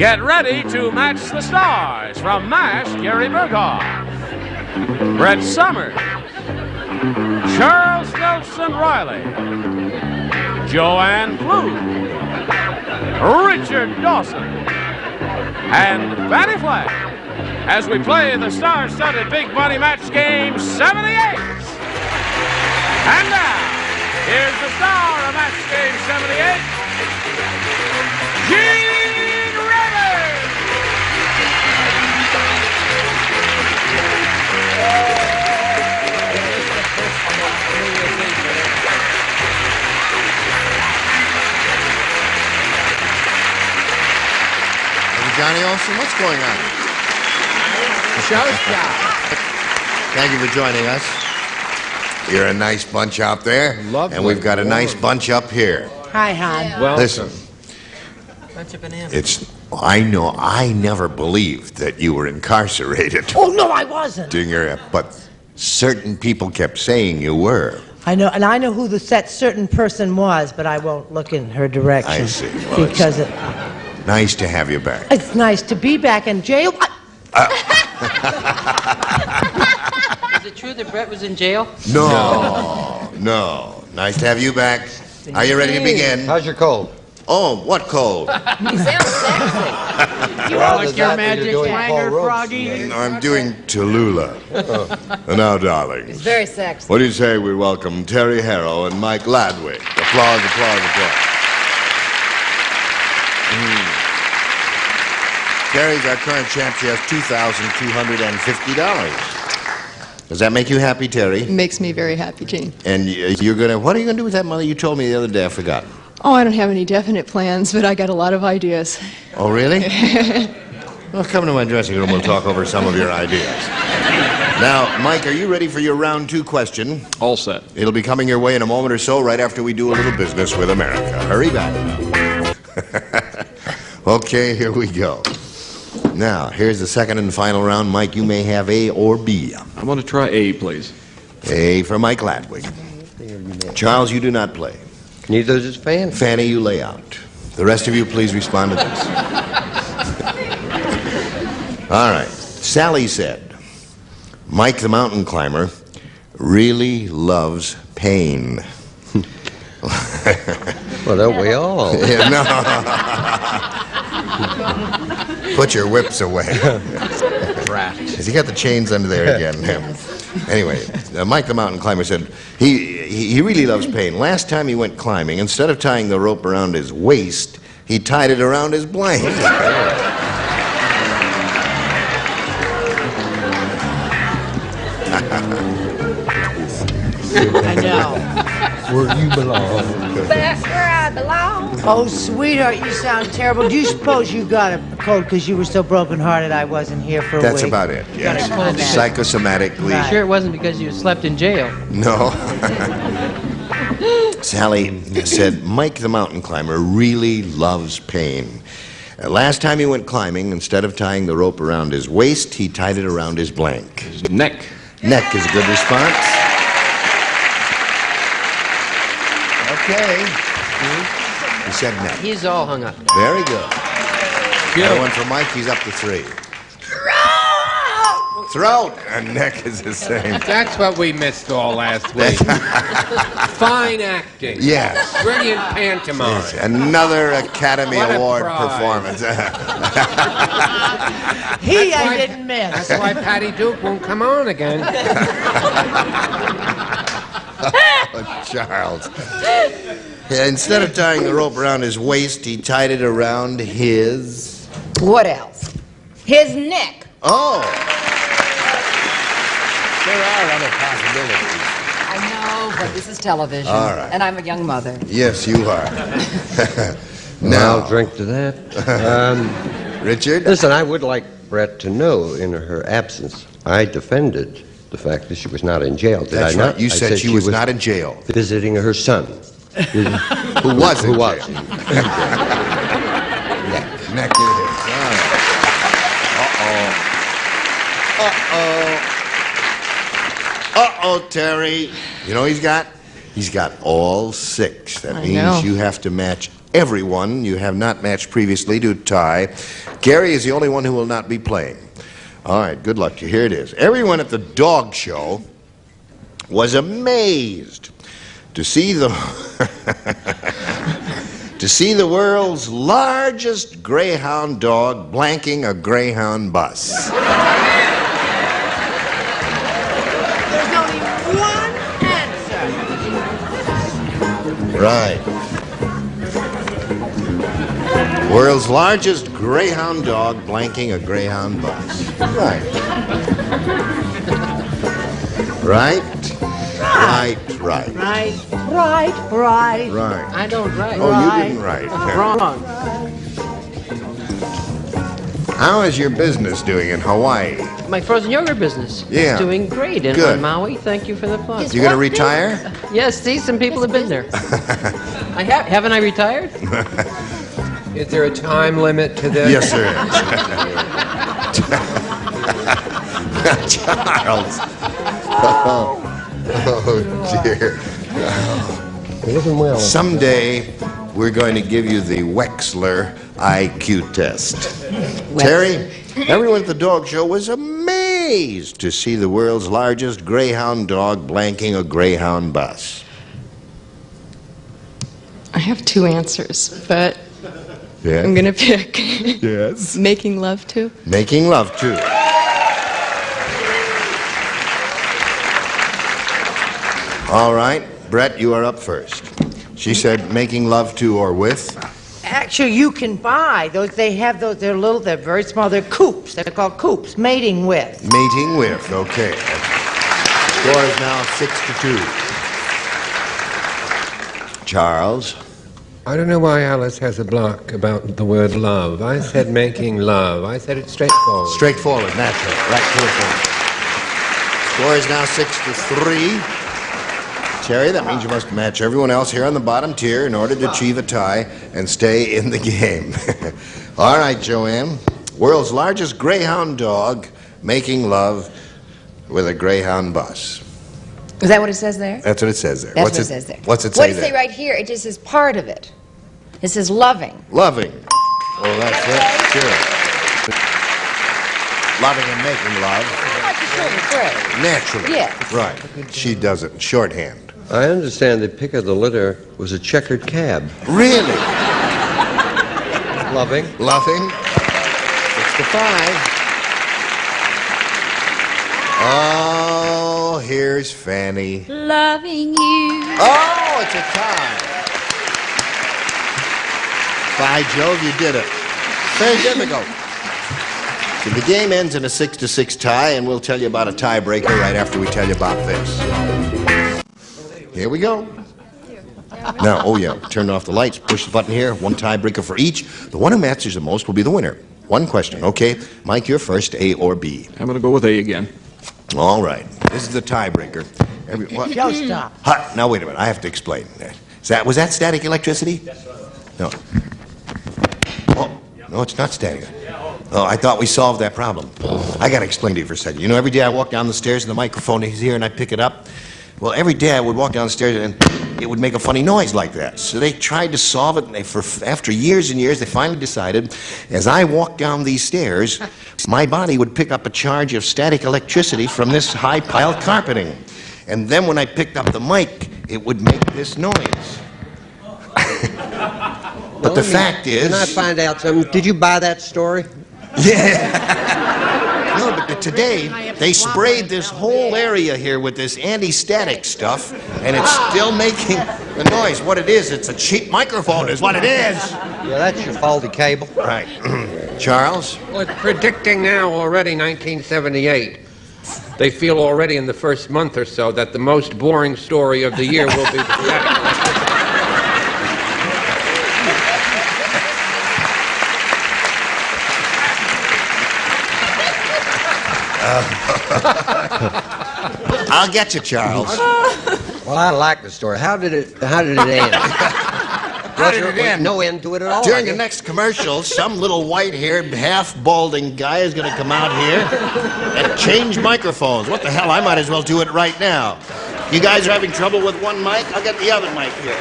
Get ready to match the stars from MASH, Gary Berghoff, Brett Summers, Charles Nelson Riley, Joanne Blue, Richard Dawson, and Fanny Flagg as we play the star-studded Big Money Match Game 78. And now, here's the star of Match Game 78, Gene Rivers! Johnny Olson, what's going on? Thank you for joining us. You're a nice bunch out there. Lovely. And we've got a nice bunch up here. Hi, hon. Well, Listen, Bunch of bananas. I know, I never believed that you were incarcerated. Oh, no, I wasn't. But certain people kept saying you were. I know, and I know who that certain person was, but I won't look in her direction. I see. Well, because nice to have you back. it's nice to be back in jail. Is it true that Brett was in jail? No. Nice to have you back. Are you ready to begin? how's your cold? Oh, what cold? You sound sexy. You like your magic flanger, Froggy? No, I'm doing Tallulah. Now, darling, It's very sexy. what do you say we welcome Terry Harrow and Mike Ladwig? Applause, applause, applause. Terry's our current champ. She has $2,250. Does that make you happy, Terry? Makes me very happy, Gene. And what are you gonna do with that money? You told me the other day, I forgot. Oh, I don't have any definite plans, but I got a lot of ideas. Oh, really? Well, come to my dressing room. We'll talk over some of your ideas. Now, Mike, are you ready for your round 2 question? All set. It'll be coming your way in a moment or so, right after we do a little business with America. Hurry back. Okay, here we go. Now, here's the second and final round. Mike, you may have A or B. I want to try A, please. A for Mike Ladwig. Charles, you do not play. Neither does Fanny. Fanny, you lay out. The rest of you, please respond to this. All right. Sally said, Mike the mountain climber really loves pain. Well, don't we all? Yeah, no. Put your whips away. Has he got the chains under there again? Anyway, Mike the mountain climber said he really loves pain. Last time he went climbing, instead of tying the rope around his waist, he tied it around his blanket. I know. Where you belong. That's where I belong. Oh, sweetheart, you sound terrible. Do you suppose you got a cold because you were so brokenhearted I wasn't here for a That's week? about it, yes. Got a cold. Psychosomatically. Right. Sure it wasn't because you slept in jail. No. Sally said, Mike the mountain climber really loves pain. Last time he went climbing, instead of tying the rope around his waist, he tied it around his blank. Neck. Neck is a good response. Okay. He said neck. He's all hung up. Very good. Another one for Mike. He's up to 3. Throat! And neck is the same. That's what we missed all last week. Fine acting. Yes. Brilliant pantomime. Yes. Another Academy What a Award prize. performance. I didn't miss. That's why Patty Duke won't come on again. Oh, Charles. Yeah, instead of tying the rope around his waist, he tied it around his... What else? His neck. Oh! There are other possibilities. I know, but this is television. All right. And I'm a young mother. Yes, you are. Now, I'll drink to that. Richard? Listen, I would like Brett to know, in her absence, I defended the fact that she was not in jail. Did That's I not? right. You I said she was not in jail. Visiting her son. Who was in Who was? jail. Neck it is. All right. Uh-oh, Terry. You know he's got? He's got all 6. That means know. you have to match everyone you have not matched previously to tie. Gary is the only one who will not be playing. All right, good luck to you. Here it is. Everyone at the dog show was amazed to see the to see the world's largest greyhound dog blanking a greyhound bus. There's only one answer. Right. World's largest greyhound dog blanking a greyhound bus. Right. Right. Right. Right. Right, right, right. Right. I don't write. Oh, you didn't write. Wrong. How is your business doing in Hawaii? My frozen yogurt business Yeah. is doing great in Good. on Maui. Thank you for the plug. You gonna retire? Yes, see, some people have been there. Haven't I retired? Is there a time limit to this? Yes, there is. Charles. Oh, dear. Living well. Someday, we're going to give you the Wexler IQ test. Terry, everyone at the dog show was amazed to see the world's largest greyhound dog blanking a greyhound bus. I have two answers, but Yeah? I'm going to pick Yes. making love to. Making love to. All right, Brett, you are up first. She said making love to or with. Actually, you can buy those. They have those. They're little. They're very small. They're coops. They're called coops. Mating with. Mating with, okay. Score is now 6-2. Charles. I don't know why Alice has a block about the word love. I said making love. I said it's straightforward. Straightforward, natural, right to the point. Score is now 6-3. Terry, that means you must match everyone else here on the bottom tier in order to achieve a tie and stay in the game. All right, Joanne. World's largest greyhound dog making love with a greyhound bus. Is that what it says there? That's what it says there. That's what it says there. What's it What say does it there? say right here? It just says part of it. It says loving. Loving. Oh, that's it. Sure. Loving and making love. Like the silver thread. Naturally. Yes. Right. She does it in shorthand. I understand the pick of the litter was a checkered cab. Really? Loving. Loving. 6-5. Oh, here's Fanny. Loving you. Oh, it's a tie. By Jove, you did it. Very difficult. So the game ends in a 6-6 tie, and we'll tell you about a tiebreaker right after we tell you about this. Here we go. Now, oh yeah, turn off the lights, push the button here, one tiebreaker for each. The one who matches the most will be the winner. One question, okay? Mike, you're first, A or B. I'm going to go with A again. All right, this is the tiebreaker. Joe, stop. Hut. Now wait a minute. I have to explain. Was that static electricity? No. Oh, no, it's not static. Oh, I thought we solved that problem. I got to explain to you for a second. You know, every day I walk down the stairs and the microphone is here and I pick it up. Well, every day I would walk down the stairs and it would make a funny noise like that. So they tried to solve it, and after years and years, they finally decided, as I walked down these stairs, my body would pick up a charge of static electricity from this high-piled carpeting. And then when I picked up the mic, it would make this noise. But the fact is... Can I find out something? Did you buy that story? Yeah. No, but today, they sprayed this whole area here with this anti-static stuff, and it's still making the noise. What it is, it's a cheap microphone is what it is. Yeah, that's your faulty cable. Right. Charles? Well, it's predicting now already 1978. They feel already in the first month or so that the most boring story of the year will be the static. I'll get you, Charles. Well, I like the story. How did it end? How did it end? No end to it at all. During the next commercial, some little white-haired, half-balding guy is going to come out here and change microphones. What the hell? I might as well do it right now. You guys are having trouble with one mic? I'll get the other mic here.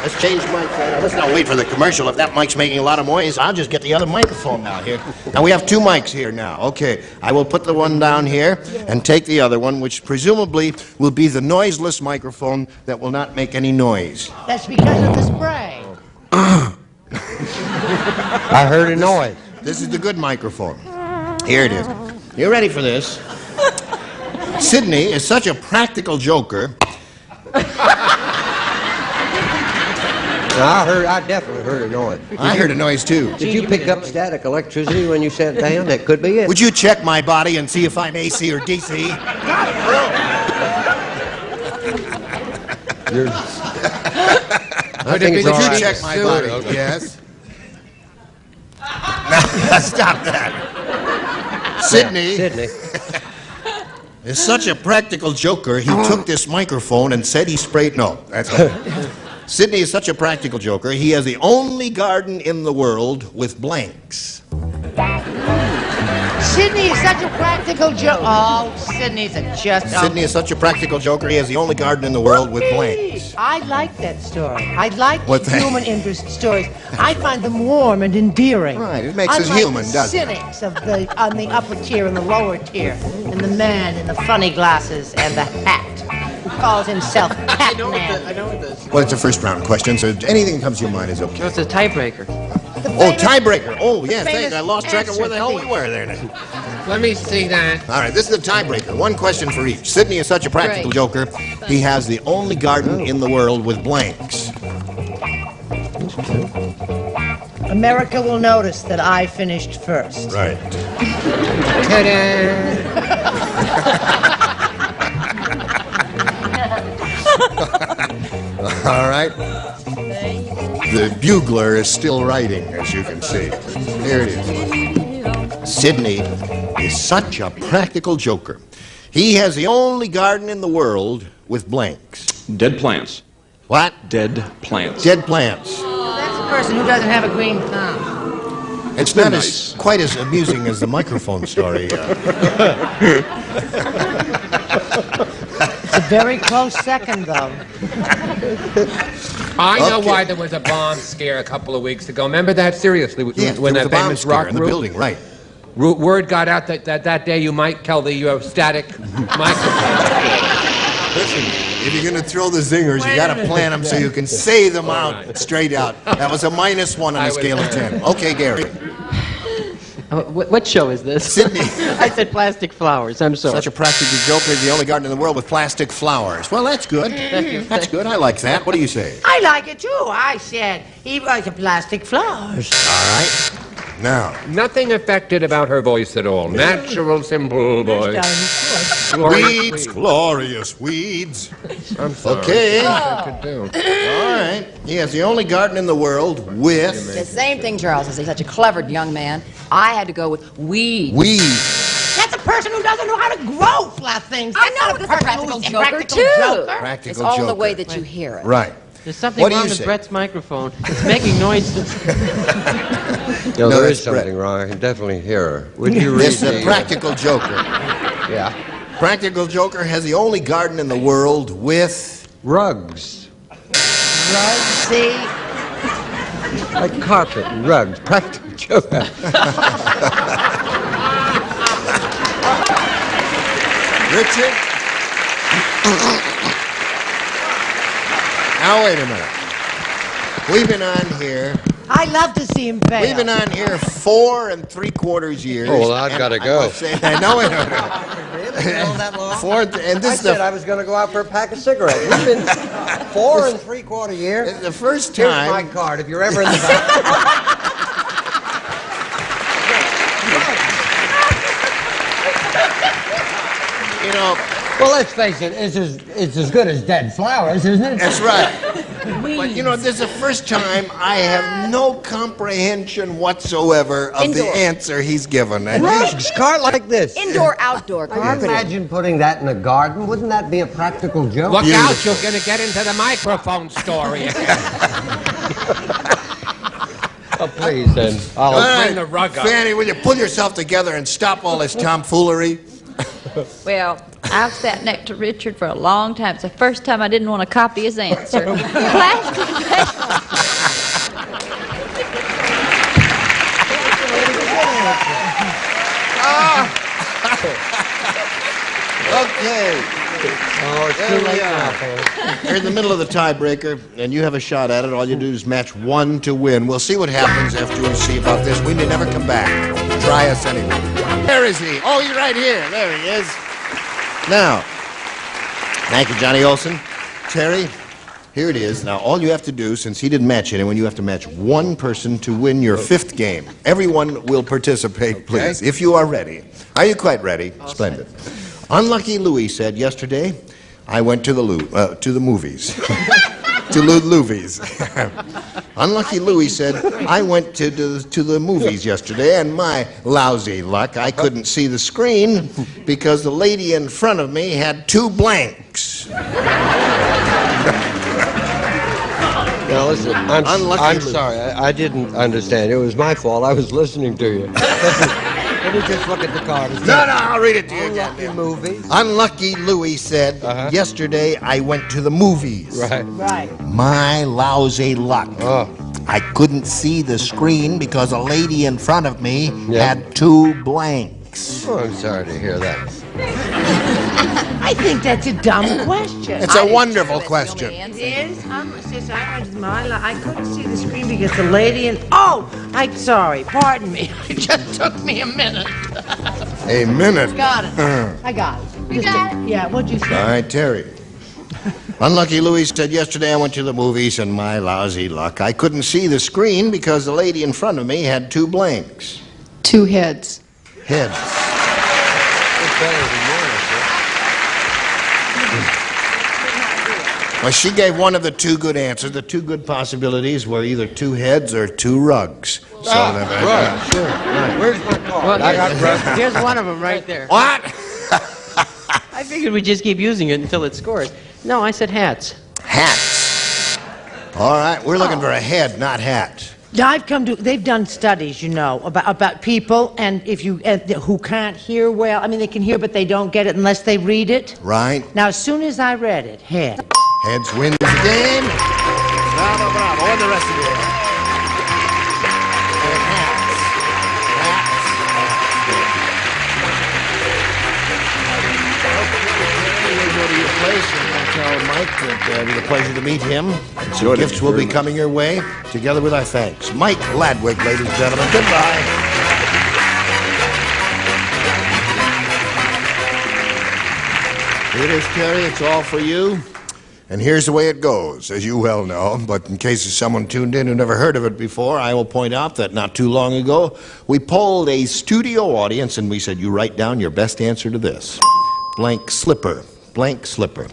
Let's change the mic. Let's not wait for the commercial. If that mic's making a lot of noise, I'll just get the other microphone now here. Now, we have two mics here now. Okay, I will put the one down here and take the other one, which presumably will be the noiseless microphone that will not make any noise. That's because of the spray. I heard a noise. This is the good microphone. Here it is. You ready for this? Sydney is such a practical joker. I definitely heard a noise. I heard a noise, too. Did you pick up static electricity when you sat down? That could be it. Would you check my body and see if I'm AC or DC? I think it's all Would you right. check my body? Yes. Stop that. Sydney is such a practical joker, he took this microphone and said he sprayed... No, that's not. Sydney is such a practical joker, he has the only garden in the world with blanks. Sydney is such a practical joke. Oh, Sydney's just... Sydney is such a practical joker, he has the only garden in the world with blanks. I like that story. I like What's that? human interest stories. I find them warm and endearing. Right, it makes us Unlike human, the doesn't it? cynics on the upper tier and the lower tier, and the man in the funny glasses and the hat, who calls himself Hat Man. I know what this. Well, it's a first round question, so anything that comes to your mind is okay. No, it's a tiebreaker. Oh, tiebreaker. Oh, yes, thanks. famous I lost track of where the hell we answer were there. Let me see that. All right, this is the tiebreaker. One question for each. Sydney is such a practical joker, he has the only garden in the world with blanks. America will notice that I finished first. Right. All right. The bugler is still writing, as you can see. Here it is. Sydney is such a practical joker. He has the only garden in the world with blanks. Dead plants. What? Dead plants. Dead plants. That's a person who doesn't have a green thumb. It's not quite as amusing as the microphone story. It's a very close second, though. I know Okay. why there was a bomb scare a couple of weeks ago. Remember that? Seriously, Yeah, when there was that a bomb famous scare rock in the group? building, right? Word got out that day you might tell the static microphone. Listen, if you're going to throw the zingers, you got to plan them so you can say them out straight out. That was a -1 on a scale of 10. Okay, Gary. What show is this? Sydney. I said plastic flowers. I'm sorry. Such a practical joker is the only garden in the world with plastic flowers. Well, that's good. That's good. I like that. What do you say? I like it, too. I said he was a plastic flowers. All right. Now, Nothing affected about her voice at all. Natural, simple voice. weeds, glorious weeds. I'm sorry. Okay. I could do. All right. He has the only garden in the world with The same thing, Charles. He's such a clever young man. I had to go with weed. weeds. That's a person who doesn't know how to grow flat things. I That's know, not but a it's a person practical who's a joker, practical too. joker. Practical It's all joker. the way that you hear it. Right. There's something What do wrong you with say? Brett's microphone. It's making noise. No, there that's is something wrong. I can definitely hear her. Would you read This is a practical joker. Yeah. Practical joker has the only garden in the world with Rugs. Right? See? Like carpet and rugs. Practical joker. Richard. Now wait a minute. We've been on here. I love to see him fail. We've been on here 4 3/4 years. Oh, well, I've gotta go. I must say, no, wait, no. And this I is said the, I was going to go out for a pack of cigarettes. We've been 4 3/4 years. the first Here's my time. card. If you're ever in the back. You know, Well, let's face it, it's as good as dead flowers, isn't it? that's right. But you know, this is the first time I have no comprehension whatsoever of the Indoor. answer he's given. And Rugs, cart like this. Indoor, outdoor, carpeting. Imagine putting that in a garden. Wouldn't that be a practical joke? Look out, Beautiful. you're going to get into the microphone story. Oh, please, then. All I'll bring the rug up. Fanny, will you pull yourself together and stop all this tomfoolery? Well, I've sat next to Richard for a long time. It's the first time I didn't want to copy his answer. Plastic bag. Okay. Oh, it's There too we late are. now, fellas. You're in the middle of the tiebreaker, and you have a shot at it. All you do is match one to win. We'll see what happens after we see about this. We may never come back. Try us anyway. Where is he? Oh, he's right here. There he is. Now, thank you, Johnny Olson. Terry, here it is. Now, all you have to do, since he didn't match anyone, you have to match one person to win your fifth game. Everyone will participate, please, if you are ready. Are you quite ready? Splendid. Unlucky Louie said yesterday, I went to the movies. To Louvies. Unlucky Louie said, I went to the movies yesterday, and my lousy luck, I couldn't see the screen because the lady in front of me had 2 blanks. Now listen, I'm Unlucky Louie. sorry. I didn't understand. It was my fault. I was listening to you. Let me just look at the card. No, I'll read it to you again. Unlucky movies. Unlucky Louie said, yesterday I went to the movies. Right. My lousy luck. Oh. I couldn't see the screen because a lady in front of me had 2 blanks. Oh, I'm sorry to hear that. I think that's a dumb question. It's a wonderful question. It is? Sis, I couldn't see the screen because the lady in... Oh! I'm sorry. Pardon me. It just took me a minute. A minute. Got it. I got it. You got it? Yeah, what'd you say? All right, Terry. Unlucky Louie said, yesterday I went to the movies and my lousy luck. I couldn't see the screen because the lady in front of me had 2 blanks. 2 heads. Heads. It's better than yours, Well, she gave one of the 2 good answers. The 2 good possibilities were either 2 heads or 2 rugs. So right. Sure. Right. Where's my card? I got Here's one of them right there. What? I figured we'd just keep using it until it scores. No, I said hats. Hats. All right, we're looking for a head, not hat. They've done studies, you know, about people, and if you who can't hear well. I mean, they can hear, but they don't get it unless they read it. Right. Now, as soon as I read it, head. Heads wins the game. Bravo, bravo. And the rest of you. Go to your place and tell Mike that it was a pleasure to meet him. Some gifts will be coming your way, together with our thanks. Mike Ladwig, ladies and gentlemen. Goodbye. Here it is, Terry. It's all for you. And here's the way it goes, as you well know, but in case someone tuned in who never heard of it before, I will point out that not too long ago, we polled a studio audience and we said, you write down your best answer to this. Blank slipper. Blank slipper.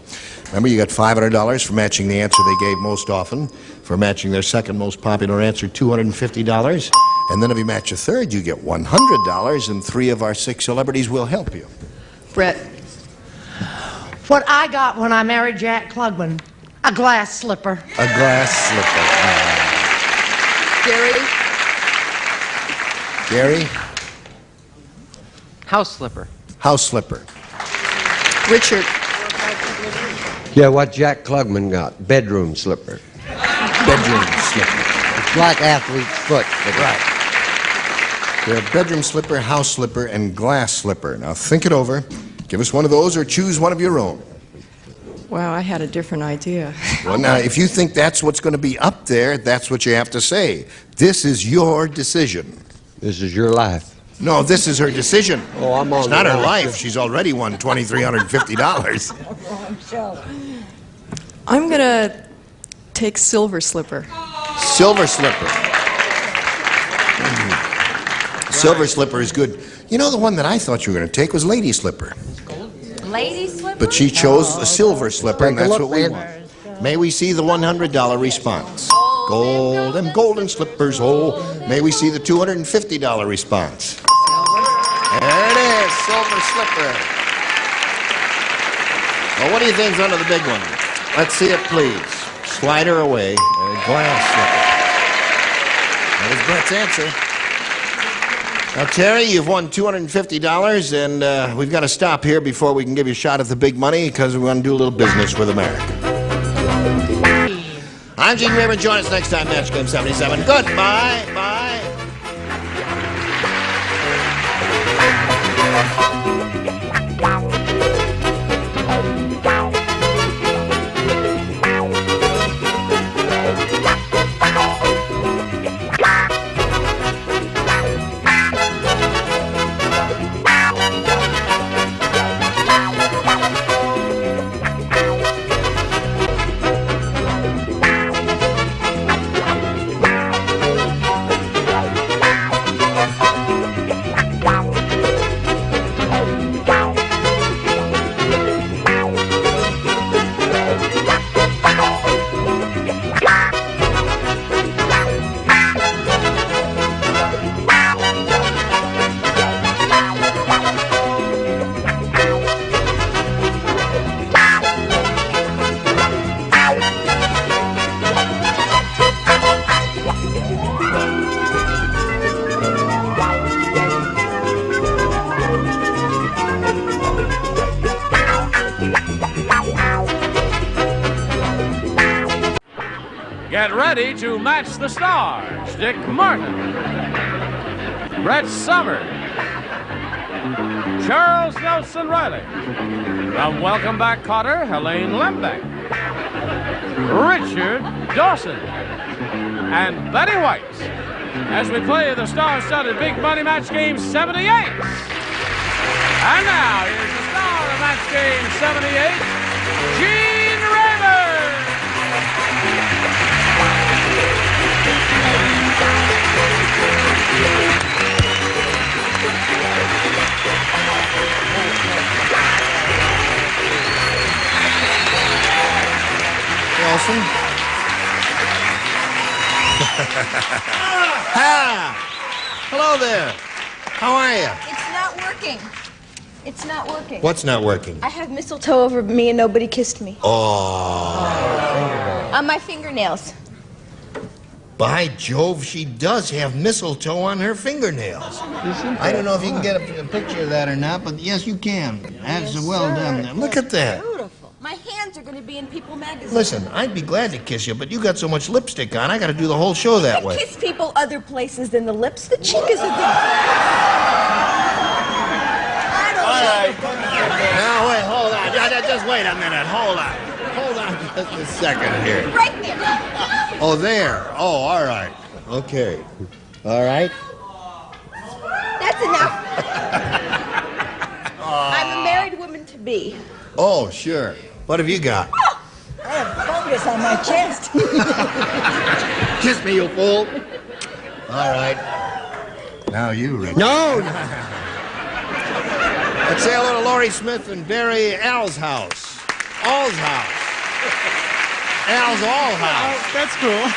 Remember, you got $500 for matching the answer they gave most often. For matching their second most popular answer, $250. And then if you match a third, you get $100, and 3 of our 6 celebrities will help you. Brett. What I got when I married Jack Klugman, a glass slipper. A glass slipper. Gary? Gary? House slipper. House slipper. Richard. Yeah, what Jack Klugman got. Bedroom slipper. Bedroom slipper. It's like athlete's foot. Right. You have bedroom slipper, house slipper, and glass slipper. Now think it over. Give us one of those or choose one of your own. Wow, I had a different idea. Well, now, if you think that's what's going to be up there, that's what you have to say. This is your decision. This is your life. No, this is her decision. Oh, I'm on It's not the her line. life. She's already won $2,350. I'm going to take silver slipper. Silver slipper. Silver slipper is good. You know, the one that I thought you were going to take was lady slipper. Lady slipper? But she chose the silver slipper, and Take a that's look, what we man. want. May we see the $100 response. Golden slippers, oh. May we see the $250 response. There it is, silver slipper. Well, what do you think's under the big one? Let's see it, please. Slide her away. A glass slipper. That is Brett's answer. Now, Terry, you've won $250, and we've got to stop here before we can give you a shot at the big money because we want to do a little business with America. I'm Gene Rayburn. Join us next time, Match Game 77. Goodbye. Bye. Get ready to match the stars. Dick Martin, Brett Summers, Charles Nelson Riley. From Welcome Back, Kotter, Helene Lembeck, Richard Dawson, and Betty White, as we play the star-studded Big Money Match Game 78. And now, here's the star of Match Game 78, Gene Rayburn. Dawson. Hello there. How are you? It's not working. It's not working. What's not working? I have mistletoe over me and nobody kissed me. Oh. On my fingernails. By Jove, she does have mistletoe on her fingernails. I don't know if you can get a picture of that or not, but yes, you can. That's well done. Look at that. Beautiful. My hands are going to be in People magazine. Listen, I'd be glad to kiss you, but you got so much lipstick on, I got to do the whole show that way. Kiss people other places than the lips. The cheek is a good. Now, wait, hold on. Just wait a minute. Hold on. Hold on just a second here. Right there. Oh, there. Oh, all right. Okay. All right. That's enough. I'm a married woman to be. Oh, sure. What have you got? Oh, I have fungus on my chest. Kiss me, you fool. All right. Now you, Rick. No. Let's say hello to Laurie Smith and Barry Al's house. Al's house. Al's all house. Oh, that's cool.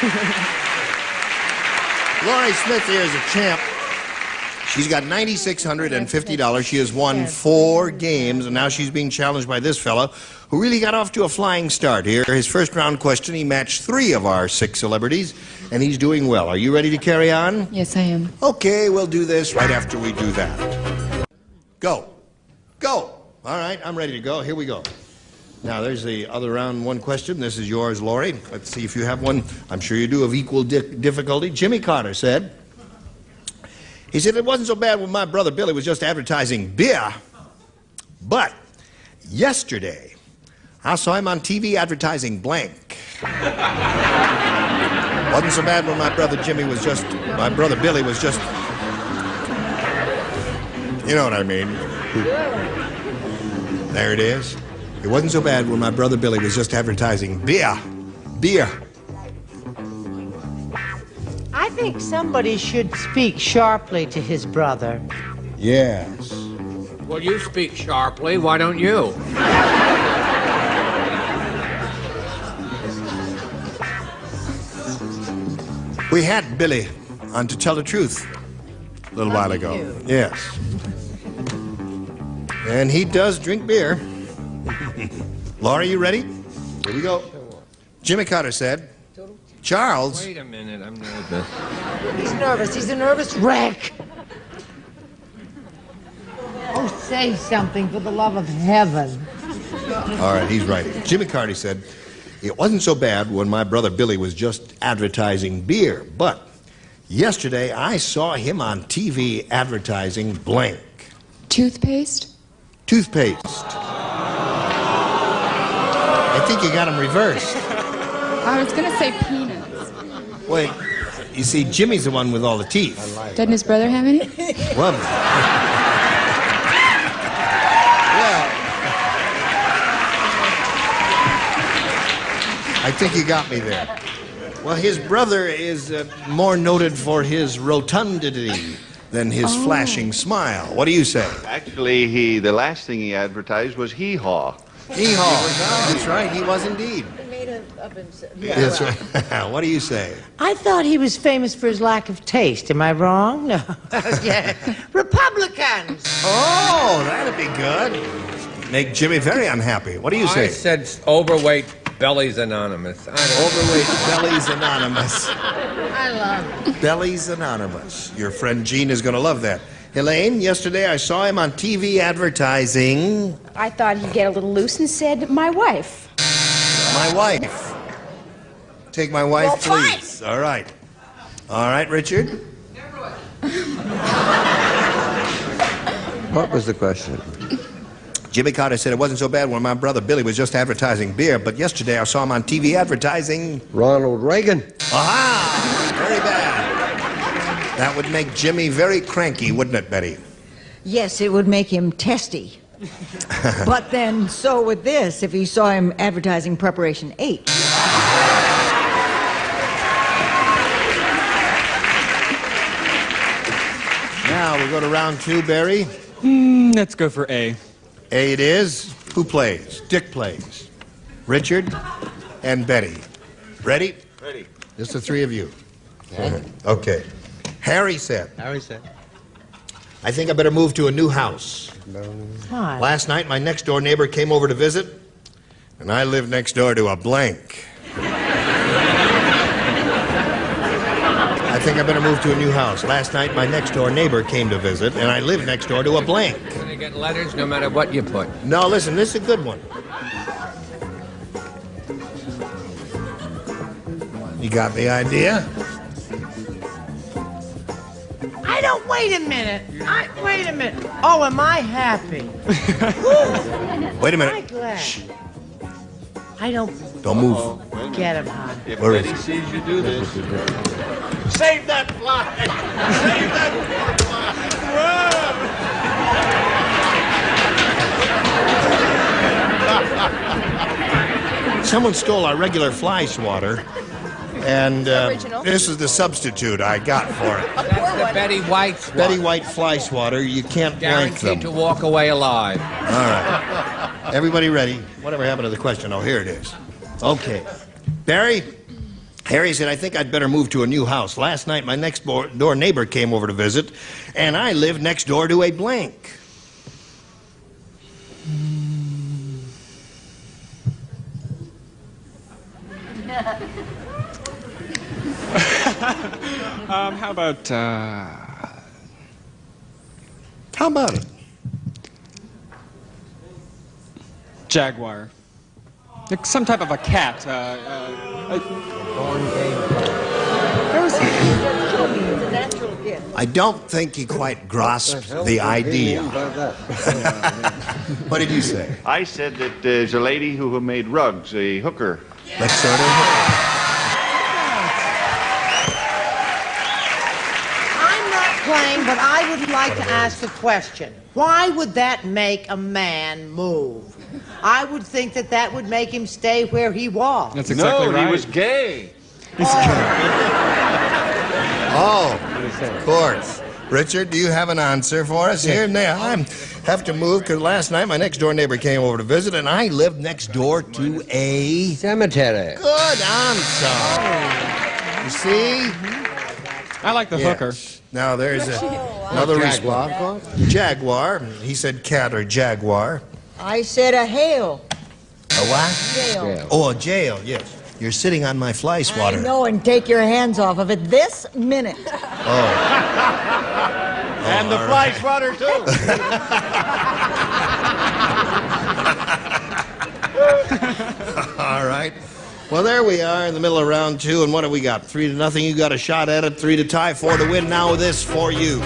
Laurie Smith here is a champ. She's got $9,650. She has won 4 games, and now she's being challenged by this fellow who really got off to a flying start here. His first round question, he matched 3 of our 6 celebrities, and he's doing well. Are you ready to carry on? Yes, I am. Okay, we'll do this right after we do that. Go. Go. All right, I'm ready to go. Here we go. Now, there's the other round 1 question. This is yours, Laurie. Let's see if you have one. I'm sure you do, of equal difficulty. Jimmy Carter said, he said, it wasn't so bad when my brother Billy was just advertising beer, but yesterday I saw him on TV advertising blank. Wasn't so bad when my brother Billy was just, you know what I mean. There it is. It wasn't so bad when my brother Billy was just advertising beer. Beer. I think somebody should speak sharply to his brother. Yes. Well, you speak sharply. Why don't you? We had Billy on To Tell the Truth a little while ago. Yes. And he does drink beer. Laurie, you ready? Here we go. Jimmy Carter said, Charles. Wait a minute, I'm nervous. He's nervous. He's a nervous wreck. Say something for the love of heaven. All right, he's writing. Jimmy Carty said, it wasn't so bad when my brother Billy was just advertising beer, but yesterday I saw him on TV advertising blank. Toothpaste? Toothpaste. I think you got him reversed. I was going to say peanuts. Wait, you see, Jimmy's the one with all the teeth. Doesn't his brother have any? Well, I think you got me there. Well, his brother is more noted for his rotundity than his flashing smile. What do you say? Actually, the last thing he advertised was hee-haw. Hee-haw. That's right, he was indeed. He made it up himself. That's right. What do you say? I thought he was famous for his lack of taste. Am I wrong? No. Yeah. Republicans. Oh, that'd be good. Make Jimmy very unhappy. What do you say? I said overweight Bellies Anonymous. Overweight Bellies Anonymous. I love it. Bellies Anonymous. Your friend Gene is going to love that. Elaine, yesterday I saw him on TV advertising. I thought he'd get a little loose and said, my wife. My wife. Take my wife, Well, please. All right. All right, Richard? What was the question? Jimmy Carter said it wasn't so bad when my brother Billy was just advertising beer, but yesterday I saw him on TV advertising... Ronald Reagan. Aha! Very bad. That would make Jimmy very cranky, wouldn't it, Betty? Yes, it would make him testy. But then, so would this if he saw him advertising Preparation H. Now we go to round two, Barry. Let's go for A. A it is. Who plays? Dick plays. Richard and Betty. Ready? Ready. Just the three of you. Okay. Harry said, I think I better move to a new house. Why? Last night, my next-door neighbor came over to visit, and I live next door to a blank. I think I better move to a new house. Last night, my next-door neighbor came to visit, and I live next door to a blank. You're going to get letters no matter what you put. No, listen, this is a good one. You got the idea? I don't. Wait a minute. Wait a minute. Oh, am I happy? Wait a minute. I'm glad. I don't. Don't move. Get him, hon. If Where is Betty it? sees you do this, Save that fly! Save that fly! Someone stole our regular fly swatter, and this is the substitute I got for it. That's the Betty White swatter. Betty White fly swatter. You can't blank them. Guaranteed to walk away alive. All right. Everybody ready? Whatever happened to the question? Oh, here it is. Okay. Barry? Harry said, I think I'd better move to a new house. Last night, my next-door neighbor came over to visit, and I live next door to a blank. How about, How about it? Jaguar. Like some type of a cat. I don't think he quite grasped the idea. What did you say? I said that there's a lady who made rugs, a hooker. Let's start over. I'm not playing, but I would like to ask a question. Why would that make a man move? I would think that that would make him stay where he was. That's exactly right. He was gay. Oh, of course. Richard, do you have an answer for us here? Now, I have to move because last night my next-door neighbor came over to visit, and I lived next door to a... Cemetery. Good answer. You see? I like the hooker. Now, there's another response. Jaguar. He said cat or jaguar. I said a hail. A what? Jail. Oh, a jail, yes. You're sitting on my fly swatter. I know, and take your hands off of it this minute. Oh. And the fly swatter, too. All right. Well, there we are in the middle of round 2, and what have we got? 3-0. You got a shot at it. 3 to tie, 4 to win. Now this for you.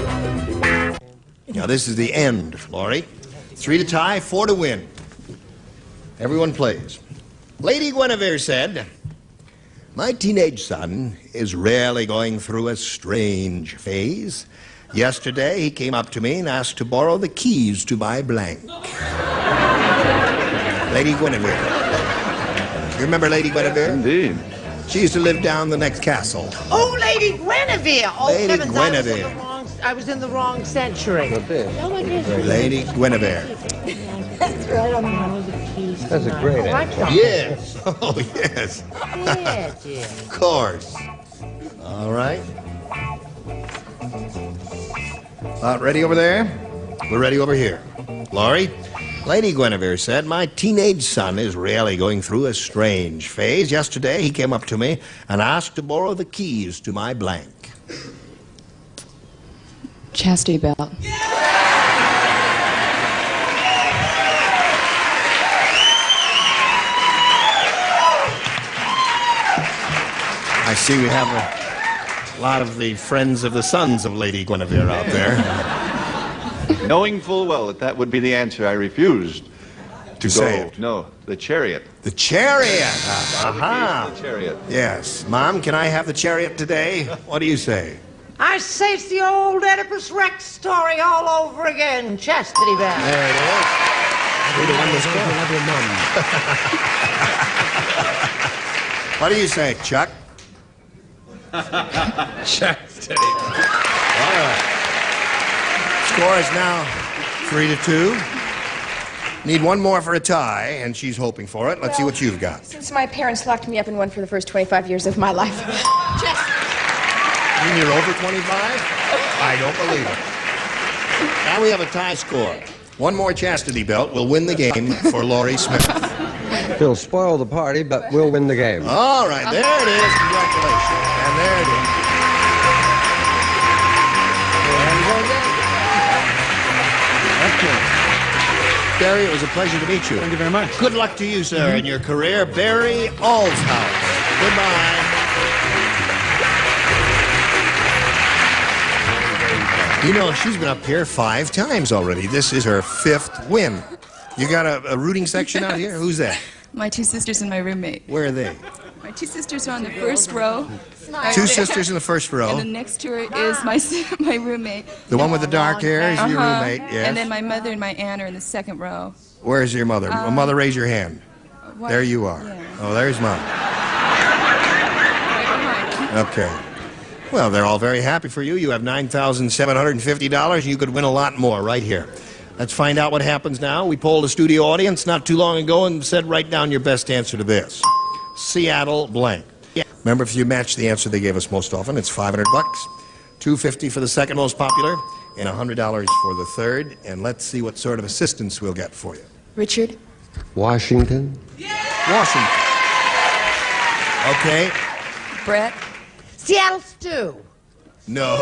Now this is the end, Laurie. 3 to tie, 4 to win. Everyone plays. Lady Guinevere said, "My teenage son is rarely going through a strange phase. Yesterday, he came up to me and asked to borrow the keys to my blank." Lady Guinevere. You remember Lady Guinevere? Indeed. She used to live down the next castle. Oh, Lady Guinevere! Oh, Lady heavens, Guinevere. I was in the wrong century. Oh, my goodness. Lady Guinevere. That's right. I'm one of the keys. That's a great answer. Yes. Oh, yes. Yeah, dear. Of course. All right. Ready over there? We're ready over here. Laurie? Lady Guinevere said, "My teenage son is really going through a strange phase. Yesterday, he came up to me and asked to borrow the keys to my blank." Chastity belt. I see we have a lot of the friends of the sons of Lady Guinevere out there. Knowing full well that that would be the answer, I refused to say go. it. No, the chariot. The chariot. Aha. The chariot. Yes. Mom, can I have the chariot today? What do you say? I say it's the old Oedipus Rex story all over again. Chastity belt. There it is. What do you say, Chuck? Chastity. All right. Score is now 3-2. Need one more for a tie, and she's hoping for it. Let's see what you've got. Since my parents locked me up in one for the first 25 years of my life. You mean you're over 25? I don't believe it. Now we have a tie score. One more chastity belt will win the game for Laurie Smith. He'll spoil the party, but we'll win the game. All right, there it is. Congratulations. And there it is. Okay. Barry, it was a pleasure to meet you. Thank you very much. Good luck to you, sir, in your career. Barry Allshouse. Goodbye. You know, she's been up here 5 times already. This is her 5th win. You got a rooting section out here? Who's that? My 2 sisters and my roommate. Where are they? My 2 sisters are on the first row. Two sisters in the first row. And the next to her is my roommate. The one with the dark hair is your roommate, yes. And then my mother and my aunt are in the second row. Where's your mother? Mother, raise your hand. What? There you are. Yeah. Oh, there's Mom. Okay. Well, they're all very happy for you. You have $9,750, and you could win a lot more right here. Let's find out what happens now. We polled a studio audience not too long ago and said, write down your best answer to this. Seattle blank. Remember, if you match the answer they gave us most often, it's $500, $250 for the second most popular, and $100 for the third. And let's see what sort of assistance we'll get for you. Richard? Washington? Washington. Okay. Brett? Seattle stew. No.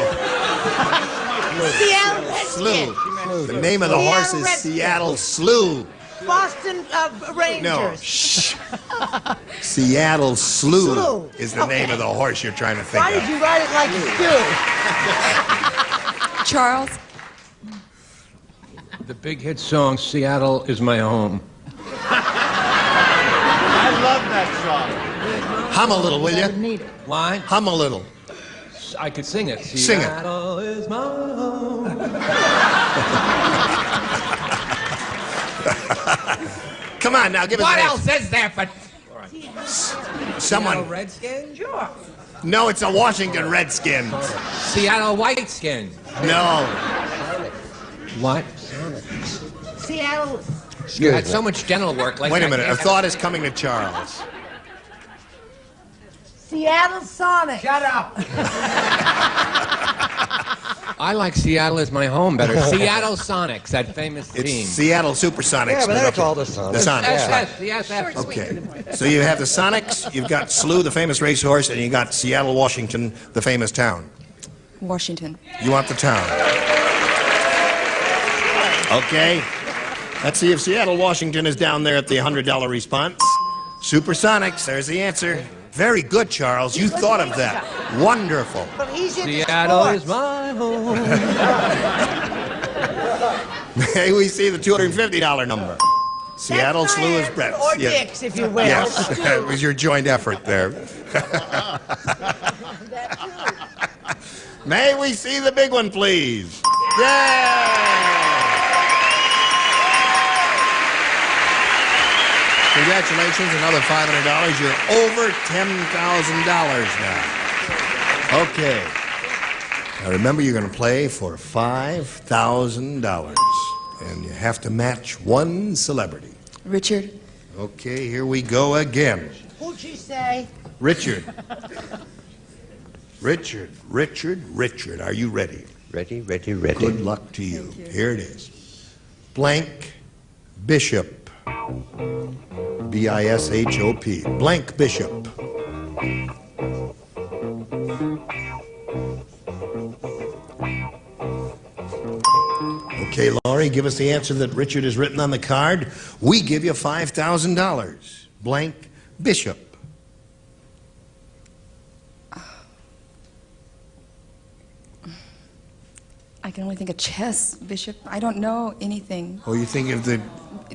Seattle Slew. The name of the horse is Seattle Slew. Boston Rangers. No. Shh. Seattle Slew is the name of the horse you're trying to think Why of. did you write it like stew? Charles? The big hit song, Seattle Is My Home. I love that song. Hum a little, will you? Why? Hum a little. I could sing it. Sing it. Seattle is my home. Come on now, give us What an else is there for... Someone. Redskins? Sure. No, it's a Washington Redskins. Seattle Whiteskins. No. What? Seattle. You had so much dental work. Like Wait a minute. A thought is coming to Charles. Seattle Sonic. Shut up. I like Seattle Is My Home better. Seattle Sonics, that famous It's team. Seattle Supersonics. Yeah, but they're called the Sonics. The Sonics. Yes. Okay. So you have the Sonics, you've got Slew, the famous racehorse, and you got Seattle, Washington, the famous town. Washington. You want the town. Okay. Let's see if Seattle, Washington is down there at the $100 response. Supersonics, there's the answer. Very good, Charles. You thought of that. Wonderful. But he's into Seattle sports. is my home. May we see the $250 number? Seattle That's my slew his answer, breaths. or Yes. Dick's, if you will. Yes, it was your joint effort there. May we see the big one, please? Yay! Congratulations, another $500. You're over $10,000 now. Okay. Now remember, you're going to play for $5,000. And you have to match one celebrity. Richard. Okay, here we go again. Who'd she say? Richard. Richard, are you ready? Ready. Good luck to you. Here it is. Blank Bishop. B-I-S-H-O-P. Blank Bishop. Okay, Laurie, give us the answer that Richard has written on the card. We give you $5,000. Blank Bishop. I can only think of chess, Bishop. I don't know anything. Oh, you think of the...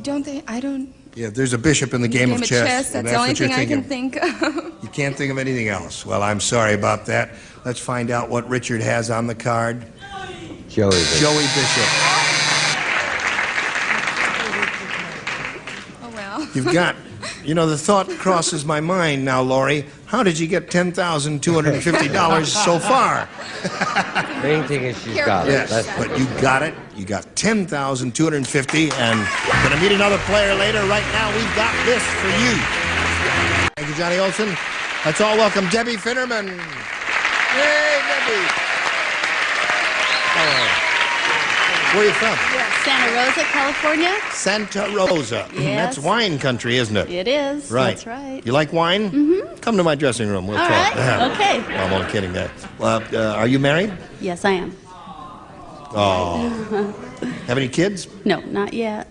Don't they? I don't... Yeah, there's a bishop in the game of chess. That's the only thing I can think of. You can't think of anything else. Well, I'm sorry about that. Let's find out what Richard has on the card. Joey Bishop. Joey Bishop. Oh, well. You've got... You know, the thought crosses my mind now, Laurie. How did you get $10,250 so far? Main thing is she's got it. Yes, but you got it. You got $10,250, and going to meet another player later. Right now, we've got this for you. Thank you, Johnny Olson. Let's all welcome Debbie Finnerman. Yay, Debbie. Hello. Where are you from? Santa Rosa, California. Santa Rosa. Yes. That's wine country, isn't it? It is. Right. That's right. You like wine? Mm-hmm. Come to my dressing room. We'll All talk. right. Okay. No, I'm only kidding there. Are you married? Yes, I am. Oh. Have any kids? No, not yet.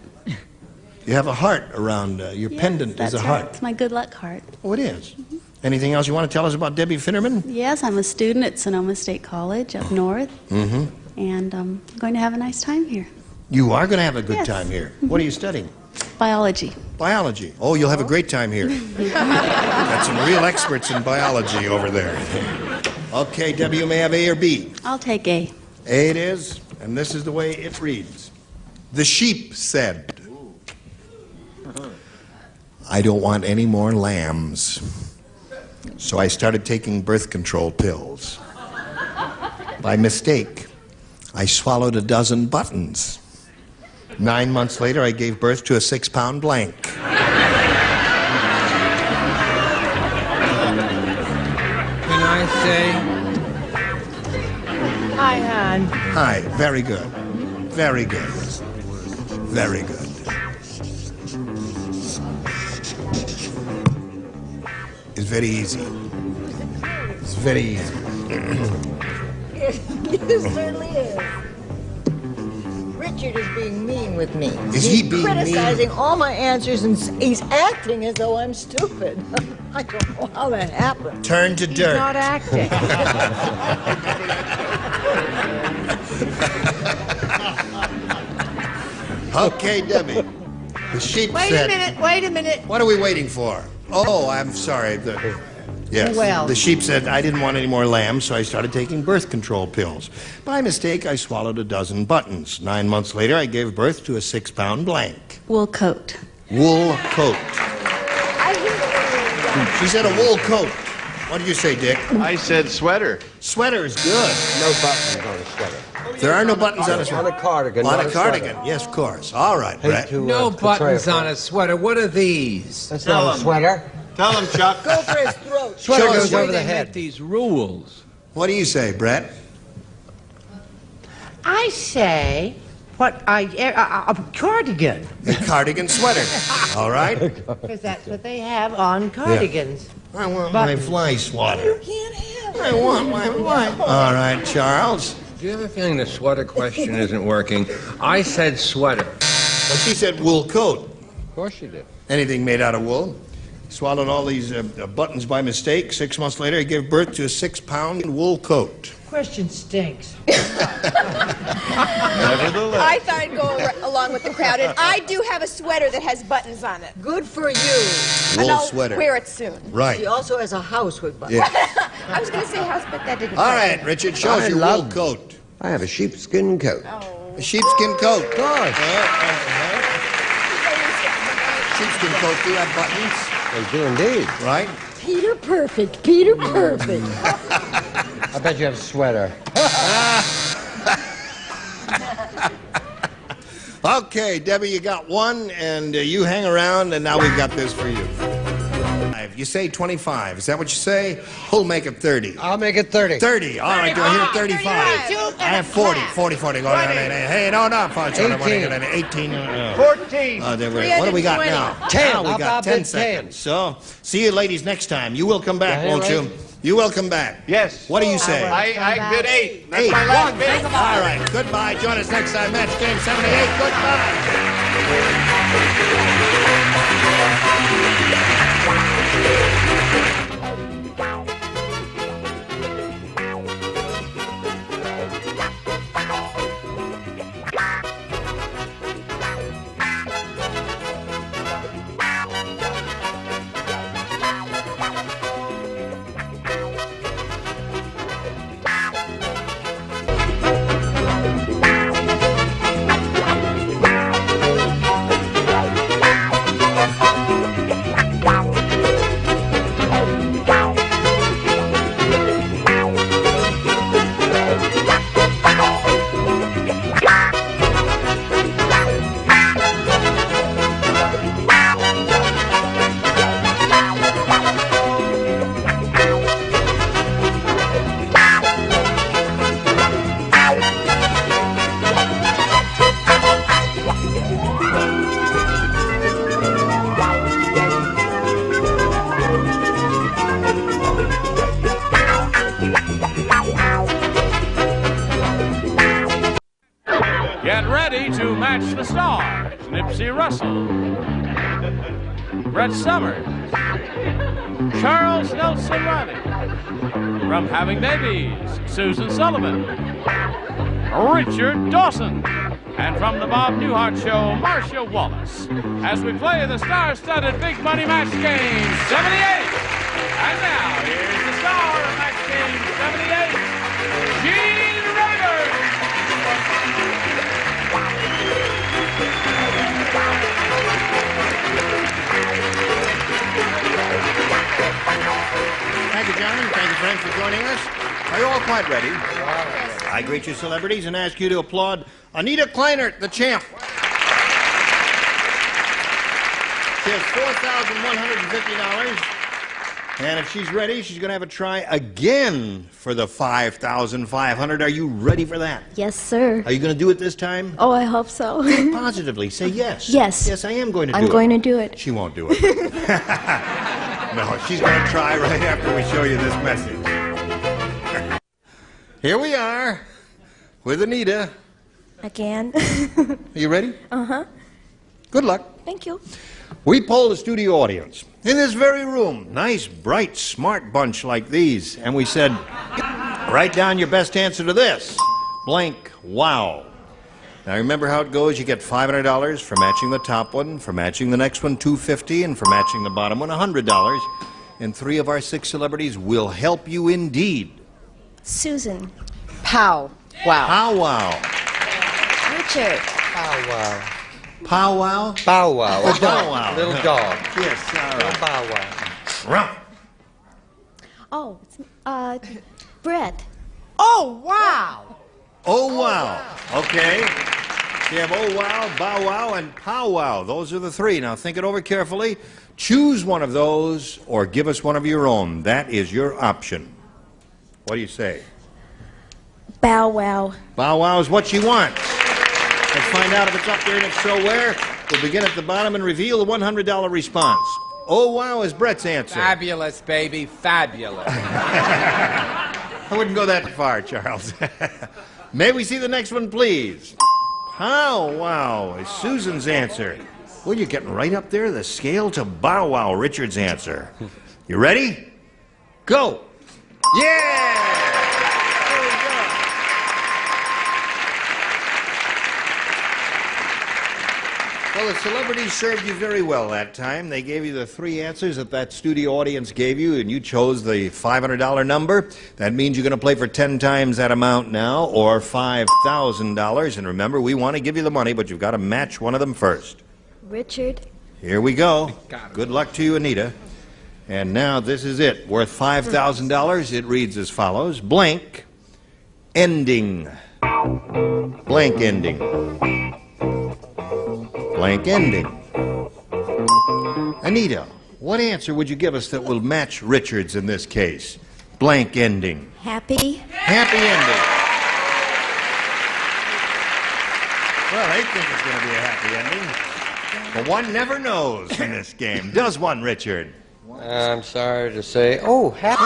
You have a heart around, your pendant is a heart. It's my good luck heart. Oh, it is. Anything else you want to tell us about Debbie Finnerman? Yes, I'm a student at Sonoma State College up north. Mm-hmm. And I'm going to have a nice time here. You are going to have a good Yes. time here. What are you studying? Biology. Biology. Oh, you'll have a great time here. Got some real experts in biology over there. Okay, Debbie, you may have A or B. I'll take A. A it is, and this is the way it reads. The sheep said, I don't want any more lambs. So I started taking birth control pills. By mistake, I swallowed a dozen buttons. 9 months later, I gave birth to a 6-pound blank. Can I say? Hi, hon. Hi, very good. Very good. Very good. It's very easy. It's very easy. It certainly is. Richard is being mean with me. Is he's he being criticizing mean? all my answers, and he's acting as though I'm stupid. I don't know how that happened. Turn to dirt. Not acting. Okay, Debbie. The sheep Wait said... a minute. What are we waiting for? Oh, I'm sorry. Yes. Well. The sheep said, I didn't want any more lambs, so I started taking birth control pills. By mistake, I swallowed a dozen buttons. 9 months later, I gave birth to a 6-pound blank. Wool coat. Wool coat. She said a wool coat. What did you say, Dick? I said sweater. Sweater's good. No buttons on a sweater. There are no buttons on a sweater. On a cardigan. On not a cardigan. Yes, of course. All right, Hate Brett. to, No portray buttons a on a sweater. What are these? That's not a sweater. Tell him, Chuck. Go for his throat. Sweater Show us goes what over the They make head. these rules. What do you say, Brett? I say, a cardigan. A cardigan sweater. All right? Because that's what they have on cardigans. I want my fly swatter. Can't have I want my fly. All right, Charles. Do you have a feeling the sweater question isn't working? I said sweater. Well, she said wool coat. Of course she did. Anything made out of wool. Swallowed all these buttons by mistake. 6 months later, he gave birth to a 6-pound wool coat. Question stinks. Nevertheless. I thought I'd go along with the crowd, and I do have a sweater that has buttons on it. Good for you. And Wool I'll sweater. wear it soon. Right. She also has a house with buttons. Yeah. I was going to say house, but that didn't All work. right, Richard, show us I your love- wool coat. I have a sheepskin coat. A sheepskin coat. Of course. Sheepskin coat do have buttons, They do indeed. right? Peter Perfect. Peter Perfect. I bet you have a sweater. Okay, Debbie, you got one, and you hang around, and now we've got this for you. You say 25. Is that what you say? Who'll make it 30? I'll make it 30. 30. All right, do I hear 35? I have 40. 40. Go down. Hey, no, 18. 18. 14. What do we got now? 10. Now we How got about 10 10? seconds. So, see you ladies next time. You will come back, Yeah, won't you? right. You will come back. Yes. What do you say? I bid 8. That's 8. my last bid. All right, goodbye. Join us next time. Match Game 78. Goodbye. Get ready to match the stars. Nipsey Russell, Brett Summers, Charles Nelson Riley. From Having Babies, Susan Sullivan, Richard Dawson. And from the Bob Newhart Show, Marcia Wallace. As we play the star-studded Big Money Match Game 78. And now, here's the star of Match Game 78, Gene Rogers. Thank you, gentlemen. Thank you, friends, for joining us. Are you all quite ready? I greet you, celebrities, and ask you to applaud Anita Kleinert, the champ. She has $4,150. And if she's ready, she's going to have a try again for the $5,500. Are you ready for that? Yes, sir. Are you going to do it this time? Oh, I hope so. Positively. Say yes. Yes. Yes, I am going to do it. I'm going to do it. She won't do it. No, she's going to try right after we show you this message. Here we are with Anita. Again. Are you ready? Uh-huh. Good luck. Thank you. We polled a studio audience in this very room. Nice, bright, smart bunch like these. And we said, write down your best answer to this. Blank, wow. Now remember how it goes. You get $500 for matching the top one, for matching the next one $250, and for matching the bottom one $100. And 3 of our 6 celebrities will help you indeed. Susan. Pow. Wow. Pow wow. Richard. Bow wow. Pow wow. Bow wow. Oh, bow wow. Little dog. Yes, all Little right. bow wow. Rump. Oh, it's, Brett. Oh, wow. Oh, wow. Okay. So you have oh, wow, bow, wow, and pow, wow. Those are the 3. Now, think it over carefully. Choose one of those or give us one of your own. That is your option. What do you say? Bow wow. Bow, wow is what she wants. Let's find out if it's up there, and if so, where. We'll begin at the bottom and reveal the $100 response. Oh, wow is Brett's answer. Fabulous, baby, fabulous. I wouldn't go that far, Charles. May we see the next one, please? How wow is Susan's answer. Well, you're getting right up there the scale to Bow Wow, Richard's answer. You ready? Go! Yeah! There we go. Well, the celebrities served you very well that time. They gave you the 3 answers that studio audience gave you, and you chose the $500 number. That means you're going to play for 10 times that amount now, or $5,000. And remember, we want to give you the money, but you've got to match one of them first. Richard. Here we go. Good luck to you, Anita. And now this is it, worth $5,000. It reads as follows: blank ending. Blank ending. Blank ending. Anita, what answer would you give us that will match Richard's in this case? Blank ending. Happy. Happy ending. Well, they think it's going to be a happy ending. But one never knows in this game. Does one, Richard? I'm sorry to say, oh, happy.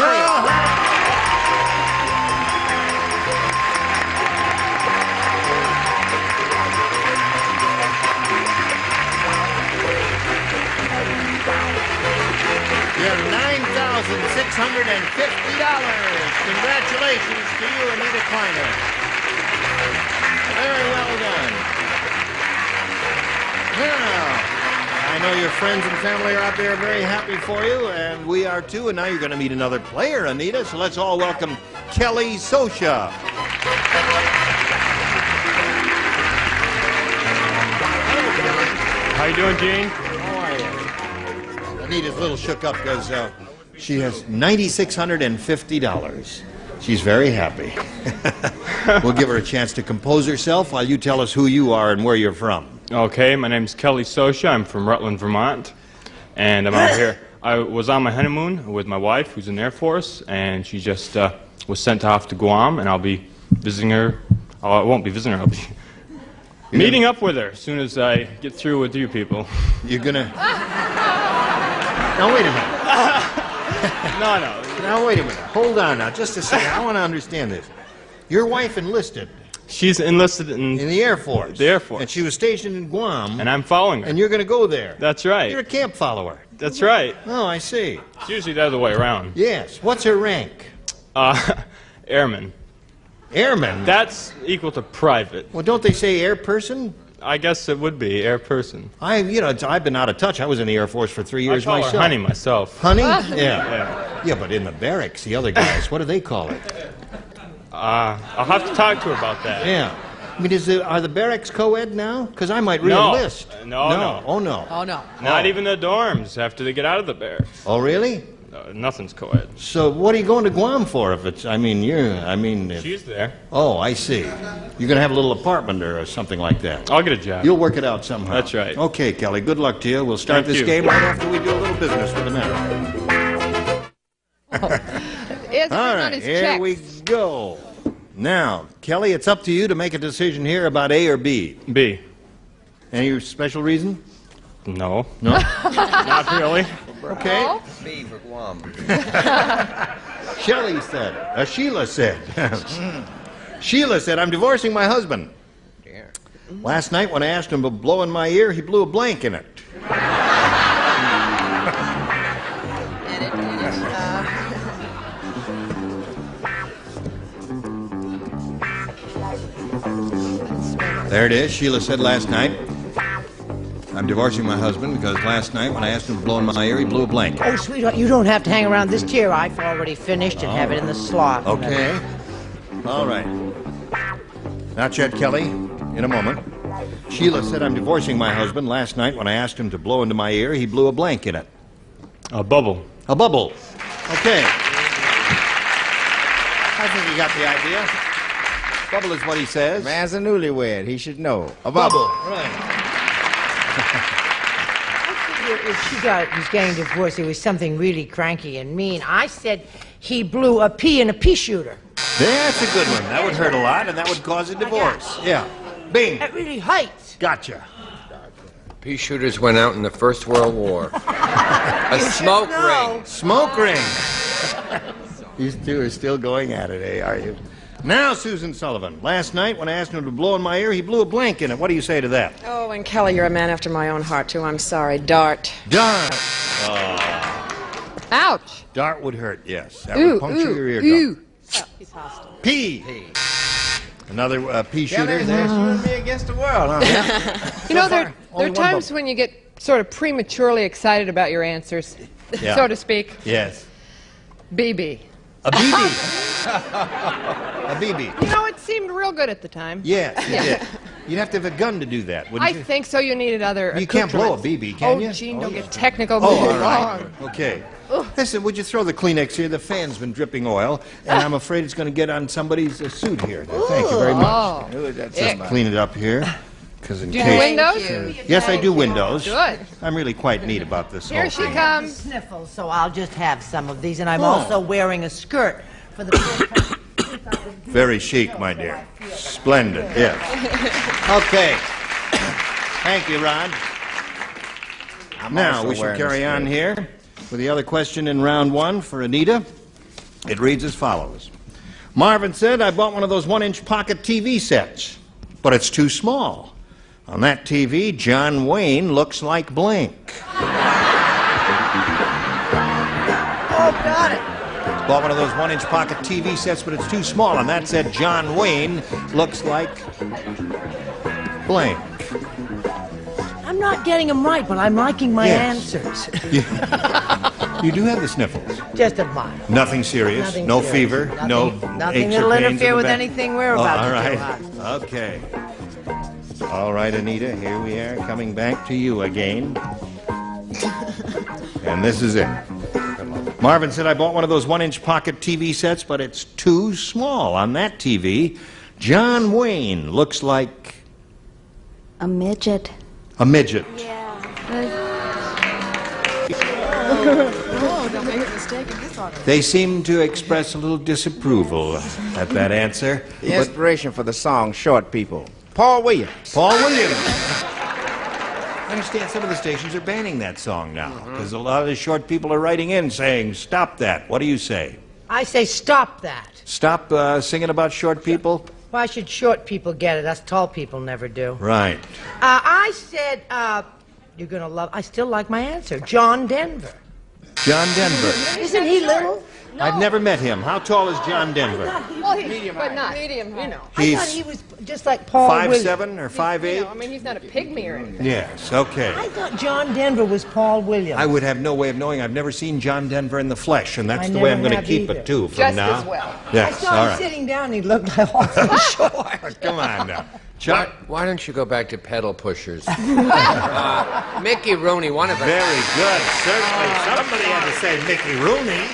You have $9,650. Congratulations to you, Anita Kleiner. Very well done. Now, I know your friends and family are out there very happy for you, and we are too. And now you're going to meet another player, Anita. So let's all welcome Kelly Sosha. How you doing, Gene? How are you? Anita's a little shook up because she has $9,650. She's very happy. We'll give her a chance to compose herself while you tell us who you are and where you're from. Okay, my name's Kelly Sosha. I'm from Rutland, Vermont. And I'm out here. I was on my honeymoon with my wife, who's in the Air Force, and she just was sent off to Guam, and I'll be visiting her. Oh, I won't be visiting her. I'll be meeting up with her as soon as I get through with you people. You're gonna... Now, wait a minute. No. Now, wait a minute. Hold on now, just a second. I want to understand this. Your wife enlisted. She's enlisted in the Air Force. The Air Force. And she was stationed in Guam. And I'm following her. And you're going to go there. That's right. You're a camp follower. That's right. Oh, I see. It's usually the other way around. Yes. What's her rank? Airman. Airman? That's equal to private. Well, don't they say air person? I guess it would be air person. I've been out of touch. I was in the Air Force for 3 years I call myself. her Honey myself. Honey? Yeah, but in the barracks, the other guys, what do they call it? I'll have to talk to her about that. Yeah. I mean, are the barracks co-ed now? Because I might re-enlist. No. Oh, no. Oh, no. Not even the dorms after they get out of the barracks. Oh, really? Nothing's co-ed. So what are you going to Guam for if it's, She's there. Oh, I see. You're going to have a little apartment or something like that. I'll get a job. You'll work it out somehow. That's right. Okay, Kelly, good luck to you. We'll start Thank this you. game right after we do a little business with America. All right, here we go. Now, Kelly, it's up to you to make a decision here about A or B. B. Any special reason? No. No? Not really. Okay. B for Guam. Sheila said. Sheila said, I'm divorcing my husband. Dear. Last night when I asked him to blow in my ear, he blew a blank in it. There it is. Sheila said last night, I'm divorcing my husband because last night when I asked him to blow in my ear, he blew a blank. Oh, sweetheart, you don't have to hang around this chair. I've already finished and have it in the slot. Okay. All right. Now, Chet Kelly, in a moment. Sheila said, I'm divorcing my husband. Last night when I asked him to blow into my ear, he blew a blank in it. A bubble. A bubble. Okay. I think you got the idea. Bubble is what he says. Man's a newlywed. He should know. A Bubble. bubble. Right. If he's getting divorced, it was something really cranky and mean. I said he blew a pea in a pea shooter. That's a good one. That would hurt a lot, and that would cause a divorce. Yeah. Bing. That really hurts. Gotcha. Pea shooters went out in the First World War. A smoke ring. Smoke ring. These two are still going at it, eh, are you? Now, Susan Sullivan. Last night, when I asked him to blow in my ear, he blew a blank in it. What do you say to that? Oh, and Kelly, you're a man after my own heart, too. I'm sorry. Dart. Dart. Ouch. Dart would hurt, yes. That would puncture your eardrum. Oh, he's hostile. P. Another pea shooter. Kelly, there's you and me against the world, huh? You know, there are times when you get sort of prematurely excited about your answers, Yeah. so to speak. Yes. BB. A BB. A BB. You know, it seemed real good at the time. Yes, it Yeah. did. You'd have to have a gun to do that, wouldn't I you? think so. You needed other You can't blow a accoutrements. BB, can you? Oh, Gene, don't get technical. Oh, Move all along. right. Okay. Listen, would you throw the Kleenex here? The fan's been dripping oil, and I'm afraid it's going to get on somebody's suit here. Thank you very much. Oh. Just clean it up here, because in Do you case... do windows? Yes, I do windows. Good. I'm really quite neat about this Here whole she thing. comes. Sniffles, so I'll just have some of these, and I'm Oh. also wearing a skirt for the. Very chic, my dear. Splendid, yes. Okay. Thank you, Rod. Now, also we shall wearing carry a on skirt. here with the other question in round one for Anita. It reads as follows. Marvin said, I bought one of those 1-inch pocket TV sets, but it's too small. On that TV, John Wayne looks like blank. Oh, got it. Bought one of those 1-inch pocket TV sets, but it's too small. And that said, John Wayne looks like blank. I'm not getting them right, but I'm liking my Yes. answers. You do have the sniffles. Just of mine. Nothing serious. Nothing no serious. fever. Nothing- no nothing aches that'll or pains interfere in the with back. anything we're about all to right. do, Okay. All right, Anita. Here we are, coming back to you again. And this is it. Marvin said, I bought one of those 1-inch pocket TV sets, but it's too small. On that TV, John Wayne looks like A midget. a midget. Oh, don't make a mistake in this auto. They seem to express a little disapproval at that answer. The inspiration for the song Short People. Paul Williams. Paul Williams. I understand some of the stations are banning that song now because a lot of the short people are writing in saying, stop that. What do you say? I say stop that. Stop singing about short people? Why should short people get it? Us tall people never do. Right. I said, you're going to love, I still like my answer. John Denver. John Denver. Isn't he little? I've never met him. How tall is John Denver? Well, but not medium, you know. I thought he was just like Paul Williams. 5'7" or 5'8"? You know, I mean, he's not a pygmy or anything. Yes, okay. I thought John Denver was Paul Williams. I would have no way of knowing. I've never seen John Denver in the flesh, and that's I the way I'm never going to have keep either. it, too, from Just now. as well. Yes, I saw all him right. sitting down, he looked like awfully short. Come on now. Chuck? Why don't you go back to pedal pushers? Mickey Rooney, one of us. Very good. Certainly. Somebody had to say Mickey Rooney.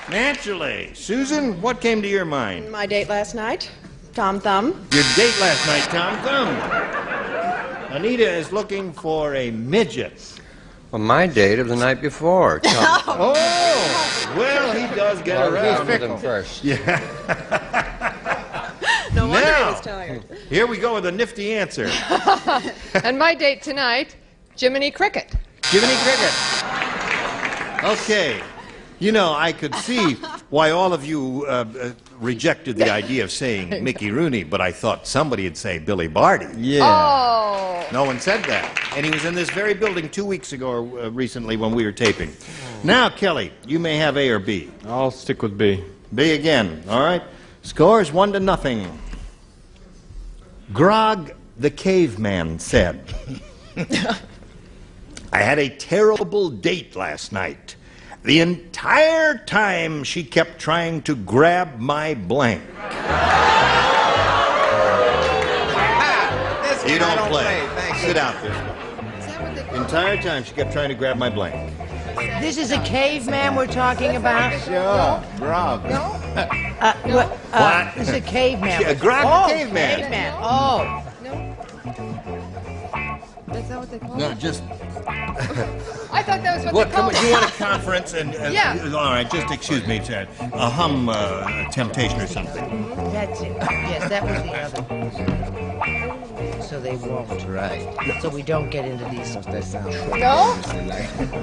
Naturally. Susan, what came to your mind? My date last night, Tom Thumb. Your date last night, Tom Thumb. Anita is looking for a midget. Well, my date of the night before. Tom. Oh, well, he does get around. He's fickle. First. Yeah. No wonder Now, he was tired. here we go with a nifty answer. And my date tonight, Jiminy Cricket. Jiminy Cricket. Okay. You know, I could see why all of you rejected the idea of saying Mickey Rooney, but I thought somebody would say Billy Barty. Oh. No one said that. And he was in this very building 2 weeks ago or recently when we were taping. Now, Kelly, you may have A or B. I'll stick with B. B again, all right? Scores 1-0. Grog the caveman said, I had a terrible date last night. The entire time she kept trying to grab my blank. You don't play. Sit out there. The entire time she kept trying to grab my blank. This is a caveman we're talking about? Sure. Grog. What? This is a caveman. A Grog oh, the caveman. Caveman. Oh. Is that what they call No, it? just... I thought that was what What, they called you it. want a conference and... Yeah. All right, just excuse me, Chad. A hum temptation or something. That's it. Yes, that was the other. So they won't. Right. So we don't get into these. That sounds No?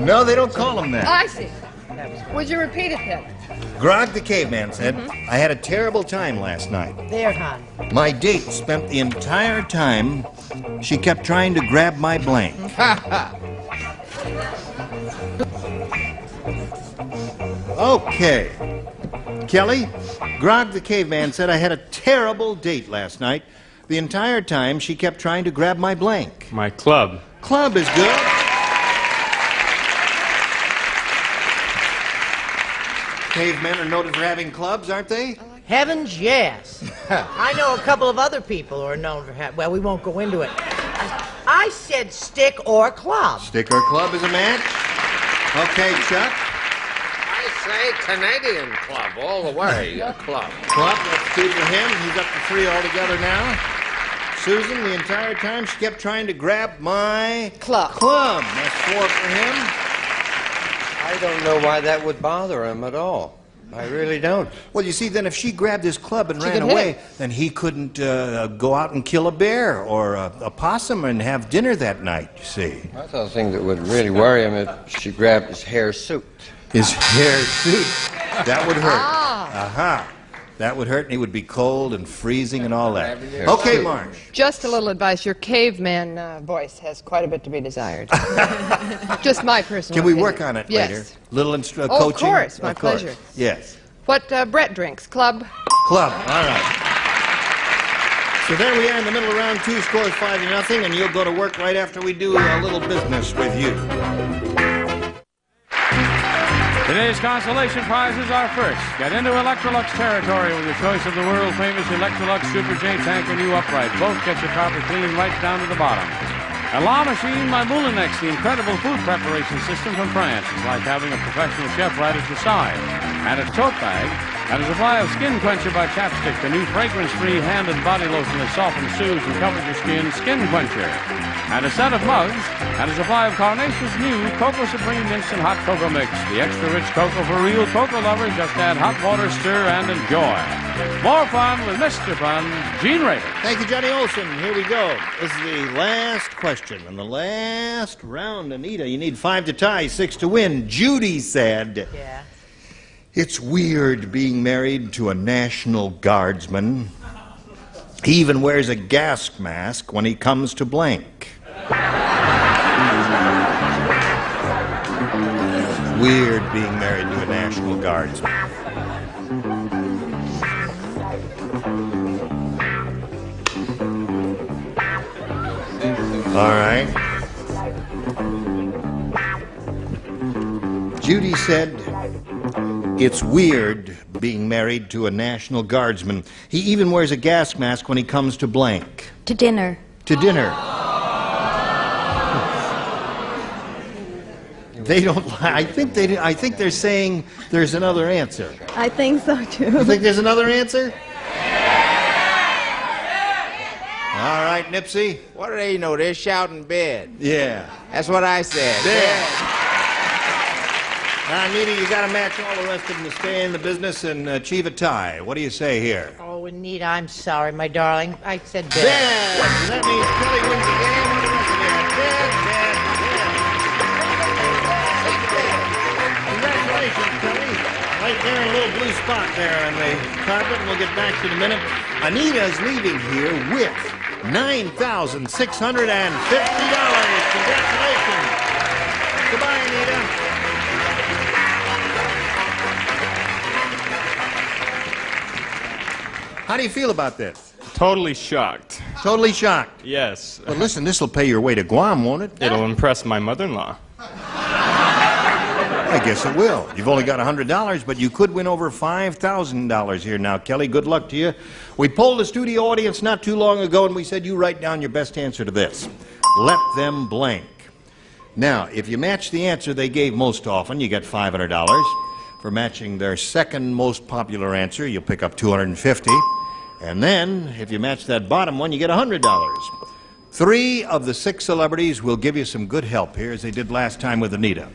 No, they don't call them that. I see. Would you repeat it then? Grog the caveman said, I had a terrible time last night. There, hon. My date spent the entire time she kept trying to grab my blank. Okay. Kelly, Grog the caveman said I had a terrible date last night. The entire time she kept trying to grab my blank. My club. Club is good. Cavemen are noted for having clubs, aren't they? Heavens, yes. I know a couple of other people who are known for having... Well, we won't go into it. I said stick or club. Stick or club is a match? Okay, Chuck. I say Canadian club all the way. A club. Club, that's 2 for him. He's up to 3 altogether now. Susan, the entire time she kept trying to grab my... Club. Club. That's 4 for him. I don't know why that would bother him at all. I really don't. Well, you see, then if she grabbed his club and She ran could hit away, him. then he couldn't go out and kill a bear or a possum and have dinner that night, you see. I thought the thing that would really worry him if she grabbed his hair suit. His hair suit. That would hurt. Ah. Aha. That would hurt, and he would be cold and freezing and all that. Okay, Marsh. Just a little advice. Your caveman voice has quite a bit to be desired. Just my personal Can we opinion. work on it Yes. later? Little coaching? Of course. My pleasure. Yes. What Brett drinks? Club? Club. All right. So there we are in the middle of round 2. Scores 5-0, and you'll go to work right after we do a little business with you. Today's consolation prizes are first. Get into Electrolux territory with your choice of the world-famous Electrolux Super J tank and new upright. Both get your carpet cleaned right down to the bottom. A La Machine by Moulinex, the incredible food preparation system from France. It's like having a professional chef right at your side. And a tote bag and a supply of Skin Quencher by Chapstick, the new fragrance-free hand and body lotion that softens, soothes, and covers your skin. Skin Quencher. And a set of mugs and a supply of Carnation's new Cocoa Supreme Instant Hot Cocoa Mix. The extra rich cocoa for real cocoa lovers. Just add hot water, stir, and enjoy. More fun with Mr. Fun, Gene Rader. Thank you, Johnny Olson. Here we go. This is the last question and the last round. Anita, you need 5 to tie, 6 to win. Judy said, Yeah. It's weird being married to a National Guardsman. He even wears a gas mask when he comes to blank. Weird being married to a National Guardsman. All right. Judy said, it's weird being married to a National Guardsman. He even wears a gas mask when he comes to blank. To dinner. To dinner. They don't. I think they're saying there's another answer. I think so too. You think there's another answer? All right, Nipsey. What do they know? They're shouting bed. Yeah. That's what I said. Bed. Now, Anita, you got to match all the rest of them to stay in the business and achieve a tie. What do you say here? Oh, Anita, I'm sorry, my darling. I said bed. Bed. That means Kelly wins the game. What do the rest of you have? Bed, bed, bed. Congratulations, Kelly. Right there in a little blue spot there on the carpet, and we'll get back to it in a minute. Anita's leaving here with $9,650. Congratulations. Goodbye, Anita. How do you feel about this? Totally shocked. Totally shocked? Yes. Well, listen, this will pay your way to Guam, won't it? It'll impress my mother-in-law. I guess it will. You've only got $100, but you could win over $5,000 here now, Kelly. Good luck to you. We polled the studio audience not too long ago, and we said you write down your best answer to this. Let them blank. Now, if you match the answer they gave most often, you get $500. For matching their second most popular answer, you'll pick up $250. And then, if you match that bottom one, you get $100. 3 of the 6 celebrities will give you some good help here, as they did last time with Anita.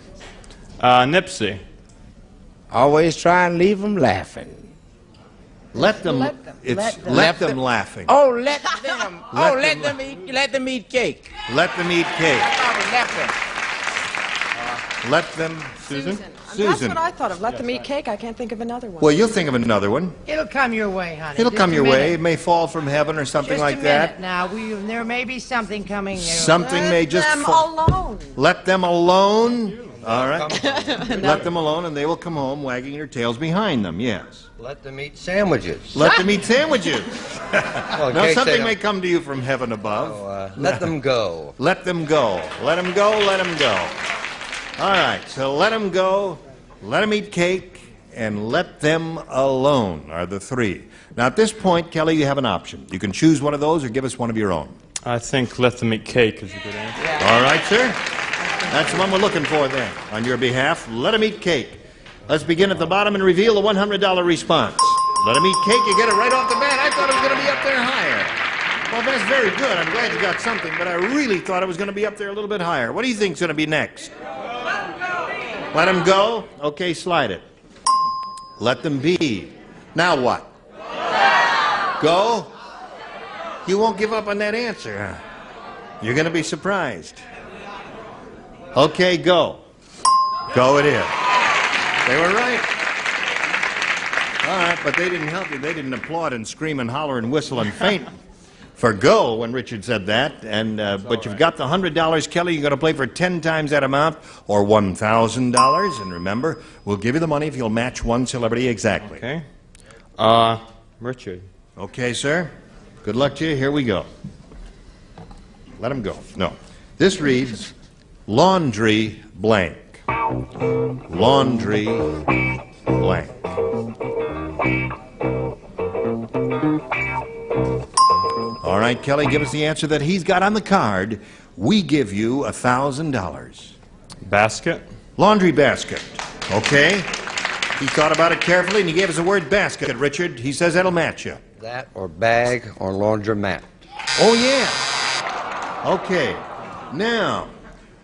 Nipsey. Always try and leave them laughing. Let them. Let them. It's Let them. let them laughing. Oh, let them. Let them eat. Let them eat cake. Let them eat cake. I thought it was left them. Let them... Susan. Susan. That's what I thought of. Let them eat cake. I can't think of another one. Well, you'll think of another one. It'll come your way, honey. It'll Just come a your minute. way. It may fall from heaven or something Just like a minute that. now. There may be something coming. Something may just Let them fall. alone. Let them alone. All right. Let them alone, and they will come home wagging their tails behind them. Yes. Let them eat sandwiches. Let them eat sandwiches. Well, in Now, case they something don't- may come to you from heaven above. let them go. Let them go. Let them go. Let them go. All right. So let them go. Let them eat cake. And let them alone are the three. Now, at this point, Kelly, you have an option. You can choose one of those or give us one of your own. I think let them eat cake is a good answer. All right, sir. That's the one we're looking for then. On your behalf, let them eat cake. Let's begin at the bottom and reveal the $100 response. Let them eat cake. You get it right off the bat. I thought it was going to be up there higher. Well, that's very good. I'm glad you got something, but I really thought it was going to be up there a little bit higher. What do you think's going to be next? Let them go. Okay, slide it. Let them be. Now what? Go? You won't give up on that answer, huh? You're going to be surprised. Okay, go. Go it is. They were right. All right, but they didn't help you. They didn't applaud and scream and holler and whistle and faint for go when Richard said that. And but you've got the $100, Kelly. You're going to play for 10 times that amount or $1,000. And remember, we'll give you the money if you'll match one celebrity exactly. Okay. Richard. Okay, sir. Good luck to you. Here we go. Let him go. No. This reads laundry blank. Laundry blank. All right, Kelly, give us the answer that he's got on the card. We give you $1,000. Basket. Laundry basket. Okay. He thought about it carefully, and he gave us the word basket, Richard. He says that'll match you. That or bag or laundromat. Oh, yeah. Okay. Now,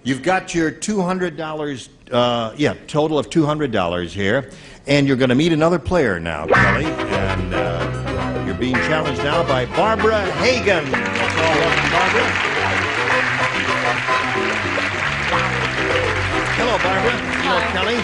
you've got your $200, total of $200 here. And you're going to meet another player now, Kelly. And you're being challenged now by Barbara Hagan. Let's all welcome Barbara. Hello, Barbara. Hello, Kelly.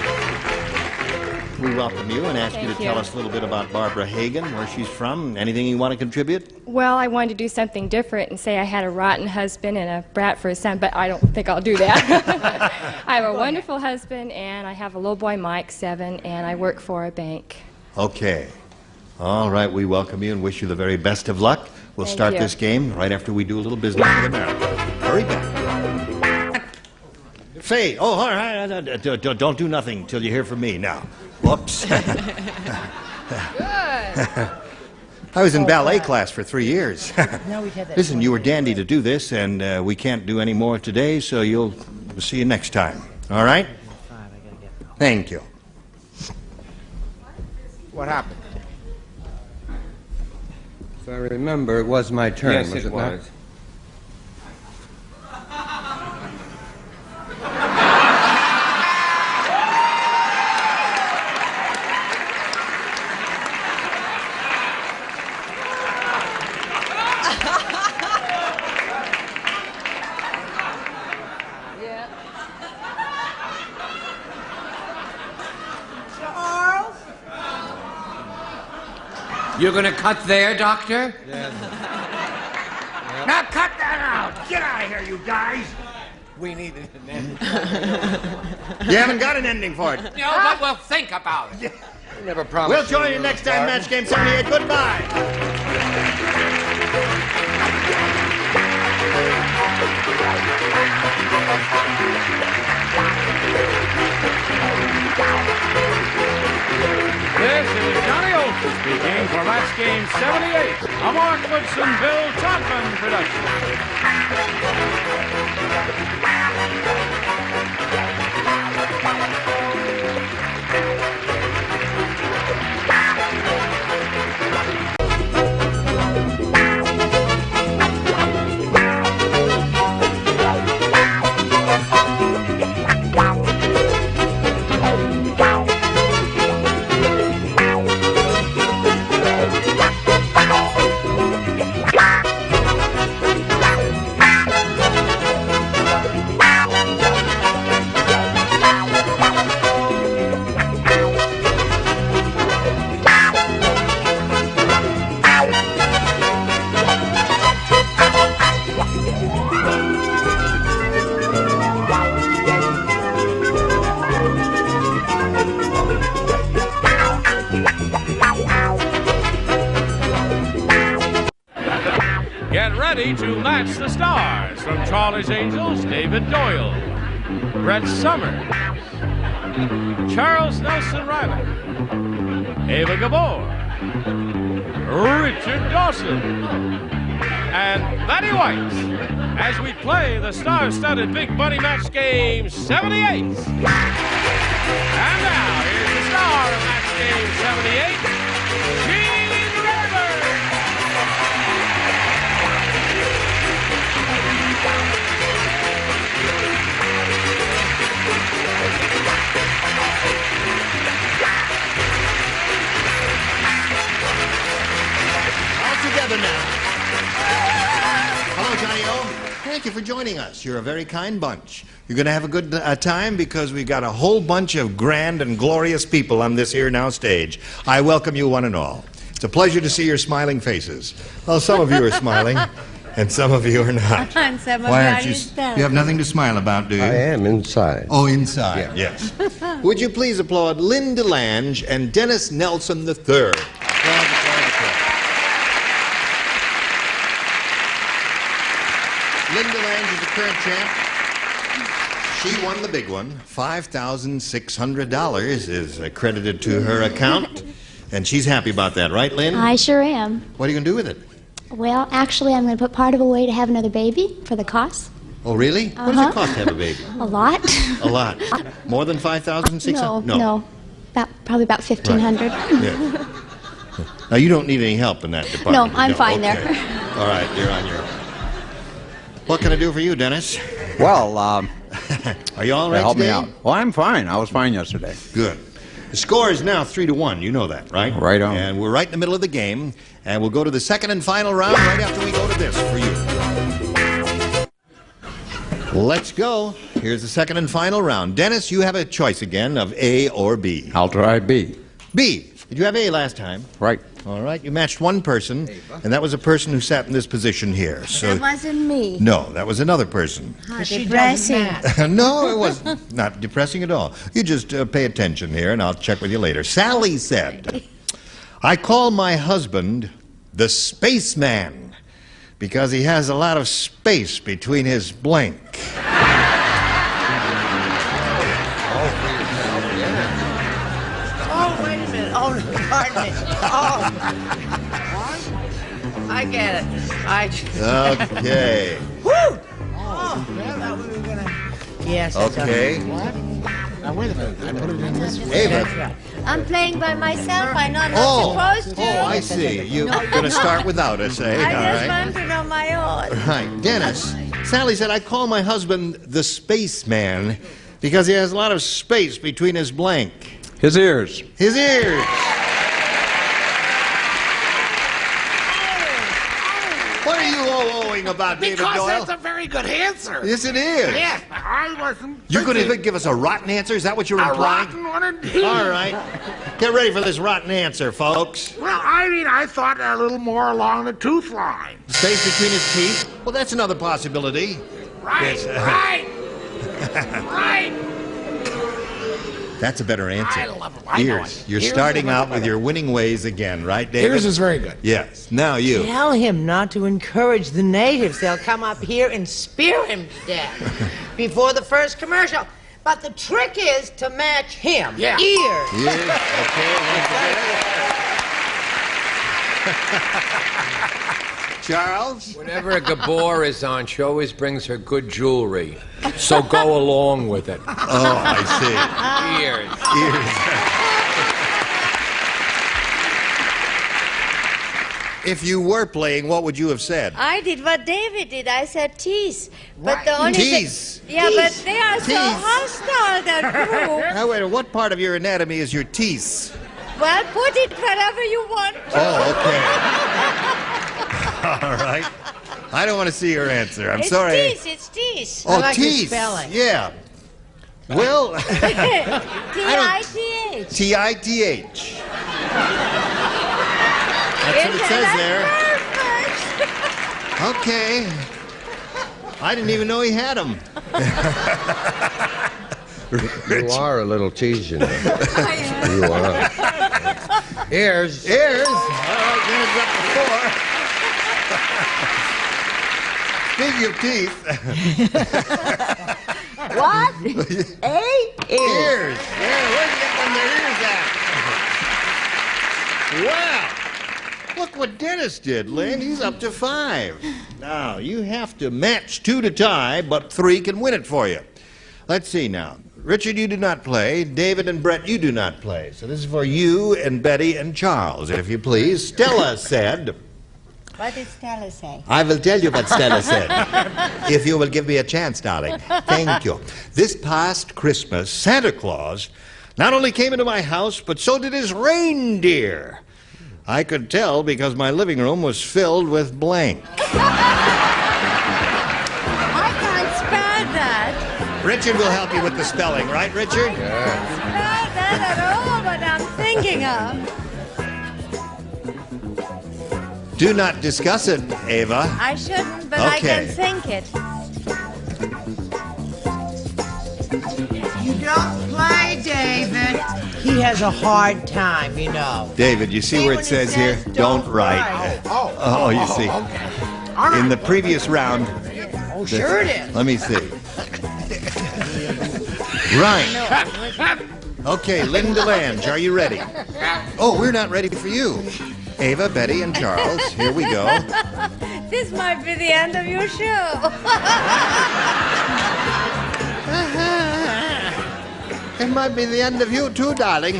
We welcome you and ask you to Thank you. tell us a little bit about Barbara Hagan, where she's from, anything you want to contribute. Well, I wanted to do something different and say I had a rotten husband and a brat for a son, but I don't think I'll do that. I have a wonderful husband, and I have a little boy, Mike, 7, and I work for a bank. Okay. All right, we welcome you and wish you the very best of luck. We'll Thank start you. this game right after we do a little business with America. Hurry back. Say, oh, all right, don't do nothing till you hear from me now. Whoops. I was in ballet class for 3 years. No, we've had that. Listen, you were dandy to do this, and we can't do any more today, so we'll see you next time. All right? Thank you. What happened? If I remember, it was my turn, Yes, was it it not? was. Charles? You're going to cut there, Doctor? Now cut that out! Get out of here, you guys! We needed an ending. You haven't got an ending for it. No, but we'll think about it. Never promised. We'll join you next time, Match Game 78. Goodbye. This is Johnny Olson speaking for Match Game 78, a Mark Woodson, Bill Todman production. to match the stars from Charlie's Angels, David Doyle, Brett Summers, Charles Nelson Riley, Ava Gabor, Richard Dawson, and Betty White as we play the star-studded Big Money Match Game 78. And now, here's the star of Match Game 78, Gene Rivers. All together now. Hello, Johnny O. Thank you for joining us. You're a very kind bunch. You're going to have a good time because we've got a whole bunch of grand and glorious people on this here now stage. I welcome you one and all. It's a pleasure to see your smiling faces. Well, some of you are smiling, and some of you are not. And some of Why you aren't you? You have nothing to smile about, do you? I am inside. Oh, inside, yes. Would you please applaud Lynn DeLange and Dennis Nelson III? Lynn DeLange is the current champ. She won the big one. $5,600 is credited to her account, and she's happy about that, right, Lynn? I sure am. What are you going to do with it? Well, actually, I'm going to put part of it away to have another baby for the cost. Oh, really? What does it cost to have a baby? A lot. A lot. More than $5,600? No. Probably about $1,500. Yeah. Now, you don't need any help in that department. No, I'm fine okay. there. All right, you're on your own. What can I do for you, Dennis? Well, are you all right help today? me out. Well, I'm fine. I was fine yesterday. Good. The score is now 3-1. You know that, right? Right on. And we're right in the middle of the game, and we'll go to the second and final round right after we go to this for you. Let's go. Here's the second and final round. Dennis, you have a choice again of A or B. I'll try B. B. Did you have A last time? Right. All right. You matched one person, and that was a person who sat in this position here. So That wasn't me. no, that was another person. How depressing. No, it was not depressing at all. You just pay attention here, and I'll check with you later. Sally said, I call my husband the spaceman because he has a lot of space between his blank. Oh, wait a minute. Oh, pardon me. Oh. I get it. Okay. Woo! Oh, I thought we were going to... Yes. that's Okay. What? Now, wait a minute. I put it in this way. Ava. That's right. I'm playing by myself. I know I'm Oh, not supposed to. I see. You're going to start without us, eh? I All just right. wanted on my own. Right. Dennis, Sally said, I call my husband the spaceman because he has a lot of space between his blank. His ears. His ears. What are you owing about David Because Doyle? that's a very good answer. Yes, it is. Yes, I wasn't. You're going thinking- to give us a rotten answer? Is that what you're A implying? rotten one indeed. All right. Get ready for this rotten answer, folks. Well, I mean, I thought a little more along the tooth line. Space between his teeth? Well, that's another possibility. Right, Yes, right, right. That's a better answer. I love it. I know Ears. it. You're Ears starting are much out with better. your winning ways again, right, David? Ears is very good. Yes. Now you. Tell him not to encourage the natives. They'll come up here and spear him to death before the first commercial. But the trick is to match him. Yeah. Ears. Ears. Okay. Charles? Whenever a Gabor is on, she always brings her good jewelry. So go along with it. Oh, I see. Ears. If you were playing, what would you have said? I did what David did. I said tease. But Right. the only Tease. Yeah, but they are so Tease. hostile, that group. Now, wait, what part of your anatomy is your teeth? Well, put it wherever you want to. Oh, okay. All right. I don't want to see your answer. I'm It's sorry. tease, it's tease. Oh, like your teeth. spelling. Yeah. Well, T-I-T-H. T-I-T-H. That's what it says there. Okay. I didn't even know he had them. You are a little tease, you know. You are. Ears. Ears. All right, then it's up to 4. Speaking of teeth. What? Ears. Yeah, where'd you get them their ears at? Wow. Look what Dennis did, Lynn. He's up to 5. Now, you have to match 2 to tie, but 3 can win it for you. Let's see now. Richard, you do not play. David and Brett, you do not play. So this is for you and Betty and Charles, if you please. Stella said... What did Stella say? I will tell you what Stella said. If you will give me a chance, darling. Thank you. This past Christmas, Santa Claus not only came into my house, but so did his reindeer. I could tell because my living room was filled with blank. I can't spell that. Richard will help you with the spelling, right, Richard? Not that at all, but I'm thinking of. Do not discuss it, Ava. I shouldn't, but I can think it. You don't play, David. He has a hard time, you know. David, you see where it says here, don't write. Oh, you see. In the previous round... Oh, sure it is. Let me see. Right. Okay, Linda Lange, are you ready? Oh, we're not ready for you. Ava, Betty, and Charles, here we go. This might be the end of your show. It might be the end of you too, darling.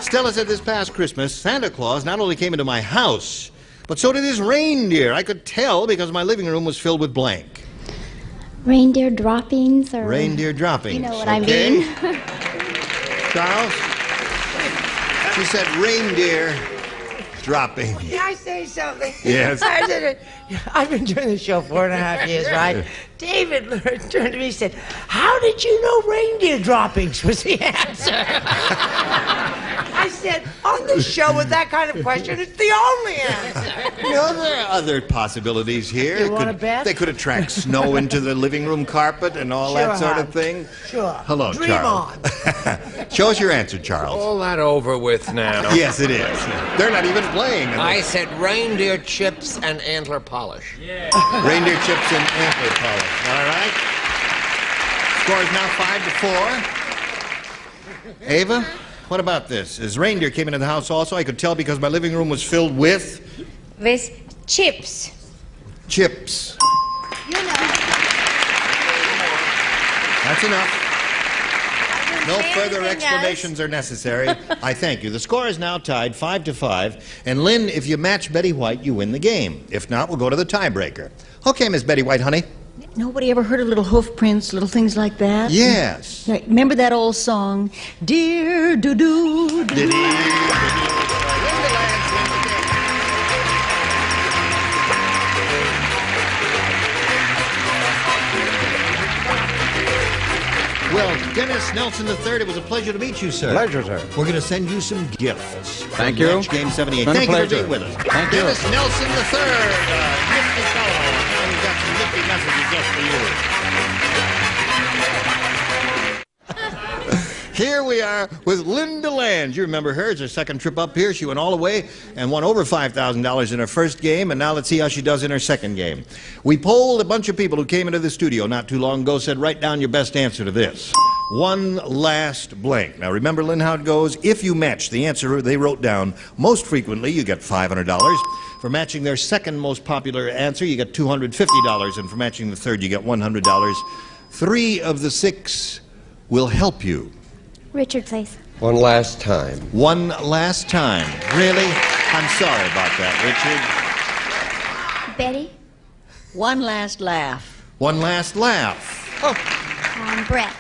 Stella said this past Christmas, Santa Claus not only came into my house, but so did his reindeer. I could tell because my living room was filled with blank. Reindeer droppings or... Reindeer droppings. You know what I mean. Charles? She said reindeer dropping. Can I say something? Yes. I've been doing the show 4.5 years, right? David turned to me and said, "How did you know reindeer droppings was the answer?" I said, on the show with that kind of question, it's the only answer. No, there are other possibilities here. You want to bet? They could attract snow into the living room carpet and all that sort of thing. Sure. Hello, Dream Charles. Show us your answer, Charles. All that over with now. Yes, it is. They're not even playing. I said reindeer chips and antler polish. Yeah. Reindeer chips and antler polish. All right. Score is now 5-4. Ava, what about this? As reindeer came into the house also, I could tell because my living room was filled with... With chips. Chips. You know. That's enough. No say further anything explanations are necessary. I thank you. The score is now tied 5-5. And Lynn, if you match Betty White, you win the game. If not, we'll go to the tiebreaker. Okay, Miss Betty White, honey. Nobody ever heard of little hoof prints, little things like that? Yes. Right. Remember that old song, Dear Doo-Doo? Well, Dennis Nelson III, it was a pleasure to meet you, sir. Pleasure, sir. We're going to send you some gifts. Thank from you. Match Game 78. Been a Thank you for pleasure. being with us. Thank you. Dennis Nelson III, nifty fellow. Now we've got some nifty messages just for you. Here we are with Linda Lange. You remember her. It's her second trip up here. She went all the way and won over $5,000 in her first game, and now let's see how she does in her second game. We polled a bunch of people who came into the studio not too long ago, said, write down your best answer to this. One last blank. Now remember, Lynn, how it goes. If you match the answer they wrote down most frequently, you get $500. For matching their second most popular answer, you get $250. And for matching the third, you get $100. 3 of the 6 will help you. Richard, please. One last time. One last time. Really? I'm sorry about that, Richard. Betty? One last laugh. One last laugh. Brett.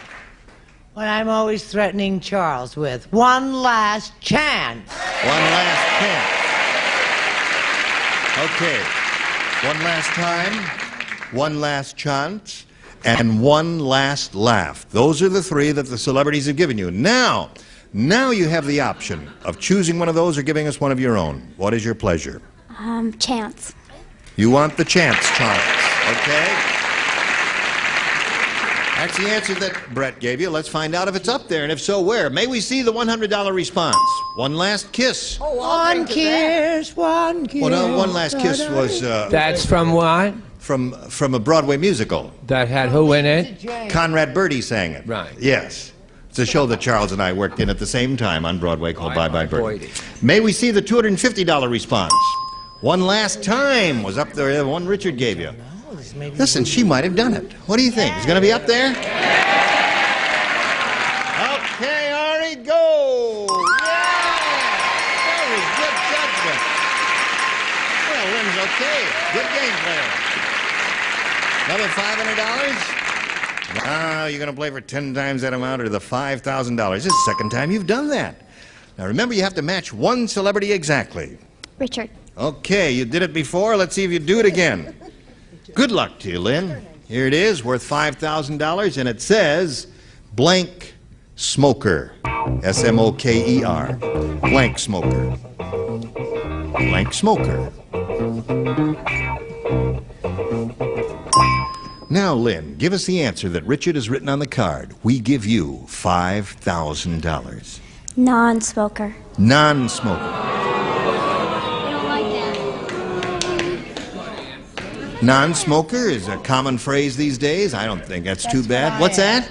What I'm always threatening Charles with. One last chance. One last chance. Okay. One last time, one last chance, and one last laugh. Those are the 3 that the celebrities have given you. Now you have the option of choosing one of those or giving us one of your own. What is your pleasure? Chance. You want the chance, Charles, okay? That's the answer that Brett gave you. Let's find out if it's up there, and if so, where. May we see the $100 response? One last kiss. Oh, one kiss, one kiss. Well, no, one last kiss was... That's from what? From a Broadway musical. That had who in it? Conrad Birdie sang it. Right. Yes. It's a show that Charles and I worked in at the same time on Broadway called Bye Bye Birdie. May we see the $250 response? One last time was up there, the one Richard gave you. Listen, she might have done it. What do you think? It's going to be up there? Okay, Ari, go! Yeah! Very good judgment. Well, Lynn's okay. Good game player. Another $500? Now you're going to play for 10 times that amount or the $5,000. This is the second time you've done that. Now remember, you have to match one celebrity exactly. Richard. Okay, you did it before. Let's see if you do it again. Good luck to you, Lynn. Here it is, worth $5,000, and it says blank smoker. S-M-O-K-E-R. Blank smoker. Blank smoker. Now, Lynn, give us the answer that Richard has written on the card. We give you $5,000. Non-smoker. Non-smoker. Non-smoker is a common phrase these days. I don't think that's too bad. What's that?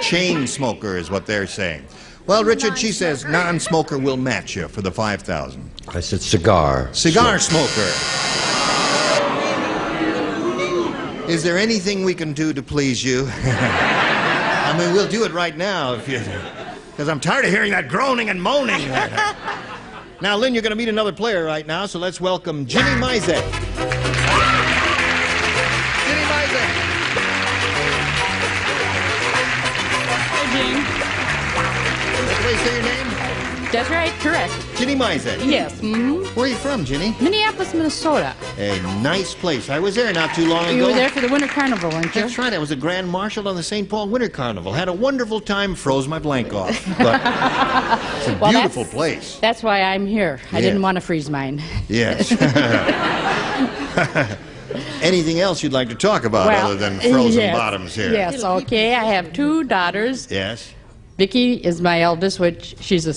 Chain smoker is what they're saying. Well, Richard, she says non-smoker will match you for the $5,000. I said cigar. Cigar smoker. Is there anything we can do to please you? I mean, we'll do it right now if you... Because I'm tired of hearing that groaning and moaning. Now, Lynn, you're going to meet another player right now, so let's welcome Ginny Mizek. Ginny Mizek. Hey, Gene. That's the way you say your name? That's right, correct. Ginny Mizek. Yes. Mm-hmm. Where are you from, Ginny? Minneapolis, Minnesota. A nice place. I was there not too long ago. You were there for the Winter Carnival, weren't you? That's right. I was a Grand Marshal on the St. Paul Winter Carnival. Had a wonderful time, froze my blank off. But it's a beautiful place. That's why I'm here. I Yeah. didn't want to freeze mine. Yes. Anything else you'd like to talk about other than frozen yes, bottoms here? Yes, okay. I have two daughters. Yes. Vicki is my eldest, which she's a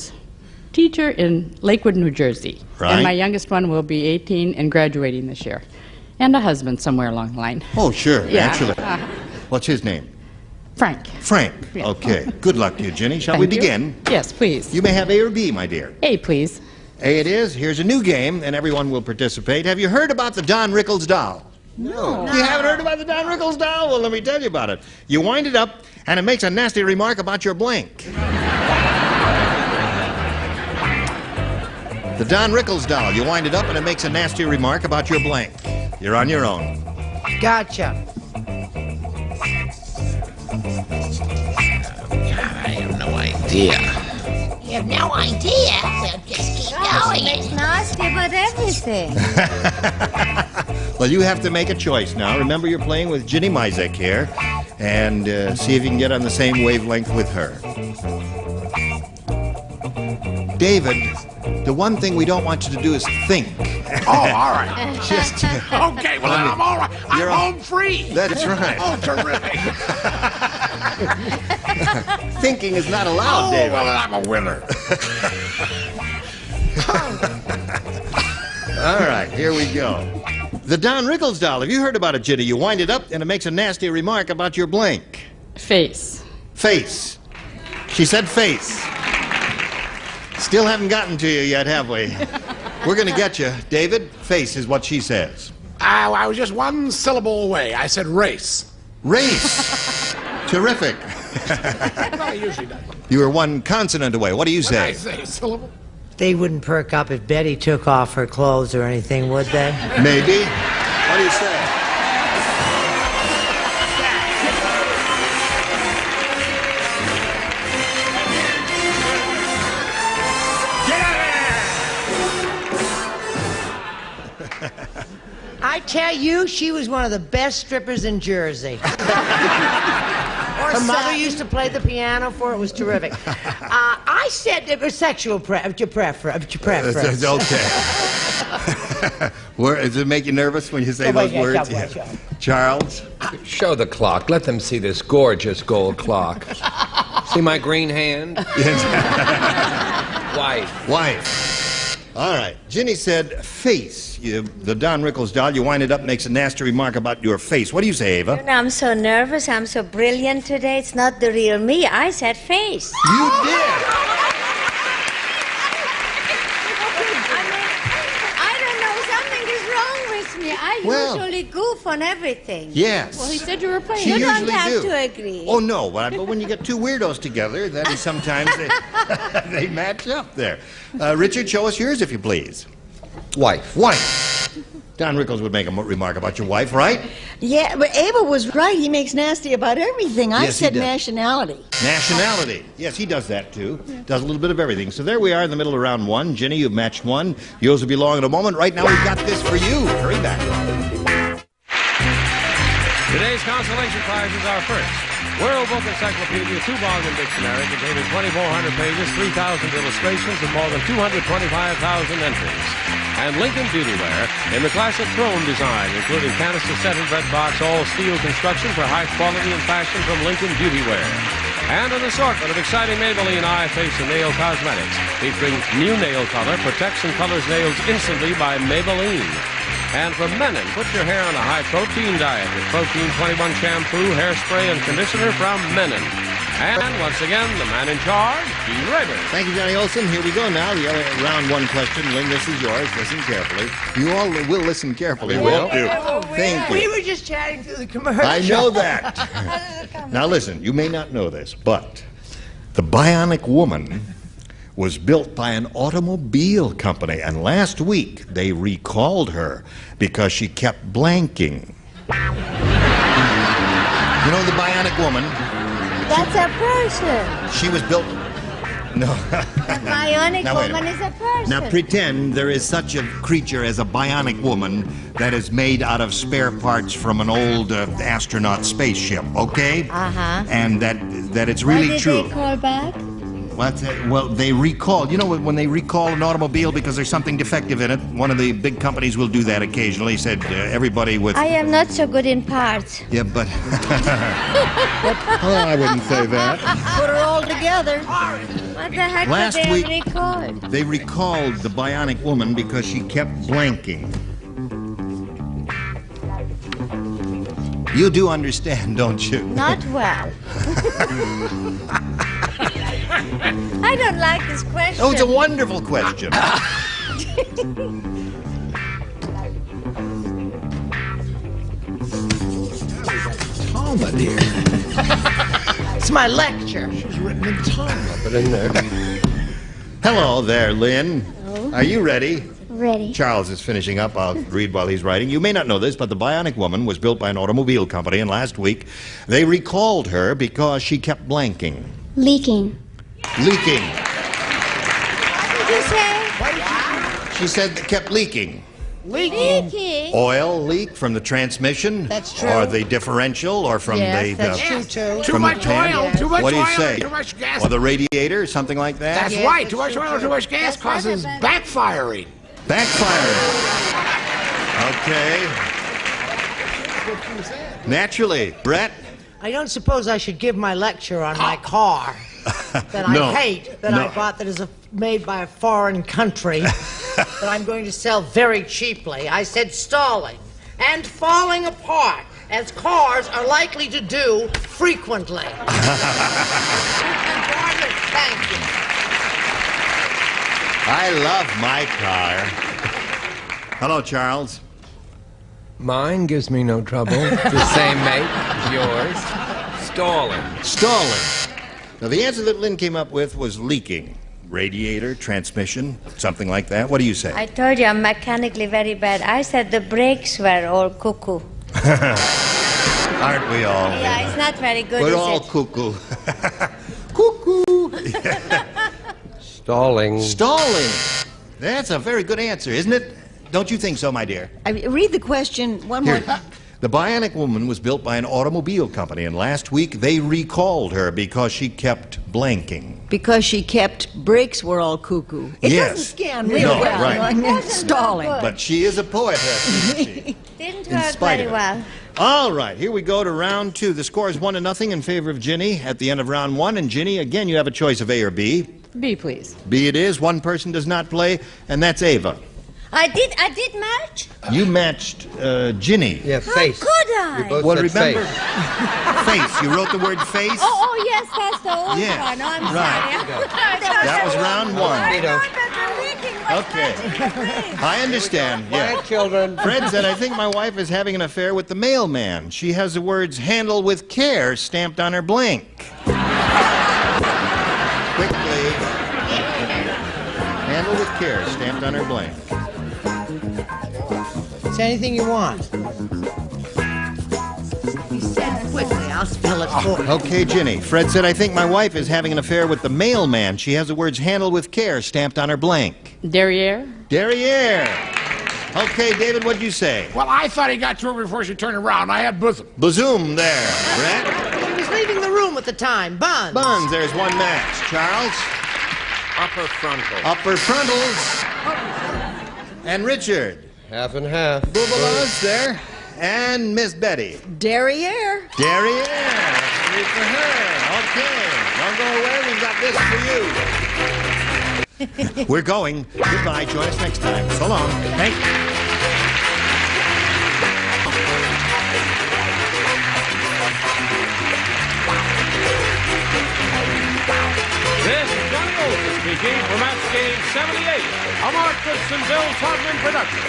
teacher in Lakewood, New Jersey. Right. And my youngest one will be 18 and graduating this year. And a husband somewhere along the line. Oh, sure, Yeah. naturally. What's his name? Frank. Frank. Yeah. Okay. Good luck to you, Ginny. Shall we Thank you. begin? Yes, please. You may have A or B, my dear. A, please. A it is. Here's a new game, and everyone will participate. Have you heard about the Don Rickles doll? No. You haven't heard about the Don Rickles doll? Well, let me tell you about it. You wind it up, and it makes a nasty remark about your blank. The Don Rickles doll. You wind it up, and it makes a nasty remark about your blank. You're on your own. Gotcha. I have no idea. You have no idea. Well, just keep going. It's nasty about everything. Well, you have to make a choice now. Remember, you're playing with Ginny Mizek here, and see if you can get on the same wavelength with her. David, the one thing we don't want you to do is think. Oh, all right. Just Okay, well, then I'm all right. I'm home free. That's right. Oh, terrific. Thinking is not allowed, David. Well, then I'm a winner. All right, here we go. The Don Rickles doll. Have you heard about it, Ginny? You wind it up, and it makes a nasty remark about your blank. Face. Face. She said face. Still haven't gotten to you yet, have we? We're going to get you. David, face is what she says. I was just one syllable away. I said race. Race. Terrific. Well, I usually do. You were one consonant away. What do you What did I say? say? Syllable? They wouldn't perk up if Betty took off her clothes or anything, would they? Maybe. What do you say? I tell you, she was one of the best strippers in Jersey. Her mother used to play the piano for her. It was terrific. I said it was sexual preference. Okay. Does it make you nervous when you say those words? Yeah. Charles? Show the clock. Let them see this gorgeous gold clock. See my green hand? Wife. Wife. All right. Ginny said face. The Don Rickles doll, you wind it up, makes a nasty remark about your face. What do you say, Ava? You know, I'm so nervous. I'm so brilliant today. It's not the real me. I said face. You did. I usually goof on everything. Yes. Well, he said you were playing. You don't usually have do. to agree. Oh, no, but when you get two weirdos together, then sometimes they match up there. Richard, show us yours, if you please. Wife. Wife. Don Rickles would make a remark about your wife, right? Yeah, but Ava was right. He makes nasty about everything. I Yes, he said does. nationality. Nationality. Yes, he does that, too. Does a little bit of everything. So there we are in the middle of round one. Ginny, you've matched one. Yours will be long in a moment. Right now, we've got this for you. Hurry back. Today's consolation prizes are first, World Book Encyclopedia 2-volume dictionary containing 2,400 pages, 3,000 illustrations, and more than 225,000 entries. And Lincoln Beauty Wear in the classic chrome design, including canister set and bread box, all steel construction for high quality and fashion from Lincoln Beauty Wear. And an assortment of exciting Maybelline eye, face, and nail cosmetics, featuring new nail color, protects and colors nails instantly by Maybelline. And for Menon, put your hair on a high-protein diet with Protein 21 shampoo, hairspray, and conditioner from Menon. And once again, the man in charge, Gene Raber. Thank you, Johnny Olson. Here we go now. The other round one question. Lynn, this is yours. Listen carefully. You all will listen carefully. Will do. Thank you. We were just chatting through the commercial. I know that. Now listen, you may not know this, but the Bionic Woman was built by an automobile company, and last week they recalled her because she kept blanking. You know the Bionic Woman? That's a person. She was built... No. The bionic Now, wait a woman is a person. Now pretend there is such a creature as a bionic woman that is made out of spare parts from an old astronaut spaceship, okay? Uh-huh. And that it's really Why did true. they call back? What's that? Well, they recall. You know when they recall an automobile because there's something defective in it? One of the big companies will do that occasionally. Said everybody with... I am not so good in parts. Yeah, but... Oh, I wouldn't say that. Put her all together. What the heck Last did they week- recall? They recalled the Bionic Woman because she kept blanking. You do understand, don't you? Not well. I don't like this question. Oh, it's a wonderful question. Tama, dear. It's my lecture. She's written in Tama. Put it in there. Hello there, Lynn. Hello. Are you ready? Ready. Charles is finishing up. I'll read while he's writing. You may not know this, but the Bionic Woman was built by an automobile company, and last week they recalled her because she kept blanking. Leaking. Leaking. What did you say? She said kept leaking. Leaking. Oil leak from the transmission? That's true. Or the differential, or from Yes, the... that's true, too. From Too the much pan? oil, too much What do you oil, say? too much gas. Or the radiator, something like that? That's Yes, right. that's Too much true, oil, too. too much gas That's right, causes that's backfiring. Backfiring. Okay. Naturally. Brett? I don't suppose I should give my lecture on my car that No. I hate, that I bought that is made by a foreign country, that I'm going to sell very cheaply. I said stalling and falling apart, as cars are likely to do frequently. Thank you. I love my car. Hello, Charles. Mine gives me no trouble. The same make as yours. Stalling. Stalling. Now, the answer that Lynn came up with was leaking. Radiator, transmission, something like that. What do you say? I told you I'm mechanically very bad. I said the brakes were all cuckoo. Aren't we all? Yeah, it's not very good, We're is all it? cuckoo. Cuckoo. Stalling. Stalling. That's a very good answer, isn't it? Don't you think so, my dear? Read the question one more Here. time. The Bionic Woman was built by an automobile company, and last week they recalled her because she kept blanking? Because she kept brakes were all cuckoo. It Yes. doesn't scan real No, well. right. Like stalling. But she is a poetess, isn't she? Didn't In work spite very of it. well. All right, here we go to round 2. The score is 1-0 in favor of Ginny at the end of round 1. And Ginny, again, you have a choice of A or B. B, please. B it is. One person does not play, and that's Ava. I did match? You matched Ginny. Yeah, face. How could I? You both Well, said remember, face. face. You wrote the word face. Oh, yes, that's the old Yes, one. I'm right. sorry. That was round 1. Veto. Okay. I understand. Yeah. Quiet, children. Fred said, I think my wife is having an affair with the mailman. She has the words handle with care stamped on her blank. Quickly. Handle with care stamped on her blank. Say anything you want. He said quickly. I'll spell it for you. Okay, Ginny. Fred said, I think my wife is having an affair with the mailman. She has the words handle with care stamped on her blank. Derriere. Derriere. Okay, David, what'd you say? Well, I thought he got to her before she turned around. I had bosom. Bosom there. Brett? He was leaving the room at the time. Buns. Buns, there's one match. Charles? Upper frontal. Upper frontals. And Richard? Half and half. Boobalas there. And Miss Betty? Derriere. Derriere. That's 3 for her. Okay. Don't go away. We've got this for you. We're going. Goodbye. Join us next time. So long. Thank you. This is Johnny Olson speaking for Match Game 78, a Mark Goodson, Bill Todman production.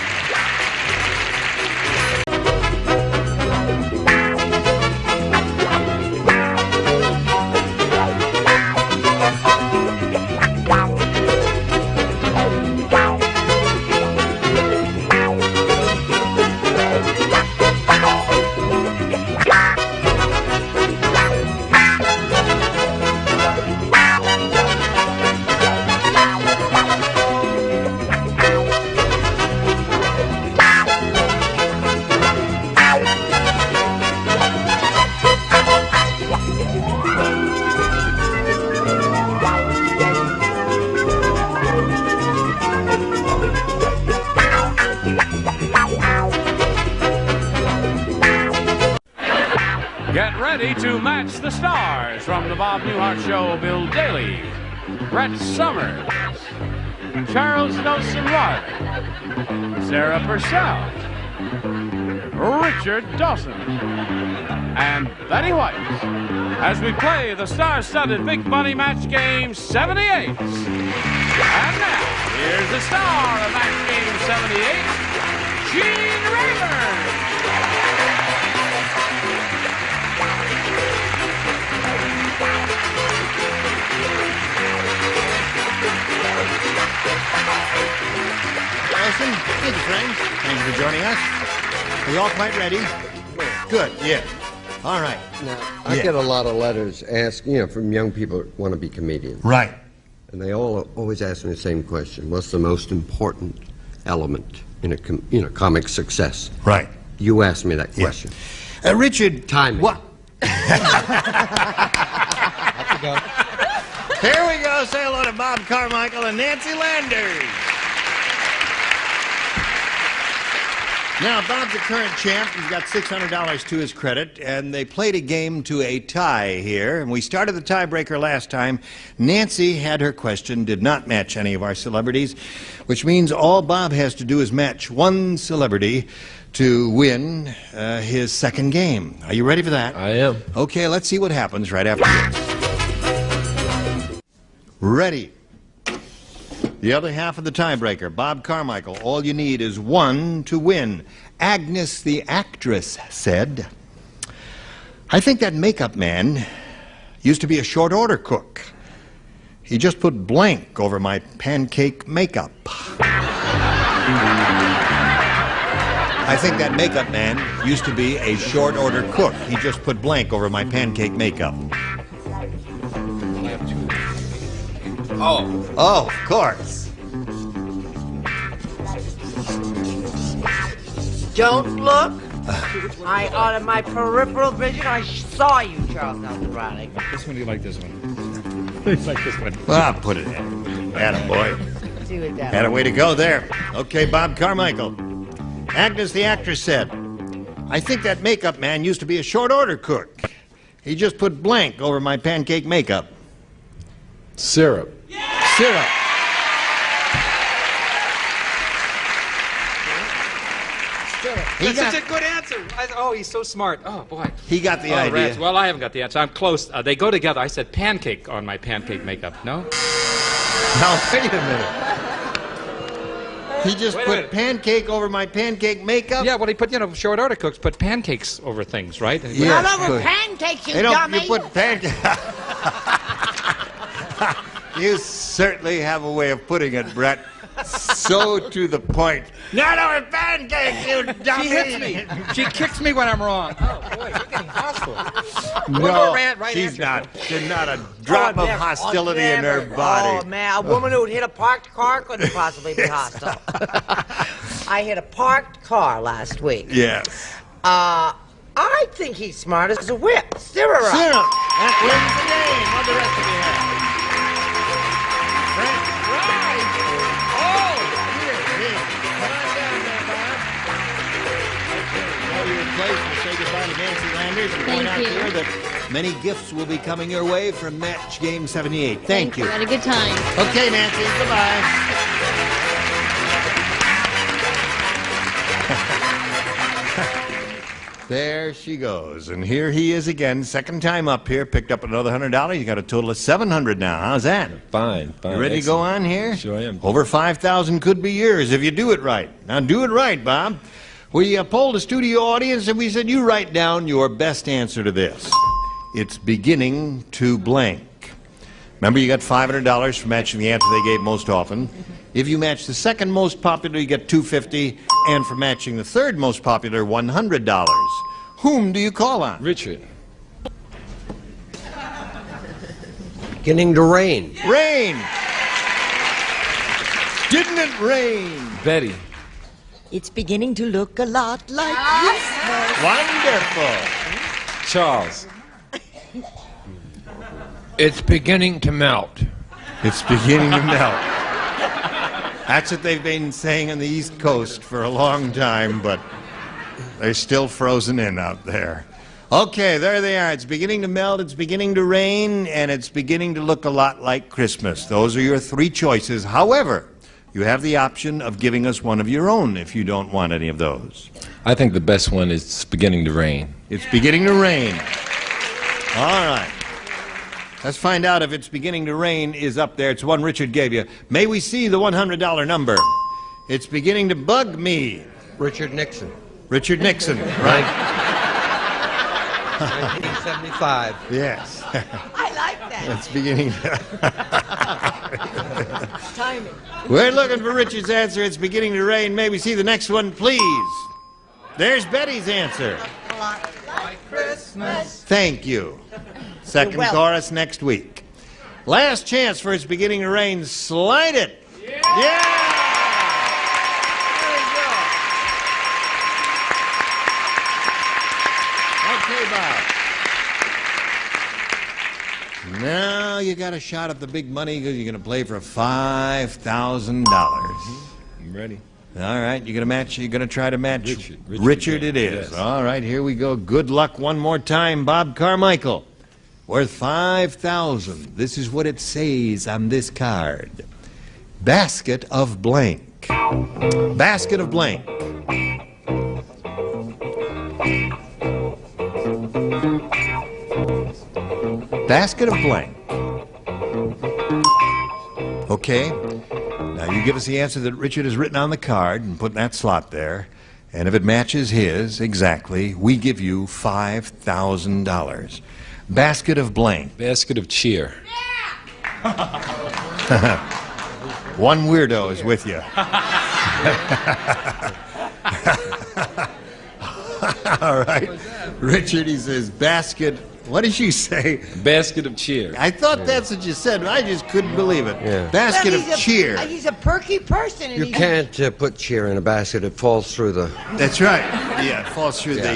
Get ready to match the stars from the Bob Newhart Show. Bill Daly, Brett Summers, Charles Nelson Riley, Sarah Purcell, Richard Dawson, and Betty White as we play the star-studded Big Money Match Game 78. And now, here's the star of Match Game 78, Gene Rayburn. Dawson, thank you, friends. Thank you for joining us. Are you all quite ready? Good, yeah. All right. Now, I get a lot of letters from young people who want to be comedians. Right. And they always ask me the same question. What's the most important element in a comic success? Right. You asked me that question. Richard. Timing. What? Here we go. Say hello to Bob Carmichael and Nancy Landers. Now, Bob's the current champ. He's got $600 to his credit, and they played a game to a tie here. And we started the tiebreaker last time. Nancy had her question, did not match any of our celebrities, which means all Bob has to do is match one celebrity to win his second game. Are you ready for that? I am. Okay, let's see what happens right after this. Ready. The other half of the tiebreaker, Bob Carmichael. All you need is one to win. Agnes, the actress, said, I think that makeup man used to be a short order cook. He just put blank over my pancake makeup. I think that makeup man used to be a short order cook. He just put blank over my pancake makeup. Oh, of course. Don't look. Out of my peripheral vision, I saw you, Charles Nelson Riley. This one, do you like this one? like this one. Well, put it in. Attaboy. See what that Had a way to go there. Okay, Bob Carmichael. Agnes, the actress, said, I think that makeup man used to be a short order cook. He just put blank over my pancake makeup. Syrup. Syrup. That's such a good answer. Oh, he's so smart. Oh, boy. He got the idea. Rats. Well, I haven't got the answer. I'm close. They go together. I said pancake on my pancake makeup. No? Now, wait a minute. He just put pancake over my pancake makeup? Yeah, well, he put, short order cooks put pancakes over things, right? Yeah, Not over pancakes, you don't, dummy. you put pancake. You certainly have a way of putting it, Brett. So to the point. Not over pancakes, you dummy. She hits me. She kicks me when I'm wrong. Oh, boy, you're getting hostile. No, right she's answer. not. There's not a drop of hostility in her body. Oh, man, a woman who would hit a parked car couldn't possibly be hostile. I hit a parked car last week. Yes. I think he's smart as a whip. Syrup. Syrup. That wins the game. What the rest of you have? Thank you. That many gifts will be coming your way from Match Game 78. Thank you. Had a good time. Okay, Nancy. Goodbye. There she goes. And here he is again. Second time up here. Picked up another $100. You got a total of $700 now. How's that? Fine. You ready to go on here? Sure am. Over $5,000 could be yours if you do it right. Now do it right, Bob. We polled a studio audience and we said, you write down your best answer to this. It's beginning to blank. Remember, you got $500 for matching the answer they gave most often. If you match the second most popular, you get $250, and for matching the third most popular, $100. Whom do you call on? Richard. Beginning to rain. Rain. Didn't it rain? Betty. It's beginning to look a lot like Christmas. Wonderful. Charles. It's beginning to melt. It's beginning to melt. That's what they've been saying on the East Coast for a long time, but they're still frozen in out there. Okay, there they are. It's beginning to melt, it's beginning to rain, and it's beginning to look a lot like Christmas. Those are your three choices. However, you have the option of giving us one of your own if you don't want any of those. I think the best one is It's Beginning to Rain. It's beginning to rain. All right. Let's find out if It's Beginning to Rain is up there. It's one Richard gave you. May we see the $100 number? It's beginning to bug me. Richard Nixon. Richard Nixon, right? 1975. Yes. I like that. It's beginning. Timing. We're looking for Richard's answer. It's beginning to rain. May we see the next one, please? There's Betty's answer. Like Christmas. Thank you. Second chorus next week. Last chance for It's Beginning to Rain. Slide it. Yeah! There we go. Okay, Bob. Now you got a shot at the big money because you're going to play for $5,000. I'm ready. All right, you're going to match. You're going to try to match. Richard it is. Yes. All right, here we go. Good luck one more time, Bob Carmichael. Worth $5,000. This is what it says on this card. Basket of blank. Basket of blank. Basket of blank. Okay. Now you give us the answer that Richard has written on the card and put in that slot there. And if it matches his exactly, we give you $5,000. Basket of blank. Basket of cheer. One weirdo is with you. All right. Richard, he says basket. What did you say? Basket of cheer. I thought that's what you said, but I just couldn't believe it. Yeah. Basket of cheer. He's a perky person. And You can't put cheer in a basket. It falls through the... That's right. Yeah, it falls through the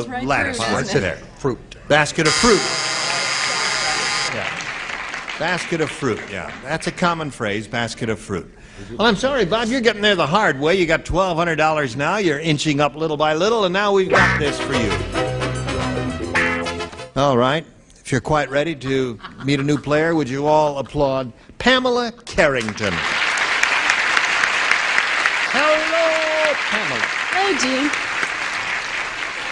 right lattice. through, What's doesn't there? Fruit. Basket of fruit. Yeah. Basket of fruit, yeah. That's a common phrase, basket of fruit. Well, I'm sorry, Bob, you're getting there the hard way. You got $1,200 now. You're inching up little by little, and now we've got this for you. All right. If you're quite ready to meet a new player, would you all applaud Pamela Carrington? Hello, Pamela. Hello, Gene.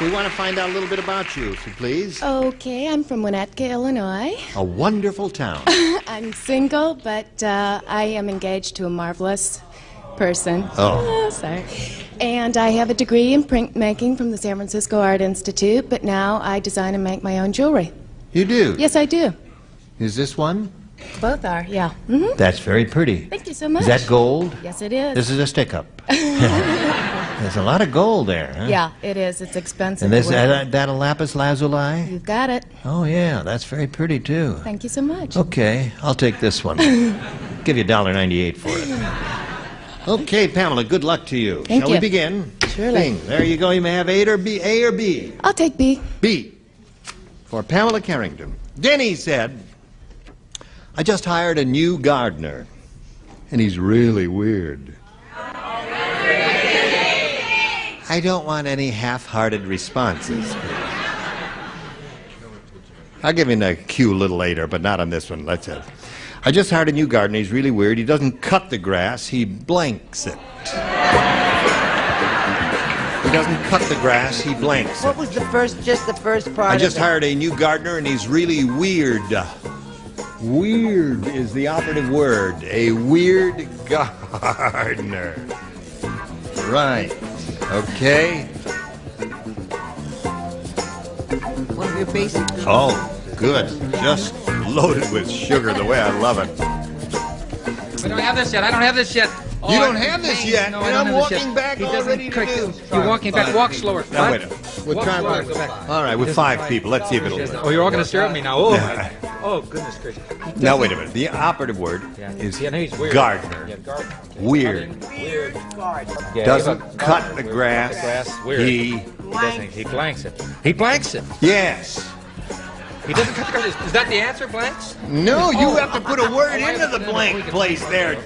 We want to find out a little bit about you, if you please. Okay, I'm from Winnetka, Illinois. A wonderful town. I'm single, but I am engaged to a marvelous person. Oh. Sorry. And I have a degree in printmaking from the San Francisco Art Institute, but now I design and make my own jewelry. You do? Yes, I do. Is this one? Both are, yeah. Mm-hmm. That's very pretty. Thank you so much. Is that gold? Yes, it is. This is a stick-up. There's a lot of gold there, huh? Yeah, it is. It's expensive. And this, that a lapis lazuli? You've got it. Oh, yeah, that's very pretty, too. Thank you so much. Okay, I'll take this one. Give you $1.98 for it. Okay, Pamela, good luck to you. Thank Shall you. we begin? Surely. Bing. There you go. You may have A or B. I'll take B. B. For Pamela Carrington. Denny said, I just hired a new gardener, and he's really weird. I don't want any half-hearted responses. I'll give you a cue a little later, but not on this one. Let's have. I just hired a new gardener. He's really weird. He doesn't cut the grass. He blanks it. He doesn't cut the grass. He blanks it. What was the first part I just of it? hired a new gardener, and he's really weird. Weird is the operative word. A weird gardener. Right. Okay. One of your basic. Oh, good. Just loaded with sugar the way I love it. I don't have this yet. I don't have this yet. Oh, You don't have this yet, No, and I don't I'm have this yet. walking back He all doesn't ready to correct do. it. You're walking back. Walk slower. Now, What? wait a minute. We'll Walk try slower. one. Go back. All right, with 5 people. Let's see if it'll work. Oh, you're all going to stare at me now. Oh, Yeah. oh goodness gracious. Now, wait a minute. The operative word is Yeah, no, he's weird. gardener. Yeah, gardener. Weird. Weird. Yeah, Doesn't he's a cut gardener. the Weird. grass. Weird. He doesn't. He blanks it. He blanks it. Yes. He doesn't cut the grass. Is that the answer, blanks? No, you Oh. have to put a word Oh, I into the have to put it in. blank We can- place there.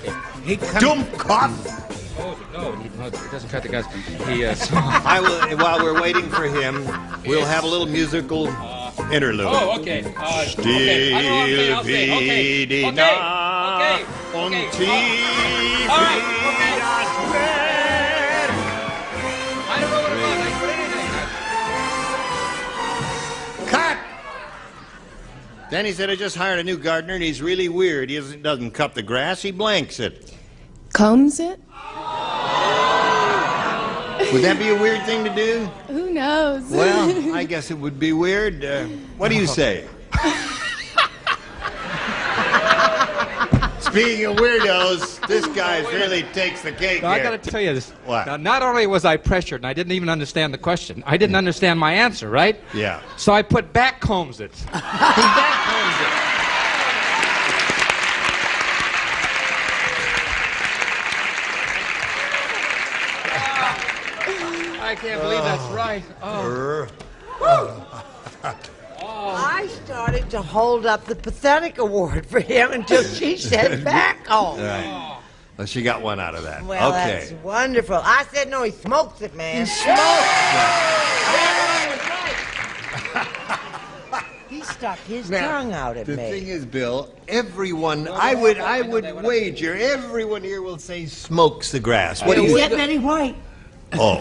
He cut- Dummkopf. Oh, no, he doesn't cut the grass. He, I will, while we're waiting for him, we'll have a little musical interlude. Oh, okay. Still okay. wieder Okay. und Okay. tief All right. wie das Meer. I don't know what it was. I put anything. Cut! Then he said, I just hired a new gardener, and he's really weird. He doesn't cut the grass, he blanks it. Combs it? Would that be a weird thing to do? Who knows? Well, I guess it would be weird. What do you say? Speaking of weirdos, this guy really takes the cake Now, I here. got to tell you this. What? Now, not only was I pressured, and I didn't even understand the question, I didn't understand my answer, right? Yeah. So I put backcombs it. I can't believe that's right. I started to hold up the pathetic award for him until she said back home. Right. Well, she got one out of that. Well, okay. that's wonderful. I said no, he smokes it, man. He smokes He stuck his Now, tongue out at the me. thing is, Bill, everyone, I would wager, everyone here will say smokes the grass. What do you Except Betty White. Oh.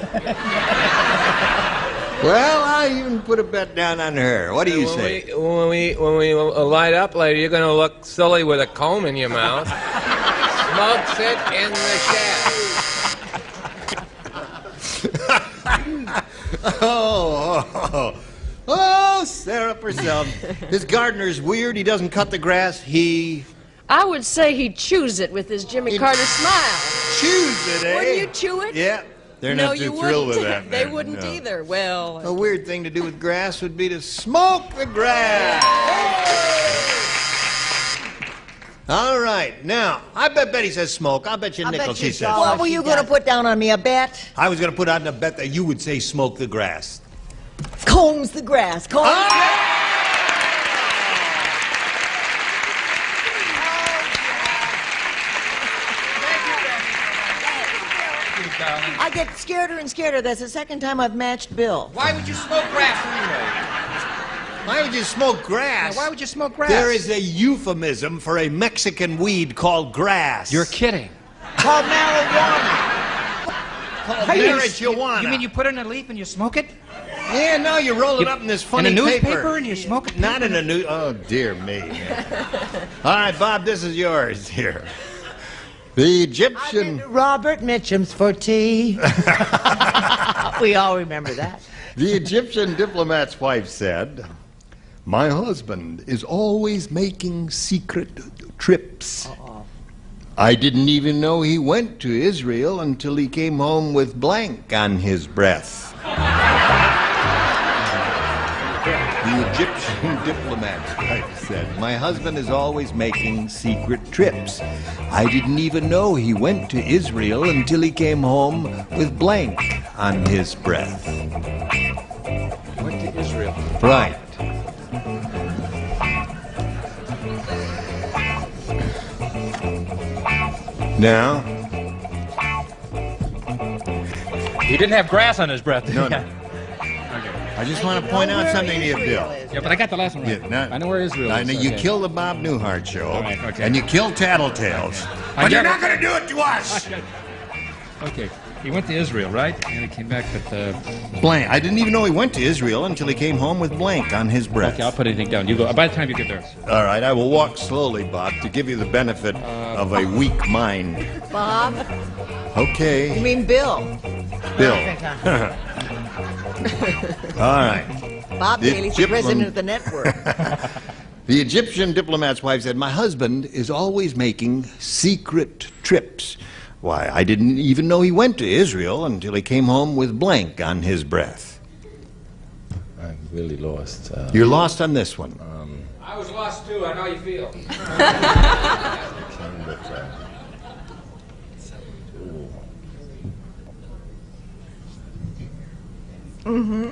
Well, I even put a bet down on her. What do you say? When we light up later, you're going to look silly with a comb in your mouth. Smokes it in the shed. Oh, Sarah Purcell. This gardener's weird. He doesn't cut the grass. He I would say he chews it with his Jimmy Carter smile. chews it, eh? Wouldn't you chew it? Yeah. They're No, not you too thrilled with wouldn't. that. They man. wouldn't No. either. Well, A weird thing to do with grass would be to smoke the grass. All right. Now, I bet Betty says smoke. I'll bet you a nickel she says. What were you going to put down on me, a bet? I was going to put out a bet that you would say smoke the grass. Combs the grass. Combs the grass. I get scareder and scareder. That's the second time I've matched Bill. Why would you smoke grass anyway? Why would you smoke grass? Why would you smoke grass? There is a euphemism for a Mexican weed called grass. You're kidding. Called marijuana. Called marijuana. You mean you put it in a leaf and you smoke it? Yeah, no, you roll it up in this funny in a paper. newspaper and you smoke it? Not in a new... Oh, dear me. All right, Bob, this is yours here. The Egyptian... Robert Mitchum's for tea. We all remember that. The Egyptian diplomat's wife said, "My husband is always making secret trips. I didn't even know he went to Israel until he came home with blank on his breath." The Egyptian diplomat's wife said, "My husband is always making secret trips. I didn't even know he went to Israel until he came home with blank on his breath." Went to Israel. Right. Now? He didn't have grass on his breath. No, no. I just want to point out something to you, Bill. Yeah, but I got the last one right. Yeah, no, I know where Israel I is. know you Okay. killed the Bob Newhart show, All right, okay. and you killed Tattletales. But you're not going to do it to us! Okay. He went to Israel, right? And he came back with Blank. I didn't even know he went to Israel until he came home with blank on his breath. Okay, I'll put anything down. You go. By the time you get there. All right, I will walk slowly, Bob, to give you the benefit of a weak mind. Bob? Okay. You mean Bill? Bill. All right. Bob The Bailey's the Egyptian- president of the network. The Egyptian diplomat's wife said, "My husband is always making secret trips. Why, I didn't even know he went to Israel until he came home with blank on his breath." I'm really lost. You're lost on this one. I was lost too. I know how you feel. Mm-hmm.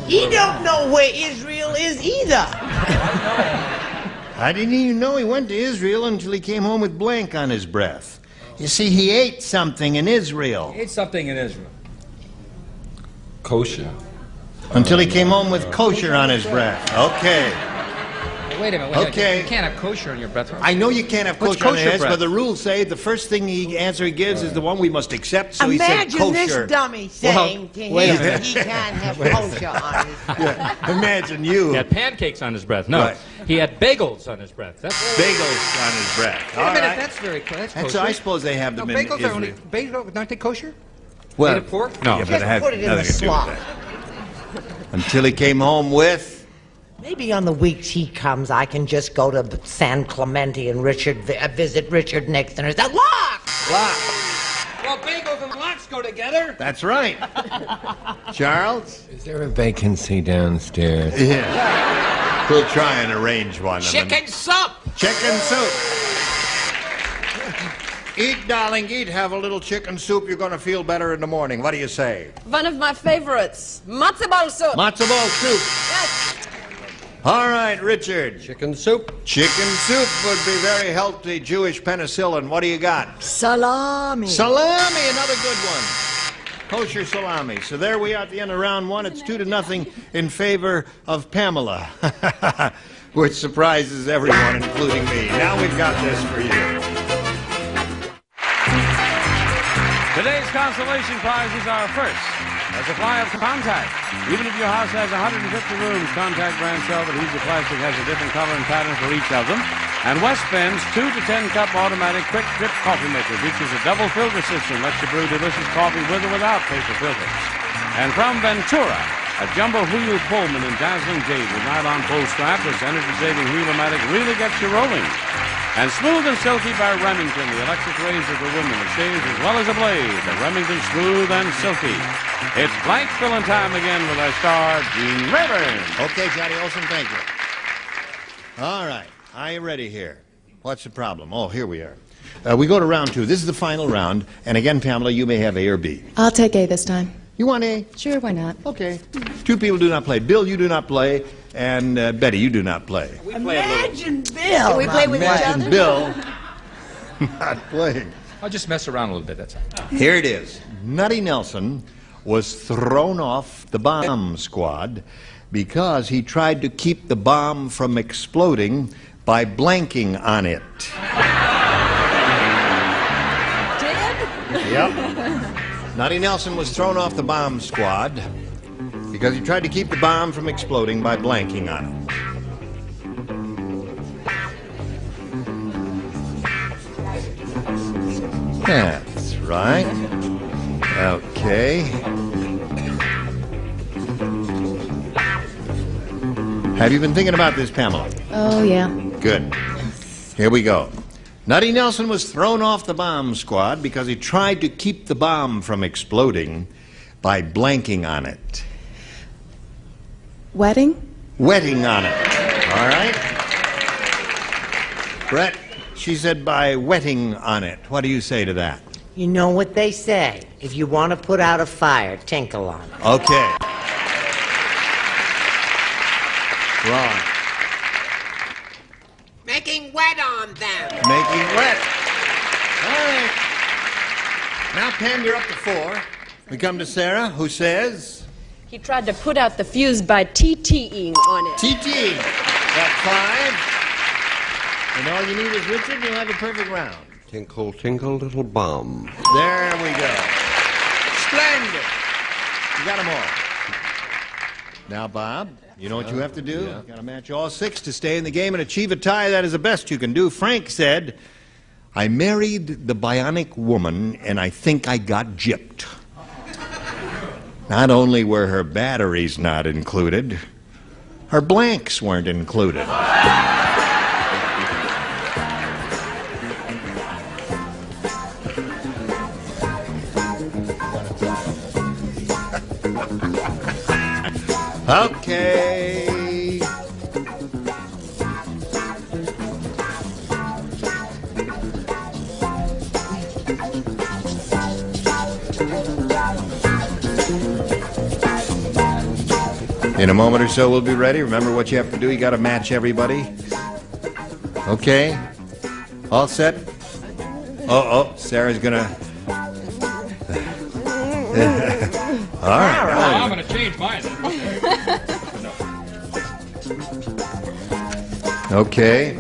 He don't know where Israel is either. I didn't even know he went to Israel until he came home with blank on his breath. You see, he ate something in Israel. He ate something in Israel. Kosher. Until he came home with kosher on his breath. Okay. Hey, wait a minute. Okay. You can't have kosher in your breath. I know you can't have What's kosher on kosher your heads, breath? but the rules say the first thing answer he gives is the one we must accept, so he said Imagine kosher. this dummy saying to wait a him minute. he can't have kosher on his Yeah, imagine you. He had pancakes on his breath. No, Right. he had bagels on his breath. That's Bagels on his breath. Wait a All minute, right. that's very close. That's And kosher. so I suppose they have them in bagels Israel. are only bagels. Aren't they kosher? Well, Made of pork? no, Just but it had put it in the nothing to do with slop. that. Until he came home with... Maybe on the weeks he comes, I can just go to San Clemente and visit Richard Nixon. Or say, look! Well, bagels and lox go together. That's right. Charles? Is there a vacancy downstairs? Yeah. We'll try and arrange one. Chicken soup. Chicken soup. Eat, darling, eat. Have a little chicken soup. You're going to feel better in the morning. What do you say? One of my favorites, matzo ball soup. Matzo ball soup. Yes. All right, Richard. Chicken soup. Chicken soup would be very healthy. Jewish penicillin. What do you got? Salami. Salami, another good one. Kosher salami. So there we are at the end of round one. It's 2-0 in favor of Pamela, which surprises everyone, including me. Now we've got this for you. Today's consolation prize is our first. A supply of Contact. Even if your house has 150 rooms, Contact brand cell adhesive plastic has a different color and pattern for each of them. And West Bend's 2 to 10 cup automatic quick drip coffee maker features a double filter system, lets you brew delicious coffee with or without paper filters. And from Ventura, a jumbo wheel Pullman in dazzling jade with nylon pull strap, this energy-saving wheel-o-matic really gets you rolling. And Smooth and Silky by Remington, the electric razor for women that shaves as well as a blade. The Remington Smooth and Silky. It's blank filling time again with our star, Gene Rayburn. Okay, Johnny Olson, thank you. All right, are you ready here? What's the problem? Oh, here we are. We go to round two. This is the final round. And again, Pamela, you may have A or B. I'll take A this time. You want A? Sure, why not? Okay. 2 people do not play. Bill, you do not play. And Betty, you do not play. Imagine Bill. Do we play with each Imagine other? Bill not playing. I'll just mess around a little bit, that's all. Here it is. Nutty Nelson was thrown off the bomb squad because he tried to keep the bomb from exploding by blanking on it. Did? Yep. Nutty Nelson was thrown off the bomb squad because he tried to keep the bomb from exploding by blanking on it. That's right. Okay. Have you been thinking about this, Pamela? Oh, yeah. Good. Here we go. Nutty Nelson was thrown off the bomb squad because he tried to keep the bomb from exploding by blanking on it. Wedding? Wetting on it. All right? Brett, she said by wetting on it. What do you say to that? You know what they say. If you want to put out a fire, tinkle on it. Okay. Wrong. Making wet on them. Making wet. All right. Now, Pam, you're up to 4. We come to Sarah, who says... He tried to put out the fuse by TTing on it. TTing. That's 5. And all you need is Richard, you'll have a perfect round. Tinkle, tinkle, little bomb. There we go. Splendid. You got them all. Now, Bob, you know what you have to do? Yeah. You got to match all 6 to stay in the game and achieve a tie. That is the best you can do. Frank said, I married the bionic woman, and I think I got gypped. Not only were her batteries not included, her blanks weren't included. Okay. In a moment or so, we'll be ready. Remember what you have to do. You got to match everybody. Okay. All set? Oh, Sarah's going to... All right. I'm going to change mine. Okay.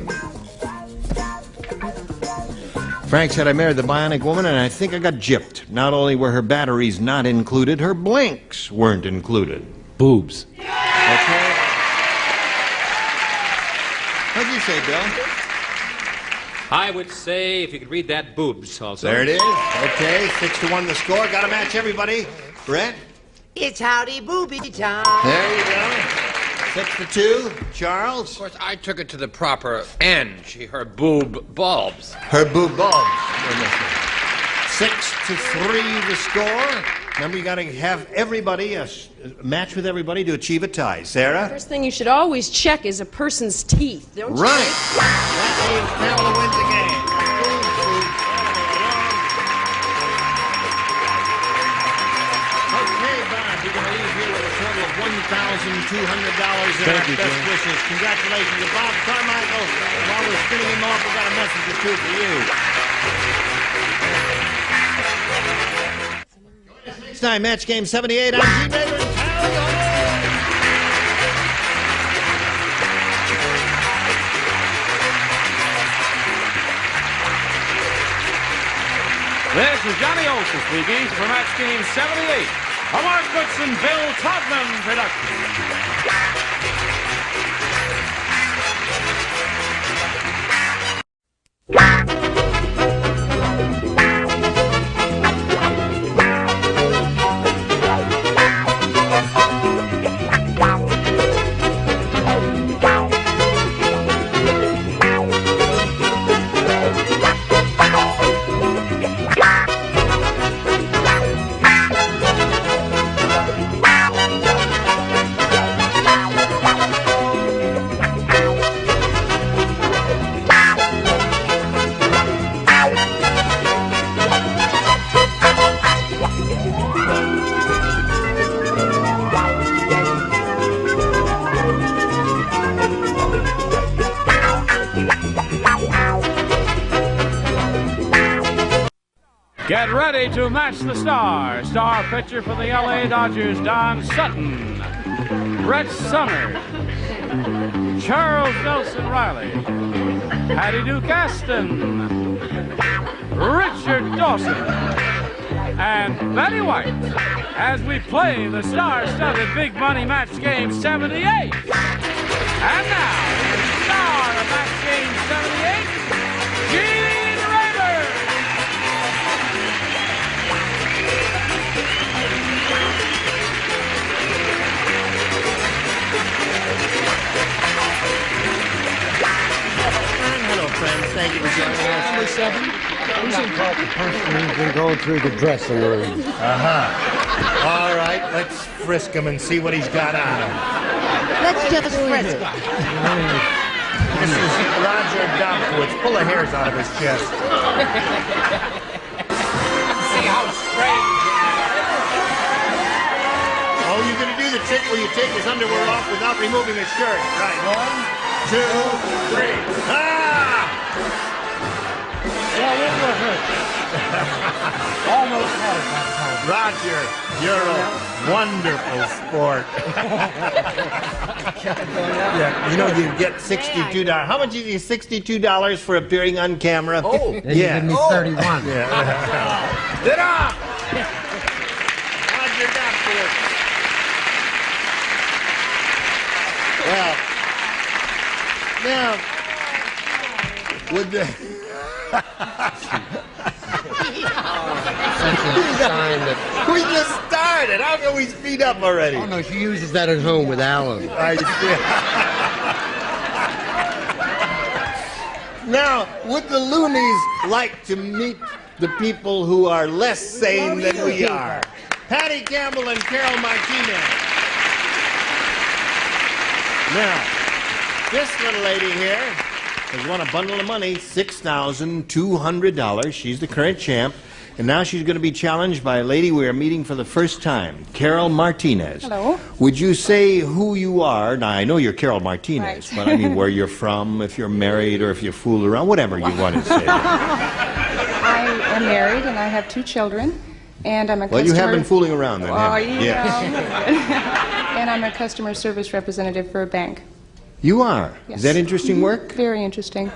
Frank said I married the bionic woman, and I think I got gypped. Not only were her batteries not included, her blanks weren't included. Boobs. Okay. What'd you say, Bill? I would say, if you could read that, boobs also. There it is. Okay, 6-1 the score. Got to match everybody. Brett? It's howdy booby time. There you go. 6-2. Charles? Of course, I took it to the proper end. Her boob bulbs. Her boob bulbs. 6-3 the score. Remember, you got to have everybody, a match with everybody to achieve a tie. Sarah? First thing you should always check is a person's teeth, don't you? Right. That means Pamela wins the game. Okay, Bob, you're going to leave here with a total of $1,200 in our best wishes. Congratulations to Bob Carmichael. While we're spinning him off, we've got a message or two for you. Next time, match game 78 on Tiebreaker and Tally Ho! This is Johnny Olson speaking for match game 78. A Mark Goodson, Bill Todman production. Get ready to match the star. Star pitcher for the LA Dodgers, Don Sutton. Brett Summers. Charles Nelson Riley. Patty Duke Aston. Richard Dawson. And Betty White as we play the star-studded Big Money Match Game 78. And now, the star of Match Game 78, Gene Raymer. Hello, friends. Thank you for joining us. Who's in part the person who's been going through the dressing room? All right, let's frisk him and see what he's got on him. Let's just frisk him. This is Roger Dobkowitz. Pull the hairs out of his chest. See how strange. Oh, you're going to do the trick where you take his underwear off without removing his shirt. Right. 1, 2, 3. Ah! Yeah, it will hurt. Almost had it that time. Roger, you're a wonderful sport. Yeah, you know, you get $62. How much is $62 for appearing on camera? Oh, yeah. Give me 31. Yeah. Get up! Roger Dobkowitz. Well, now, would the... We just started. How can we speed up already? Oh, no, she uses that at home with Alan. Now, would the loonies like to meet the people who are less sane than we are? Patty Campbell and Carol Martinez. Now, this little lady here has won a bundle of money, $6,200. She's the current champ. And now she's going to be challenged by a lady we are meeting for the first time, Carol Martinez. Hello. Would you say who you are? Now, I know you're Carol Martinez, Right. but I mean where you're from, if you're married or if you fool around, whatever you want to say. I am married and I have 2 children, and I'm a Well, customer... you have been fooling around then, haven't you? Yes. And I'm a customer service representative for a bank. You are? Yes. Is that interesting work? Very interesting.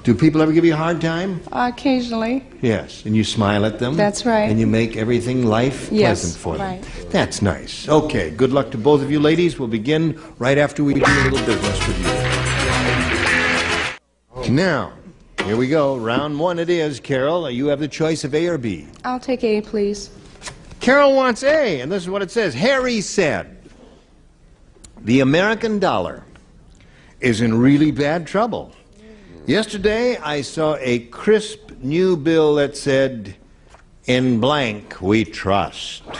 Do people ever give you a hard time? Occasionally. Yes. And you smile at them? That's right. And you make everything life Yes, pleasant for them? right. That's nice. Okay, good luck to both of you ladies. We'll begin right after we do a little business with you. Now, here we go. Round 1 it is. Carol, you have the choice of A or B. I'll take A, please. Carol wants A, and this is what it says. Harry said, the American dollar is in really bad trouble. Yesterday, I saw a crisp new bill that said, in blank, we trust. The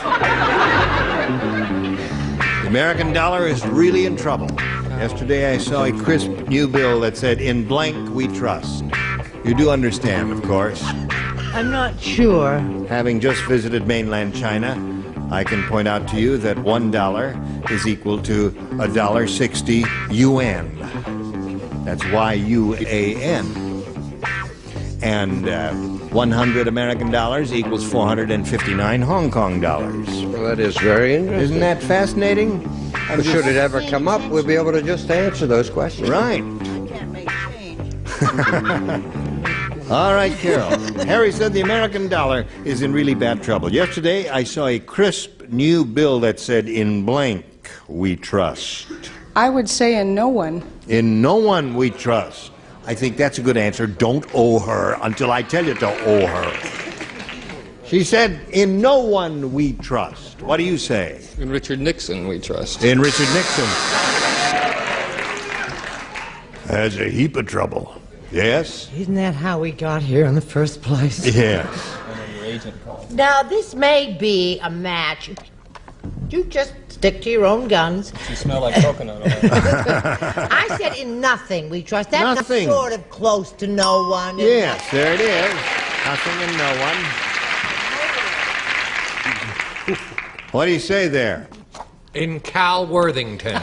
American dollar is really in trouble. Yesterday, I saw a crisp new bill that said, in blank, we trust. You do understand, of course. I'm not sure. Having just visited mainland China, I can point out to you that $1 is equal to $1.60 yuan. That's Y-U-A-N. And 100 American dollars equals 459 Hong Kong dollars. Well, that is very interesting. Isn't that fascinating? But should it ever come up, we'll be able to just answer those questions. Right. All right, Carol. Harry said the American dollar is in really bad trouble. Yesterday, I saw a crisp new bill that said, in blank, we trust. I would say in no one. In no one we trust. I think that's a good answer. Don't owe her until I tell you to owe her. She said, in no one we trust. What do you say? In Richard Nixon we trust. In Richard Nixon. Has a heap of trouble. Yes? Isn't that how we got here in the first place? Yes. Now, this may be a match. You just stick to your own guns. You smell like coconut oil. I said in nothing we trust. That's Nothing. sort of close to no one. isn't Yes, there it is. Nothing and no one. What do you say there? In Cal Worthington.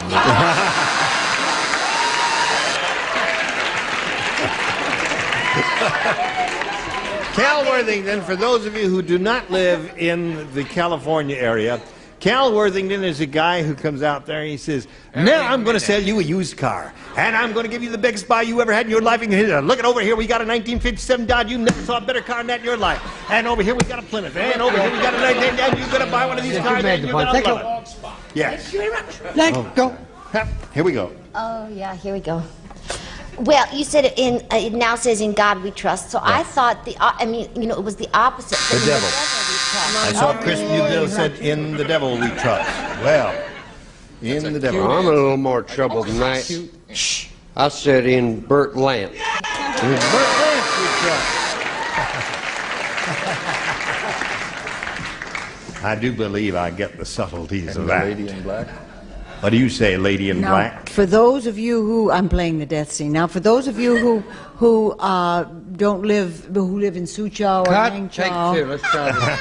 Cal Worthington, for those of you who do not live in the California area, Cal Worthington is a guy who comes out there and he says, now I'm going to sell you a used car. And I'm going to give you the biggest buy you ever had in your life. And look at over here, we got a 1957 Dodge. You never saw a better car than that in your life. And over here we got a Plymouth. And over here we got a 19... And you're going to buy one of these cars and you're going to love it. Yes. Let go. Here we go. Oh, yeah, here we go. Well, you said it now says in God we trust. So I thought it was the opposite. The devil. I saw Chris Newbill said, in the devil we trust. Well, in the devil. I'm in a little more trouble than that. Shh. I said in Burt Lance. In Burt Lance we trust. I do believe I get the subtleties of that. Lady in Black. What do you say, Lady in Black? For those of you who, I'm playing the death scene. Now, for those of you who don't live, who live in Suchow or Hangchow. Take two. Let's try this.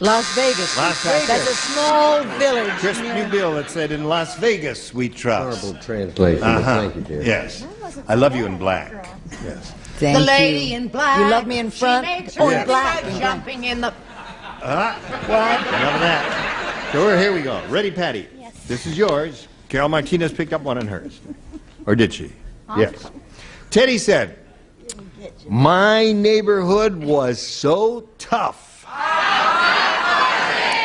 Las Vegas. Las Vegas. That's a small village. Chris Newbill that said, in Las Vegas we trust. Horrible translation. Thank you, dear. Yes. I love you in black. Yes. Thank the lady in black. You love me in front or in black? Jumping in the... What? Enough of that. So here we go. Ready, Patty? Yes. This is yours. Carol Martinez picked up one on hers. Or did she? Yes. Teddy said, my neighborhood was so tough.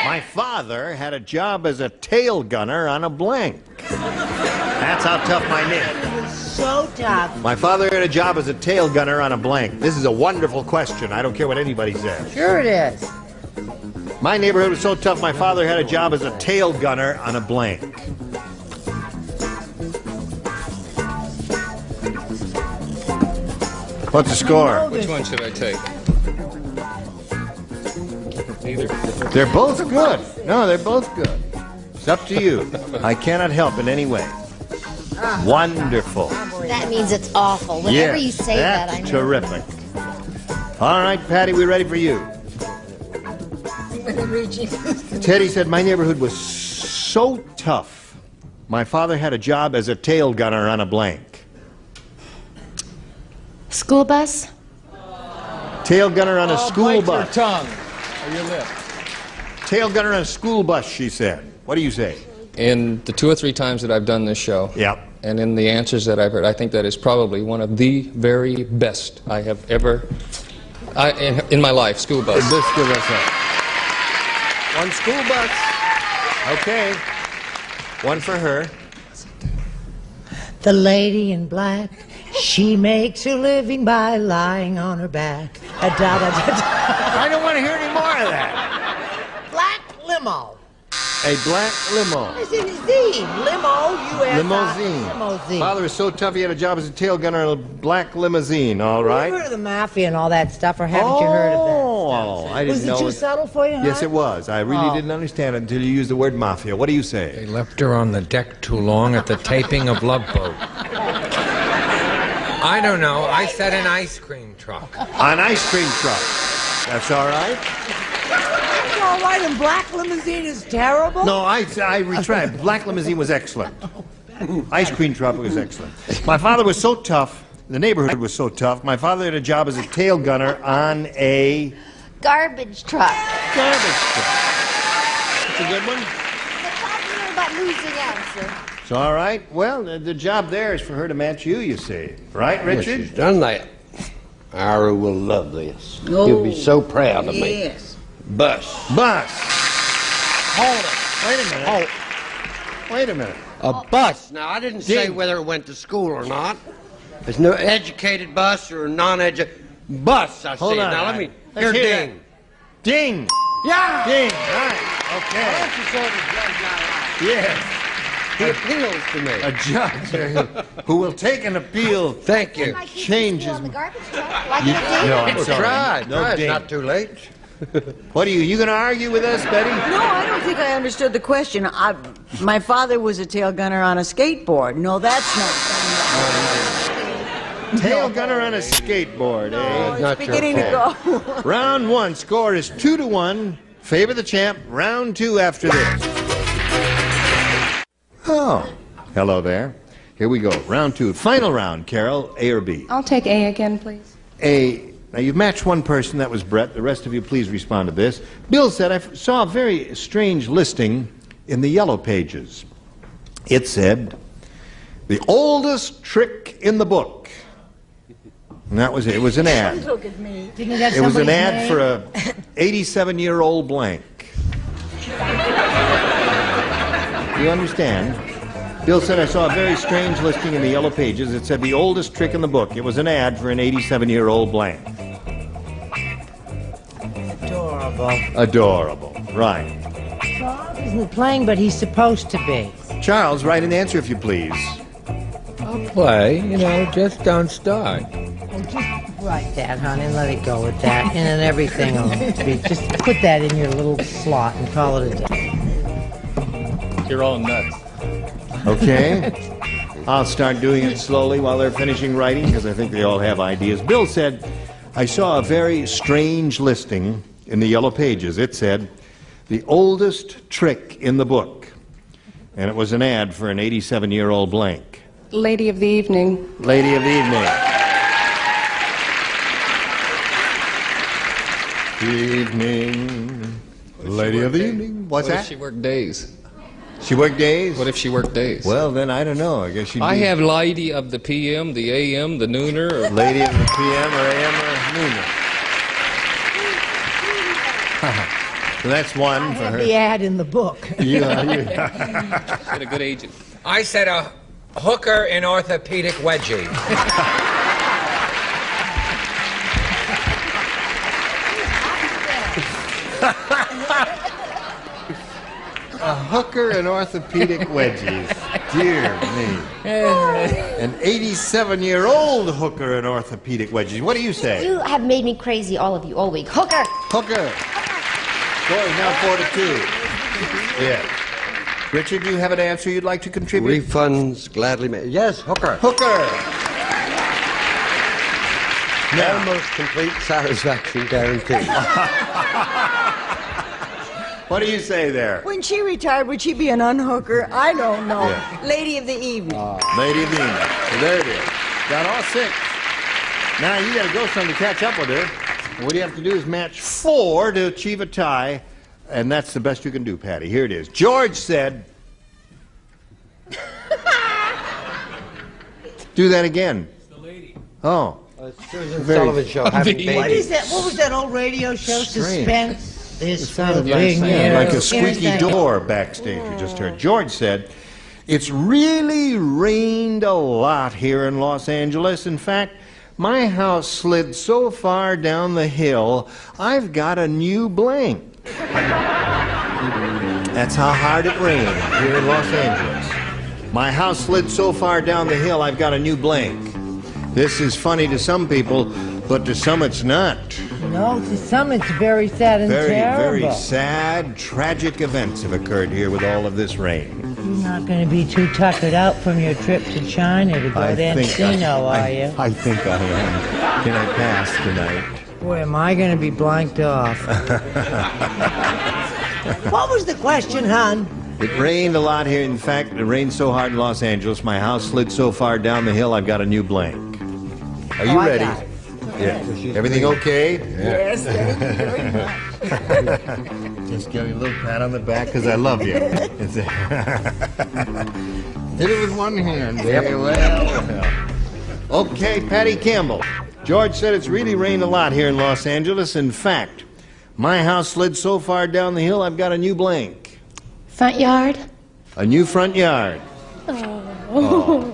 My father had a job as a tail gunner on a blank. That's how tough my neighborhood was. So tough. My father had a job as a tail gunner on a blank. This is a wonderful question. I don't care what anybody says. Sure it is. My neighborhood was so tough, my father had a job as a tail gunner on a blank. What's the score? Which one should I take? Neither. They're both good. No, they're both good. It's up to you. I cannot help in any way. Wonderful. That means it's awful. Whenever you say that, I know. That's terrific. All right, Patty, we're ready for you. Teddy said, my neighborhood was so tough. My father had a job as a tail gunner on a blank. School bus? Tail gunner on a school bus. Your tongue or your lip. Tail gunner on a school bus, she said. What do you say? In the 2 or 3 times that I've done this show, and in the answers that I've heard, I think that is probably one of the very best I have ever, in my life, school bus. This school bus. One school bus. Okay. One for her. The lady in black, she makes her living by lying on her back. I don't want to hear any more of that. Black limo. A black limo. It's in limousine. Limousine. Limousine. Father was so tough he had a job as a tail gunner in a black limousine, all right? Have you heard of the mafia and all that stuff, or haven't you heard of that Oh, I didn't know. Was it too subtle for you, huh? Yes, it was. I really didn't understand it until you used the word mafia. What do you say? They left her on the deck too long at the taping of Love Boat. I don't know. I said an ice cream truck. An ice cream truck. That's all right? That's all right, and black limousine is terrible? No, I retract. Black limousine was excellent. Ice cream truck was excellent. My father was so tough. The neighborhood was so tough. My father had a job as a tail gunner on a... Garbage truck. Garbage truck. That's a good one. About losing answer. It's all right. Well, the job there is for her to match you, you see. Right, Richard? Yes, she's done that. Ira will love this. He'll be so proud of me. Yes. Bus. Bus. Hold it. Wait a minute. Wait a minute. A bus. Now, I didn't say whether it went to school or not. There's no educated bus or non-educated bus, I Hold said. on. Now, let me... Let's Here, hear ding. that. Ding. Yeah. Ding. Right. Okay. Yes. He appeals to me. A judge who will take an appeal. Thank you. Change his... The garbage truck. No, I'm sorry. Try. No Try. It's ding. not too late. What are you going to argue with us, Betty? No, I don't think I understood the question. My father was a tail gunner on a skateboard. No, that's not. Tail gunner on a skateboard, eh? It's beginning to go. Round 1, score is 2-1. Favor the champ. Round 2 after this. Oh, hello there. Here we go. Round 2. Final round, Carol. A or B? I'll take A again, please. A. Now, you've matched one person. That was Brett. The rest of you, please respond to this. Bill said, I saw a very strange listing in the Yellow Pages. It said, the oldest trick in the book. And that was it. It was an ad. Look at me. It was an ad for a 87-year-old blank. You understand? Bill said, I saw a very strange listing in the Yellow Pages. It said, the oldest trick in the book. It was an ad for an 87-year-old blank. Adorable. Adorable. Right. Charles isn't playing, but he's supposed to be. Charles, write an answer if you please. I'll play, just don't start. Oh, just write that, honey, and let it go with that. And then everything will be. Just put that in your little slot and call it a day. You're all nuts. Okay. I'll start doing it slowly while they're finishing writing, because I think they all have ideas. Bill said, I saw a very strange listing in the Yellow Pages. It said, the oldest trick in the book. And it was an ad for an 87-year-old blank. Lady of the evening. Lady of the evening. Evening. Lady of the evening. What's What that? if she worked days? She worked days? What if she worked days? Well, then I don't know. I guess she'd I be have lady of the PM, the AM, the nooner. Or lady of the PM or AM or nooner. So that's one for her. The ad in the book. Yeah. Get a good agent. I said a hooker in orthopedic wedgie. A hooker in orthopedic wedgies. Dear me. An 87-year-old hooker in orthopedic wedgies. What do you say? You have made me crazy, all of you, all week. Hooker! Hooker. Score is now 4-2. Yeah. Richard, do you have an answer you'd like to contribute? Refunds gladly made. Yes, hooker. Hooker. Now, Almost complete satisfaction guaranteed. what do you say there? When she retired, would she be an unhooker? I don't know. Yeah. Lady of the evening. Lady of the evening. So there it is. Got all 6. Now you got to go some to catch up with her. What you have to do is match 4 to achieve a tie, and that's the best you can do, Patty. Here it is. George said... Do that again. It's the lady. Oh. Susan Sullivan Show, having babies. What is that? What was that old radio show? Strange. Suspense is Sounded filling like you. a squeaky door backstage you just heard. George said, it's really rained a lot here in Los Angeles. In fact, my house slid so far down the hill, I've got a new blank. That's how hard it rained here in Los Angeles. My house slid so far down the hill, I've got a new blank. This is funny to some people, but to some it's not. No, to some it's very sad and terrible. Very sad, tragic events have occurred here with all of this rain. You're not going to be too tuckered out from your trip to China to go to Encino, are you? I think I am. Can I pass tonight? Boy, am I going to be blanked off. What was the question, hon? It rained a lot here. In fact, it rained so hard in Los Angeles, my house slid so far down the hill, I've got a new blank. Are you ready? Yeah. Everything okay? Yes, thank you very much. Just give me a little pat on the back because I love you. Hit it with one hand. Very well. Okay, Patty Campbell. George said it's really rained a lot here in Los Angeles. In fact, my house slid so far down the hill, I've got a new blank. Front yard? A new front yard. Oh.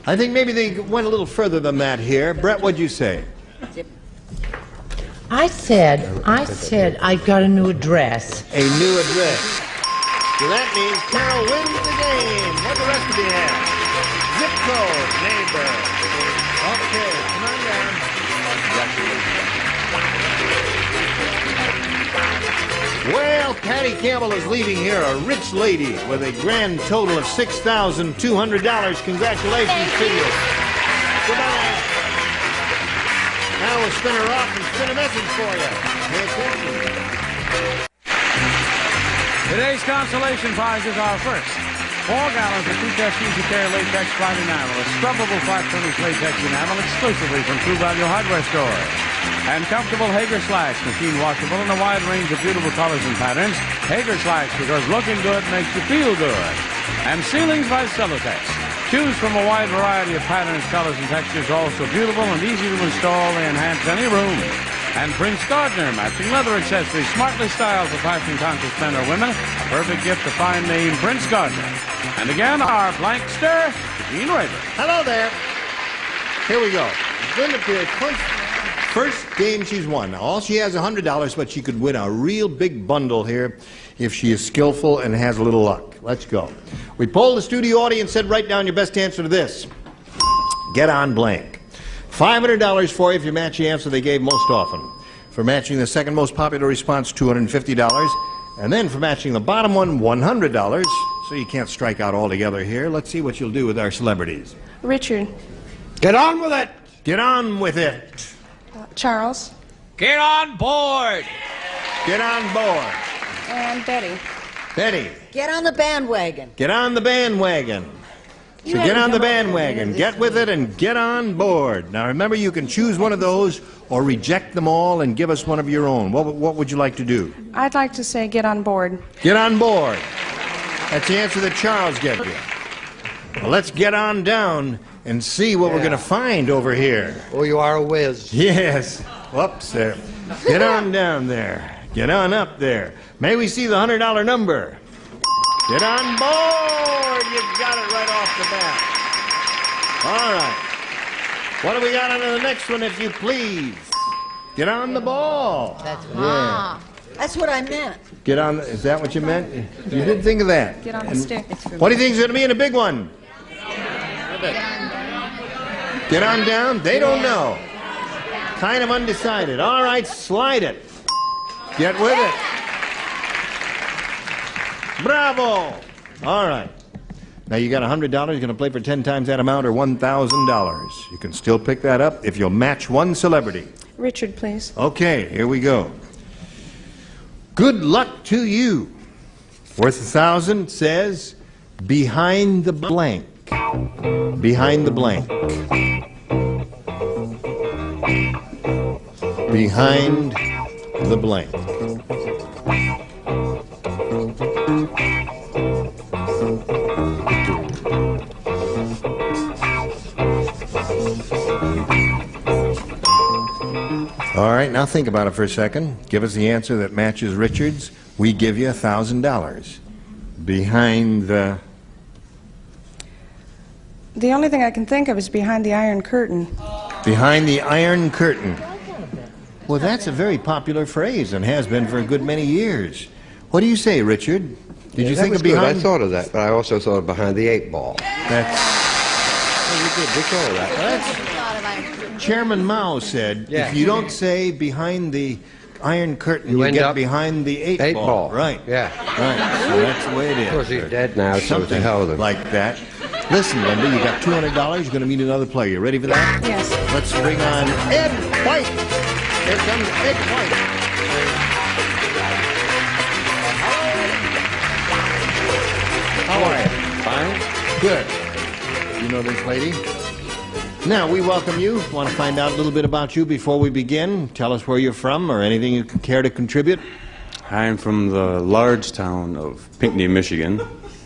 I think maybe they went a little further than that here. Brett, what'd you say? I said, I've got a new address. A new address. So that means Carol wins the game. What the rest of you have? Zip code, neighbor. Okay, come on down. Well, Patty Campbell is leaving here a rich lady with a grand total of $6,200. Congratulations to you. Goodbye. Now we'll spin her off and spin a message for you. Pay attention. Today's consolation prizes are first, 4 gallons of 2 Test Easy Care Latex Flat Enamel, a scrubbable flat finish latex enamel exclusively from True Value Hardware Store. And comfortable Hager slacks, machine washable in a wide range of beautiful colors and patterns. Hager slacks, because looking good makes you feel good. And ceilings by Celotex. Choose from a wide variety of patterns, colors, and textures, all so beautiful and easy to install. They enhance any room. And Prince Gardner, matching leather accessories, smartly styled for fashion-conscious men or women. A perfect gift to fine name, Prince Gardner. And again, our blankster, Gene Raver. Hello there. Here we go. Linda Pierce, first game she's won. Now, all she has is $100, but she could win a real big bundle here if she is skillful and has a little luck. Let's go. We polled the studio audience, said write down your best answer to this. Get on blank. $500 for you if you match the answer they gave most often. For matching the second most popular response, $250. And then for matching the bottom one, $100. So you can't strike out altogether here. Let's see what you'll do with our celebrities. Richard. Get on with it. Get on with it. Charles. Get on board. Get on board. And Betty. Betty. Get on the bandwagon. Get on the bandwagon. So get on the bandwagon, get with it, and get on board. Now remember, you can choose one of those or reject them all and give us one of your own. What would you like to do? I'd like to say get on board. Get on board. That's the answer that Charles gave you. Well, let's get on down and see what we're going to find over here. Oh, you are a whiz. Yes. Whoops there. Get on down there. Get on up there. May we see the $100 number? Get on board! You got it right off the bat. All right. What do we got on the next one, if you please? Get on the ball. That's yeah. That's what I meant. Get on. Is that what you meant? You did think of that. Get on the stick. What do you think is going to be in a big one? Get on down? They don't know. Kind of undecided. All right, slide it. Get with it. Bravo! All right. Now you got $100. You're going to play for 10 times that amount or $1,000. You can still pick that up if you'll match one celebrity. Richard, please. Okay, here we go. Good luck to you. Worth $1,000 says behind the blank. Behind the blank. Behind the blank. All right, now think about it for a second. Give us the answer that matches Richard's. We give you $1,000. Behind the... The only thing I can think of is behind the Iron Curtain. Behind the Iron Curtain. Well, that's a very popular phrase and has been for a good many years. What do you say, Richard? Did you think of behind? I thought of that, but I also thought of behind the 8 ball. That's... Oh, you did. We thought of that. Chairman Mao said, Yeah. if you don't say behind the Iron Curtain, You you end get up behind the 8 ball. ball. Right. Yeah. Right. So that's the way it is. Of course, he's dead now, so to Something hell with him. like that. Listen, Linda, you got $200. You're going to meet another player. You ready for that? Yes. Let's bring on Ed White. Here comes Ed White. How are you? Fine. Good. You know this lady? Now, we welcome you. Want to find out a little bit about you before we begin? Tell us where you're from or anything you care to contribute. I'm from the large town of Pinckney, Michigan.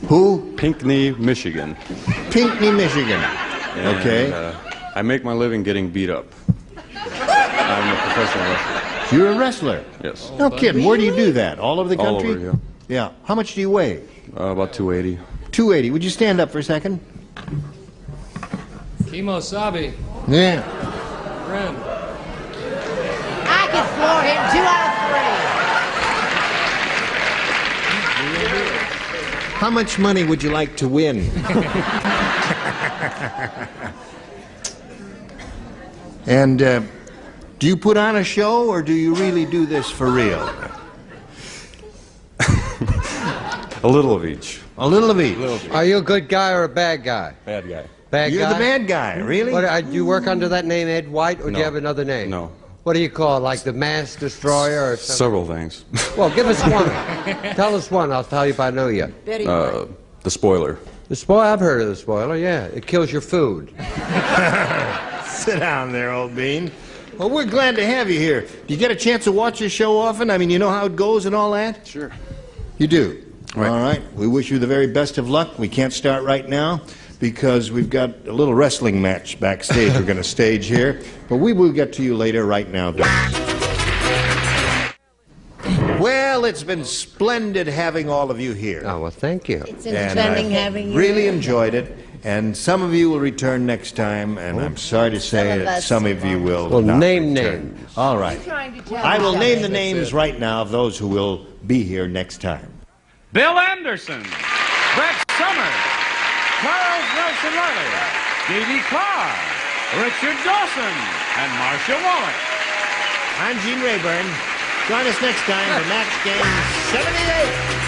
Who? Pinckney, Michigan. Pinckney, Michigan. And, Okay. I make my living getting beat up. I'm a professional wrestler. You're a wrestler? Yes. No kidding. Where do you do that? All over the All country? over, yeah. Yeah. How much do you weigh? About 280. 280. Would you stand up for a second? Kimosabi. Yeah. Friend. I can floor him 2 out of 3. How much money would you like to win? And do you put on a show or do you really do this for real? A little of each. A little of each. Are you a good guy or a bad guy? Bad guy. Bad You're guy? the bad guy, really? What, do you work under that name, Ed White, or do No. you have another name? No. What do you call it, like the Mass Destroyer or something? Several things. Well, give us one. Tell us one. I'll tell you if I know you. Betty White. The spoiler. The spoiler? I've heard of the spoiler, yeah. It kills your food. Sit down there, old bean. Well, we're glad to have you here. Do you get a chance to watch this show often? I mean, you know how it goes and all that? Sure. You do? Right. All right. We wish you the very best of luck. We can't start right now because we've got a little wrestling match backstage we're going to stage here. But we will get to you later. Right now, don't. Well, it's been splendid having all of you here. Oh, well, thank you. It's splendid having you. Really enjoyed it. And some of you will return next time, and I'm sorry to say that some of you will Well, not name return. names. All right. I will name the names right now of those who will be here next time. Bill Anderson, Brett Summers, Charles Nelson Riley, Dee Carr, Richard Dawson, and Marcia Wallace. I'm Gene Rayburn. Join us next time for Match Game 78.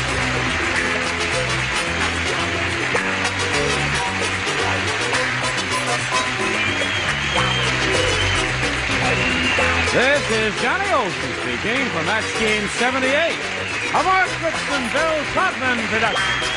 This is Johnny Olson speaking for Match Game 78, a Mark Goodson, Bill Trotman production.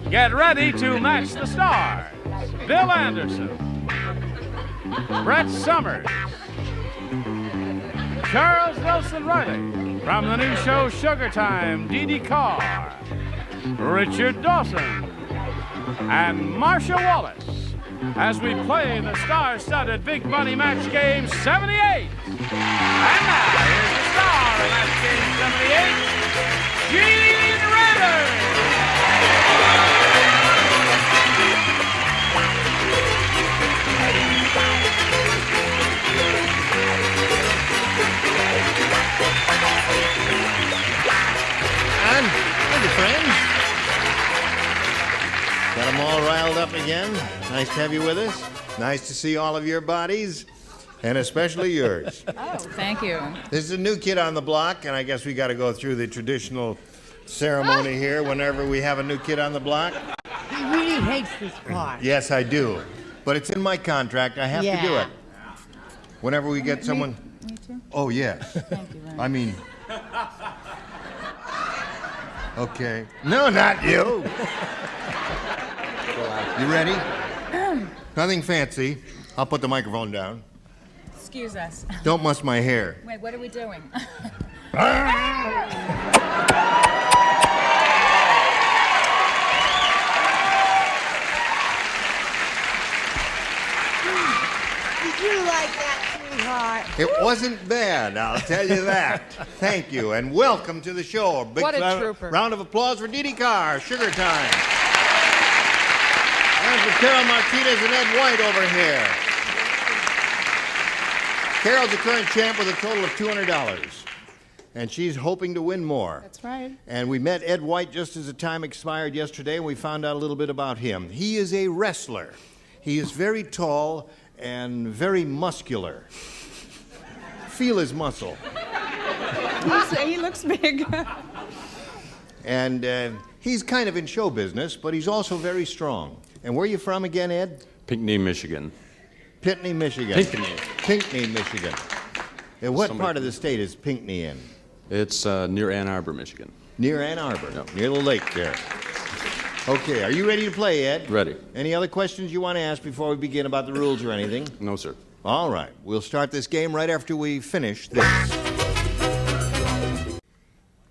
Get ready to match the stars. Bill Anderson, Brett Summers, Charles Nelson Riley, from the new show Sugar Time, Dee Carr, Richard Dawson, and Marcia Wallace, as we play the star-studded Big Money Match Game 78. And now, here's the star of Match Game 78, Gene Rayburn. Thank you, friends. Got them all riled up again. Nice to have you with us. Nice to see all of your bodies, and especially yours. Oh, thank you. This is a new kid on the block, and I guess we got to go through the traditional ceremony here whenever we have a new kid on the block. He really hates this part. Yes, I do. But it's in my contract. I have to do it. Whenever we get someone... Me too? Oh, yes. Thank you very much. I mean... Okay. No, not you. You ready? Nothing fancy. I'll put the microphone down. Excuse us. Don't muss my hair. Wait, what are we doing? Did you like that, sweetheart? It wasn't bad, I'll tell you that. Thank you, and welcome to the show. Big What a trooper. round of applause for Dee Carr, Sugar Time. And for Carol Martinez and Ed White over here. Carol's the current champ with a total of $200. And she's hoping to win more. That's right. And we met Ed White just as the time expired yesterday, and we found out a little bit about him. He is a wrestler. He is very tall and very muscular. Feel his muscle. He looks big. And he's kind of in show business, but he's also very strong. And where are you from again, Ed? Pinckney, Michigan. Pinckney, Michigan. Pinckney. Pinckney, Michigan. And what part of the state is Pinckney in? It's near Ann Arbor, Michigan. Near Ann Arbor, near the lake there. Okay, are you ready to play, Ed? Ready. Any other questions you want to ask before we begin about the rules or anything? No, sir. All right, we'll start this game right after we finish this.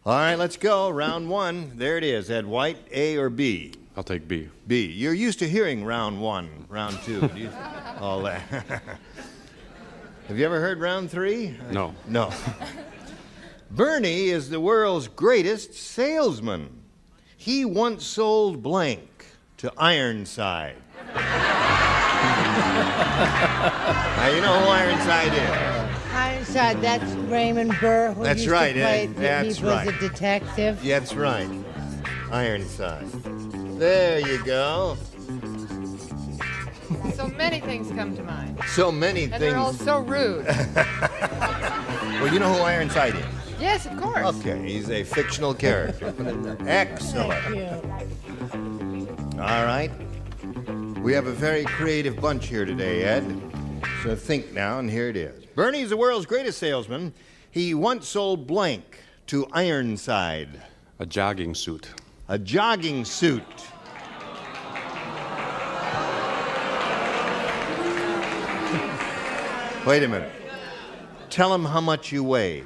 All right, let's go. Round one. There it is. Ed White, A or B? I'll take B. B. You're used to hearing round one, round two. All that. Have you ever heard round three? No. No. Bernie is the world's greatest salesman. He once sold blank to Ironside. Now, you know who Ironside is. Ironside, that's Raymond Burr. Who That's used right, to play Ed. That's he was right. a detective. Yeah, that's right. Ironside. There you go. So many things come to mind. So many And things. they're all so rude. Well, you know who Ironside is? Yes, of course. Okay, he's a fictional character. Excellent. All right. We have a very creative bunch here today, Ed. So think now, and here it is. Bernie's the world's greatest salesman. He once sold blank to Ironside. A jogging suit. A jogging suit. Wait a minute. Tell him how much you weigh.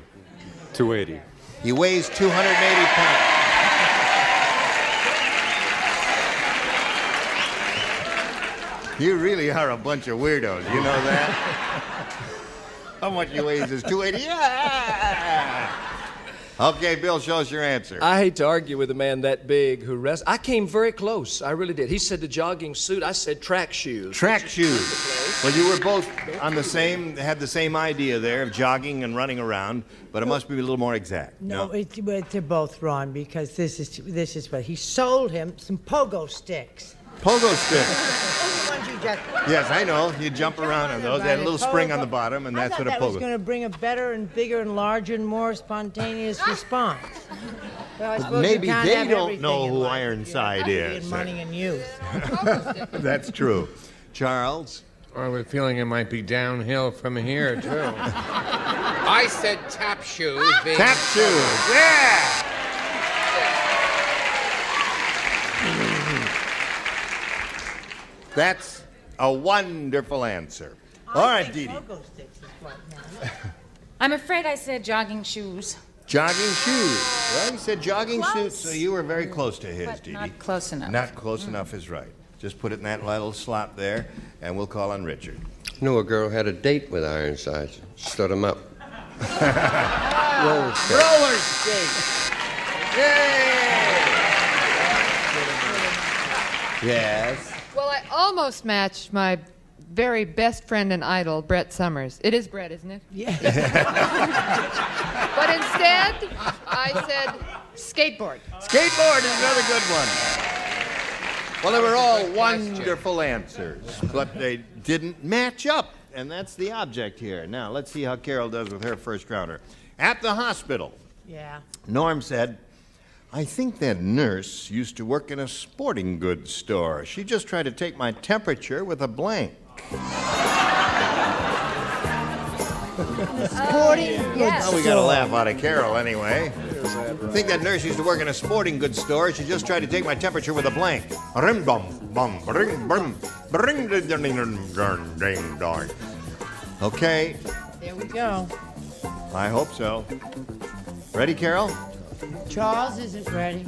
280. He weighs 280 pounds. You really are a bunch of weirdos. You know that? How much he weighs is 280. Yeah! Okay, Bill, show us your answer. I hate to argue with a man that big who wrestles. I came very close. I really did. He said the jogging suit. I said track shoes. Track shoes. Well, you were both on the same, had the same idea there of jogging and running around, but it must be a little more exact. No, they're both wrong because this is what he sold him some pogo sticks. Pogo sticks. Those are the ones you just. Yes, I know. You jump around on those. They had a little spring on the bottom, and that's what a I thought that was pogo. going to bring a better and bigger and larger and more spontaneous response. Well, I suppose Maybe you can't they have don't everything know in who life. Ironside is. And money and youth. That's true. Charles? I have a feeling it might be downhill from here, too. I said tap shoes. Tap shoes. Yeah! That's a wonderful answer. All right, Dee Dee. I'm afraid I said jogging shoes. Jogging shoes. Well, he said jogging suits, so you were very close to his, Dee Dee. Not close enough. Not close enough is right. Just put it in that little slot there, and we'll call on Richard. Knew a girl had a date with Ironside. Stood him up. Roller skate. Roller skate. Yay! Yes. Well, I almost matched my very best friend and idol, Brett Summers. It is Brett, isn't it? Yeah. But instead, I said skateboard. Skateboard is another good one. Well, they were all wonderful answers, but they didn't match up, and that's the object here. Now, let's see how Carol does with her first rounder. At the hospital, Yeah. Norm said, I think that nurse used to work in a sporting goods store. She just tried to take my temperature with a blank. Sporting goods Well, we got a laugh out of Carol anyway. I think that nurse used to work in a sporting goods store. She just tried to take my temperature with a blank. Rim bum bum ring bum ring ding ding dong. Okay, There we go. I hope so. Ready, Carol? Charles isn't ready.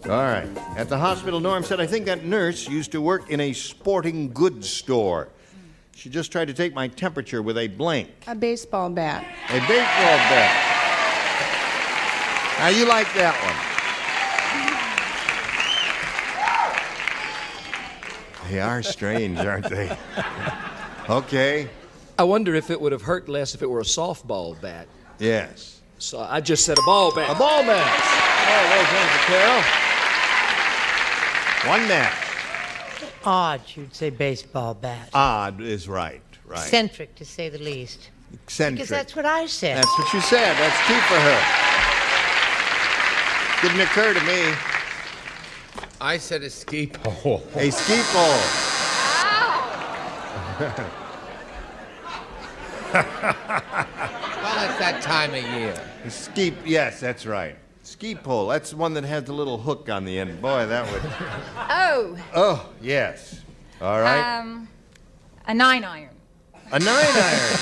All right. At the hospital, Norm said, I think that nurse used to work in a sporting goods store. She just tried to take my temperature with a blank. A baseball bat. A baseball bat. Now, you like that one. They are strange, aren't they? Okay. I wonder if it would have hurt less if it were a softball bat. Yes. So I just said a ball bat. A ball bat. Oh, there's one for Carol. One match. Odd, you'd say baseball bat. Odd is right. Right. Eccentric, to say the least. Eccentric. Because that's what I said. That's what you said. That's two for her. Didn't occur to me. I said a ski pole. A ski pole. Well, it's that time of year. Yes, that's right. Ski pole. That's the one that has the little hook on the end. Boy, that would... Oh. Oh, yes. All right. A 9-iron. A 9-iron.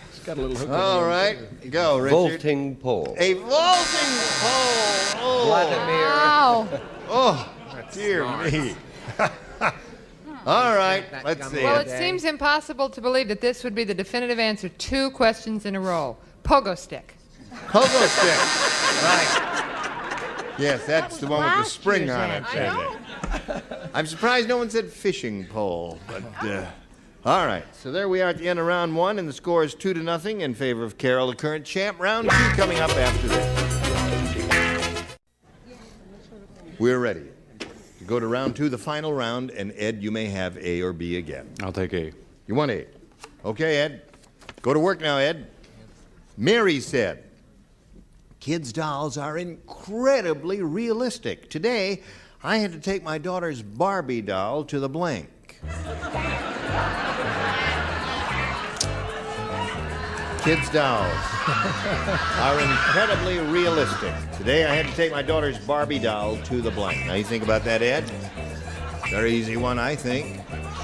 It's got a little hook. All right. Go, Richard. Vaulting pole. A vaulting pole. Oh. Vladimir. Wow. Oh, dear me. All right, let's see. Well, it seems impossible to believe that this would be the definitive answer 2 questions in a row. Pogo stick. Pogo stick. Right. Yes, that's the one with the spring on it. I know. I'm surprised no one said fishing pole, but all right. So there we are at the end of round 1, and the score is 2-0 in favor of Carol, the current champ. Round 2 coming up after this. We're ready to go to round 2, the final round, and Ed, you may have A or B again. I'll take A. You want A? Okay, Ed. Go to work now, Ed. Mary said, kids' dolls are incredibly realistic. Today, I had to take my daughter's Barbie doll to the blank. Kids' dolls are incredibly realistic. Today, I had to take my daughter's Barbie doll to the blank. Now, you think about that, Ed? Very easy one, I think.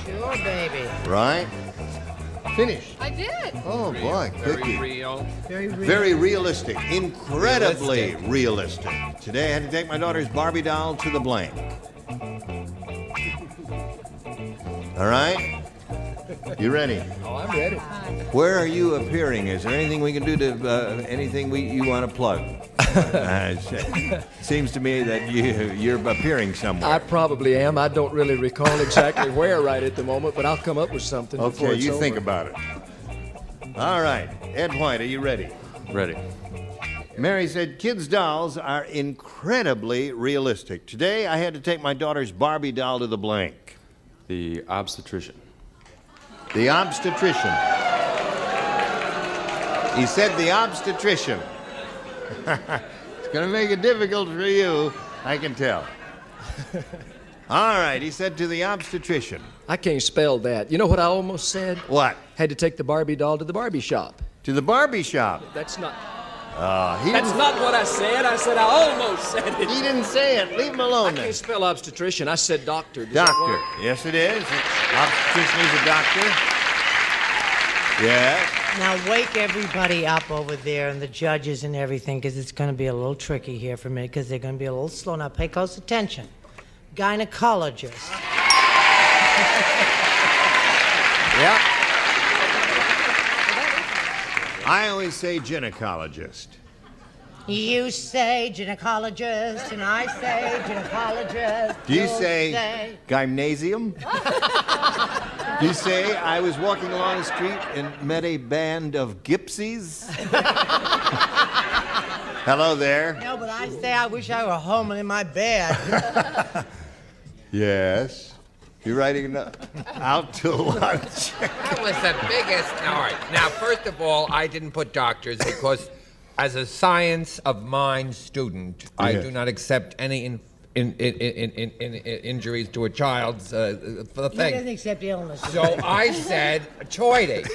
Sure, baby. Right? Finish. I did. Oh, boy, Cookie. Very real. Very realistic. Incredibly realistic. Today, I had to take my daughter's Barbie doll to the blank. All right? You ready? Oh, I'm ready. Where are you appearing? Is there anything we can do to, anything you want to plug? Seems to me that you're appearing somewhere. I probably am. I don't really recall exactly where right at the moment, but I'll come up with something before Okay, it's you over. think about it. All right. Ed White, are you ready? Ready. Mary said, kids' dolls are incredibly realistic. Today, I had to take my daughter's Barbie doll to the blank. The obstetrician. The obstetrician. He said the obstetrician. It's going to make it difficult for you, I can tell. All right, he said to the obstetrician. I can't spell that. You know what I almost said? What? Had to take the Barbie doll to the Barbie shop. To the Barbie shop? That's not... That's not what I said. I said I almost said it. He didn't say it. Leave him alone. I can't spell obstetrician. I said doctor. Does Doctor. that work? Yes, it is. Obstetrician is a doctor. Yeah. Now wake everybody up over there and the judges and everything, because it's going to be a little tricky here for me, because they're going to be a little slow. Now pay close attention. Gynecologist. Yep. I always say gynecologist. You say gynecologist, and I say gynecologist. Do you say gymnasium? Do you say I was walking along the street and met a band of gypsies? Hello there. No, but I say I wish I were home and in my bed. Yes. You're writing out to lunch. That was the biggest. All right. Now, first of all, I didn't put doctors because, as a science of mind student, I do not accept any injuries to a child's thing. He doesn't accept illness. So I said choidy,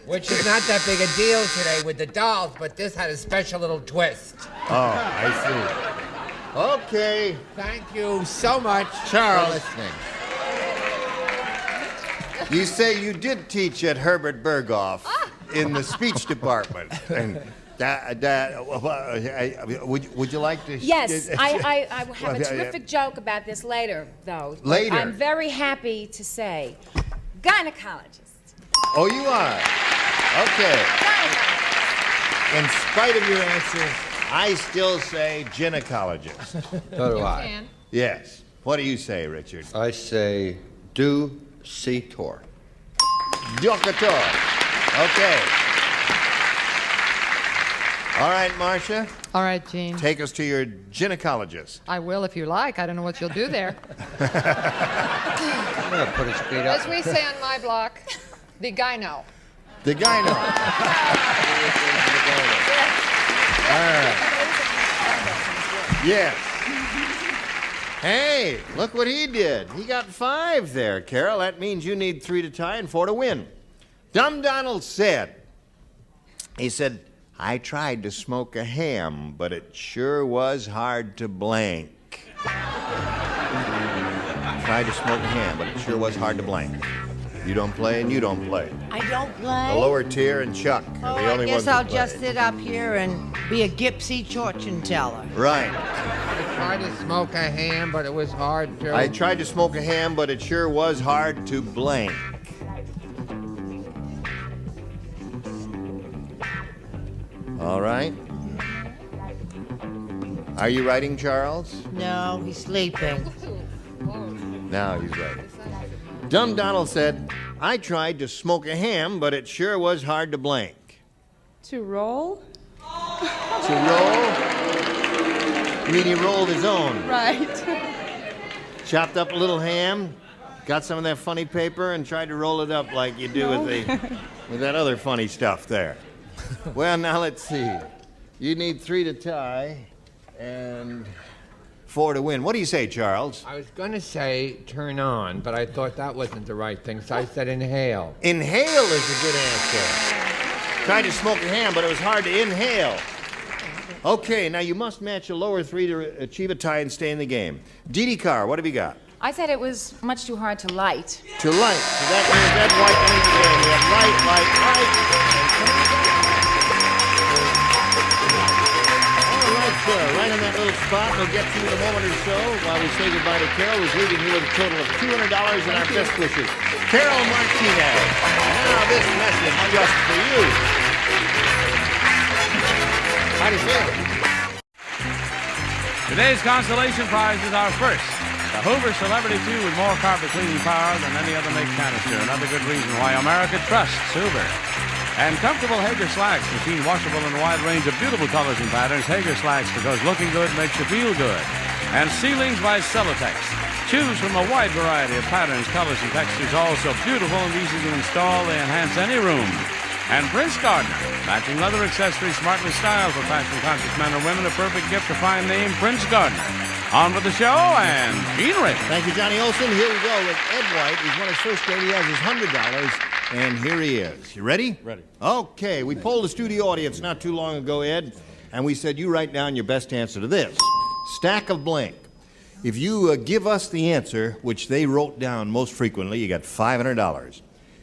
which is not that big a deal today with the dolls, but this had a special little twist. Oh, I see. Okay. Thank you so much, Charles. for listening. You say you did teach at Herbert Berghoff in the speech department. And would you like to? Yes, I have a terrific joke about this later, though. Later? I'm very happy to say, gynecologist. Oh, you are? Okay. In spite of your answer, I still say gynecologist. So do I. Yes. What do you say, Richard? I say do Doctor. Doctor. Okay. All right, Marcia. All right, Gene. Take us to your gynecologist. I will if you like. I don't know what you'll do there. I'm gonna put his feet up. As we say on my block, the gyno. The gyno. All right. Yes. Hey, look what he did. He got 5 there, Carol. That means you need 3 to tie and 4 to win. Dumb Donald said, He said, I tried to smoke a ham, but it sure was hard to blank. Tried to smoke a ham, but it sure was hard to blank. You don't play and you don't play. I don't play. The lower tier and Chuck are the only I ones guess I'll that play. just sit up here and be a gypsy fortune teller. Right. I tried to smoke a ham, but it was hard to... I tried to smoke a ham, but it sure was hard to blank. All right. Are you writing, Charles? No, he's sleeping. Now he's writing. Dumb Donald said, I tried to smoke a ham, but it sure was hard to blank. To roll? To roll? You mean he rolled his own? Right. Chopped up a little ham, got some of that funny paper, and tried to roll it up like you do with that other funny stuff there. Well, now let's see. You need 3 to tie and 4 to win. What do you say, Charles? I was going to say turn on, but I thought that wasn't the right thing, so I said inhale. Inhale is a good answer. Tried to smoke a ham, but it was hard to inhale. Okay, now you must match a lower 3 to achieve a tie and stay in the game. Dee Carr, what have you got? I said it was much too hard to light. To light. So that means that white enters the game. We have light, light, light. All right, sir. Right on that little spot. We'll get to you in a moment or so while we say goodbye to Carol, who's leaving here with a total of $200 and our best wishes. Carol Martinez. Now this message just for you. How do you feel? Today's consolation prize is our first. The Hoover Celebrity 2 with more carpet cleaning power than any other make canister. Another good reason why America trusts Hoover. And comfortable Hager slacks, machine washable in a wide range of beautiful colors and patterns. Hager slacks, because looking good makes you feel good. And ceilings by Celotex. Choose from a wide variety of patterns, colors, and textures, all so beautiful and easy to install. They enhance any room. And Prince Gardner, matching leather accessories, smartly styled for fashion-conscious men or women. A perfect gift to fine name, Prince Gardner. On with the show, and Gene Ray. Thank you, Johnny Olson. Here we go with Ed White. He's won his first game. He has his $100, and here he is. You ready? Ready. Okay, we polled the studio audience not too long ago, Ed, and we said you write down your best answer to this. Stack of blank. If you give us the answer, which they wrote down most frequently, you got $500.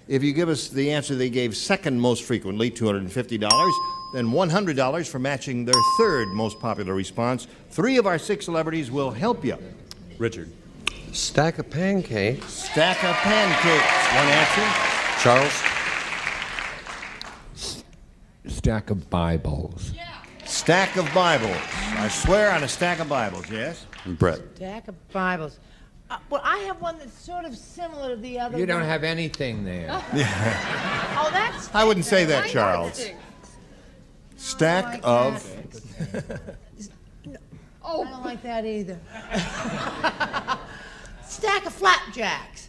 If you give us the answer they gave second most frequently, $250, then $100 for matching their third most popular response. 3 of our 6 celebrities will help you. Richard. Stack of pancakes. Stack of pancakes. One answer. Charles. Stack of Bibles. Stack of Bibles. I swear on a stack of Bibles, yes? Brett. Stack of Bibles. Well, I have one that's sort of similar to the other You don't one. have anything there. Oh, that's... I wouldn't say that, Charles. Stack of... Oh, I don't like that either. Stack of flapjacks.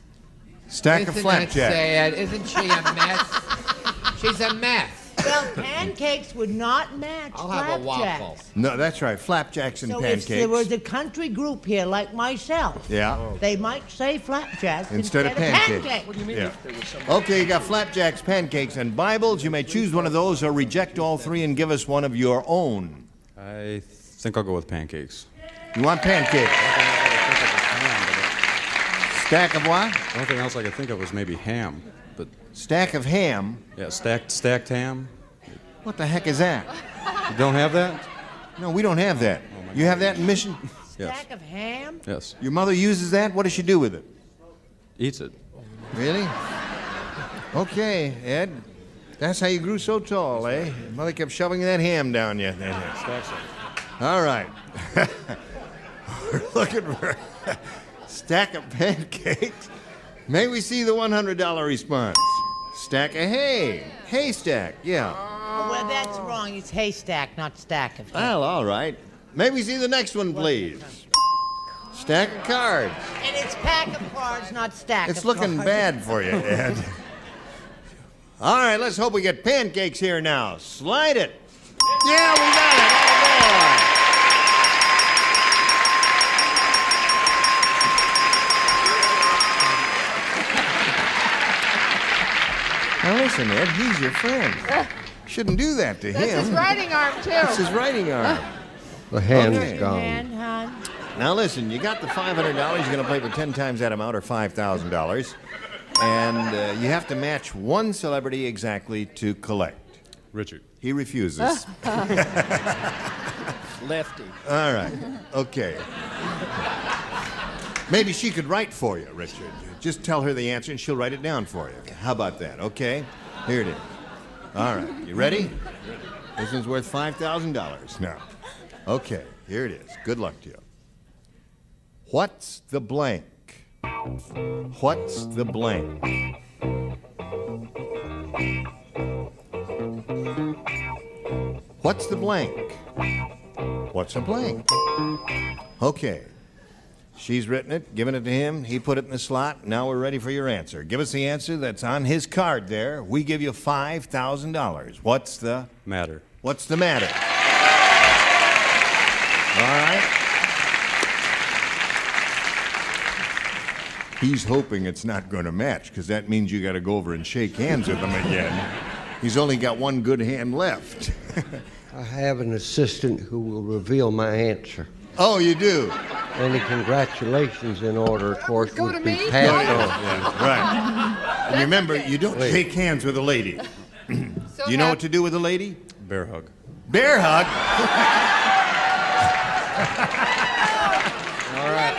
Stack of Isn't flapjacks. that sad? Isn't she a mess? She's a mess. Well, pancakes would not match I'll have a flapjacks. waffle. No, that's right. Flapjacks and So pancakes. if there was a country group here like myself, Yeah. they might say flapjacks Instead of pancakes. What do you mean? Yeah. Okay, you got flapjacks, pancakes, and Bibles. You may choose one of those or reject all 3 and give us one of your own. I think I'll go with pancakes. You want pancakes? Stack of what? The only thing else I could think of was maybe ham, but Stack of ham? yeah, stacked ham. What the heck is that? You don't have that? No, we don't have that. You have that in Mission? Yes. Stack of ham? Yes. Your mother uses that? What does she do with it? Eats it. Really? Okay, Ed. That's how you grew so tall, eh? Your mother kept shoving that ham down you. All right. We're looking for a stack of pancakes. May we see the $100 response? Stack of hay. Haystack, yeah. Oh, well, that's wrong. It's haystack, not stack of hay. Well, all right. May we see the next one, please? Stack of cards. And it's pack of cards, not stack It's of looking cards. bad for you, Ed. All right, let's hope we get pancakes here now. Slide it. Yeah, we got it. Oh, boy. Now listen, Ed, he's your friend. Shouldn't do that to him. That's his writing arm, too. That's his writing arm. The hand's Okay. gone. Hand, hon. Now listen, you got the $500. You're going to play for 10 times that amount, or $5,000. And you have to match one celebrity exactly to collect. Richard. He refuses. Lefty. All right. Okay. Maybe she could write for you, Richard. Just tell her the answer and she'll write it down for you. How about that? Okay? Here it is. All right. You ready? This one's worth $5,000 now. Okay. Here it is. Good luck to you. What's the blank? What's the blank? What's the blank? What's a blank? Okay. She's written it, given it to him. He put it in the slot. Now we're ready for your answer. Give us the answer that's on his card there. We give you $5,000. What's the matter? What's the matter? All right. He's hoping it's not going to match, because that means you got to go over and shake hands with him again. He's only got one good hand left. I have an assistant who will reveal my answer. Oh, you do? Any congratulations in order, of course, Go would to be me? passed on. Right. And remember, you don't shake hands with a lady. You know what to do with a lady? Bear hug. Bear hug? All right.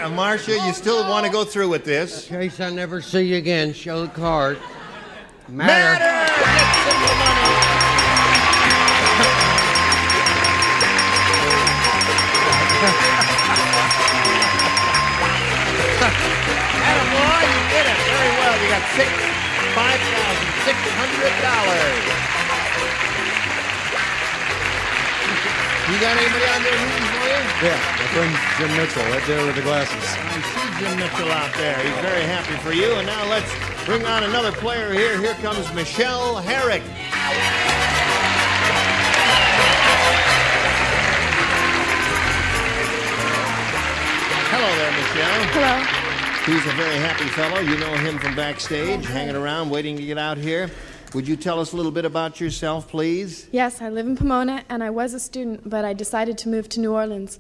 Marcia, you still want to go through with this? In case I never see you again, show the card. Matter! Attaboy, you did it very well. You got $5,600. You got anybody on there rooting for you? Yeah, my friend Jim Mitchell, right there with the glasses. I see Jim Mitchell out there. He's very happy for you. And now let's bring on another player here. Here comes Michelle Herrick. Hello there, Michelle. Hello. He's a very happy fellow. You know him from backstage, hanging around, waiting to get out here. Would you tell us a little bit about yourself, please? Yes, I live in Pomona, and I was a student, but I decided to move to New Orleans.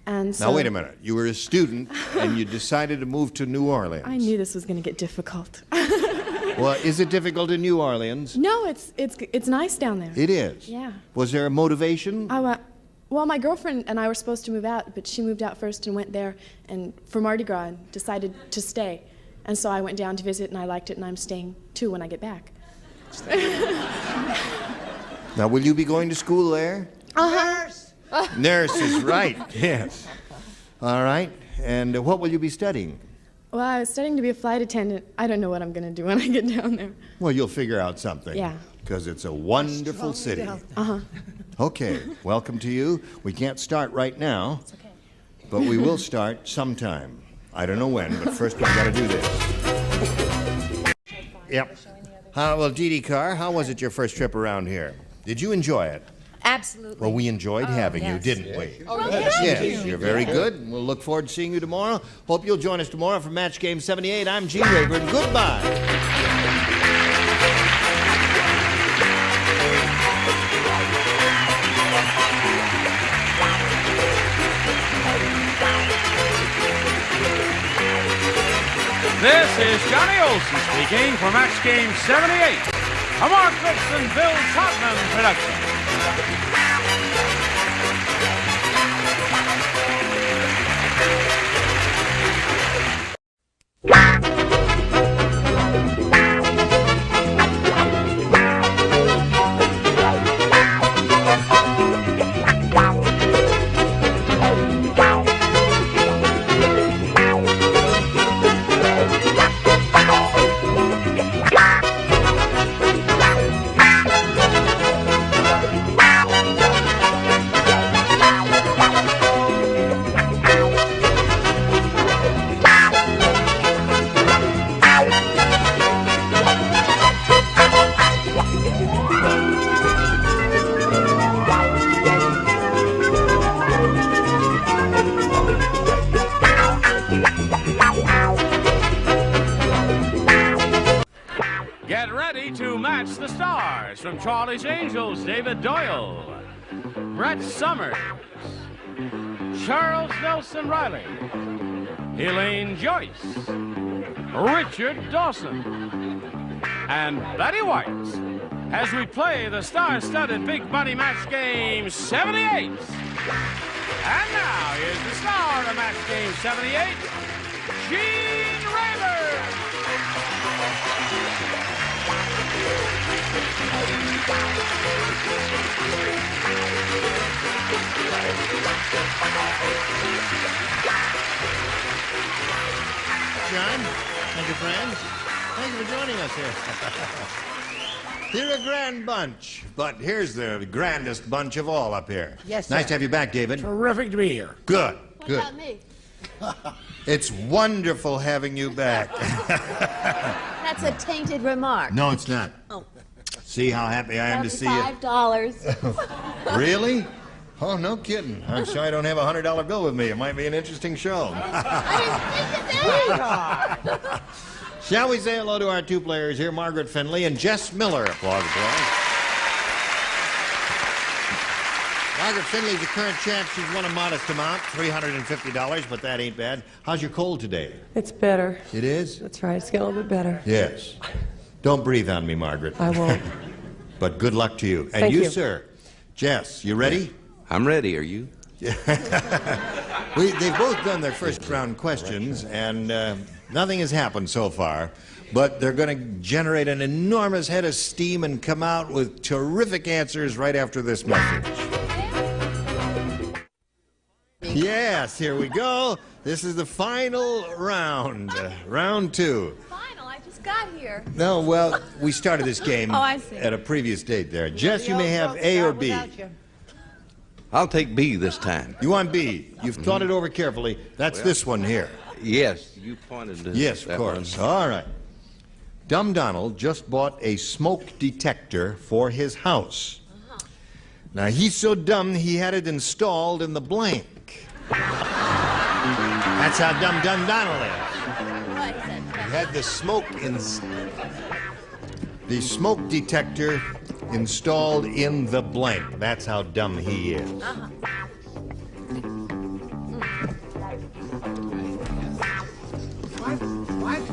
And so Now, wait a minute. You were a student, and you decided to move to New Orleans. I knew this was going to get difficult. Well, is it difficult in New Orleans? No, it's nice down there. It is? Yeah. Was there a motivation? Well, my girlfriend and I were supposed to move out, but she moved out first and went there and for Mardi Gras and decided to stay. And so I went down to visit, and I liked it, and I'm staying too when I get back. Now, will you be going to school there? Nurse! Nurse is right, yes. All right. And what will you be studying? Well, I was studying to be a flight attendant. I don't know what I'm going to do when I get down there. Well, you'll figure out something. Yeah. Because it's a wonderful city. Uh-huh. Okay, welcome to you. We can't start right now, but we will start sometime. I don't know when, but first we've got to do this. Yep. Well, Dee Dee Carr, how was it your first trip around here? Did you enjoy it? Absolutely. Well, we enjoyed having you, didn't we? Oh, yes. Yes, you're very good. We'll look forward to seeing you tomorrow. Hope you'll join us tomorrow for Match Game 78. I'm Gene Rayburn. Goodbye. This is Johnny Olson speaking for Match Game 78, a Mark Goodson, Bill Tottenham production. Get ready to match the stars from Charlie's Angels, David Doyle, Brett Summers, Charles Nelson Riley, Elaine Joyce, Richard Dawson, and Betty White as we play the star-studded Big Money Match Game 78. And now, here's the star of Match Game 78, Gene Raymer. John, thank you, friends. Thank you for joining us here. You're a grand bunch, but here's the grandest bunch of all up here. Yes, Nice sir. to have you back, David. Terrific to be here. Good, What good. about me? It's wonderful having you back. That's a tainted remark. No, it's not. Oh. See how happy I am to see you. $5. Really? Oh, no kidding. I'm sorry I don't have a $100 bill with me. It might be an interesting show. Shall we say hello to our two players here, Margaret Finley and Jess Miller? Applause, applause. Margaret Finley's the current champ. She's won a modest amount, $350, but that ain't bad. How's your cold today? It's better. It is? That's right. It's getting a little bit better. Yes. Don't breathe on me, Margaret. I won't. But good luck to you. And Thank you. sir. Jess, you ready? I'm ready. Are you? They've both done their first round questions, and nothing has happened so far. But they're going to generate an enormous head of steam and come out with terrific answers right after this message. Yes, here we go. This is the final round, round two. Final, I just got here. No, well, we started this game Oh, I see. at a previous date there. Jess, you may have A or B. I'll take B this time. You want B? You've thought it over carefully. That's this one here. Yes, you pointed to Yes, of that course. one. All right. Dumb Donald just bought a smoke detector for his house. Now, he's so dumb he had it installed in the blank. That's how dumb Donald is. He had the smoke detector installed in the blank. That's how dumb he is.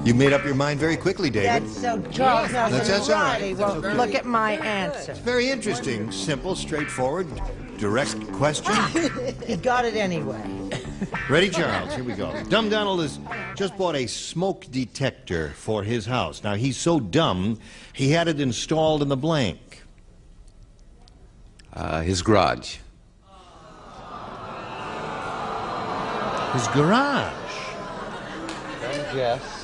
You made up your mind very quickly, David. That's so Charles Nelson That's all right. Riley. Well, look at my answer. It's very interesting, simple, straightforward, direct question. He got it anyway. Ready, Charles? Here we go. Dumb Donald has just bought a smoke detector for his house. Now, he's so dumb, he had it installed in the blank. His garage. His garage. Yes.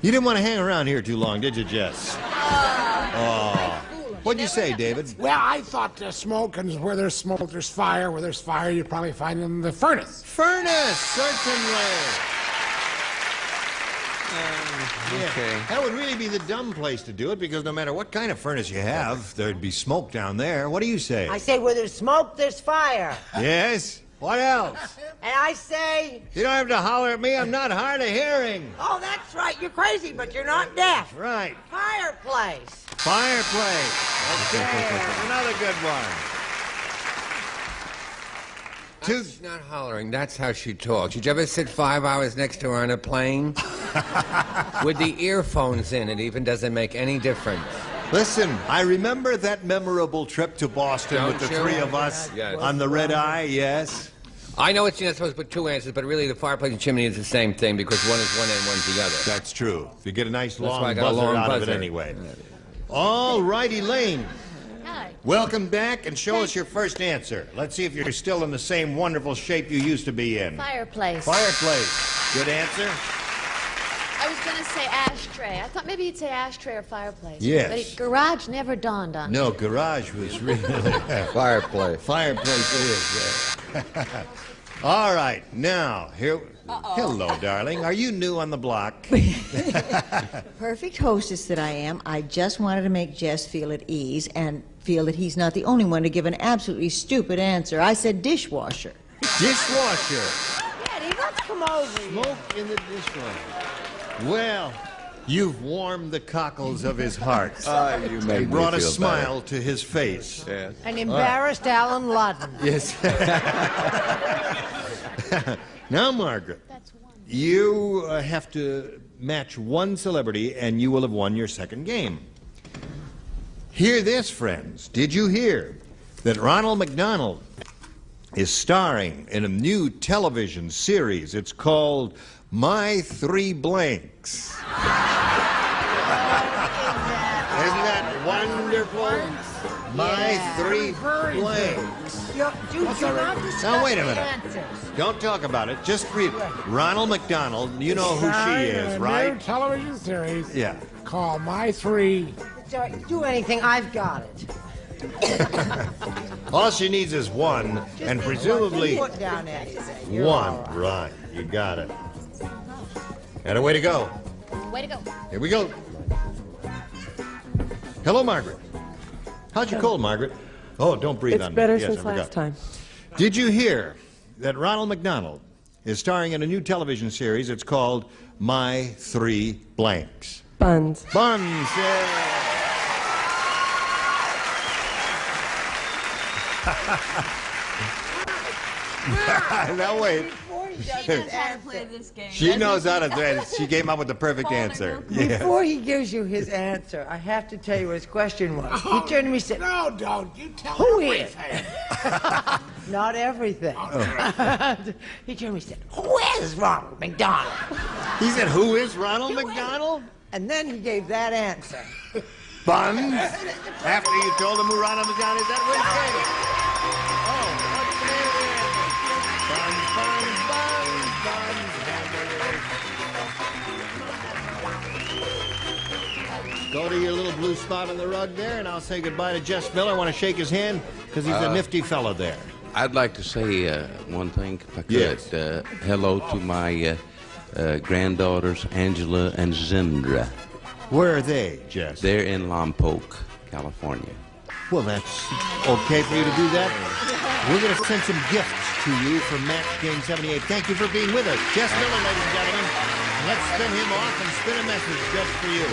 You didn't want to hang around here too long, did you, Jess? Oh. What'd you say, David? Well, I thought smoke, and where there's smoke, there's fire. Where there's fire, you probably find it in the furnace. Furnace, certainly. Okay. That would really be the dumb place to do it, because no matter what kind of furnace you have, there'd be smoke down there. What do you say? I say where there's smoke, there's fire. Yes? What else? And I say... You don't have to holler at me. I'm not hard of hearing. Oh, that's right. You're crazy, but you're not deaf. Right. Fireplace. Fireplace. Okay. Another good one. She's not hollering. That's how she talks. Did you ever sit 5 hours next to her on a plane? With the earphones in, it even doesn't make any difference. Listen, I remember that memorable trip to Boston with the three of us on the red eye, yes? I know you're not supposed to put two answers, but really the fireplace and chimney is the same thing because one is one and one's the other. That's true. You get a nice That's why I long got a buzzer long out of buzzer. it anyway. All right, Elaine. Hi. Welcome back, and show us your first answer. Let's see if you're still in the same wonderful shape you used to be in. Fireplace. Fireplace. Good answer. I was going to say ashtray. I thought maybe you'd say ashtray or fireplace. Yes. But garage never dawned on me. No, garage was really... Fireplace. Fireplace it is, yeah. All right, now, here... Hello, darling. Are you new on the block? Perfect hostess that I am, I just wanted to make Jess feel at ease and feel that he's not the only one to give an absolutely stupid answer. I said dishwasher. Dishwasher. Daddy, let's come over here. Smoke in the dishwasher. Well, you've warmed the cockles of his heart. You made and brought me a feel smile to his face. Yes. And embarrassed Alan Ludden. Yes. Now, Margaret, you have to match one celebrity, and you will have won your second game. Hear this, friends. Did you hear that Ronald McDonald is starring in a new television series? It's called My Three Blanks. Isn't that wonderful? My Three Blanks. Now, wait a minute. Don't talk about it. Just read. Ronald McDonald, you know who she is, right? New television series. Yeah. Called My Three. Do anything, I've got it. All she needs is one, and presumably Put down there. one. Right, you got it. And away to go. Way to go. Here we go. Hello, Margaret. How's your cold, Margaret? Oh, don't breathe on me. It's better Yes, since I forgot. last time. Did you hear that Ronald McDonald is starring in a new television series? It's called My Three Blanks. Buns. Buns, yeah. Now wait. She knows how to play this game. She knows how to play. She came up with the perfect answer. Yeah. Before he gives you his answer, I have to tell you what his question was. He turned to me and said, No, don't. You tell Who everything. not everything. He turned to me and said, Who is Ronald McDonald? He said, "Who is Ronald McDonald?" And then he gave that answer. Buns. After you told him who Ronald McDonald is, that was great. Oh, what's the name of the answer? Buns, buns, buns, hamburgers. Go to your little blue spot on the rug there, and I'll say goodbye to Jess Miller. I want to shake his hand because he's a nifty fellow there. I'd like to say one thing, if I could. Yes. Hello to my granddaughters, Angela and Zindra. Where are they, Jess? They're in Lompoc, California. Well, that's okay for you to do that. We're going to send some gifts to you for Match Game 78. Thank you for being with us. Jess Miller, ladies and gentlemen. Let's spin him off and spin a message just for you.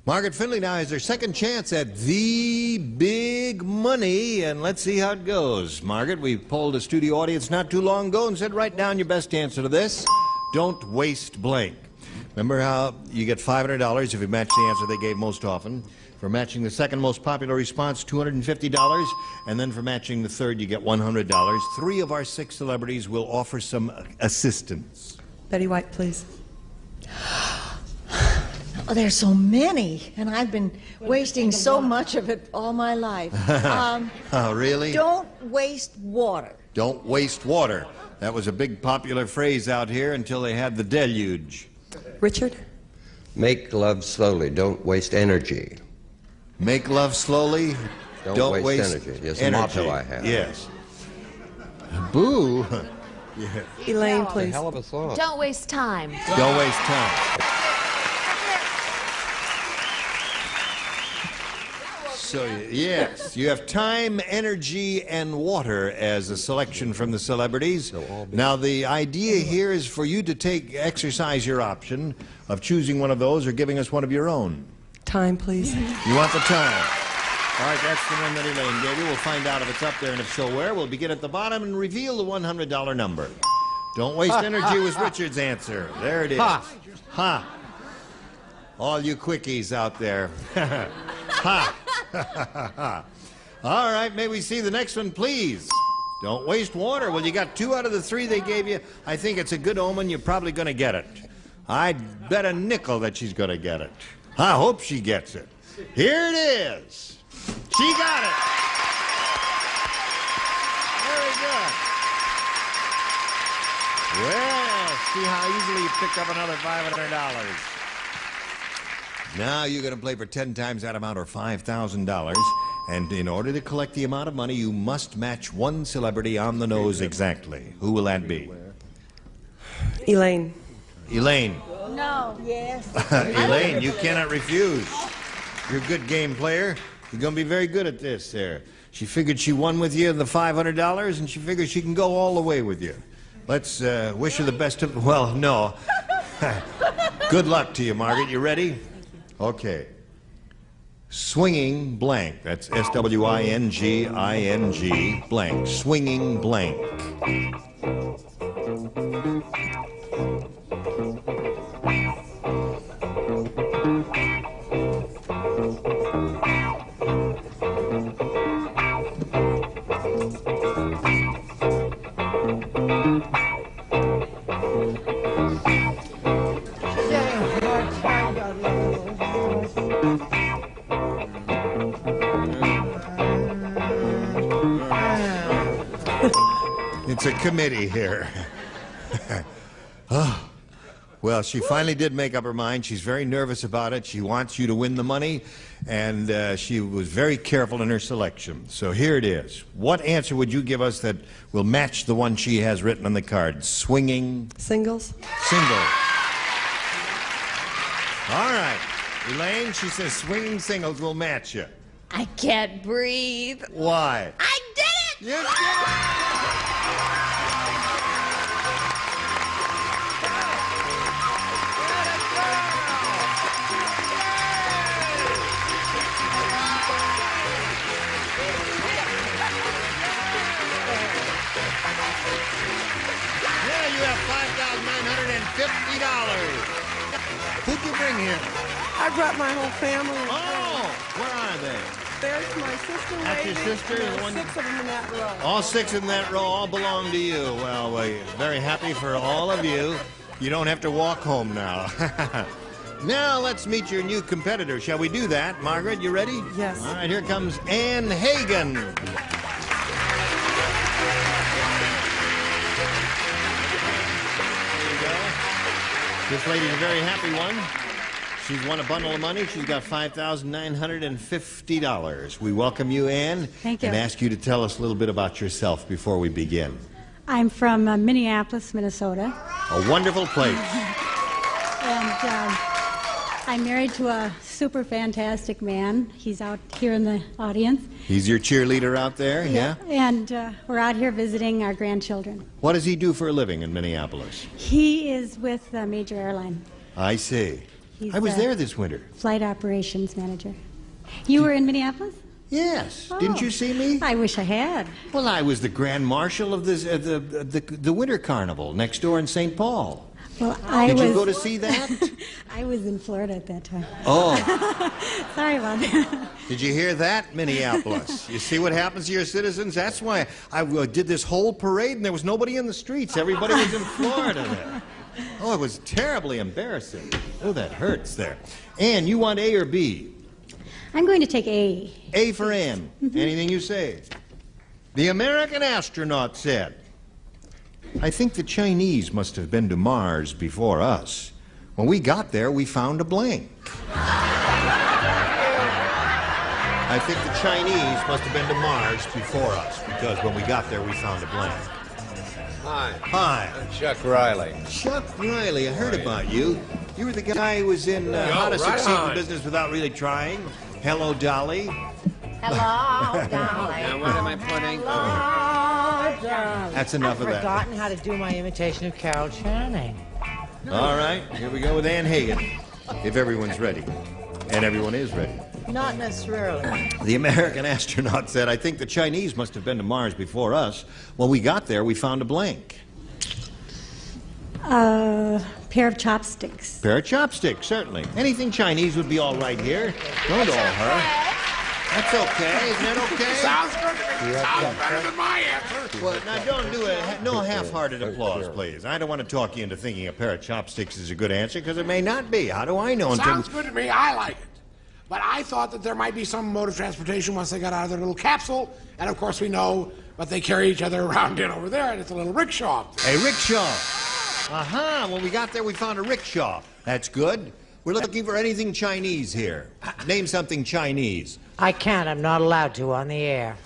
Margaret Finley now has her second chance at the big money, and let's see how it goes. Margaret, we polled a studio audience not too long ago and said, write down your best answer to this. Don't waste blank. Remember how you get $500 if you match the answer they gave most often. For matching the second most popular response, $250. And then for matching the third, you get $100. 3 of our 6 celebrities will offer some assistance. Betty White, please. Oh, there's so many, and I've been wasting so much of it all my life. Oh, really? Don't waste water. Don't waste water. That was a big popular phrase out here until they had the deluge. Richard? Make love slowly. Don't waste energy. Make love slowly. Don't waste energy. Yes, a motto I have. Yes. Boo. Yeah. Elaine, please. Hell of a song. Don't waste time. Don't waste time. So, yes, you have time, energy, and water as a selection from the celebrities. Now, the idea here is for you to exercise your option of choosing one of those or giving us one of your own. Time, please. You want the time? All right, that's the one that Elaine gave you. We'll find out if it's up there, and if so, where. We'll begin at the bottom and reveal the $100 number. Don't waste energy was Richard's answer. There it is. Ha. All you quickies out there. Ha. All right, may we see the next one, please? Don't waste water. Well, you got 2 out of the 3 they gave you. I think it's a good omen. You're probably going to get it. I'd bet a nickel that she's going to get it. I hope she gets it. Here it is. She got it. Very good. Well, see how easily you picked up another $500. Now you're going to play for 10 times that amount, or $5,000. And in order to collect the amount of money, you must match one celebrity on the nose exactly. Who will that be? Elaine. Elaine. No. Yes. Elaine, you cannot refuse. You're a good game player. You're going to be very good at this there. She figured she won with you the $500, and she figures she can go all the way with you. Let's wish her the best of... Well, no. Good luck to you, Margaret. You ready? Okay. Swinging blank. That's S-W-I-N-G-I-N-G blank. Swinging blank. It's a committee here. Oh, well, she finally did make up her mind. She's very nervous about it. She wants you to win the money, and she was very careful in her selection. So here it is. What answer would you give us that will match the one she has written on the card? Swinging? Singles. Singles. All right. Elaine, she says swinging singles will match you. I can't breathe. Why? I did it! You did it! You have $5,950. Who'd you bring here? I brought my whole family. Oh, where are they? There's my sister. That's your waiting, sister? and The one- 6 of them in that row. All 6 in that row all belong to you. Well, we're very happy for all of you. You don't have to walk home now. Now let's meet your new competitor. Shall we do that? Margaret, you ready? Yes. All right, here comes Ann Hagen. This lady's a very happy one. She's won a bundle of money. She's got $5,950. We welcome you, Ann. Thank you. And ask you to tell us a little bit about yourself before we begin. I'm from Minneapolis, Minnesota. A wonderful place. And I'm married to a super fantastic man. He's out here in the audience. He's your cheerleader out there, yeah? And we're out here visiting our grandchildren. What does he do for a living in Minneapolis? He is with a major airline. I see. He's I was a there this winter. Flight operations manager. You were in Minneapolis? Yes. Oh. Didn't you see me? I wish I had. Well, I was the grand marshal of this, the winter carnival next door in St. Paul. Well, Did you go to see that? I was in Florida at that time. Oh. Sorry about that. Did you hear that, Minneapolis? You see what happens to your citizens? That's why I did this whole parade and there was nobody in the streets. Everybody was in Florida there. Oh, it was terribly embarrassing. Oh, that hurts there. Ann, you want A or B? I'm going to take A. A for Ann. Anything you say. The American astronaut said, I think the Chinese must have been to Mars before us. When we got there, we found a blank. I think the Chinese must have been to Mars before us, because when we got there, we found a blank. Hi. Hi. I'm Chuck Riley. Chuck Riley, I heard about you. You were the guy who was in How to right Succeed on. in Business Without Really Trying. Hello, Dolly. Hello, darling. Now, what am I putting? That's enough of I've that. forgotten how to do my imitation of Carol Channing. All right, here we go with Ann Hagen, if everyone's ready. And everyone is ready. Not necessarily. The American astronaut said, I think the Chinese must have been to Mars before us. When we got there, we found a blank. Pair of chopsticks. Pair of chopsticks, certainly. Anything Chinese would be all right here. Don't all her. That's okay. Isn't that okay? Sounds good to me. Sounds better than my answer. Well, now don't do it. No half-hearted applause, please. I don't want to talk you into thinking a pair of chopsticks is a good answer, because it may not be. How do I know? Sounds good to me. I like it. But I thought that there might be some mode of transportation once they got out of their little capsule. And of course we know what they carry each other around in over there, and it's a little rickshaw. A rickshaw. Aha, when we got there, we found a rickshaw. That's good. We're looking for anything Chinese here. Name something Chinese. I can't. I'm not allowed to on the air.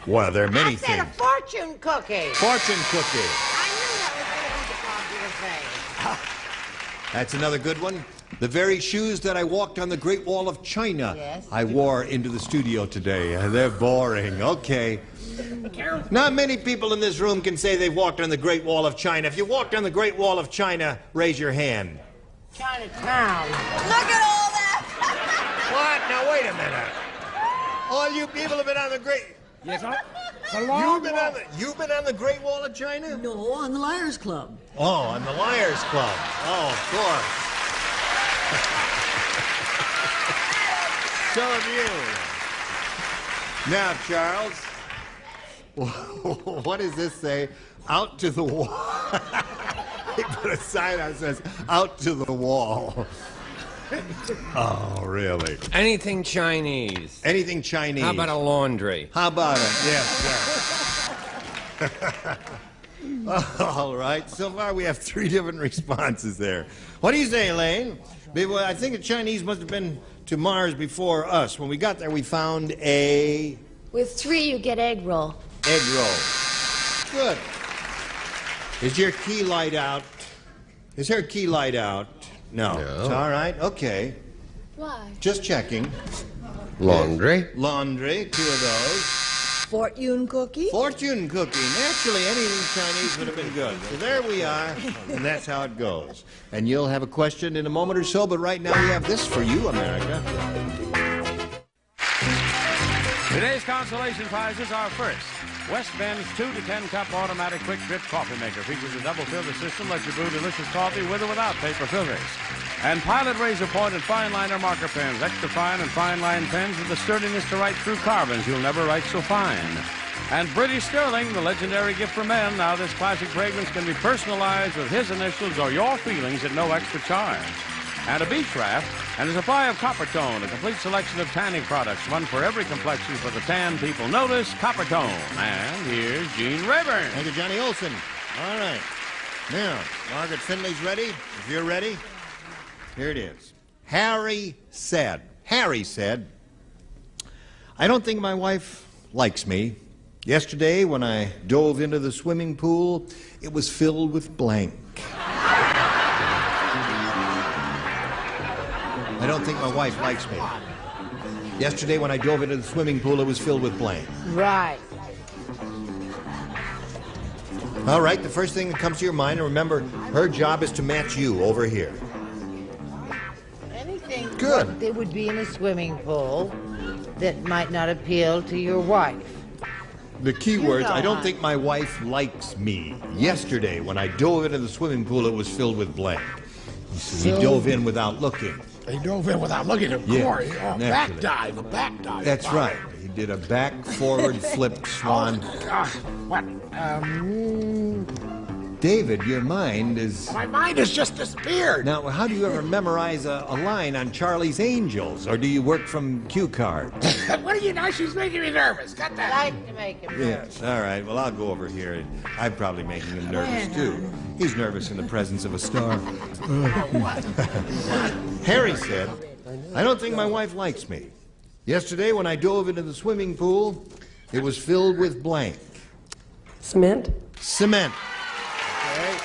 Well, there are many I said a things. fortune cookie. Fortune cookie. I knew that was going to be the popular thing. That's another good one. The very shoes that I walked on the Great Wall of China, I wore into the studio today. They're boring. Okay. Not many people in this room can say they've walked on the Great Wall of China. If you walked on the Great Wall of China, raise your hand. Chinatown. Look at all that! What? Now, wait a minute. All you people have been on the Great... Yes, You've been on the Great Wall of China? No, on the Liars Club. Oh, on the Liars Club. Oh, of course. So have you. Now, Charles, what does this say? Out to the wall. They put a sign out that says, out to the wall. Oh, really? Anything Chinese. Anything Chinese. How about a laundry? How about it? Yes, sir. All right. So far, we have 3 different responses there. What do you say, Elaine? I think the Chinese must have been to Mars before us. When we got there, we found a... With 3, you get egg roll. egg roll. Good. Is your key light out? Is her key light out? No. It's all right. Okay. Why? Just checking. Laundry. Laundry, 2 of those. Fortune cookie? Fortune cookie. Naturally, anything Chinese would have been good. So there we are, and that's how it goes. And you'll have a question in a moment or so, but right now we have this for you, America. Today's consolation prizes are first. West Bend's 2 to 10 cup automatic quick drip coffee maker features a double filter system, lets you brew delicious coffee with or without paper filters. And Pilot razor pointed fine liner marker pens, extra fine and fine line pens with the sturdiness to write through carbons you'll never write so fine. And British Sterling, the legendary gift for men. Now this classic fragrance can be personalized with his initials or your feelings at no extra charge. And a beach raft, and a supply of Copper Tone, a complete selection of tanning products, one for every complexion for the tan people notice, Copper Tone. And here's Gene Rayburn. Thank you, Johnny Olson. All right. Now, Margaret Finley's ready. If you're ready, here it is. Harry said, I don't think my wife likes me. Yesterday, when I dove into the swimming pool, it was filled with blank. I don't think my wife likes me. Yesterday, when I dove into the swimming pool, it was filled with blank. Right. All right, the first thing that comes to your mind, and remember, her job is to match you over here. Anything Good. that would be in a swimming pool that might not appeal to your wife. The key words, know, I don't hon. think my wife likes me. Yesterday, when I dove into the swimming pool, it was filled with blank. He dove in without looking. He dove in without looking at Yeah, Corey. Back naturally. dive, a back dive. That's right. He did a back forward flip swan. What? David, your mind is... My mind has just disappeared. Now, how do you ever memorize a line on Charlie's Angels? Or do you work from cue cards? What do you know? She's making me nervous. Got that? I like to make him nervous. Yes. All right. Well, I'll go over here. I'm probably making him nervous, too. He's nervous in the presence of a star. Harry said, I don't think my wife likes me. Yesterday, when I dove into the swimming pool, it was filled with blank. Cement? Cement. Okay.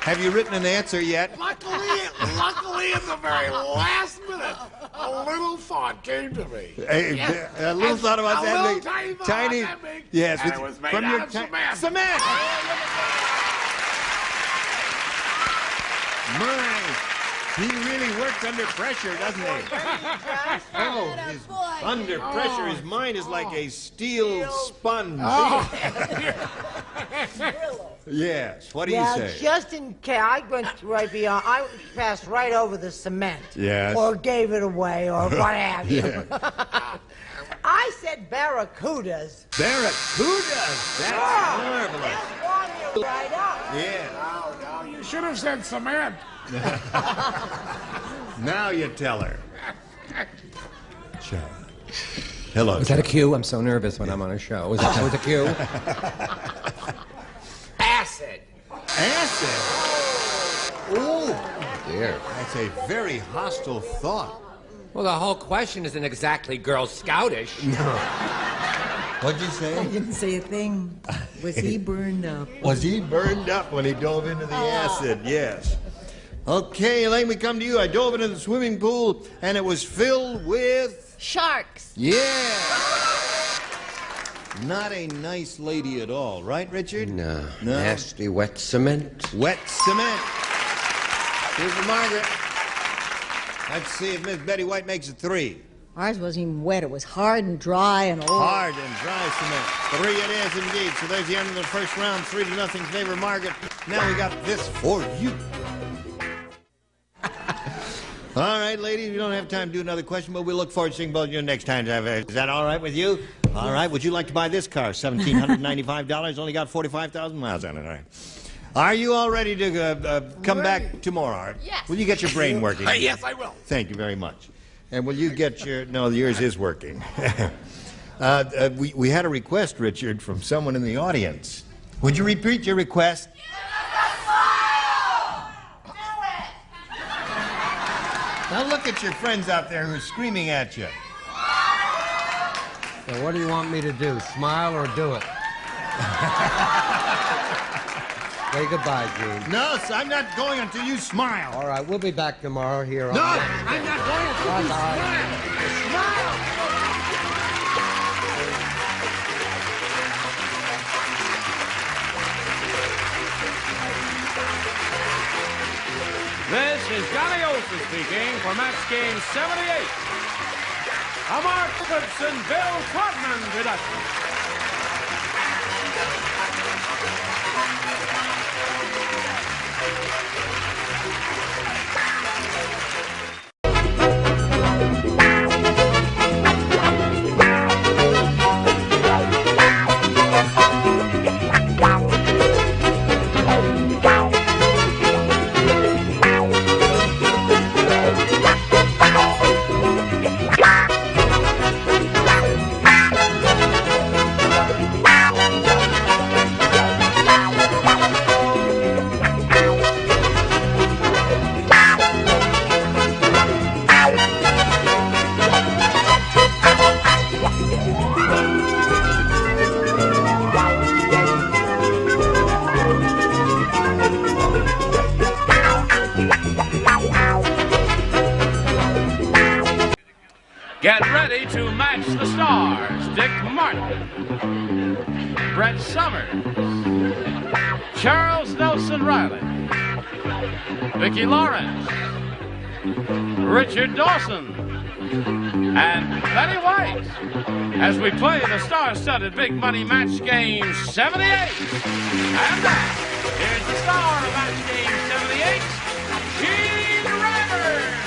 Have you written an answer yet? Luckily, at the very last minute, a little thought came to me. A little thought about that. A little tiny thought Tiny. about that big, Yes. and it was made from out your of cement. Cement. My, he really works under pressure, doesn't he? Oh, under pressure, his mind is like a steel sponge. Yes. What do you say? Just in case, I went right beyond. I passed right over the cement. Yes. Or gave it away, or what have you. Yeah. I said barracudas. Barracudas. That's marvelous. That's one right up. Yeah. No, you should have said cement. Now you tell her. Hello. Was that a cue? I'm so nervous when I'm on a show. Was that a cue? Acid. Acid? Oh, dear. That's a very hostile thought. Well, the whole question isn't exactly Girl Scoutish. No. What'd you say? I didn't say a thing. Was he burned up? Was he burned up when he dove into the acid? Yes. Okay, Elaine, we come to you. I dove into the swimming pool, and it was filled with... Sharks. Yeah. Not a nice lady at all, right, Richard? No. No. Nasty wet cement. Wet cement. Here's for Margaret. Let's see if Miss Betty White makes it 3. Ours wasn't even wet. It was hard and dry and old. Hard and dry cement. 3 it is indeed. So there's the end of the first round. 3-0 favor Margaret. Now we got this for you. All right, ladies, we don't have time to do another question, but we look forward to seeing both of you next time. Is that all right with you? All right. Would you like to buy this car? $1,795. Only got 45,000 miles on it. All right. Are you all ready to come back tomorrow? Yes. Will you get your brain working? Yes, I will. Thank you very much. And will you get your... No, yours is working. We had a request, Richard, from someone in the audience. Would you repeat your request? Now look at your friends out there who are screaming at you. So what do you want me to do? Smile or do it? Say goodbye, Gene. No, I'm not going until you smile. All right, we'll be back tomorrow here on... No, I'm not going until you smile. Smile. This is Johnny Olson speaking for Match Game 78. A Mark Gibson, Bill Trotman production. Get ready to match the stars. Dick Martin, Brett Summers, Charles Nelson Riley, Vicki Lawrence, Richard Dawson, and Betty White as we play the star-studded Big Money Match Game 78. And now, here's the star of Match Game 78, Gene Rivers.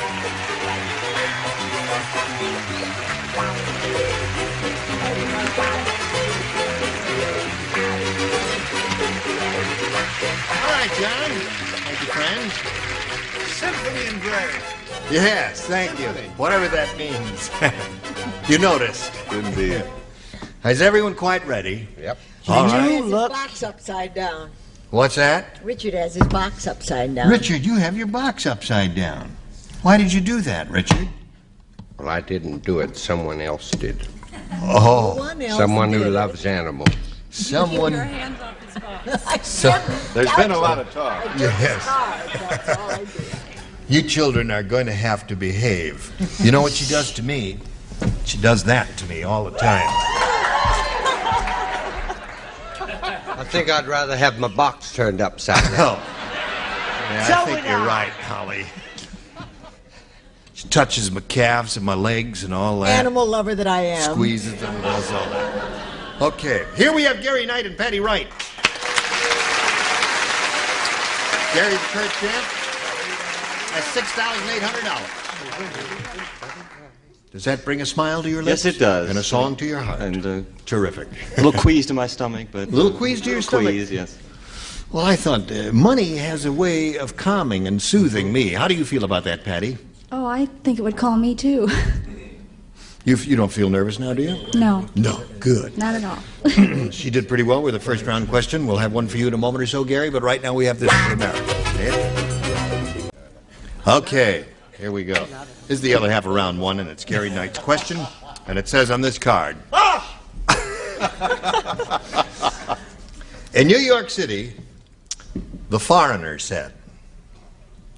All right, John. Thank you, friend. Symphony in Gray. Yes, thank you. Whatever that means. You noticed. Indeed. Is everyone quite ready? Yep. All right. His box upside down. What's that? Richard has his box upside down. Richard, you have your box upside down. Why did you do that, Richard? Well, I didn't do it. Someone else did. Oh. Someone who loves animals. Someone... hands off his box. There's been a lot of talk. Yes. That's all I do. You children are going to have to behave. You know what she does to me? She does that to me all the time. I think I'd rather have my box turned upside down. Oh. Yeah, I think you're right, Holly. She touches my calves and my legs and all that. Animal lover that I am. Squeezes them and does all that. Okay, here we have Gary Knight and Patty Wright. Gary the current champ has $6,800. Does that bring a smile to your lips? Yes, it does. And a song to your heart. And terrific. a little quease to my stomach, but... A little quease to your stomach? Quease, yes. Well, I thought money has a way of calming and soothing me. How do you feel about that, Patty? Oh, I think it would calm me too. You don't feel nervous now, do you? No. No, good. Not at all. She did pretty well with the first round question. We'll have one for you in a moment or so, Gary, but right now we have this for America. Okay, here we go. This is the other half of round one, and it's Gary Knight's question, and it says on this card. In New York City, the foreigner said.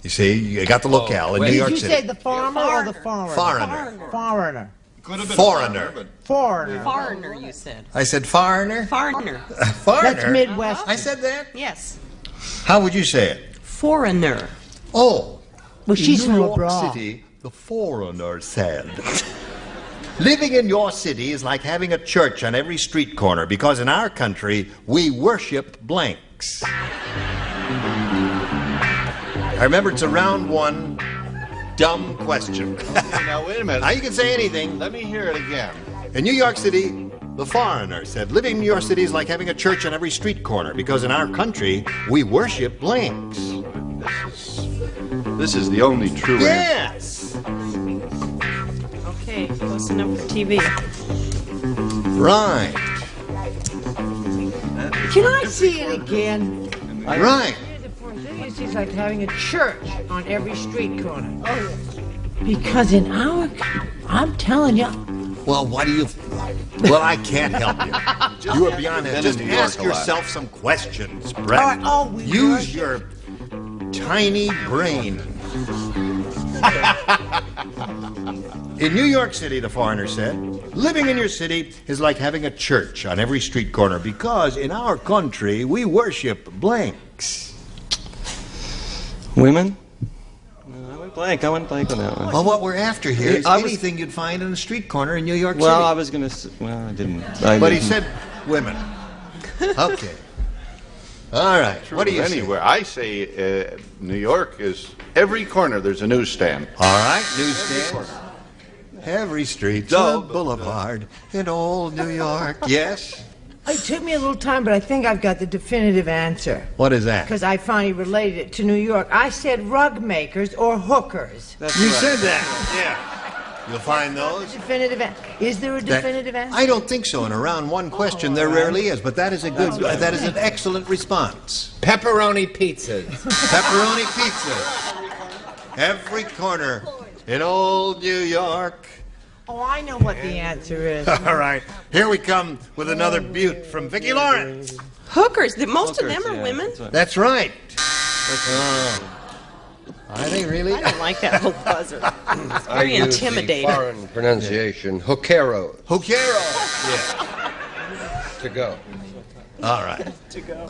You see, you got the locale in New York City. Did you say the farmer or the foreigner? Foreigner. Foreigner. Foreigner. Foreigner. Foreigner, you said. I said foreigner? Foreigner. Foreigner? That's Midwest. I said that? Yes. How would you say it? Foreigner. Oh. Well, she's in from New York abroad. City, the foreigner said. Living in your city is like having a church on every street corner because in our country, we worship blanks. I remember it's a round one dumb question. Now, wait a minute. Now you can say anything. Let me hear it again. In New York City, the foreigner said, living in New York City is like having a church on every street corner because in our country, we worship blanks. This is the only true answer. Yes! Okay, close enough for TV. Right. Can I see it again? Right. It's like having a church on every street corner. Oh, because in our, I'm telling you. Well, what do you... Well, I can't help you. You are beyond that. Just ask yourself some questions, Brett. All right, oh, use your tiny brain. In New York City, the foreigner said, living in your city is like having a church on every street corner because in our country, we worship blanks. Women? I went blank on that one. Well, what we're after here is anything you'd find on a street corner in New York City. Well, I was going to... Well, I didn't. But he said women. Okay. All right. True What do you anywhere. I say New York is every corner there's a newsstand. All right, newsstand. Every street's a boulevard in old New York. Yes? It took me a little time, but I think I've got the definitive answer. What is that? Because I finally related it to New York. I said rug makers or hookers. You said that. Yeah. You'll find those. Definitive answer. Is there a definitive answer? I don't think so. In a round one question, there rarely is, but that is a good. That is an excellent response. Pepperoni pizzas. Pepperoni pizzas. Every corner in old New York. Oh, I know what the answer is. All right. Here we come with another beaut from Vicki Lawrence. Hookers. Most of them are women. That's right. Are they really? I don't like that little buzzer. It's I very use intimidating. the foreign pronunciation, hookero. Hookero. Yeah. To go. All right.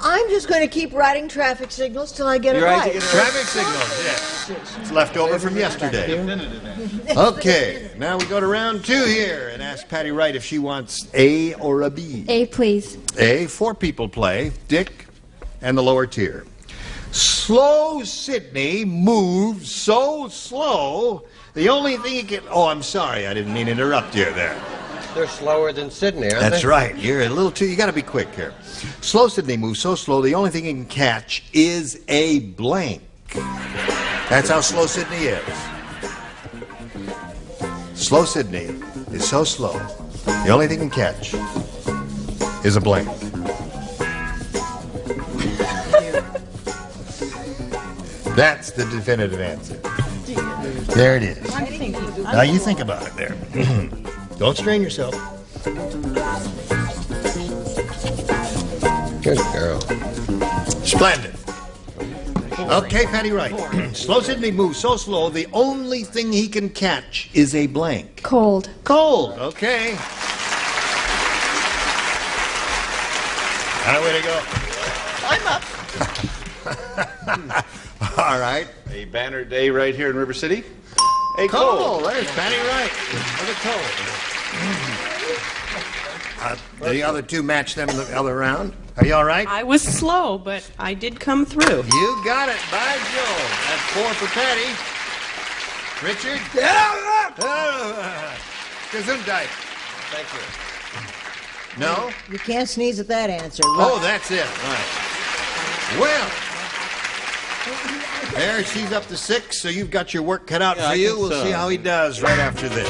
I'm just going to keep writing traffic signals till I get it right. Traffic signals, yes. It's left over from yesterday. Okay, now we go to round two here and ask Patty Wright if she wants A or a B. A, please. A, 4 people play, Dick and the lower tier. Slow Sydney moves so slow, the only thing he can... Oh, I'm sorry, I didn't mean to interrupt you there. They're slower than Sydney, aren't they? That's right. You're a little too... You got to be quick here. Slow Sydney moves so slow, the only thing he can catch is a blank. That's how slow Sydney is. Slow Sydney is so slow, the only thing he can catch is a blank. That's the definitive answer. There it is. Now you think about it there. Don't strain yourself. Good girl. Splendid. Okay, Patty Wright. Slow Sydney moves so slow, the only thing he can catch is a blank. Cold. Cold, okay. Way to go. I'm up. All right. A banner day right here in River City. A cold. There's Patty Wright. Look at cold. The other two match them in the other round. Are you all right? I was slow, but I did come through. You got it, by Jove. That's 4 for Patty. Richard? Gesundheit. Thank you. No? You can't sneeze at that answer. Oh, that's it. Right. Well, there she's up to 6, so you've got your work cut out for you. We'll see how he does right after this.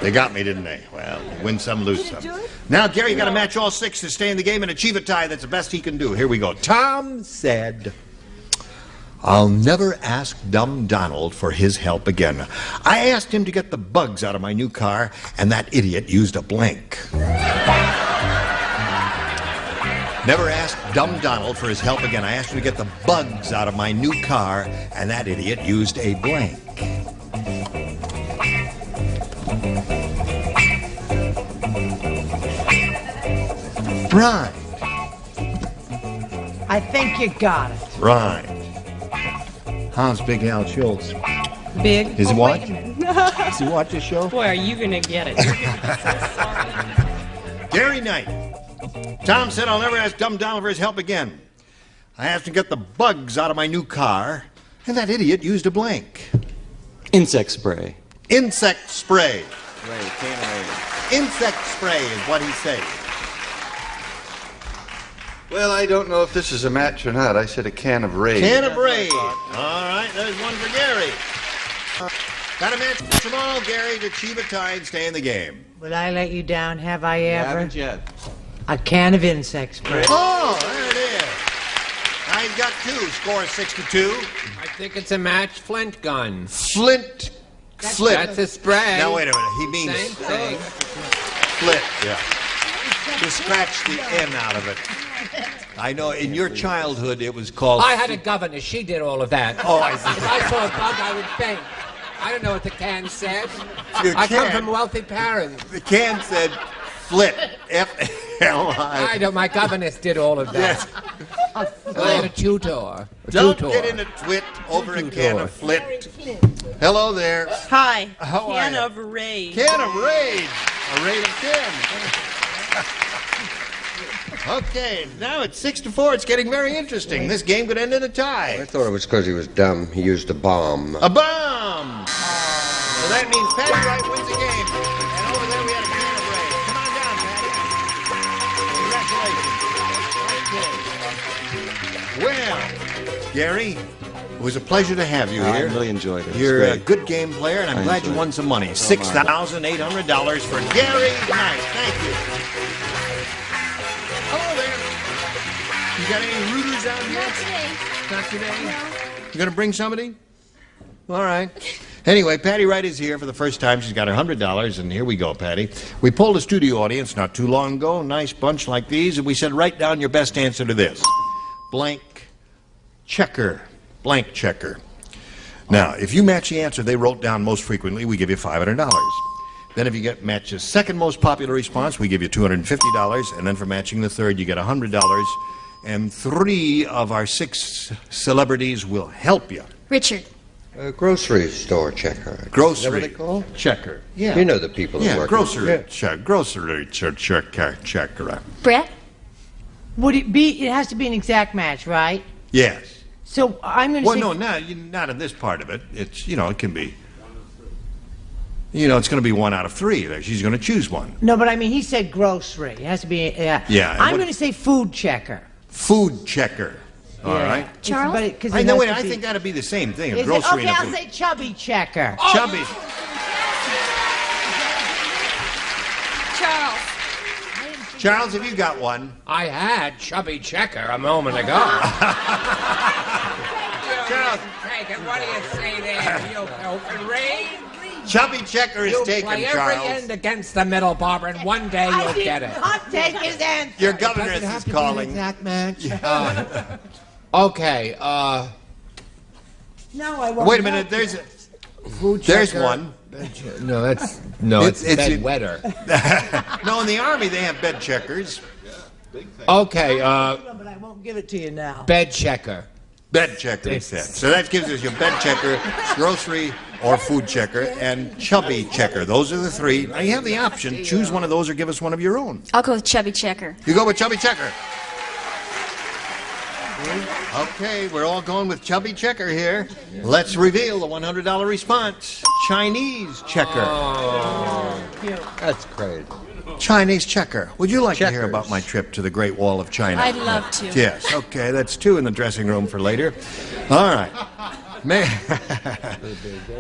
They got me, didn't they? Well, win some, lose some. Now, Gary, you got to match all 6 to stay in the game and achieve a tie. That's the best he can do. Here we go. Tom said, I'll never ask dumb Donald for his help again. I asked him to get the bugs out of my new car, and that idiot used a blank. Never ask dumb Donald for his help again. I asked him to get the bugs out of my new car, and that idiot used a blank. Right. I think you got it. Right. How's Big Al Schultz? Big. Is he watch? Wait a minute. Does he watch the show? Boy, are you going to get it. You're gonna be so sorry. Gary Knight. Tom said I'll never ask dumb Donald for his help again. I asked him to get the bugs out of my new car, and that idiot used a blank. Insect spray. Insect spray. Right, can I? Insect spray is what he said. Well, I don't know if this is a match or not. I said a can of Raid. Can of Raid. All right, there's one for Gary. Got a match tomorrow, Gary, to achieve a tie and stay in the game. Would I let you down? Have I ever? Haven't yet. A can of insect spray. Oh, there it is. Now he's got two. Score is 62. I think it's a match flint gun. Flint. That's a spray. Now, wait a minute. He means Same thing. flint. Yeah. To scratch the N out of it. I know in your childhood it was called... I had a governess. She did all of that. Oh, I see. If I saw a bug, I would faint. I don't know what the can said. Your I come can- from wealthy parents. The can said flit. F-L-I. I know. My governess did all of that. I had a tutor. Don't get in a twit over a can of flit. Hello there. Hi. How are Can you? of Raid. Can of Raid. A raid of 10. Okay, now it's 6-4. It's getting very interesting. This game could end in a tie. I thought it was because he was dumb. He used a bomb. A bomb! So that means Patty Wright wins the game. And over there we had a can of Raid. Come on down, Patty. Congratulations. Okay. Well, Gary, it was a pleasure to have you I here. really enjoyed it. It was You're a great. good game player, and I'm I glad you enjoyed won it. some money. $6,800 for Gary Knight. Thank you. Hello there. You got any rooters out here? Not today. Not today? You gonna bring somebody? All right. Anyway, Patty Wright is here for the first time. She's got $100, and here we go, Patty. We polled a studio audience not too long ago, nice bunch like these, and we said, write down your best answer to this. Blank checker. Blank checker. Now, if you match the answer they wrote down most frequently, we give you $500. Then if you get match the second most popular response, we give you $250, and then for matching the third, you get $100, and 3 of our 6 celebrities will help you. Richard. Grocery store checker. Grocery Is that what they call? checker. Yeah. You know the people that work. Grocery checker. Brett. Would it be? It has to be an exact match, right? Yes. So I'm going to Well, say. no, not in this part of it. It's, it can be. It's going to be 1 out of 3. She's going to choose one. No, but I mean, he said grocery. It has to be. Yeah. Yeah, I'm what- going to say food checker. Food checker. All Yeah. right. Charles? But it- 'cause I it know. has Wait, to I be- think that'd be the same thing. A Is it? grocery Okay, and a I'll food. say chubby checker. Chubby. Charles. Charles, have you got one? I had chubby checker a moment ago. Charles, take it. What do you say there? You open Raid? Chubby checker is You taken, play Charles. every end against the middle, Barbara, and one day you'll get it. I'll take his answer. Your governess is calling. Exact match. Okay, No, I won't. Wait a minute. There's checker. one. No, it's bed wetter. No, in the Army they have bed checkers. Okay, But I won't give it to you now. bed checker. Bed checker, he said. So that gives us your bed checker, grocery or food checker, and chubby checker. Those are the 3. Now you have the option. Choose one of those or give us one of your own. I'll go with chubby checker. You go with chubby checker. Okay, we're all going with chubby checker here. Let's reveal the $100 response. Chinese checker. That's crazy. Chinese checker. Would you like to hear Checkers. about my trip to the Great Wall of China? I'd love to. Yes, okay, that's 2 in the dressing room for later. All right.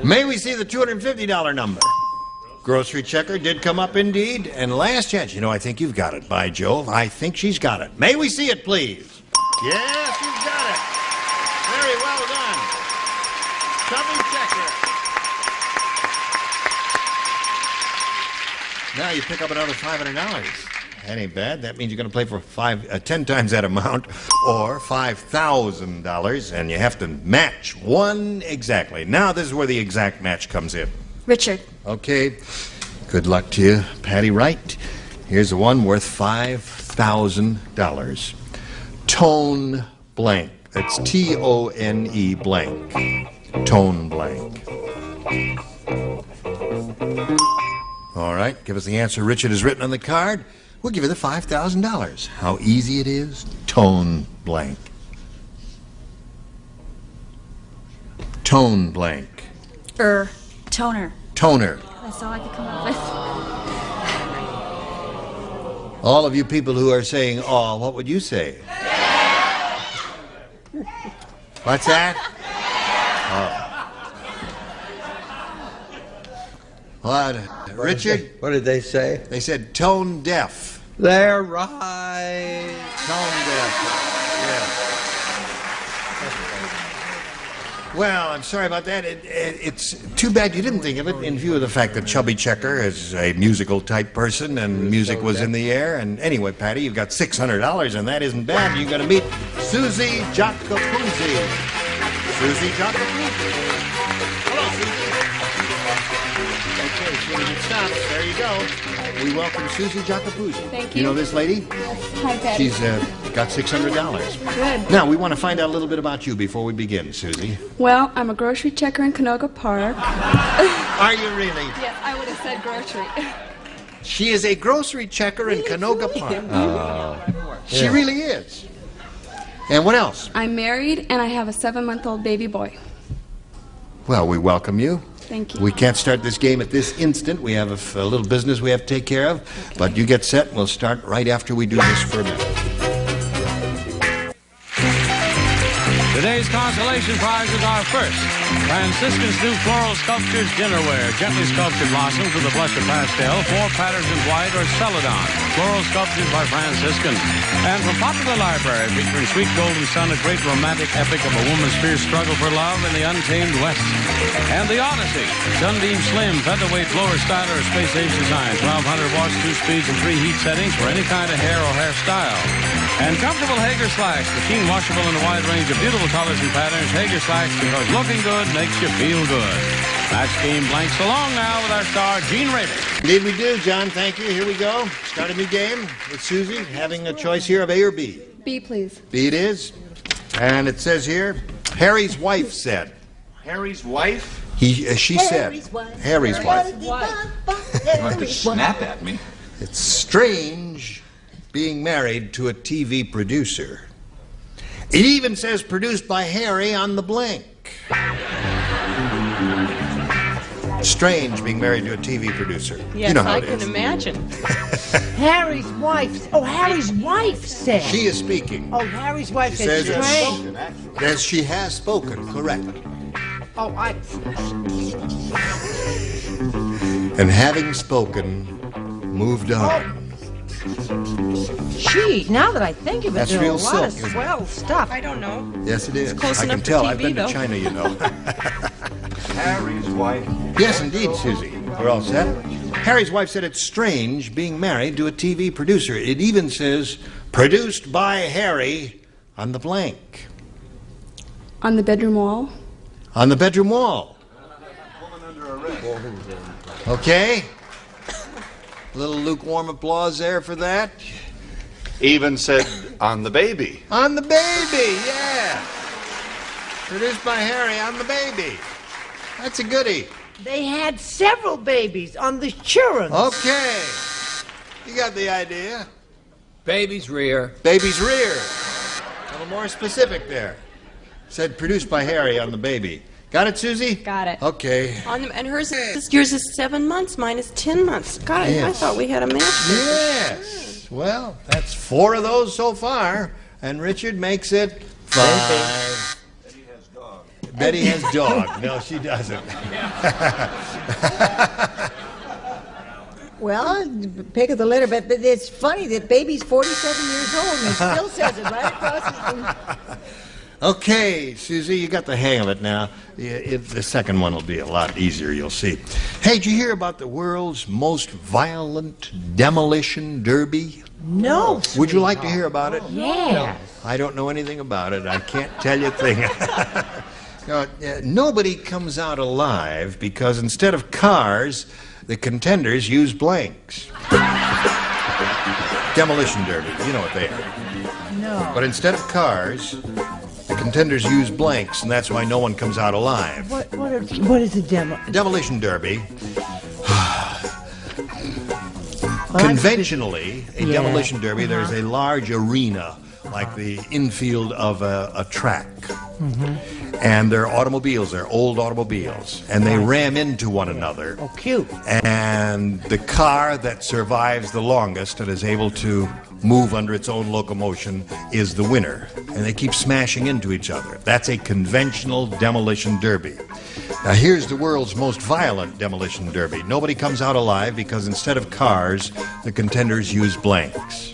May we see the $250 number? Grocery checker did come up indeed. And last chance, I think you've got it, by Jove. I think she's got it. May we see it, please? Yes, you've got it. Very well done. Now you pick up another $500. That ain't bad. That means you're going to play for 10 times that amount, or $5,000, and you have to match one exactly. Now this is where the exact match comes in. Richard. Okay. Good luck to you, Patty Wright. Here's the one worth $5,000. Tone blank. That's T-O-N-E blank. Tone blank. All right, give us the answer Richard has written on the card. We'll give you the $5,000. How easy it is? Tone blank. Tone blank. Toner. Toner. That's all I could come up with. All of you people who are saying, "Oh," what would you say? What's that? Oh. What? Richard? What did they say? They said tone deaf. They're right. Tone deaf. Yeah. Well, I'm sorry about that. It's too bad you didn't think of it in view of the fact that Chubby Checker is a musical type person and music was in the air. And anyway, Patty, you've got $600 and that isn't bad. You're going to meet Susie Jacopuzzi. Susie Jacopuzzi. Hello, Susie. Okay, as soon as it stops, there you go. We welcome Susie Jacopuzzi. Thank you. You know this lady? Yes. Hi, Patty. She's got $600. Good. Now, we want to find out a little bit about you before we begin, Susie. Well, I'm a grocery checker in Canoga Park. Are you really? Yes, I would have said grocery. She is a grocery checker in Canoga Park. She really is. And what else? I'm married and I have a 7-month-old baby boy. Well, we welcome you. Thank you. We can't start this game at this instant. We have a little business we have to take care of. Okay. But you get set and we'll start right after we do this for a minute. Today's consolation prizes are first, Franciscan's new floral sculptures dinnerware, gently sculptured blossoms with a blush of pastel, 4 patterns in white or celadon, floral sculptures by Franciscan. And from Popular Library, featuring Sweet Golden Sun, a great romantic epic of a woman's fierce struggle for love in the untamed West. And The Odyssey, Sunbeam Slim, featherweight blower styler of space-age design, 1200 watts, 2 speeds, and 3 heat settings for any kind of hair or hairstyle. And comfortable Hager slacks, machine washable in a wide range of beautiful colors and patterns. Hager slacks, because looking good makes you feel good. Match game blanks along now with our star, Gene Rader. Indeed we do, John. Thank you. Here we go. Start a new game with Susie, having a choice here of A or B. B, please. B it is. And it says here, Harry's wife said. Harry's wife? She said. Harry's wife. You don't have to snap at me. It's strange being married to a TV producer. It even says produced by Harry on the blank. Strange being married to a TV producer. Yes, you know how I it can is. imagine. Harry's wife. Oh, Harry's wife said. She is speaking. Oh, Harry's wife She said says strange. that she has spoken, correct. Oh, And having spoken, moved on. Gee, now that I think of it, That's there are real a lot silk, of isn't it? swell stuff. I don't know. Yes, it is. It's close I can enough for tell. TV, I've been though. to China, you know. Harry's wife. Yes, indeed, Susie. We're all set. Harry's wife said it's strange being married to a TV producer. It even says produced by Harry on the blank. On the bedroom wall. On the bedroom wall. Okay. A little lukewarm applause there for that. Even said on the baby. On the baby, yeah. Produced by Harry on the baby. That's a goodie. They had several babies on the children. Okay. You got the idea. Baby's rear. Baby's rear. A little more specific there. Said produced by Harry on the baby. Got it, Susie? Got it. Okay. And yours is 7 months, mine is 10 months. God, Yes. I thought we had a match. Yes. Well, that's 4 of those so far. And Richard makes it 5. Betty has dog. No, she doesn't. Well, pick of the litter, but it's funny that baby's 47 years old and he still says it right across his Okay, Susie, you got the hang of it now. The second one will be a lot easier, you'll see. Hey, did you hear about the world's most violent demolition derby? No. Would you like to hear about it? Yeah. I don't know anything about it. I can't tell you a thing. Nobody comes out alive because instead of cars, the contenders use blanks. Demolition derby, you know what they are. No. But instead of cars, the contenders use blanks, and that's why no one comes out alive. What is a demolition derby? Conventionally, a demolition derby, there's a large arena, like the infield of a track. And they're automobiles, they're old automobiles, and they ram into one another. Oh, cute. And the car that survives the longest and is able to move under its own locomotion is the winner. And they keep smashing into each other. That's a conventional demolition derby. Now here's the world's most violent demolition derby. Nobody comes out alive because instead of cars, the contenders use blanks.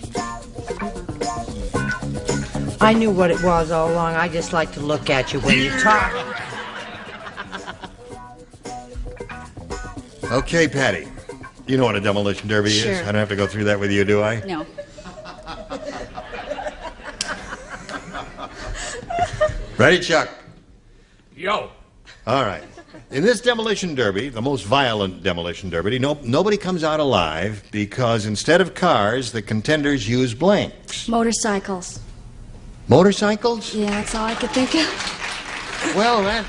I knew what it was all along. I just like to look at you when you talk. Okay, Patty. You know what a demolition derby is? Sure. I don't have to go through that with you, do I? No. Ready, Chuck? Yo. All right. In this demolition derby, the most violent demolition derby, nobody comes out alive because instead of cars, the contenders use blanks. Motorcycles. Motorcycles? Yeah, that's all I could think of. Well, that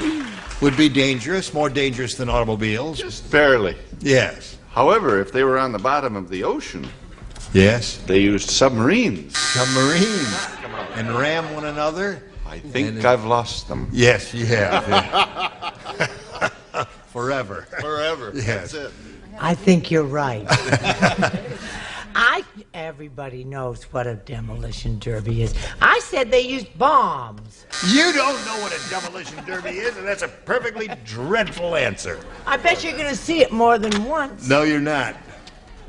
would be dangerous, more dangerous than automobiles. Just barely. Yes. However, if they were on the bottom of the ocean, yes, they used submarines. Submarines. And ram one another. I think I've lost them. Yes, you have. Forever. Forever. Yes. That's it. I think you're right. Everybody knows what a demolition derby is. I said they used bombs. You don't know what a demolition derby is, and that's a perfectly dreadful answer. I bet you're going to see it more than once. No, you're not.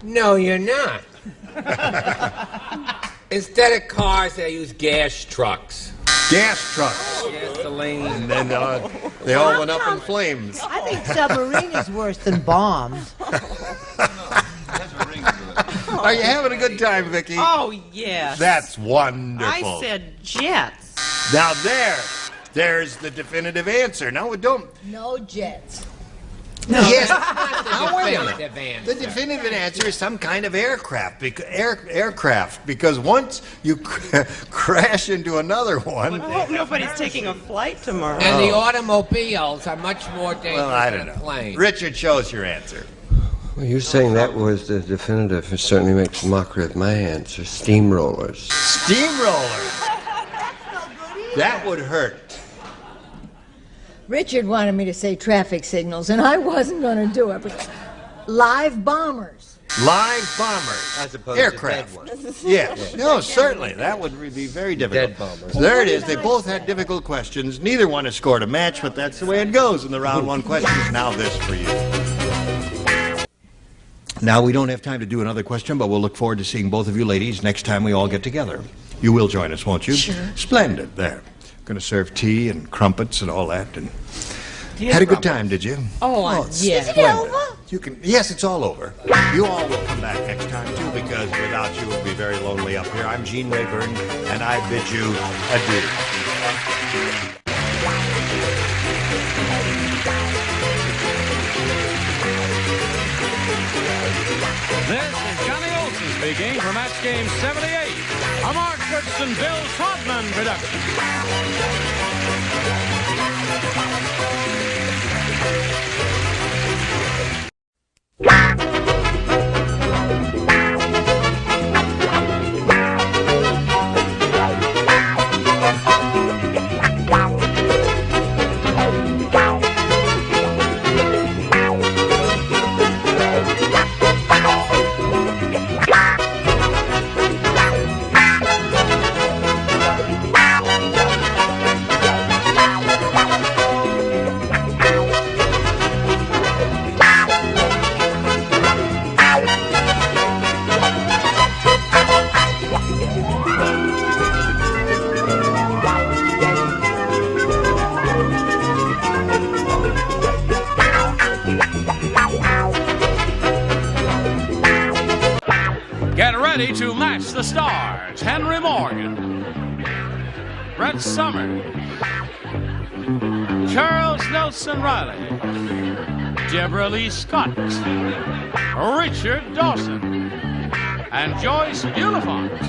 No, you're not. Instead of cars, they use gas trucks. Gas trucks. Gasoline. And then they all went up in flames. I think submarine is worse than bombs. Are you having a good time, Vicky? Oh, yes. That's wonderful. I said jets. Now there's the definitive answer. No, don't. No jets. No. Yes. Now, wait a minute. The definitive answer is some kind of aircraft. Because once you crash into another one. I hope nobody's taking a flight tomorrow. And the automobiles are much more dangerous Well, I don't than know. planes. Richard, show us your answer. Well, you're saying that was the definitive. It certainly makes a mockery of my answer. Steamrollers. Steamrollers. That would hurt. Richard wanted me to say traffic signals, and I wasn't going to do it. But live bombers. Live bombers. As opposed aircraft. to dead ones. Yes. No, certainly. That would be very difficult. Dead bombers. There it is. They both had difficult questions. Neither one has scored a match, but that's the way it goes in the round one questions. Now this for you. Now, we don't have time to do another question, but we'll look forward to seeing both of you ladies next time we all get together. You will join us, won't you? Sure. Splendid. There. Going to serve tea and crumpets and all that. And Dear had a good Robert. time, did you? Oh, yes. Is it over? You can. Yes, it's all over. You all will come back next time, too, because without you, it will be very lonely up here. I'm Gene Rayburn, and I bid you adieu. This is Johnny Olson speaking for Match Game 78, a Mark Goodson, Bill Trotman production. Match, the stars, Henry Morgan, Brett Summers, Charles Nelson Riley, Deborah Lee Scott, Richard Dawson, and Joyce Bulifant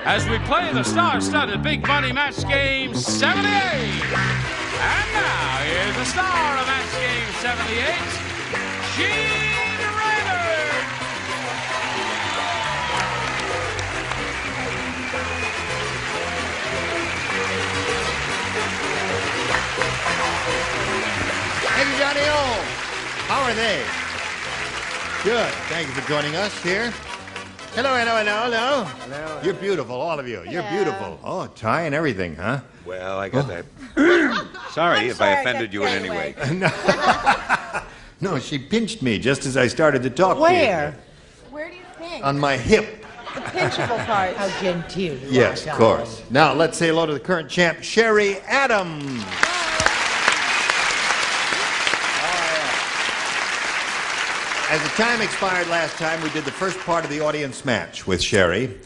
as we play the star-studded Big Money Match Game 78. And now, here's the star of Match Game 78, Gene Raynard. Thank you, Johnny O. How are they? Good. Thank you for joining us here. Hello, hello, hello, hello. Hello. You're beautiful, all of you. You're beautiful. Oh, tie and everything, huh? Well, I got that. Sorry if I offended you in any way. No, she pinched me just as I started to talk Where? Where do you to you. think? On my hip. The pinchable part. How genteel you Yes, are, of course. Now, let's say hello to the current champ, Sherry Adams. As the time expired last time, we did the first part of the audience match with Sherry,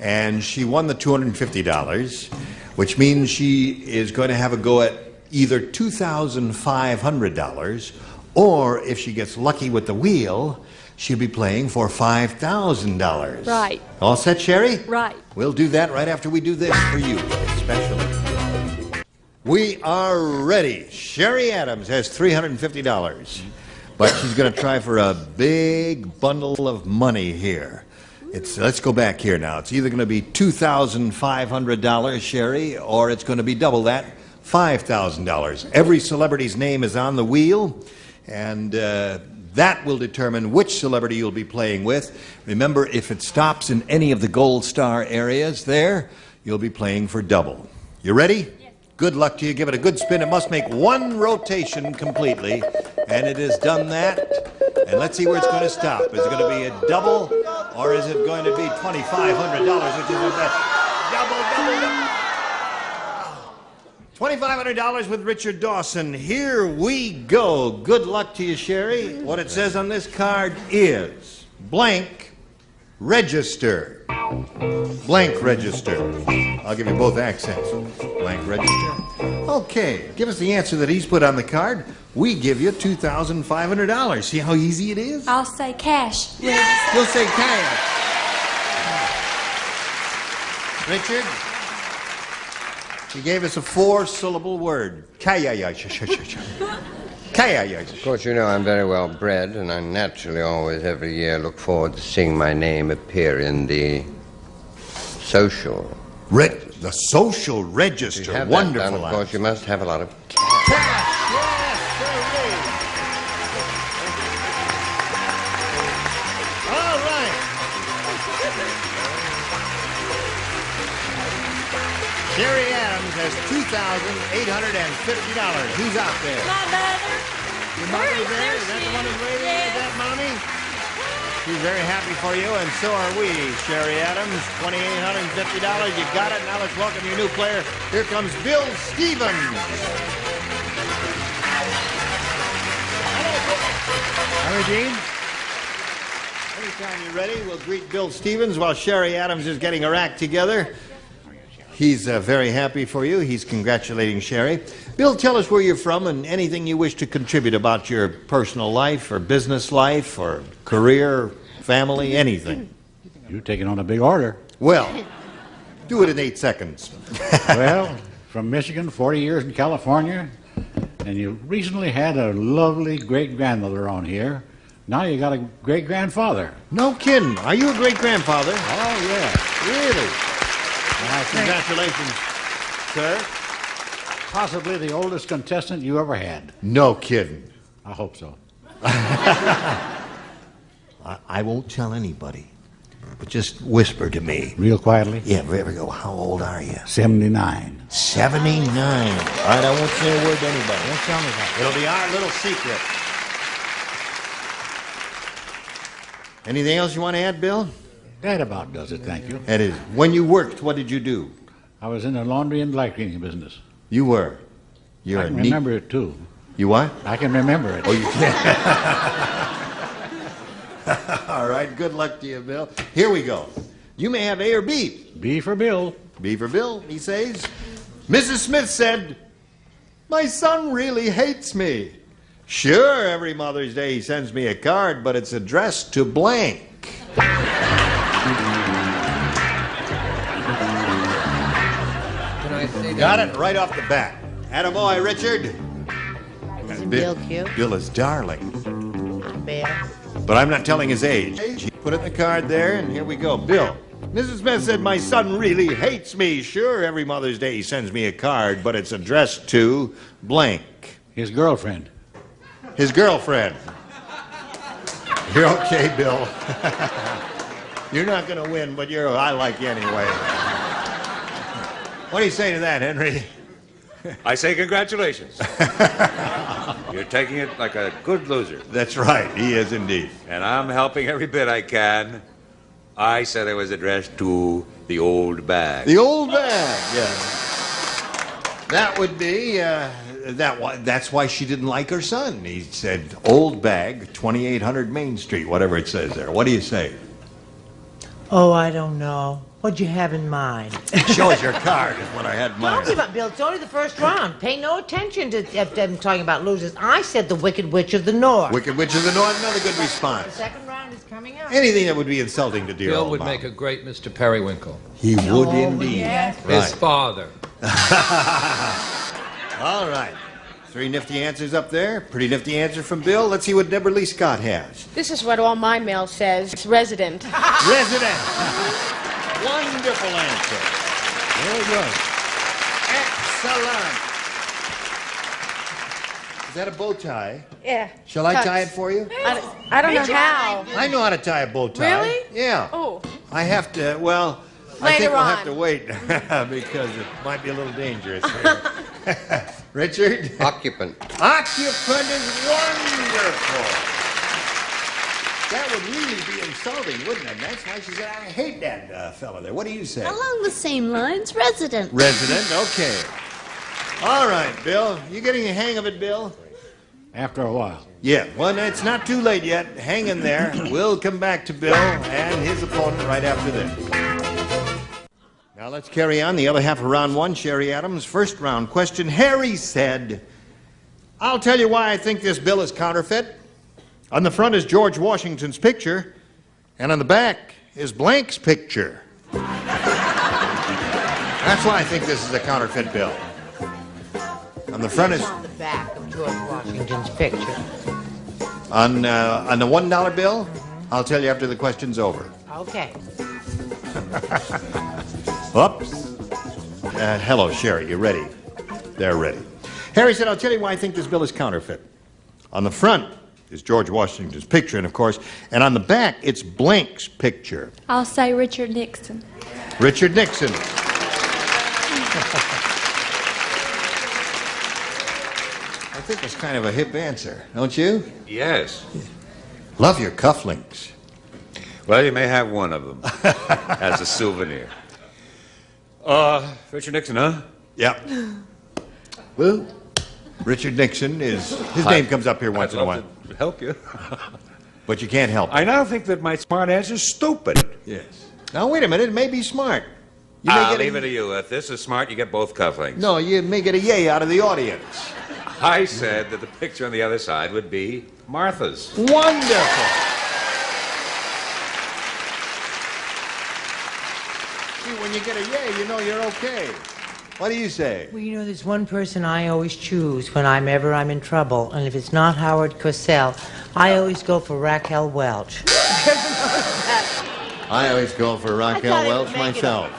and she won the $250, which means she is going to have a go at either $2,500, or if she gets lucky with the wheel, she'll be playing for $5,000. Right. All set, Sherry? Right. We'll do that right after we do this for you, especially. We are ready. Sherry Adams has $350. But she's going to try for a big bundle of money here. Let's go back here now. It's either going to be $2,500, Sherry, or it's going to be double that, $5,000. Every celebrity's name is on the wheel, and that will determine which celebrity you'll be playing with. Remember, if it stops in any of the gold star areas there, you'll be playing for double. You ready? Yes. Good luck to you. Give it a good spin. It must make one rotation completely. And it has done that. And let's see where it's going to stop. Is it going to be a double, or is it going to be $2,500, which is a bet? Double. $2,500 with Richard Dawson. Here we go. Good luck to you, Sherry. What it says on this card is blank register. Blank register. I'll give you both accents. Blank register. Okay, give us the answer that he's put on the card. We give you $2,500. See how easy it is? I'll say cash. Yeah. You'll say cash. Richard, he gave us a 4-syllable word. Of course, you know I'm very well bred, and I naturally always, every year, look forward to seeing my name appear in the social. The social register. You have wonderful. That done, of course, you must have a lot of cash. All right. Sherry Adams has $2,850. Who's out there? My mother. Your mother's there? Is that the one who's waiting? Is that Mommy? She's very happy for you, and so are we, Sherry Adams. $2,850. You got it. Now let's welcome your new player. Here comes Bill Stevens. Hello, Gene. Anytime you're ready, we'll greet Bill Stevens while Sherry Adams is getting her act together. He's very happy for you. He's congratulating Sherry. Bill, tell us where you're from and anything you wish to contribute about your personal life or business life or career, family, anything. You're taking on a big order. Well, do it in 8 seconds. Well, from Michigan, 40 years in California, and you recently had a lovely great-grandmother on here. Now you got a great-grandfather. No kidding. Are you a great-grandfather? Oh, yeah. Really? Congratulations, sir. Possibly the oldest contestant you ever had. No kidding. I hope so. I won't tell anybody, but just whisper to me. Real quietly? Yeah, there we go. How old are you? 79. 79. All right, I won't say a word to anybody. Don't tell me that. It'll be our little secret. Anything else you want to add, Bill? That about does it, thank you. That is. When you worked, what did you do? I was in the laundry and dry cleaning business. You were? You're I can remember it, too. You what? I can remember it. Oh, you can? All right, good luck to you, Bill. Here we go. You may have A or B. B for Bill. B for Bill, he says. Mrs. Smith said, "My son really hates me. Sure, every Mother's Day he sends me a card, but it's addressed to blank." Can I say Got that? it right off the bat. Attaboy, Richard. Isn't Bill cute? Bill is darling. Bill. But I'm not telling his age. He put it in the card there, and here we go. Bill. Mrs. Smith said, "My son really hates me. Sure, every Mother's Day he sends me a card, but it's addressed to blank." His girlfriend. His girlfriend. You're okay, Bill. You're not going to win, but I like you anyway. What do you say to that, Henry? I say congratulations. You're taking it like a good loser. That's right, he is indeed. And I'm helping every bit I can. I said it was addressed to the old bag. The old bag, yes. That would be, that's why she didn't like her son. He said, "Old bag, 2800 Main Street," whatever it says there. What do you say? Oh, I don't know. What'd you have in mind? Show us your card is what I had in Don't mind. give up, Bill. It's only the first round. Pay no attention to them talking about losers. I said the Wicked Witch of the North. Wicked Witch of the North, another good The response. second round is coming up. Anything that would be insulting to dear Bill old would Mom. make a great Mr. Periwinkle. He would indeed. yes. His father. All right. 3 nifty answers up there. Pretty nifty answer from Bill. Let's see what Deborah Lee Scott has. This is what all my mail says. It's resident. Resident. Wonderful answer. Very good. Excellent. Is that a bow tie? Yeah. Shall I Tux. tie it for you? I don't know how. I know how to tie a bow tie. Really? Yeah. Oh. I have to, well, I think Later we'll have on. to wait because it might be a little dangerous here. Richard? Occupant. Occupant is wonderful. That would really be insulting, wouldn't it? That's why she said, "I hate that fella there." What do you say? Along the same lines, resident. Resident, okay. All right, Bill. You getting the hang of it, Bill? After a while. Yeah, well, it's not too late yet. Hang in there. We'll come back to Bill and his opponent right after this. Now let's carry on the other half of round one. Sherry Adams, first round question. Harry said, "I'll tell you why I think this bill is counterfeit. On the front is George Washington's picture, and on the back is Blank's picture. That's why I think this is a counterfeit bill. On the front is on the back of George Washington's picture. on the $1 bill. I'll tell you after the question's over." Okay. Oops. Hello, Sherry. You ready? They're ready. Harry said, "I'll tell you why I think this bill is counterfeit. On the front is George Washington's picture, and of course, and on the back, it's Blank's picture. I'll say Richard Nixon. Richard Nixon." I think it's kind of a hip answer, don't you? Yes. Love your cufflinks. Well, you may have one of them as a souvenir. Richard Nixon, huh? Yep. Well, Richard Nixon is, his name comes up here once in a while. To help you. But you can't help it. I now think that my smart answer is stupid. Yes. Now, wait a minute. It may be smart. You may I'll get leave it to you. If this is smart, you get both cufflinks. No, you may get a yay out of the audience. I said that the picture on the other side would be Martha's. Wonderful. See, when you get a yay, you know you're okay. What do you say? Well, you know, there's one person I always choose when I'm in trouble, and if it's not Howard Cosell, I always go for Raquel Welch. I always go for Raquel Welch myself.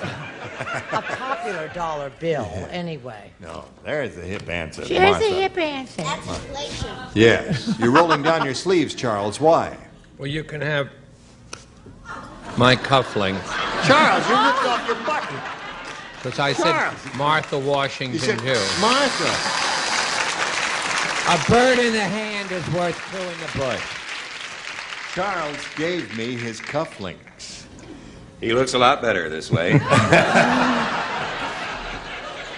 A popular dollar bill, anyway. No, there's the hip answer. She has Martha. a hip answer. That's inflation. Yes. You're rolling down your sleeves, Charles. Why? Well, you can have my cufflink. Charles, you ripped off your button. Because I Charles. said Martha Washington, You said too. Martha. A bird in the hand is worth killing a bush. Charles gave me his cufflinks. He looks a lot better this way.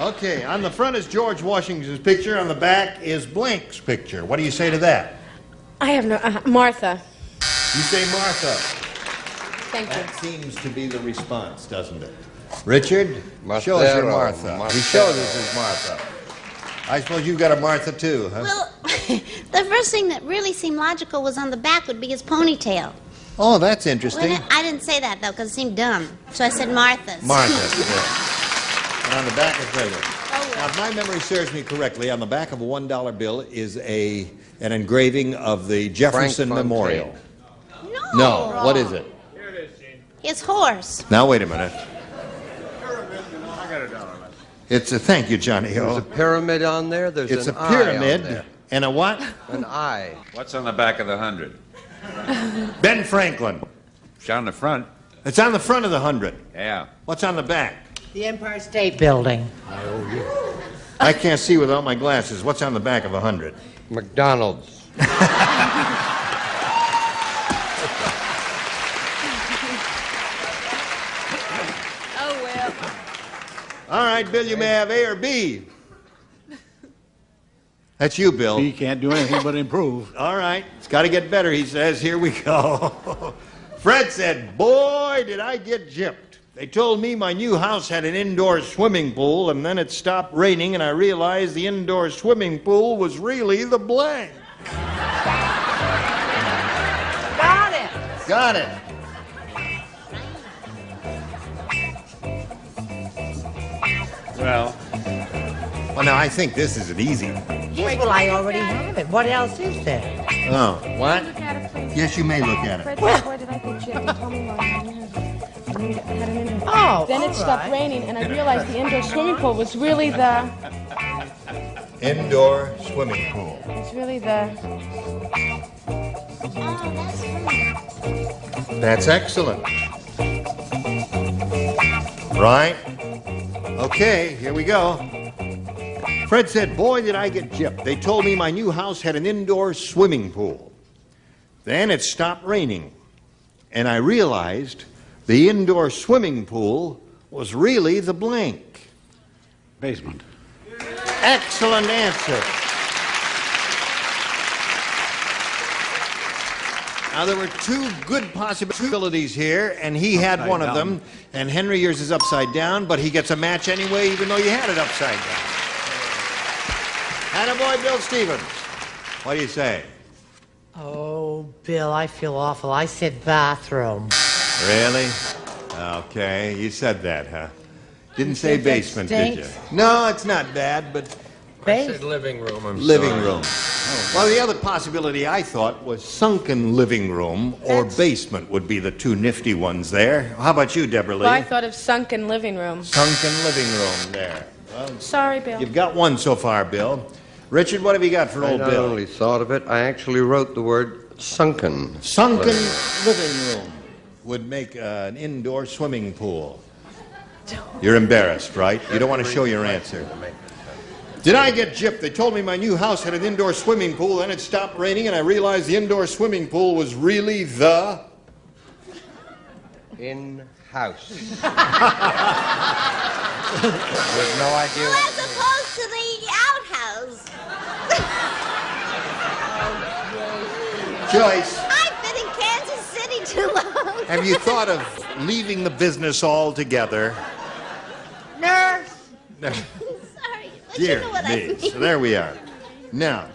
Okay, on the front is George Washington's picture. On the back is Blank's picture. What do you say to that? I have no... Martha. You say Martha. Thank you. That seems to be the response, doesn't it? Richard, Marthero, show us your Martha. Marthero. He shows us his Martha. I suppose you've got a Martha, too, huh? Well, the first thing that really seemed logical was on the back would be his ponytail. Oh, that's interesting. Well, I didn't say that, though, because it seemed dumb. So I said Martha's. Martha, yeah. And on the back is President. Now, if my memory serves me correctly, on the back of a $1 bill is an engraving of the Jefferson Frank Memorial. No. No, what is it? His horse. Now, wait a minute. It's a, thank you, Johnny. There's a pyramid on there. There's It's an a eye pyramid on there. and a what? An eye. What's on the back of the 100? Ben Franklin. It's on the front. It's on the front of the 100. Yeah. What's on the back? The Empire State Building. I can't see without my glasses. What's on the back of 100? McDonald's. Oh, well. All right, Bill, you may have A or B. That's you, Bill. He can't do anything but improve. All right. It's got to get better, he says. Here we go. Fred said, boy, did I get gypped. They told me my new house had an indoor swimming pool, and then it stopped raining, and I realized the indoor swimming pool was really the blank. Got it. Got it. Well, now I think this is an easy. Yes, well, I already have it. What else is there? Oh, what? Look at it, please. Yes, you may look at it. Fred, where did I get gypped? Tell me more. Oh, Then it all stopped right. raining, and I realized the indoor swimming pool was really the. Indoor swimming pool. It's really the. That's excellent. Right? Okay, here we go. Fred said, boy, did I get gypped. They told me my new house had an indoor swimming pool. Then it stopped raining, and I realized the indoor swimming pool was really the blank. Basement. Excellent answer. Now, there were two good possibilities here, and he had Upside one of down. them. And Henry, yours is upside down, but he gets a match anyway, even though you had it upside down. Attaboy, Bill Stevens. What do you say? Oh, Bill, I feel awful. I said bathroom. Really? Okay, you said that, huh? Didn't say said that basement, did you? stinks? No, it's not bad, but I said living room. I'm living sorry. room. Well, the other possibility I thought was sunken living room or basement would be the two nifty ones there. How about you, Deborah Lee? Well, I thought of sunken living room. Sunken living room there. Well, Sorry, Bill. you've got one so far, Bill. Richard, what have you got for I old not Bill? only thought of it, I actually wrote the word sunken. Sunken living room would make an indoor swimming pool. You're embarrassed, right? You don't want to show your answer. Did I get gypped? They told me my new house had an indoor swimming pool, then it stopped raining, and I realized the indoor swimming pool was really the... In-house. With no idea. Well, as opposed to the outhouse. Joyce, I've been in Kansas City too long. have you thought of leaving the business altogether? Nurse. No. Sorry, but Dear you know what me. I mean. So there we are. Now,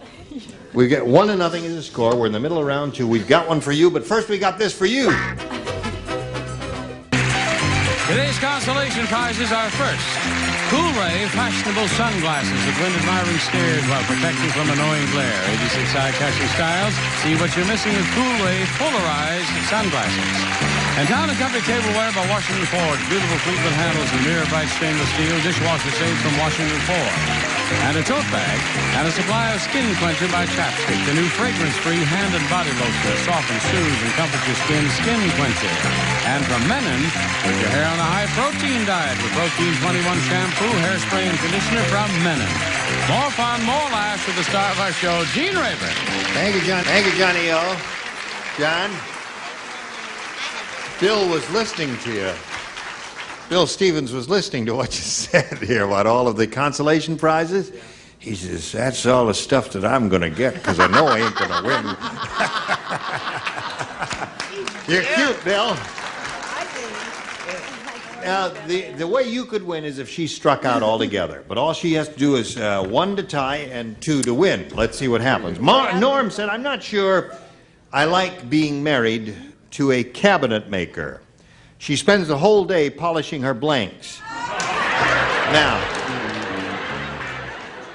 we've got 1-0 is the score. We're in the middle of round 2. We've got one for you, but first we got this for you. Today's consolation prizes are first, Cool Ray fashionable sunglasses that win admiring stares while protecting from annoying glare. 86 eye-catching styles. See what you're missing with Cool Ray polarized sunglasses. And Town & Company tableware by Washington Ford. Beautiful Fleetwood handles and mirror-bright stainless steel dishwasher shade from Washington Ford. And a tote bag and a supply of Skin Quencher by Chapstick, the new fragrance-free hand and body lotion that softens, soothes, and comforts your skin. Skin Quencher. And from Menon, put your hair on a high-protein diet with Protein 21 shampoo, hairspray, and conditioner from Menon. More fun, more laughs with the star of our show, Gene Rayburn. Thank you, John. Thank you, Johnny O. John? Bill was listening to you. Bill Stevens was listening to what you said here about all of the consolation prizes. He says, that's all the stuff that I'm going to get because I know I ain't going to win. You're cute, Bill. Now, the way you could win is if she struck out altogether. But all she has to do is 1 to tie and 2 to win. Let's see what happens. Norm said, I'm not sure I like being married to a cabinet maker. She spends the whole day polishing her blanks. Now,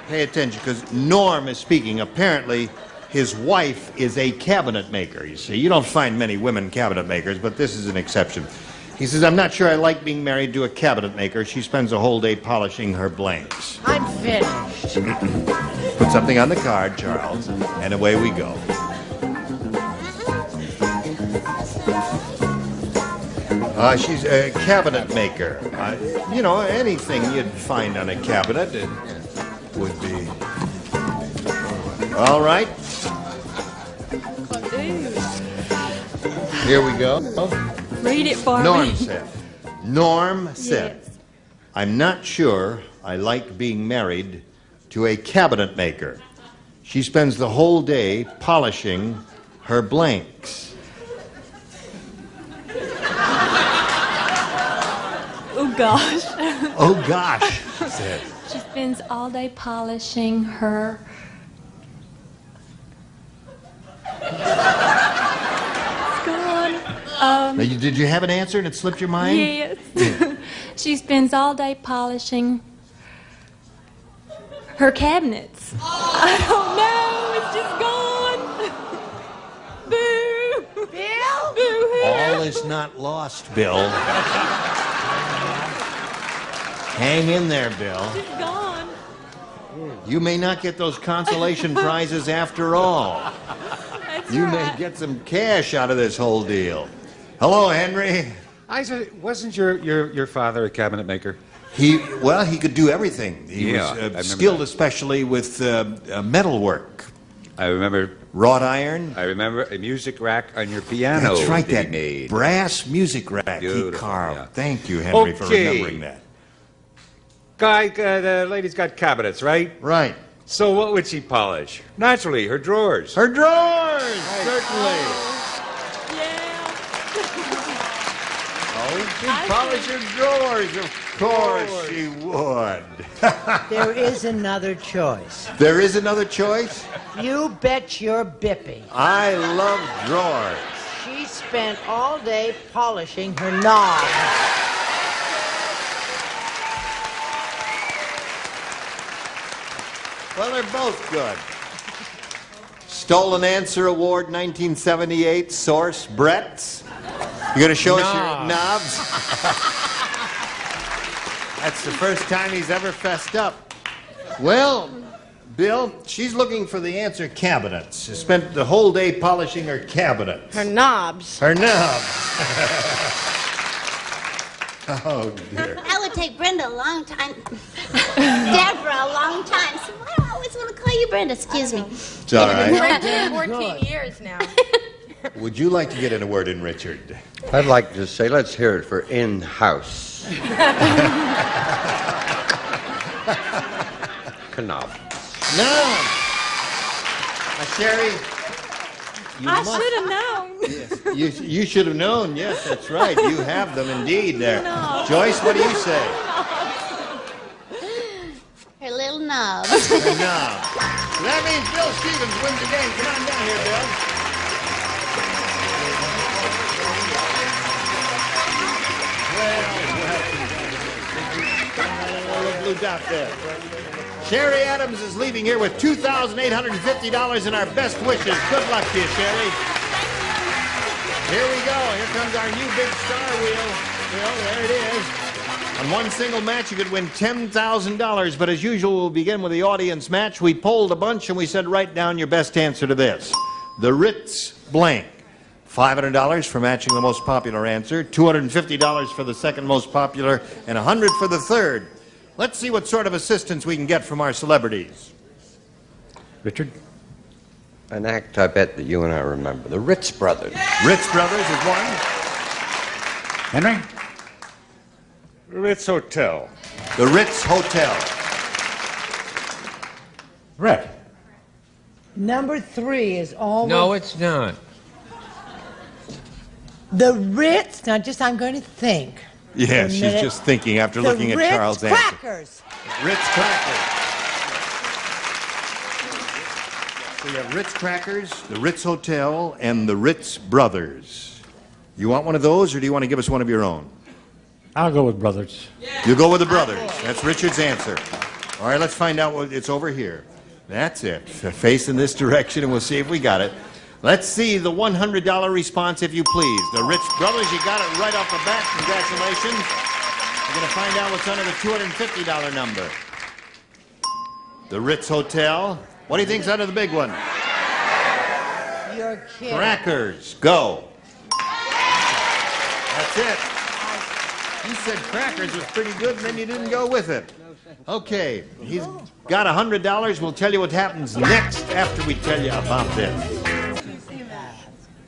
pay attention, because Norm is speaking. Apparently, his wife is a cabinet maker, you see. You don't find many women cabinet makers, but this is an exception. He says, I'm not sure I like being married to a cabinet maker. She spends the whole day polishing her blanks. I'm finished. Put something on the card, Charles, and away we go. She's a cabinet maker. You know, anything you'd find on a cabinet it would be. All right. Here we go. Read it for Norm me. said. Norm said, Yes. I'm not sure I like being married to a cabinet maker. She spends the whole day polishing her blanks. Oh gosh. Oh gosh, she said. She spends all day polishing her. It's gone. Now, did you have an answer and it slipped your mind? Yes. Yeah. She spends all day polishing her cabinets. I don't know. It's just gone. Boo. Bill? Boo. All is not lost, Bill. Hang in there, Bill. It's gone. You may not get those consolation prizes after all. You may get some cash out of this whole deal. Hello, Henry. I said, wasn't your father a cabinet maker? He could do everything. He Yeah, I was remember skilled that. especially with metalwork. I remember wrought iron. I remember a music rack on your piano. That's right, that that he made. brass music rack Beautiful, he carved. yeah. Thank you, Henry, for Okay. remembering that. Guy, the lady's got cabinets, right? Right. So what would she polish? Naturally, her drawers. Her drawers, certainly. Oh, she'd polish her drawers, of course she would. There is another choice. There is another choice? You bet your bippy. I love drawers. She spent all day polishing her knob. Well, they're both good. Stolen Answer Award 1978, source, Brett's. You gonna show us your knobs? That's the first time he's ever fessed up. Well, Bill, she's looking for the answer cabinets. She spent the whole day polishing her cabinets. Her knobs. Her knobs. Oh, dear. That would take Brenda a long time. Deborah a long time. So why do I always want to call you Brenda? Excuse me. It's all right. 14 years now. Would you like to get in a word in, Richard? I'd like to say, let's hear it for in-house. Knobs. No. Sherry, you I must- should have known. Yes, you should have known. Yes, that's right. You have them indeed there. No. Joyce, what do you say? Her little knobs. Her knobs. So that means Bill Stevens wins the game. Come on down here, Bill. Well, blue dot there. Sherry Adams is leaving here with $2,850 and our best wishes. Good luck to you, Sherry. Here we go. Here comes our new big star wheel. Well, there it is. On one single match, you could win $10,000. But as usual, we'll begin with the audience match. We polled a bunch and we said, write down your best answer to this. The Ritz blank. $500 for matching the most popular answer, $250 for the second most popular, and $100 for the third. Let's see what sort of assistance we can get from our celebrities. Richard? An act I bet that you and I remember. The Ritz Brothers. Ritz Brothers is one. Henry? Ritz Hotel. The Ritz Hotel. Brett. Number 3 is almost... No, it's not. The Ritz, now just I'm going to think. Yeah, she's just thinking after looking at Charles' answer. Crackers. Ritz Crackers. So you have Ritz Crackers, the Ritz Hotel, and the Ritz Brothers. You want one of those, or do you want to give us one of your own? I'll go with Brothers. You go with the Brothers. That's Richard's answer. All right, let's find out what it's over here. That's it. Face in this direction, and we'll see if we got it. Let's see the $100 response, if you please. The Ritz Brothers, you got it right off the bat. Congratulations. We're going to find out what's under the $250 number. The Ritz Hotel. What do you think's under the big one? You're kidding. Crackers. Go. That's it. You said crackers was pretty good, and then you didn't go with it. Okay, he's got $100. We'll tell you what happens next after we tell you about this.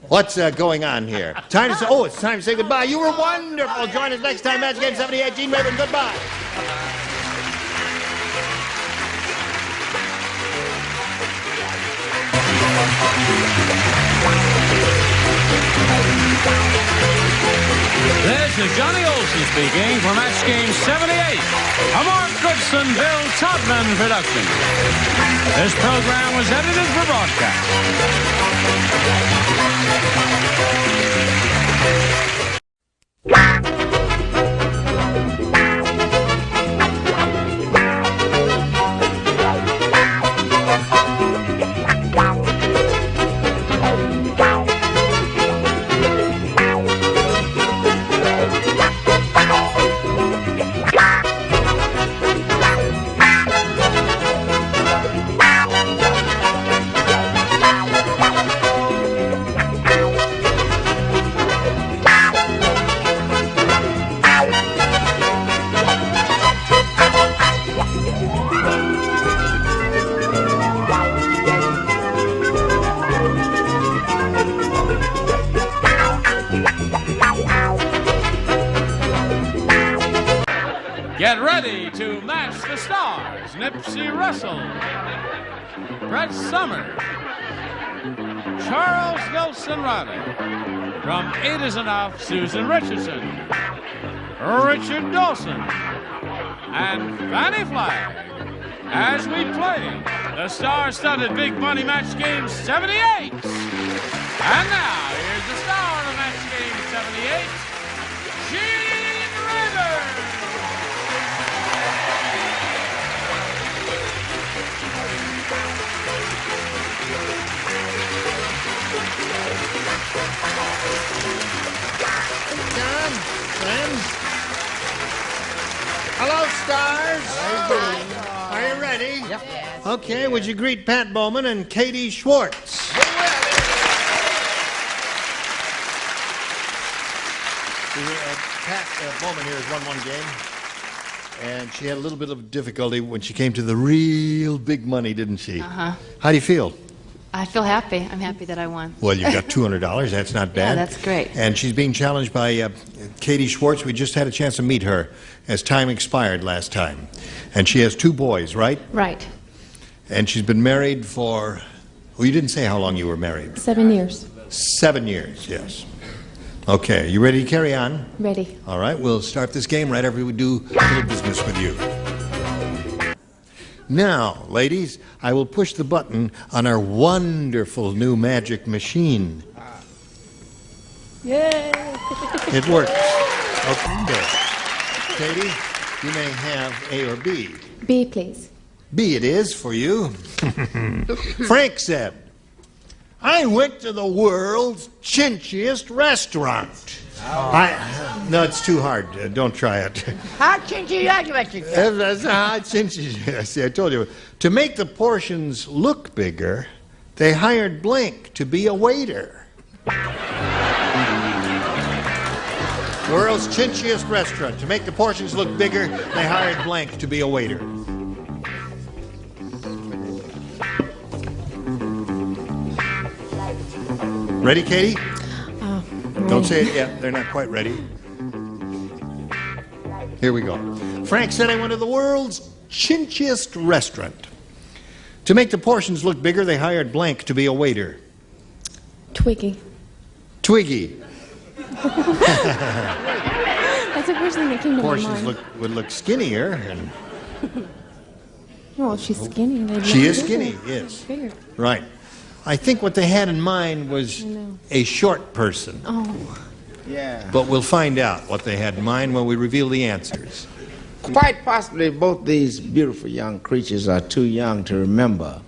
What's going on here? Time to say, it's time to say goodbye. You were wonderful. Join us next time, Match Game 78. Gene Rayburn, goodbye. This is Johnny Olson speaking for Match Game 78, a Mark Goodson, Bill Todman production. This program was edited for broadcast. Get ready to match the stars. Nipsey Russell, Brett Summer, Charles Nelson Riley. From 8 is Enough, Susan Richardson, Richard Dawson, and Fanny Flagg. As we play the star-studded Big Money Match Game 78. And now, here's the star of Match Game 78, Gene Rayburn. John, friends. Hello, stars. Are you ready? Yep. Okay, would you greet Pat Bowman and Katie Schwartz? Pat Bowman here has won one game, and she had a little bit of difficulty when she came to the real big money, didn't she? Uh-huh. How do you feel? I feel happy. I'm happy that I won. Well, you got $200. That's not bad. Yeah, that's great. And she's being challenged by Katie Schwartz. We just had a chance to meet her as time expired last time. And she has 2 boys, right? Right. And she's been married for, well, you didn't say how long you were married. 7 years. 7 years, yes. Okay, you ready to carry on? Ready. All right, we'll start this game right after we do a little business with you. Now, ladies, I will push the button on our wonderful new magic machine. Yay! It works. Okay. Katie, you may have A or B. B, please. B it is for you. Frank said, I went to the world's chinchiest restaurant. No, it's too hard. Don't try it. How chinchy are you, Mr. That's how chinchy. See, I told you. To make the portions look bigger, they hired Blink to be a waiter. The world's chinchiest restaurant. To make the portions look bigger, they hired Blank to be a waiter. Ready, Katie? Don't say it yet. They're not quite ready. Here we go. Frank said I went to the world's chinchiest restaurant. To make the portions look bigger, they hired Blank to be a waiter. Twiggy. Twiggy. That's the first first thing that came to my Portions mind. would look skinnier, and Well, if she's skinny, they'd she look is bigger. skinny, yes. Bigger. Right. I think what they had in mind was I know. a short person. Oh. Yeah. But we'll find out what they had in mind when we reveal the answers. Quite possibly both these beautiful young creatures are too young to remember,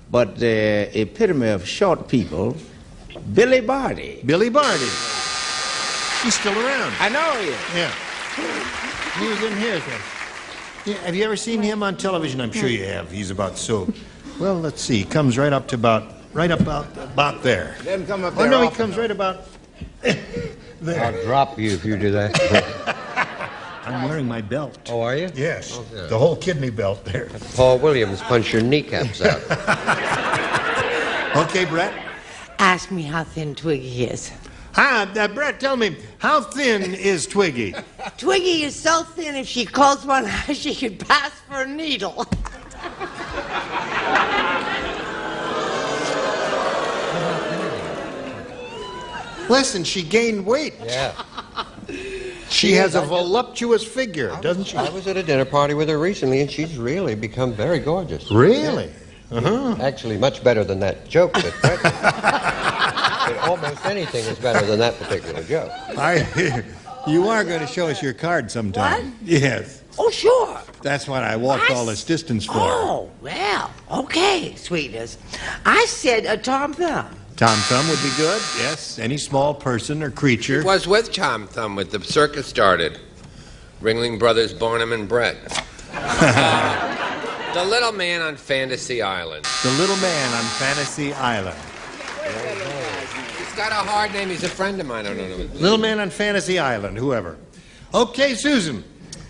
but the epitome of short people, Billy Barty. Billy Barty. He's still around. I know he is. Yeah. He was in here. Yeah, have you ever seen him on television? I'm sure you have. He's about so. Well, let's see. He comes right up to about there. Doesn't come up Oh there no, he often, comes though. right about there. I'll drop you if you do that. I'm wearing my belt. Oh, are you? Yes, Okay. the whole kidney belt there. Paul Williams punch your kneecaps out. Okay, Brett. Ask me how thin Twiggy is. Hi, Brett, tell me, how thin is Twiggy? Twiggy is so thin, if she closed one eye, she could pass for a needle. Listen, she gained weight. Yeah. She has a voluptuous figure, doesn't she? I was at a dinner party with her recently, and she's really become very gorgeous. Really? Uh-huh. Actually, much better than that joke that Brett did. Almost anything is better than that particular joke. You are going to show us your card sometime. What? Yes. Oh, sure. That's what I walked all this distance for. Oh, well, okay, sweetness. I said a Tom Thumb. Tom Thumb would be good, yes. Any small person or creature. It was with Tom Thumb when the circus started. Ringling Brothers, Barnum and Brett. The Little Man on Fantasy Island. The Little Man on Fantasy Island. He's got a hard name. He's a friend of mine. I don't know. Little Man on Fantasy Island, whoever. Okay, Susan.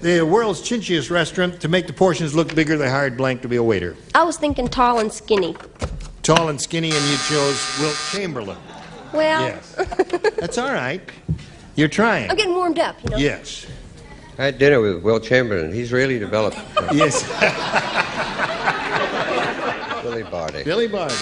The world's chinchiest restaurant. To make the portions look bigger, they hired blank to be a waiter. I was thinking tall and skinny. Tall and skinny, and you chose Wilt Chamberlain. Well, Yes. That's all right. You're trying. I'm getting warmed up, you know. Yes. I had dinner with Will Chamberlain. He's really developed. Yes. Billy Barty. Billy Barty.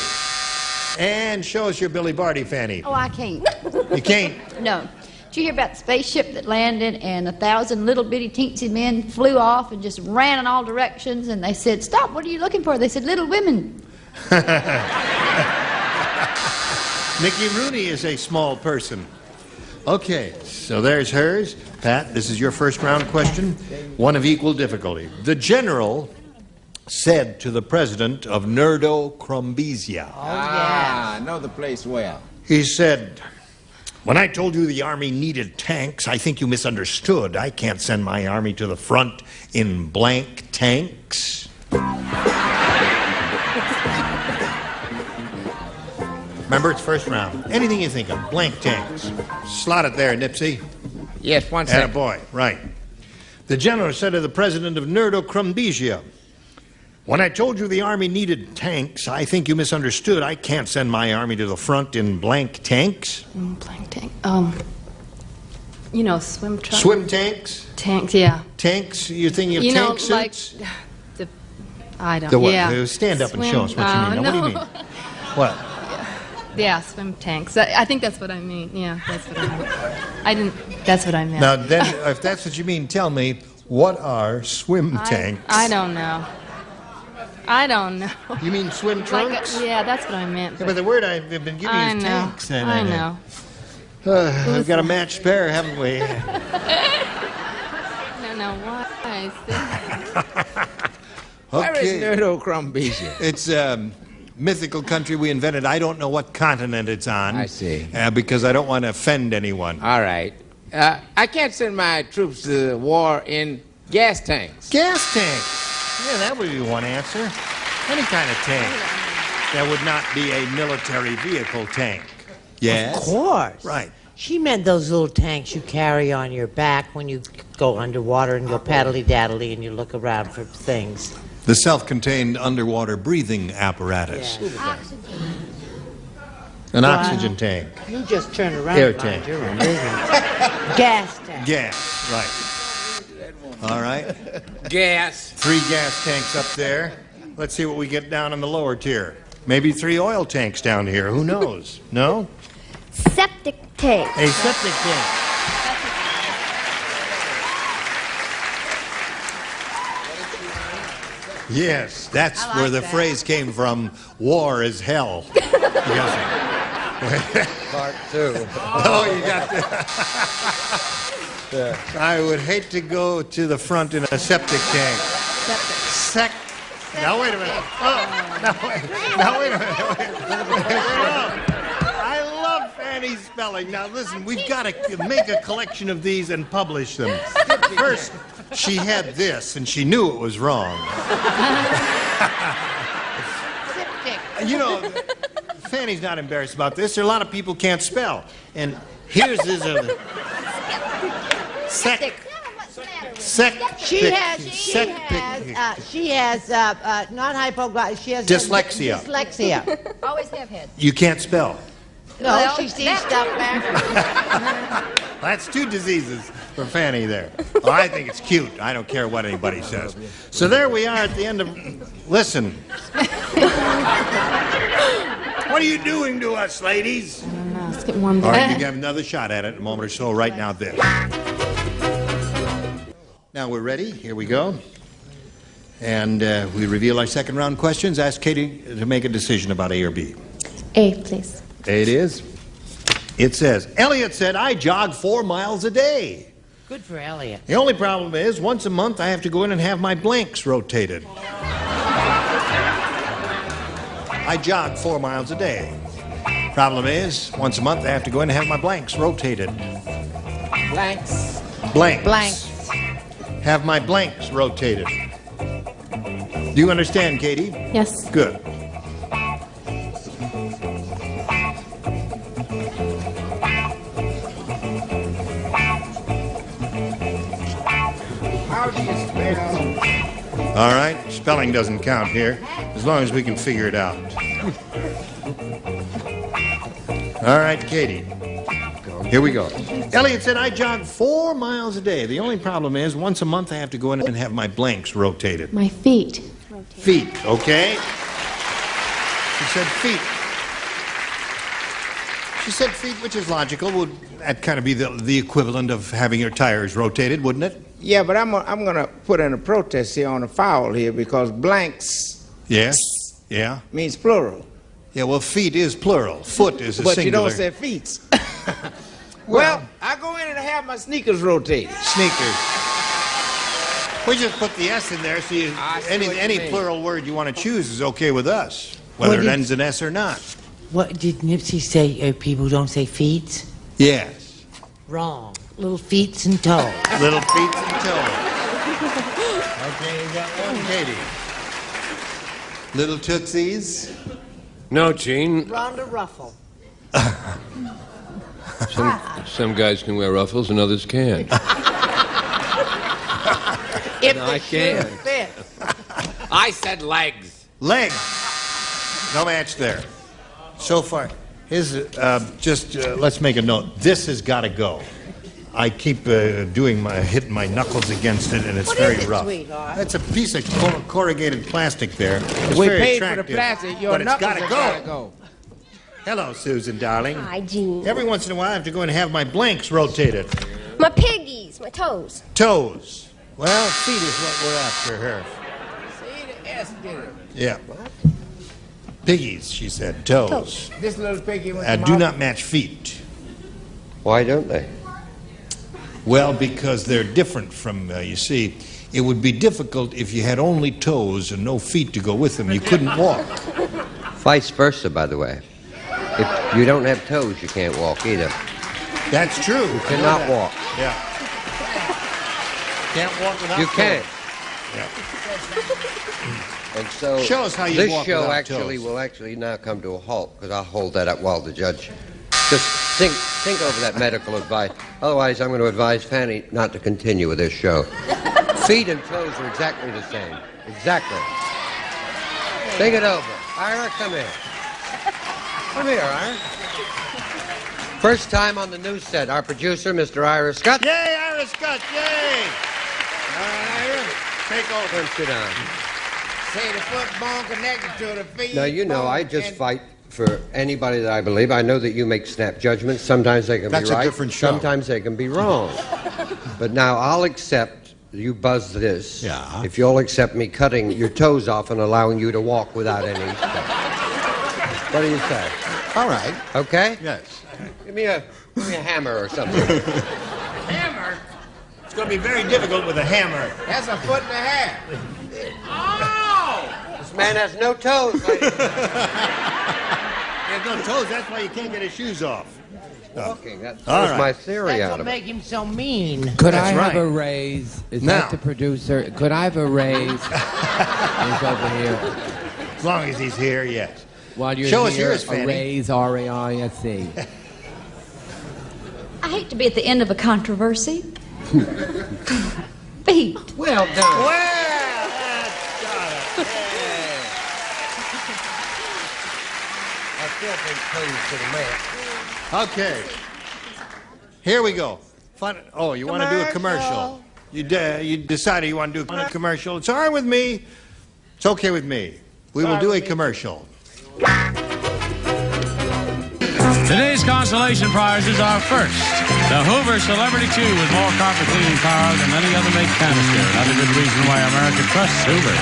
And show us your Billy Barty fanny. Oh, I can't. You can't? No. Did you hear about the spaceship that landed and 1,000 little bitty teensy men flew off and just ran in all directions? And they said, "Stop, what are you looking for?" They said, "Little women." Mickey Rooney is a small person. Okay, so there's hers. Pat, this is your first round question, one of equal difficulty. The general said to the president of Nerdo Crumbesia. I know the place well. He said, "When I told you the army needed tanks, I think you misunderstood. I can't send my army to the front in blank tanks." Remember, it's first round. Anything you think of, blank tanks. Slot it there, Nipsey. Yes, one second. Attaboy, right. The general said to the president of Nerdo Crumbesia, "When I told you the army needed tanks, I think you misunderstood. I can't send my army to the front in blank tanks." Blank tank. Swim truck. Swim tanks? Tanks, yeah. Tanks? You're thinking of You know, tank suits? like the. I don't. The what? Yeah. Stand up and show us what you mean. Now, No. what do you mean? What? Yeah, swim tanks. I think that's what I mean. Yeah, that's what I mean. I didn't. That's what I meant. Now, then, if that's what you mean, tell me, what are swim tanks? I don't know. I don't know. You mean swim trunks? Yeah, that's what I meant. Yeah, but the word I've been giving I you is know. tanks. I know. We've got a matched pair, haven't we? No, why is this? Where is Nerdo Crumbesia? It's a mythical country we invented. I don't know what continent it's on. I see. Because I don't want to offend anyone. All right. I can't send my troops to the war in gas tanks. Gas tanks. Yeah, that would be one answer. Any kind of tank. That would not be a military vehicle tank. Yes? Of course. Right. She meant those little tanks you carry on your back when you go underwater and go paddly-daddly and you look around for things. The self-contained underwater breathing apparatus. An oxygen tank. You just turn around. Air and mind tank. your own business. Gas tank. Gas, right. All right. Gas. 3 gas tanks up there. Let's see what we get down in the lower tier. Maybe 3 oil tanks down here. Who knows? No? Septic tank. A septic tank. Yes, that's I like where the that. phrase came from, war is hell. Part 2. Oh, you got that. I would hate to go to the front in a septic tank. Now, wait a minute. Oh, now, wait a minute. I love Fanny's spelling. Now, listen, we've got to make a collection of these and publish them. First, she had this, and she knew it was wrong. You know, Fanny's not embarrassed about this. There are a lot of people can't spell. And here's a... She has not hypoglycemia. She has Dyslexia. Dyslexia. Always have had. You can't spell. No, Well, she sees that- stuff backwards. That's 2 diseases for Fanny there. Oh, I think it's cute. I don't care what anybody says. So there we are at the end of... Listen. What are you doing to us, ladies? Let's get warmed All up. right, you can have another shot at it in a moment or so. Right now, this. Now we're ready. Here we go. And we reveal our second round questions. Ask Katie to make a decision about A or B. A, please. A it is. It says, Elliot said, I jog 4 miles a day. Good for Elliot. The only problem is, once a month I have to go in and have my blanks rotated. I jog 4 miles a day. Problem is, once a month I have to go in and have my blanks rotated. Blanks. Blanks. Blanks. Have my blanks rotated. Do you understand, Katie? Yes. Good. How do you spell? All right, spelling doesn't count here, as long as we can figure it out. All right, Katie. Here we go. Elliot said, I jog 4 miles a day. The only problem is, once a month I have to go in and have my blanks rotated. My feet. Feet, okay? She said feet. She said feet, which is logical. Would that kind of be the equivalent of having your tires rotated, wouldn't it? Yeah, but I'm going to put in a protest here on a foul here because blanks Yes. Yeah. means plural. Yeah, well, feet is plural. Foot is a But singular. you don't say feet. Well, I go in and have my sneakers rotated. Sneakers. We just put the S in there, so you, I see any what you any mean. plural word you want to choose is okay with us, whether it ends in S or not. What did Nipsey say? People don't say feet? Yes. Wrong. Little feet and toes. Little feet and toes. Okay, you got one, Katie. Little tootsies. No, Gene. Rhonda Ruffle. Some guys can wear ruffles and others can't. If No, the I can't. shoe fit. I said legs. Legs. No match there. So far, let's make a note. This has got to go. I keep hitting my knuckles against it, and it's What very is it, rough. sweetheart? That's a piece of corrugated plastic there. It's We very paid for the attractive, plastic. Your but it's knuckles got to have go. gotta go. Hello, Susan, darling. Hi, Gene. Every once in a while, I have to go and have my blanks rotated. My piggies, my toes. Toes. Well, feet is what we're after here. See, the S did it. Yeah. Piggies, she said. Toes. This little piggy went to Do my- not match feet. Why don't they? Well, because they're different from, you see, it would be difficult if you had only toes and no feet to go with them. You couldn't walk. Vice versa, by the way. If you don't have toes, you can't walk either. That's true. You cannot walk. Yeah. Can't walk without You toes. can't. Yeah. And so Show us how you this walk show without actually toes. will actually now come to a halt because I'll hold that up while the judge. Just think over that medical advice. Otherwise, I'm going to advise Fanny not to continue with this show. Feet and toes are exactly the same. Exactly. Think it over. Ira, come here. Come here, Ira. First time on the news set, our producer, Mr. Ira Scott. Yay, Ira Scott, yay! All right, Ira, take over. Come sit down. Say the foot bone connected to the feet. Now, you know, bone I just and- fight for anybody that I believe. I know that you make snap judgments. Sometimes they can That's be a right. different show. Sometimes they can be wrong. But now I'll accept you buzz this. Yeah. If you'll accept me cutting your toes off and allowing you to walk without any steps. What do you say? All right. Okay? Yes. Give me a hammer or something. Hammer? It's going to be very difficult with a hammer. That's a foot and a half. Oh! This man has no toes, ladies. He has no toes. That's why you can't get his shoes off. Walking. That All was right. my theory That's out what of it. make him so mean. Could That's I have right. a raise? Is Now. that the producer? Could I have a raise? He's over here. As long as he's here, yes. While you're Show us here, yours, a Fanny. raise, R-A-I-S-E. I hate to be at the end of a controversy. Feet. Well done. I still think toes to the man. Okay. Here we go. Fun. Oh, you want to do a commercial? You decided you want to do a commercial. It's all right with me. It's okay with me. We will do a commercial. Today's consolation prizes are first, the Hoover Celebrity 2 with more carpet cleaning power than any other make canister. Another good reason why America trusts Hoover.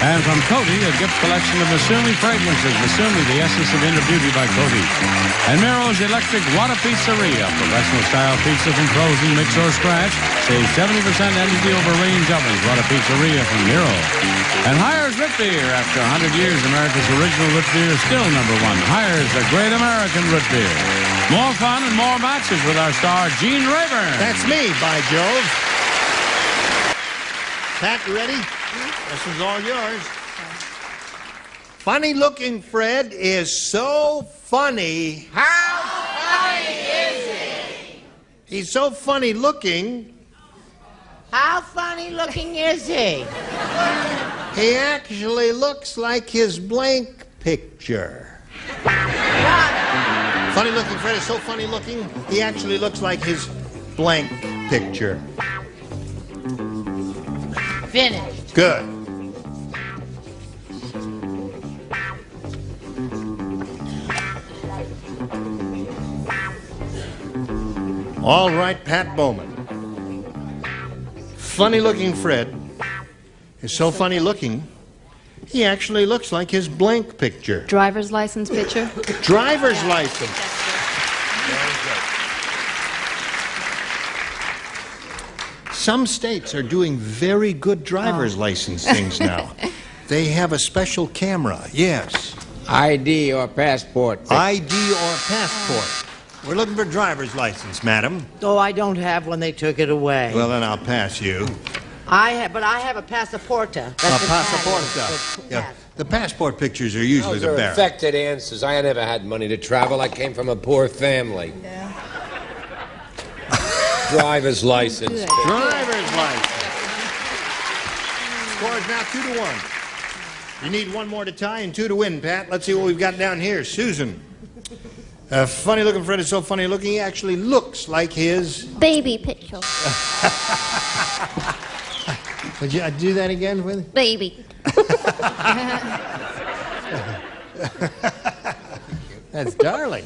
And from Coty, a gift collection of Masumi fragrances. Masumi, the essence of inner beauty by Coty. And Miro's Electric Water Pizzeria, professional style pizza from frozen, mix or scratch. Save 70% energy over range ovens. Water Pizzeria from Miro. And Hires Root Beer. After 100 years, America's original root beer is still number one. Hires, the great American root beer. More fun and more matches with our star, Gene Rayburn. That's me, by Jove. Pat, you ready? This is all yours. Funny-looking Fred is so funny. How funny is he? He's so funny-looking, How funny looking is he? he actually looks like his blank picture. Funny-looking Fred is so funny-looking, he actually looks like his blank picture. Finished. Good. All right, Pat Bowman. Funny-looking Fred is so funny-looking, he actually looks like his blank picture. Driver's license picture? Driver's license. Some states are doing very good driver's license things now. They have a special camera, yes. ID or passport. ID or passport. We're looking for driver's license, madam. Oh, I don't have one. They took it away. Well, then I'll pass you. But I have a passaporta. That's passaporta. Yeah. The passport pictures are usually Those the are best. affected answers. I never had money to travel. I came from a poor family. Driver's license. Driver's license. Score is now 2-1. You need one more to tie and 2 to win, Pat. Let's see what we've got down here. Susan. Funny-looking Fred is so funny-looking, he actually looks like his... Baby picture. Would you do that again with me? Baby. That's darling.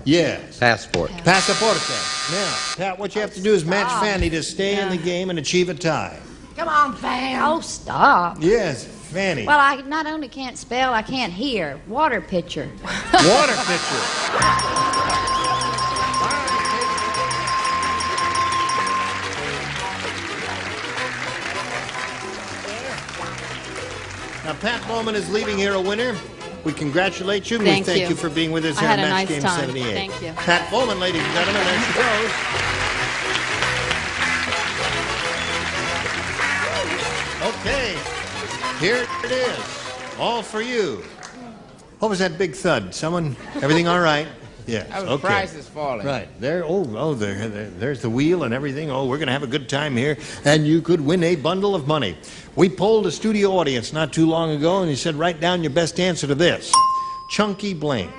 Yes. Passport. Passaporta. Now, Pat, what you have to do is match Fanny to stay in the game and achieve a tie. Come on, Fan. Oh, stop. Yes, Fanny. Well, I not only can't spell, I can't hear. Water pitcher. Water pitcher. Now, Pat Bowman is leaving here a winner. We congratulate you. Thank we thank you. you for being with us I here had at a Match nice Game time. 78. Thank you. Pat Bowman, ladies and gentlemen, there she goes. Okay, here it is. All for you. What was that big thud? Someone? Everything all right? Yes. That was Okay. prices falling. Right. There's the wheel and everything. Oh, we're going to have a good time here. And you could win a bundle of money. We polled a studio audience not too long ago, and he said, write down your best answer to this. Chunky blank.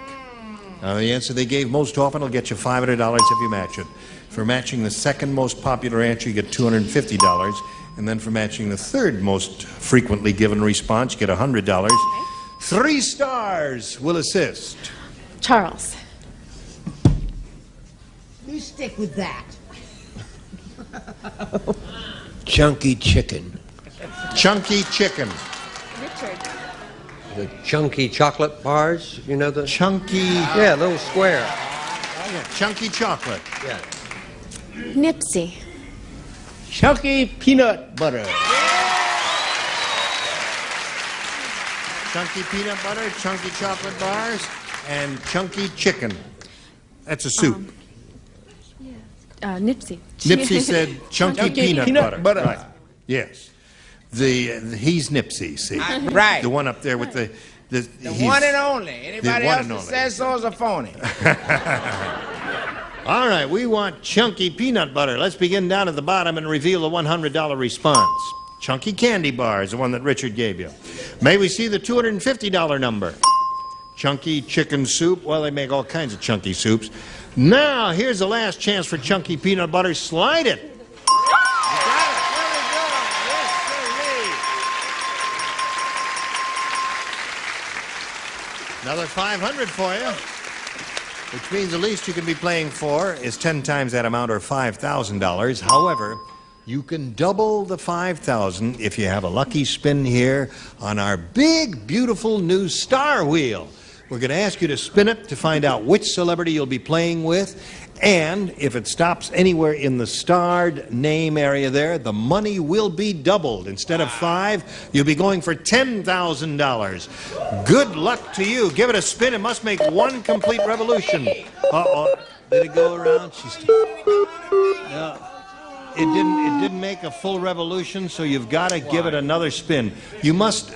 The answer they gave most often will get you $500 if you match it. For matching the second most popular answer, you get $250. And then for matching the third most frequently given response, you get $100. 3 stars will assist. Charles. You stick with that. chunky chicken. Chunky chicken. Richard. The chunky chocolate bars, you know the... Chunky... Yeah, little square. Oh, yeah, chunky chocolate. Yeah. Nipsey. Chunky peanut butter. Chunky peanut butter, chunky chocolate bars, and chunky chicken. That's a soup. Nipsey. Nipsey said chunky peanut butter. Right. Yes. He's Nipsey, see. Right. The one up there with the one and only. Anybody else that says so is a phony. All right, we want chunky peanut butter. Let's begin down at the bottom and reveal the $100 response. Chunky candy bar is the one that Richard gave you. May we see the $250 number? Chunky chicken soup. Well, they make all kinds of chunky soups. Now, here's the last chance for chunky peanut butter. Slide it. Another $500 for you, which means the least you can be playing for is 10 times that amount, or $5,000. However, you can double the $5,000 if you have a lucky spin here on our big, beautiful new Star Wheel. We're going to ask you to spin it to find out which celebrity you'll be playing with. And if it stops anywhere in the starred name area there, the money will be doubled. Instead of $5,000, you'll be going for $10,000. Good luck to you. Give it a spin. It must make one complete revolution. Uh-oh. Did it go around? No. It didn't make a full revolution, so you've got to give it another spin. You must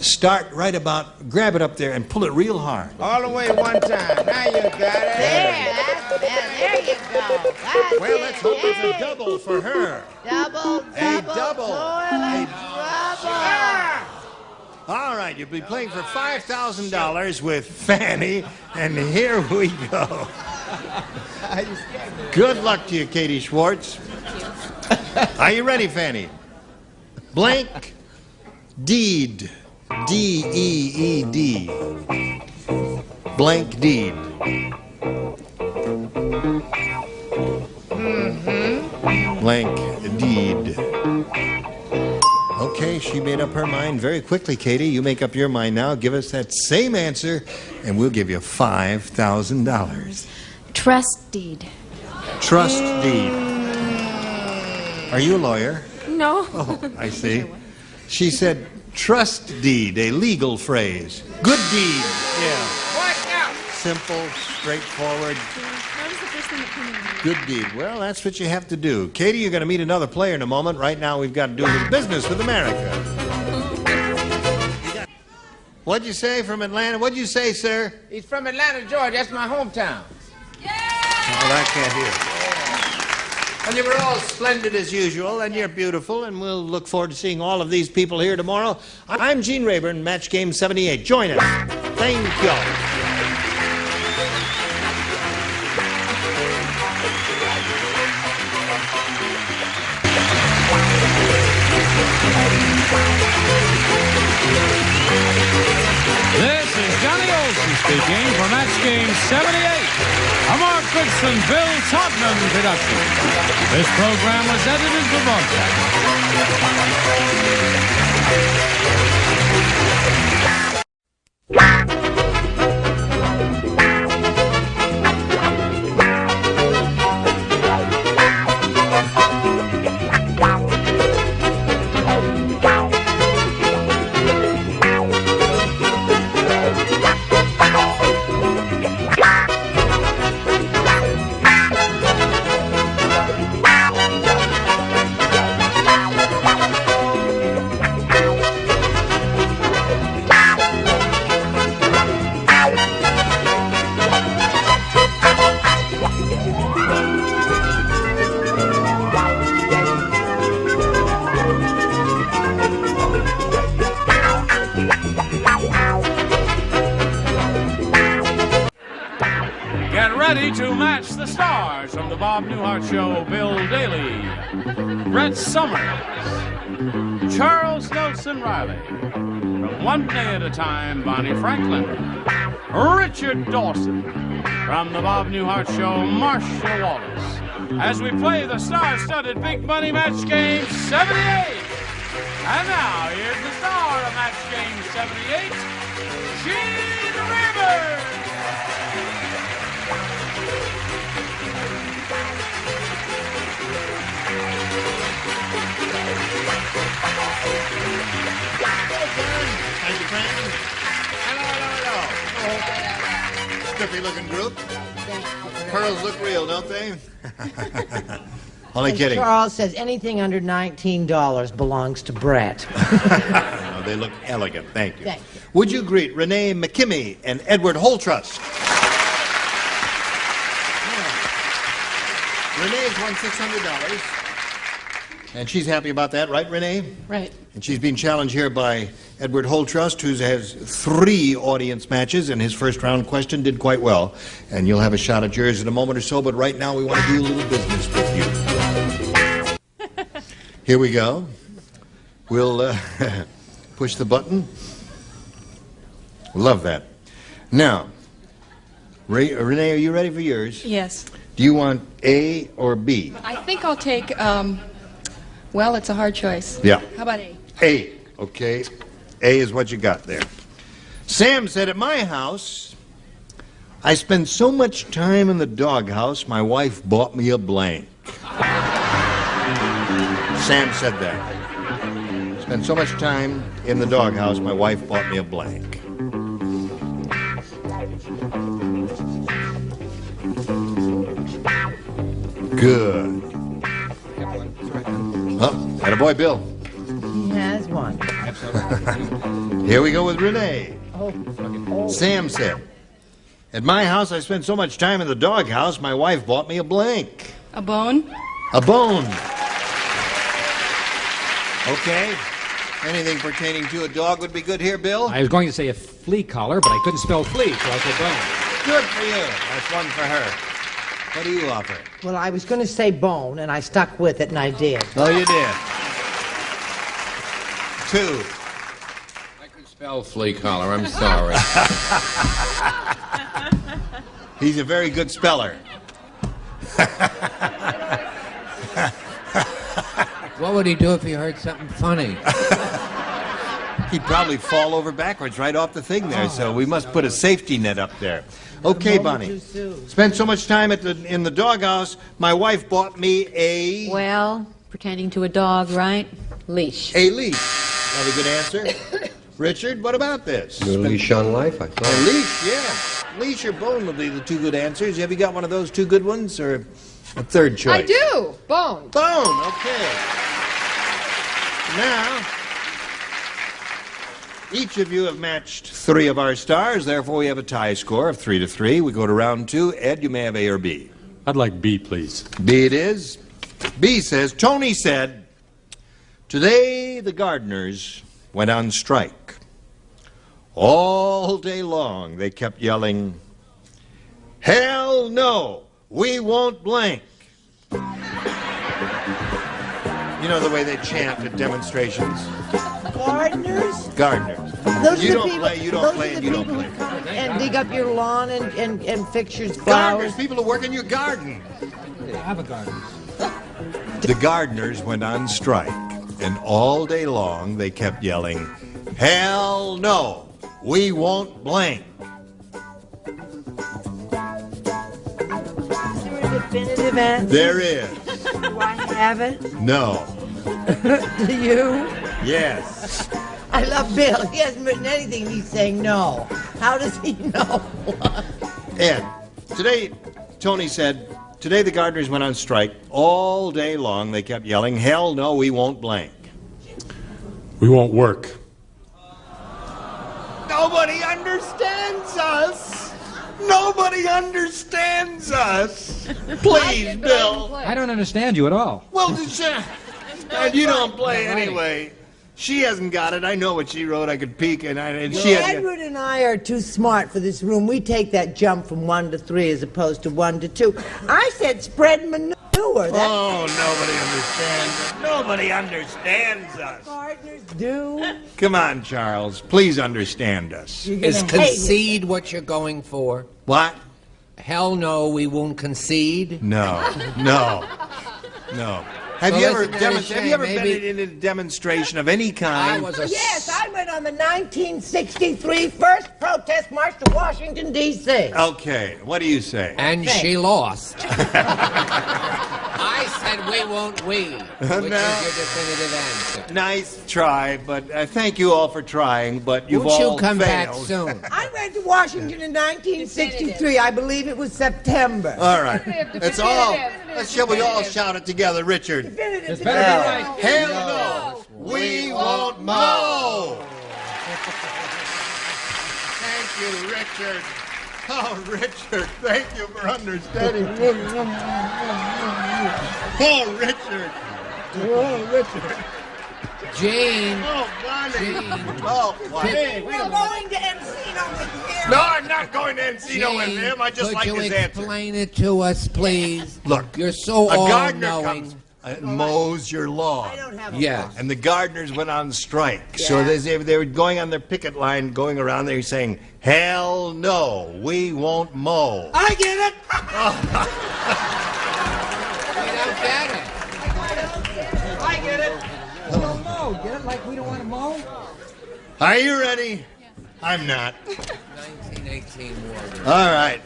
start right about, grab it up there and pull it real hard. All the way one time. Now you got it. There you go. That's well, let's hope it's a double for her. Double. All right, you'll be playing for $5,000 with Fanny, and here we go. Good luck to you, Katie Schwartz. Are you ready, Fanny? Blank deed. D-E-E-D. Blank deed. Blank deed. Okay, she made up her mind very quickly, Katie. You make up your mind now. Give us that same answer, and we'll give you $5,000. Trust deed. Trust deed. Are you a lawyer? No. Oh, I see. She said trust deed, a legal phrase. Good deed. Yeah. What now? Simple, straightforward. That was the first thing that came to mind. Good deed. Well, that's what you have to do. Katie, you're going to meet another player in a moment. Right now, we've got to do a little business with America. What'd you say from Atlanta? What'd you say, sir? He's from Atlanta, Georgia. That's my hometown. Well, I can't hear. And you were all splendid as usual, and you're beautiful, and we'll look forward to seeing all of these people here tomorrow. I'm Gene Rayburn, Match Game 78. Join us. Thank you. This is Johnny Olson speaking for Match Game 78. A Mark Goodson, Bill Tottenham production. This program was edited for broadcast. Ready to match the stars from the Bob Newhart Show: Bill Daly, Brett Summers, Charles Nelson Riley, from One Day at a Time, Bonnie Franklin, Richard Dawson, from the Bob Newhart Show, Marcia Wallace, as we play the star-studded Big Money Match Game 78. And now, here's the star of Match Game 78, Gene Rivers. Thank you, Frank. Hello. Spiffy-looking group. Pearls look real, don't they? Only kidding. Charles says anything under $19 belongs to Brett. No, they look elegant. Thank you. Thank you. Would you greet Renee McKimmey and Edward Holtrust? Yeah. Renee's won $600. And she's happy about that, right, Renee? Right. And she's been challenged here by Edward Holtrust, who has 3 audience matches, and his first round question did quite well. And you'll have a shot at yours in a moment or so, but right now we want to do a little business with you. Here we go. We'll push the button. Love that. Now, Renee, are you ready for yours? Yes. Do you want A or B? I think I'll take, well, it's a hard choice. Yeah. How about A? A. Okay. A is what you got there. Sam said, at my house, I spend so much time in the doghouse, my wife bought me a blank. Sam said that. Spend so much time in the doghouse, my wife bought me a blank. Good. Oh, attaboy, Bill. He has one. Here we go with Renee. Oh. Sam said, at my house, I spend so much time in the doghouse, my wife bought me a blank. A bone? A bone. Okay. Anything pertaining to a dog would be good here, Bill? I was going to say a flea collar, but I couldn't spell flea, so I said bone. Good for you. That's one for her. What do you offer? Well, I was going to say bone, and I stuck with it, and I did. Oh, you did. 2. I could spell flea collar. I'm sorry. He's a very good speller. What would he do if he heard something funny? He'd probably fall over backwards right off the thing there, so we must put a safety net up there. Okay, Bonnie. Spent so much time in the doghouse, my wife bought me a... Well, pertaining to a dog, right? Leash. A leash. Another good answer. Richard, what about this? A leash on life, I A thought. leash, yeah. Leash or bone would be the 2 good answers. Have you got one of those 2 good ones, or a third choice? I do. Bone. Bone, okay. Now, each of you have matched 3 of our stars, therefore we have a tie score of 3-3. We go to round 2. Ed, you may have A or B. I'd like B, please. B it is. B says, Tony said, today the gardeners went on strike. All day long they kept yelling, hell no, we won't blank. You know the way they chant at demonstrations? Gardeners? Gardeners. Those You are the don't people, play, you don't those play, are and the you don't people play. who come and dig up your lawn and fix your flowers. Gardeners, people who work in your garden. I have a garden. The gardeners went on strike, and all day long they kept yelling, hell no, we won't blank. Is there a definitive answer? There is. Do I have it? No. Do you? Yes. I love Bill. He hasn't written anything. He's saying no. How does he know? Ed, today, Tony said, today the gardeners went on strike. All day long they kept yelling, hell no, we won't blank. We won't work. Nobody understands us. Nobody understands us. Please, Bill. I don't understand you at all. Well, and you don't play anyway. She hasn't got it. I know what she wrote. I could peek, and she hasn't. Edward and I are too smart for this room. We take that jump from 1 to 3 as opposed to 1 to 2. I said spread manure. Oh, nobody understands us. Nobody understands us. Gardeners do. Come on, Charles. Please understand us. Is concede what you're going for? What? Hell no, we won't concede. No. Have Well, you ever listen, that is have you ever shame. been in a demonstration of any kind? Yes, I went on the 1963 first protest march to Washington, D.C. Okay, what do you say? And she lost. I said we won't win, which is your definitive answer. Nice try, but thank you all for trying, but you've Won't all you come back failed. soon? I went to Washington in 1963. I believe it was September. All right. It's all. Shall we all shout it together, Richard? It's better be right. Hell no, we won't mow. Thank you, Richard. Oh, Richard, thank you for understanding. Oh, Richard. Oh, Richard. Jane. Oh, Bonnie. Oh, what? We're going to Encino with him. No, I'm not going to Encino with him. I just like his Could you answer. explain it to us, please? Look, you're so a gardener all-knowing. comes, mows your lawn. I don't have a Yes. And the gardeners went on strike. Yeah. So they were going on their picket line, going around there saying, hell no, we won't mow. I get it. We don't get it. I get it. We don't mow. Get it? Like we don't want to mow? Are you ready? I'm not. 1918 war. All right.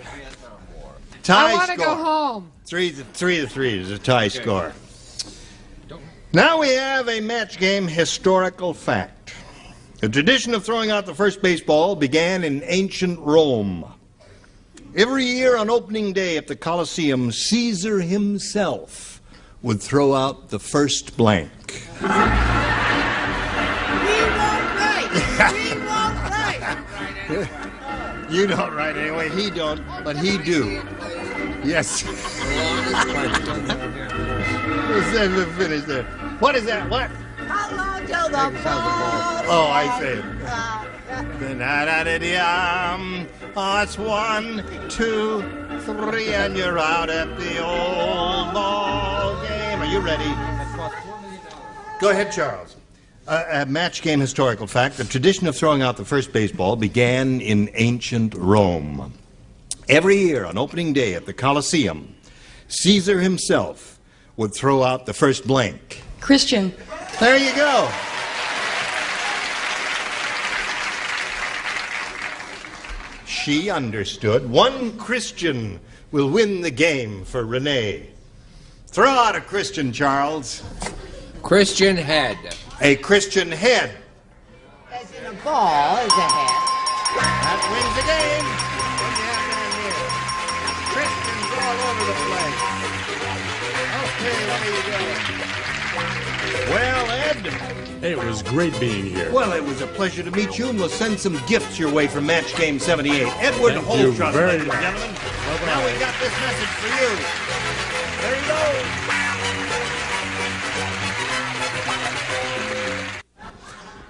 Tie I want to score. go home. 3-3 is a tie score. Now we have a match game historical fact. The tradition of throwing out the first baseball began in ancient Rome. Every year on opening day at the Colosseum, Caesar himself would throw out the first blank. We won't write. We won't write. You don't write anyway, he don't, but he do. Yes. Let's finish there. What is that? What? How long till the ball? Oh, I see it. Oh, it's 1, 2, 3, and you're out at the old ball game. Are you ready? Go ahead, Charles. A match game historical fact. The tradition of throwing out the first baseball began in ancient Rome. Every year on opening day at the Colosseum, Caesar himself would throw out the first blank. Christian. There you go. She understood. One Christian will win the game for Renee. Throw out a Christian, Charles. Christian head. A Christian head. As in a ball is a head. That wins the game. What's happening here? Christians all over the place. Okay, there you go. Well, Ed. It was great being here. Well, it was a pleasure to meet you, and we'll send some gifts your way from Match Game 78. Edward Thank you Holtrust, very ladies and much. gentlemen. Now we got this message for you. There you go.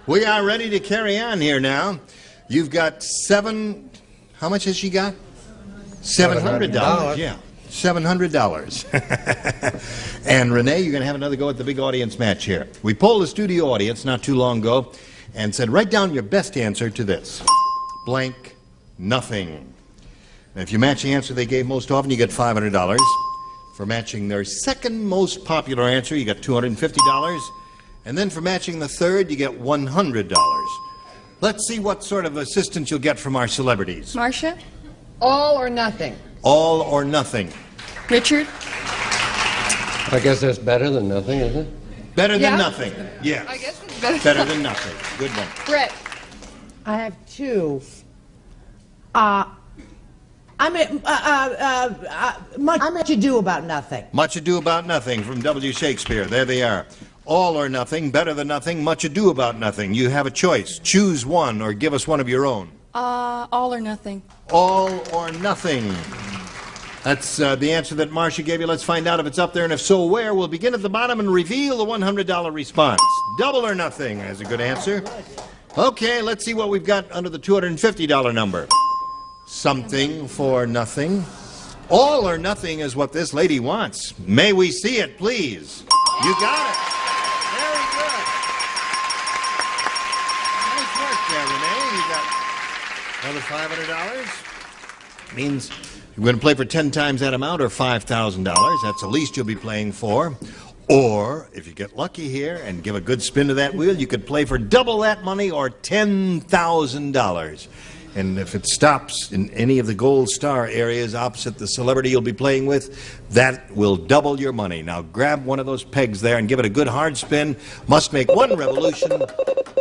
We are ready to carry on here now. You've got how much has she got? $700. Yeah, $700. And Renee, you're going to have another go at the big audience match here. We polled the studio audience not too long ago and said, write down your best answer to this. Blank, nothing. And if you match the answer they gave most often, you get $500. For matching their second most popular answer, you get $250. And then for matching the third, you get $100. Let's see what sort of assistance you'll get from our celebrities. Marcia? All or nothing. All or nothing. Richard? I guess that's better than nothing, isn't it? Better Yeah. than nothing. Yes. I guess it's better. Better than nothing. Good one. Brett? I have two. Much ado about nothing. Much Ado About Nothing from W. Shakespeare. There they are. All or nothing, better than nothing, much ado about nothing. You have a choice. Choose one or give us one of your own. All or nothing. All or nothing. That's the answer that Marcia gave you. Let's find out if it's up there, and if so, where. We'll begin at the bottom and reveal the $100 response. Double or nothing is a good answer. Okay, let's see what we've got under the $250 number. Something for nothing. All or nothing is what this lady wants. May we see it, please? You got it. Very good. Nice work there, Renee. You got another $500. Means you're going to play for 10 times that amount or $5,000. That's the least you'll be playing for. Or, if you get lucky here and give a good spin to that wheel, you could play for double that money or $10,000. And if it stops in any of the gold star areas opposite the celebrity you'll be playing with, that will double your money. Now grab one of those pegs there and give it a good hard spin. Must make one revolution,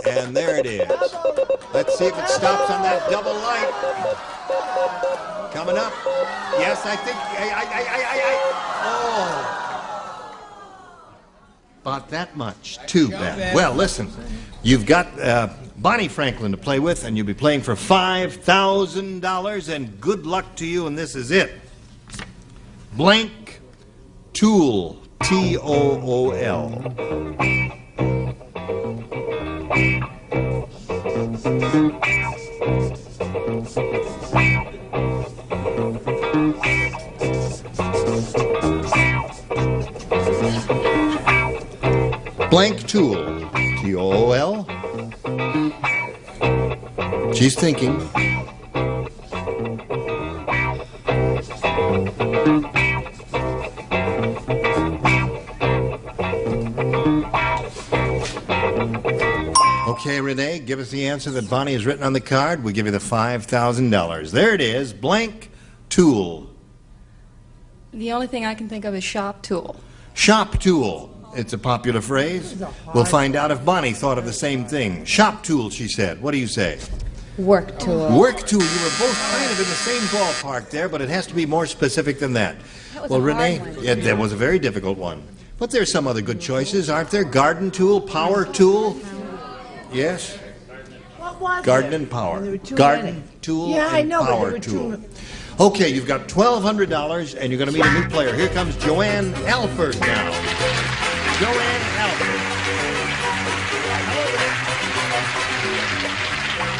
and there it is. Let's see if it stops on that double light. Coming up. Yes, I think. Oh. About that much. Too bad. Well, listen, you've got Bonnie Franklin to play with, and you'll be playing for $5,000, and good luck to you, and this is it. Blank Tool. T-O-O-L. Blank Tool. T-O-O-L. She's thinking. Okay, Renee, give us the answer that Bonnie has written on the card. We give you the $5,000. There it is. Blank Tool. The only thing I can think of is shop tool. Shop tool. It's a popular phrase. We'll find out if Bonnie thought of the same thing. Shop tool, she said. What do you say? Work tool. Work tool. You were both kind of in the same ballpark there, but it has to be more specific than that. Well, Renee, yeah, that was a very difficult one. But there's some other good choices, aren't there? Garden tool, power tool. Yes? What was Garden it? and power. There were too Garden, many. tool, Yeah, I and know, but there power were tool. too. Okay, you've got $1,200, and you're going to meet a new player. Here comes Joanne Alford now. Joanne Alford.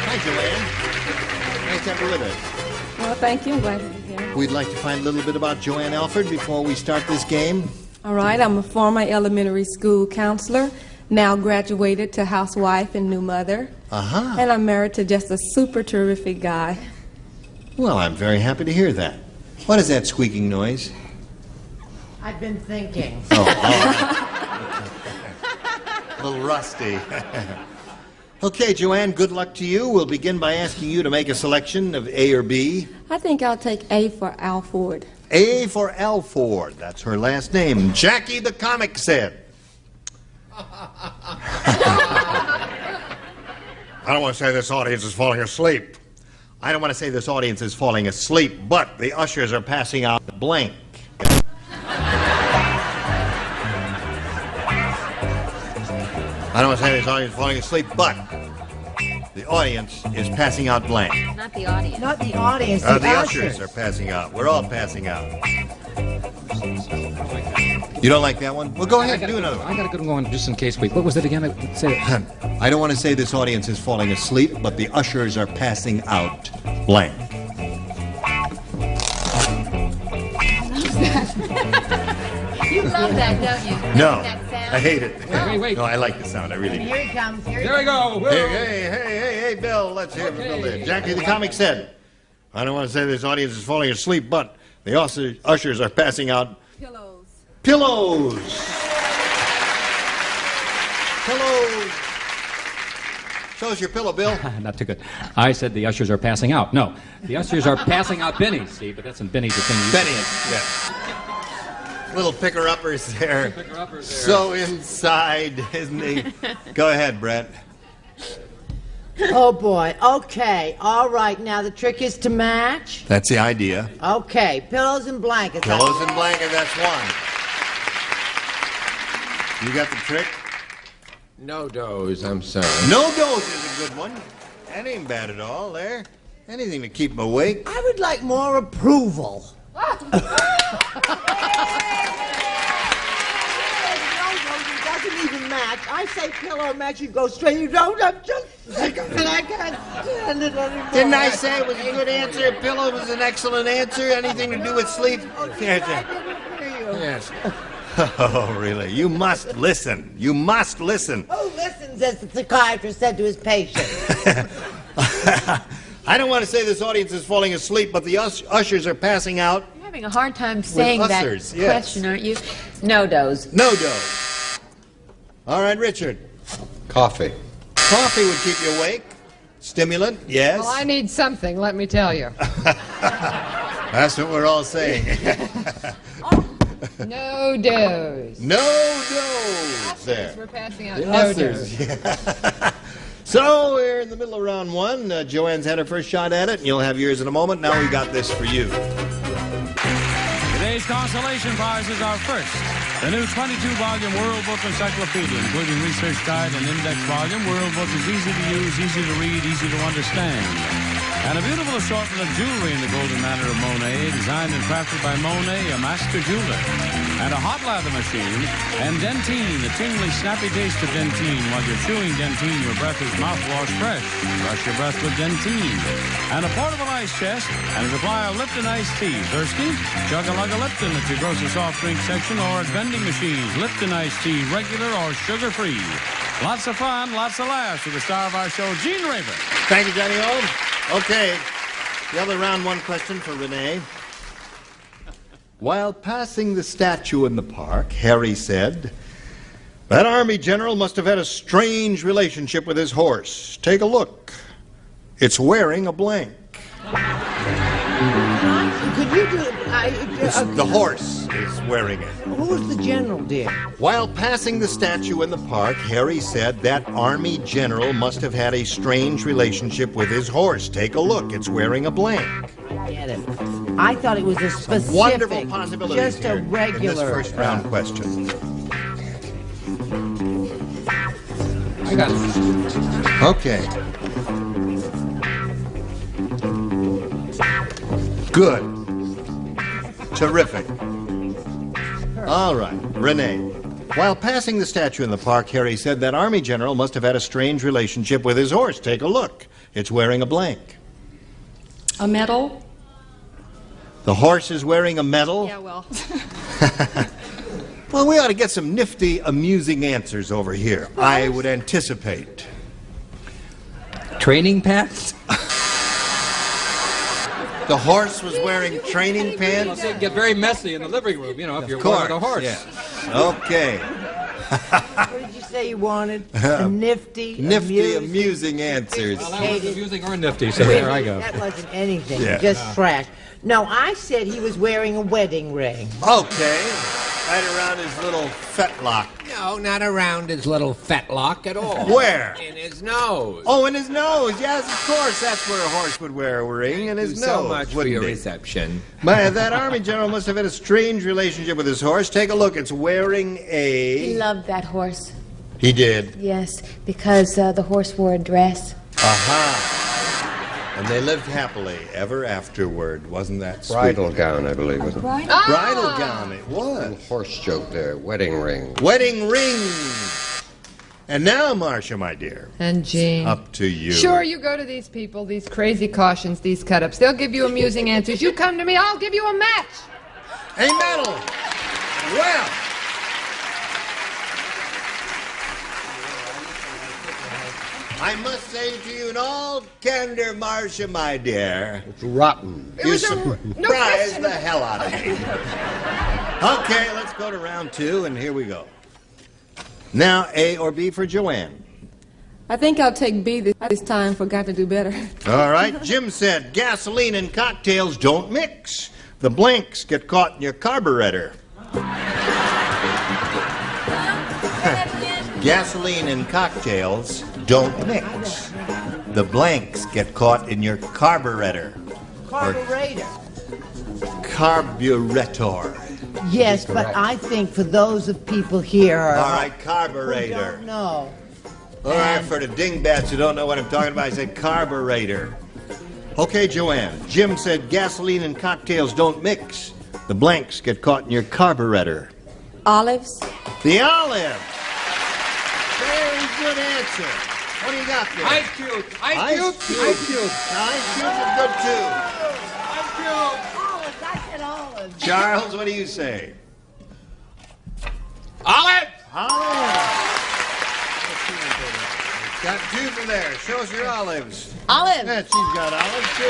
Hi, Joanne. Nice to have you with us. Well, thank you. I'm glad to be here. We'd like to find a little bit about Joanne Alford before we start this game. All right, I'm a former elementary school counselor, now graduated to housewife and new mother. Uh-huh. And I'm married to just a super terrific guy. Well, I'm very happy to hear that. What is that squeaking noise? I've been thinking. Oh, a little rusty. Okay, Joanne, good luck to you. We'll begin by asking you to make a selection of A or B. I think I'll take A for Alford. A for Alford. That's her last name. Jackie the comic said. I don't want to say this audience is falling asleep. I don't want to say this audience is falling asleep, but the ushers are passing out blank. I don't want to say this audience is falling asleep, but the audience is passing out blank. Not the audience. Not the audience. The ushers are passing out. We're all passing out. You don't like that one? Well, go ahead and do another one. I got a good one just in case. Wait, what was it again? Say it. I don't want to say this audience is falling asleep, but the ushers are passing out blank. You love that, don't you? No, That sound? I hate it. Wait. No, I like the sound. I really do. Here he comes. Here he There we go. Hey, Bill, let's hear from Bill there. Jackie the comic said, I don't want to say this audience is falling asleep, but the ushers are passing out Pillows. pillows. Pillows. Show us your pillow, Bill. Not too good. I said the ushers are passing out. No, the ushers are passing out bennies. See, but that's in bennies the thing. Bennies, yes. Little picker-uppers there. So inside, isn't he? Go ahead, Brett. Oh, boy. Okay. All right. Now, the trick is to match. That's the idea. Okay. Pillows and blankets. Pillows and blankets, that's one. You got the trick? No doze, I'm sorry. No dose is a good one. That ain't bad at all there. Anything to keep him awake. I would like more approval. Doesn't even match. I say pillow match, you go straight. You don't. I'm just sick of it. I can't stand it anymore. Didn't I say it was a good answer? Pillow was an excellent answer. Anything to do with sleep? Okay, I didn't hear you. Yes. Oh, really? You must listen. You must listen. Who listens, as the psychiatrist said to his patient? I don't want to say this audience is falling asleep, but the ushers are passing out. You're having a hard time saying that ushers, yes. question, aren't you? No dose. No dose. All right, Richard. Coffee. Coffee would keep you awake. Stimulant, yes. Well, I need something, let me tell you. That's what we're all saying. No dose. No dose. There. We're passing out The no ushers, dose. yeah. So we're in the middle of round one. Joanne's had her first shot at it, and you'll have yours in a moment. Now we got this for you. Today's consolation prizes are first, the new 22-volume World Book Encyclopedia, including research guide and index volume. World Book is easy to use, easy to read, easy to understand. And a beautiful assortment of jewelry in the golden manner of Monet, designed and crafted by Monet, a master jeweler. And a hot lather machine, and Dentine, the tingly, snappy taste of Dentine. While you're chewing Dentine, your breath is mouthwash fresh. Brush your breath with Dentine. And a portable ice chest, and a supply of Lipton iced tea. Thirsty? Chug-a-lug-a Lipton at your grocery soft drink section or at vending machines. Lipton iced tea, regular or sugar-free. Lots of fun, lots of laughs with the star of our show, Gene Raver. Thank you, Johnny O. Okay, the other round one question for Renee. While passing the statue in the park, Harry said, "That Army general must have had a strange relationship with his horse. Take a look. It's wearing a blank." Could you do The horse is wearing it. Who's the general, dear? While passing the statue in the park, Harry said that Army general must have had a strange relationship with his horse. Take a look. It's wearing a blank. Get it. I thought it was a specific, Wonderful possibilities just here a regular. in this first round question. I got it. Okay. Good. Terrific. All right, Renee. While passing the statue in the park, Harry said that Army general must have had a strange relationship with his horse. Take a look. It's wearing a blank. A medal? The horse is wearing a medal? Yeah, well. Well, we ought to get some nifty, amusing answers over here. I would anticipate. Training pants? The horse was wearing training pants? It'd get very messy in the living room, you know, if you're Of course, with a horse. yes. Okay. What did you say you wanted? A nifty, amusing answers. Well, that was amusing or nifty, so there I go. That wasn't anything, Yeah. just trash. No, I said he was wearing a wedding ring. Okay. Right around his little fetlock. No, not around his little fetlock at all. Where? In his nose. Oh, in his nose. Yes, of course. That's where a horse would wear a ring, in his Thank nose. you so much for wouldn't your he? reception. Man, that Army general must have had a strange relationship with his horse. Take a look. It's wearing He a... loved that horse. He did. Yes, because the horse wore a dress. Aha. And they lived happily ever afterward. Wasn't that sweet? Bridal gown, I believe. Was it? Bridal gown, it was. Little horse joke there. Wedding ring. Wedding ring. And now, Marcia, my dear, And Gene. up to you. Sure, you go to these people, these crazy cautions, these cut-ups. They'll give you amusing answers. You come to me, I'll give you a match. A medal. Well. I must say to you in all candor, Marcia, my dear, It's rotten. you was a- surprised no question. the hell out of me. Okay, let's go to round two, and here we go. Now, A or B for Joanne. I think I'll take B this time. Forgot to do better. All right, Jim said gasoline and cocktails don't mix. The blanks get caught in your carburetor. Gasoline and cocktails don't mix. The blanks get caught in your carburetor. Carburetor. Carburetor. Yes, but I think for those of people here All right, who carburetor. don't know. All right, for the dingbats who don't know what I'm talking about, I said carburetor. Okay, Joanne. Jim said gasoline and cocktails don't mix. The blanks get caught in your carburetor. Olives? The olive. Very good answer. What do you got there? Ice cube. Ice Ice cube. cube. Ice cube. Ice cubes are good too. Ice cube. Olives, I said olives. Charles, what do you say? Olive. Olive. Got two from there. Show us your olives. Olives. Yeah, she's got olives, too.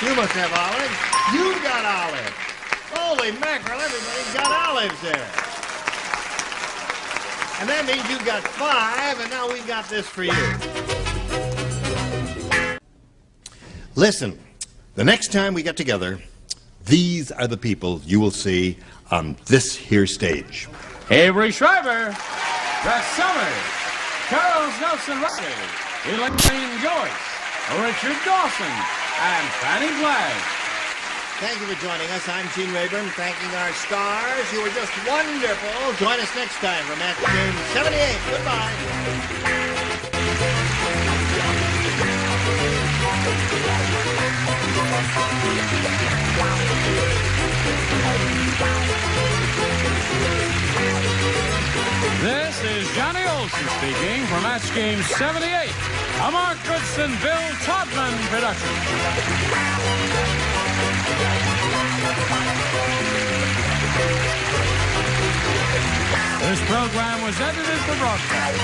You must have olives. You've got olives. Holy mackerel, everybody's got olives there. And that means you've got 5, and now we've got this for you. Listen, the next time we get together, these are the people you will see on this here stage. Avery Schreiber, Brett Summers, Charles Nelson Riley, Elaine Joyce, Richard Dawson, and Fannie Flagg. Thank you for joining us. I'm Gene Rayburn, thanking our stars. You were just wonderful. Join us next time for Match Game 78. Goodbye. This is Johnny Olson speaking for Match Game 78, a Mark Goodson, Bill Todman production. This program was edited for broadcast.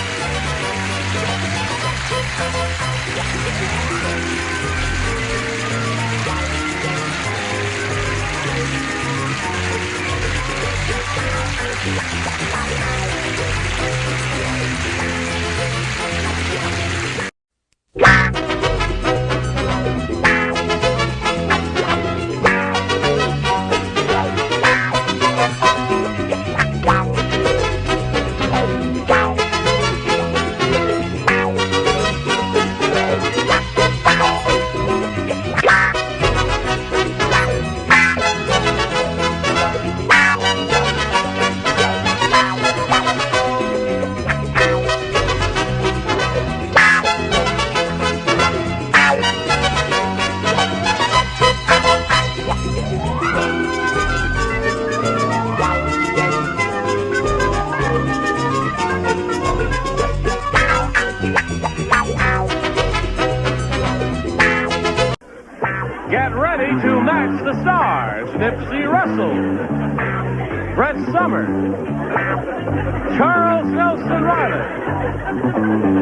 Get ready to match the stars. Nipsey Russell, Brett Summers, Charles Nelson Riley,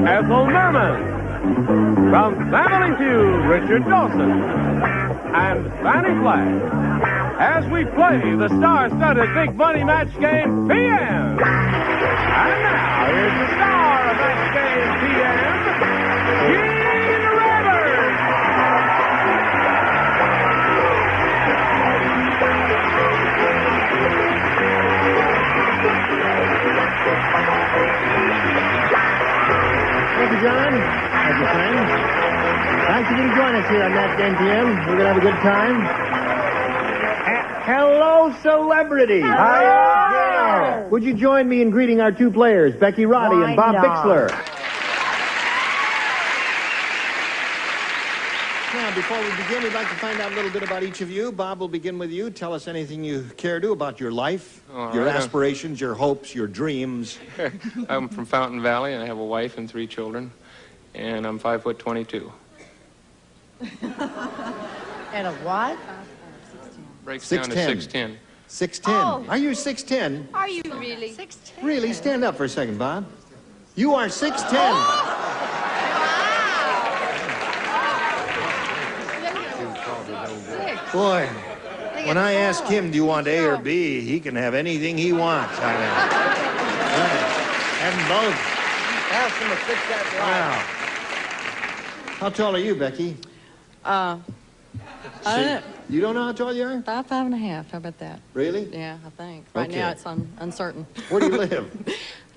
Ethel Merman, from Family Feud, Richard Dawson, and Fannie Flagg, as we play the star-studded Big Money Match Game PM. And now, here's the star of Match Game PM, Gene Rayburn. Thank you, John. Thank you, friend. Thanks for joining us here on Match Game PM. We're going to have a good time. Hello, celebrity. Hi. Would you join me in greeting our two players, Becky Roddy and Bob Bixler? Now, before we begin, we'd like to find out a little bit about each of you. Bob, we'll begin with you. Tell us anything you care to about your life, your aspirations, your hopes, your dreams. I'm from Fountain Valley, and I have a wife and 3 children, and I'm 5'22". And a what? Breaks down to 6'10". 6'10". Oh. Are you 6'10"? Are you really? 6'10". Really? Stand up for a second, Bob. You are 6'10". Boy, when I ask him, do you want A or B, he can have anything he wants. I mean, have them both. Ask him to fix that Wow. How tall are you, Becky? You don't know how tall you are? 5'5.5". How about that? Really? Yeah, I think. Right Okay. now it's uncertain. Where do you live?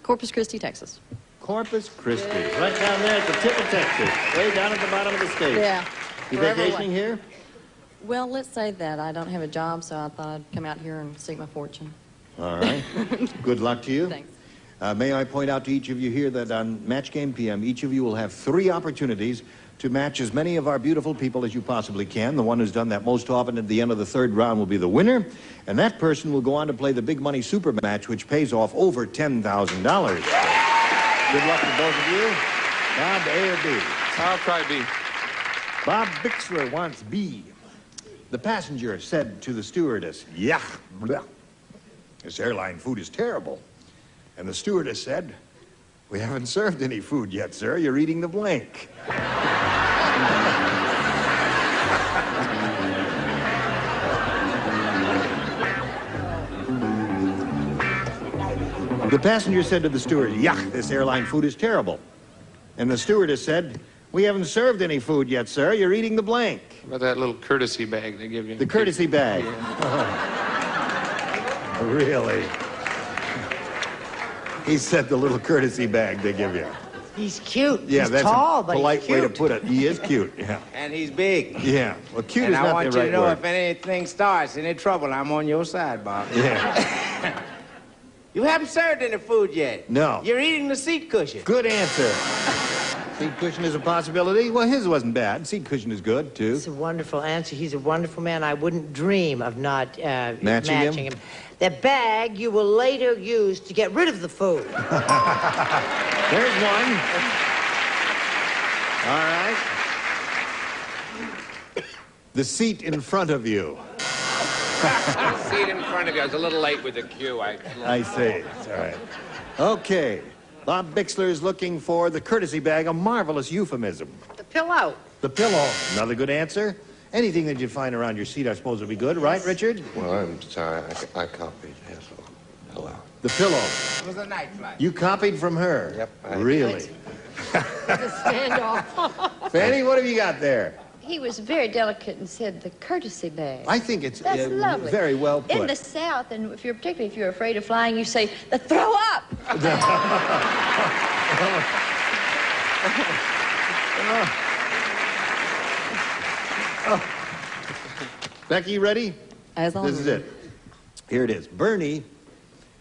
Corpus Christi, Texas. Corpus Christi. Right down there at the tip of Texas. Way down at the bottom of the state. Yeah. You Forever vacationing away. here? Well, let's say that I don't have a job, so I thought I'd come out here and seek my fortune. All right. Good luck to you. Thanks. May I point out to each of you here that on Match Game PM, each of you will have 3 opportunities to match as many of our beautiful people as you possibly can. The one who's done that most often at the end of the 3rd round will be the winner, and that person will go on to play the Big Money Super Match, which pays off over $10,000. Good luck to both of you. Bob, A or B? I'll try B. Bob Bixler wants B. The passenger said to the stewardess, "Yuck, bleh. This airline food is terrible." And the stewardess said, We haven't served any food yet, sir. You're eating the blank. The passenger said to the steward, "Yuck, this airline food is terrible." And the stewardess said, "We haven't served any food yet, sir. You're eating the blank." How about that little courtesy bag they give you? The courtesy bag. Really? He said the little courtesy bag they give you. He's cute. Yeah, he's that's tall, a but polite he's way to cute. put it. He is cute, yeah. And he's big. Yeah, well, cute And is I not want the you right to know word. if anything starts, any trouble, I'm on your side, Bob. Yeah. You haven't served any food yet. No. You're eating the seat cushion. Good answer. Seat cushion is a possibility. Well, his wasn't bad. Seat cushion is good, too. It's a wonderful answer. He's a wonderful man. I wouldn't dream of not matching him. The bag you will later use to get rid of the food. There's one. All right. The seat in front of you. Seat in front of you. I was a little late with the cue. I see. It's all right. Okay. Bob Bixler is looking for the courtesy bag, a marvelous euphemism. The pillow. The pillow. Another good answer. Anything that you find around your seat, I suppose, would be good, right, Richard? Well, I'm sorry. I copied. Yes. Hello. The pillow. It was a night flight. You copied from her? Yep. Really? It's a standoff. Fanny, what have you got there? He was very delicate and said the courtesy bag. I think it's That's lovely. very well put. In the South, and particularly if you're afraid of flying, you say, the throw up. Becky, you ready? As This is it. Here it is. Bernie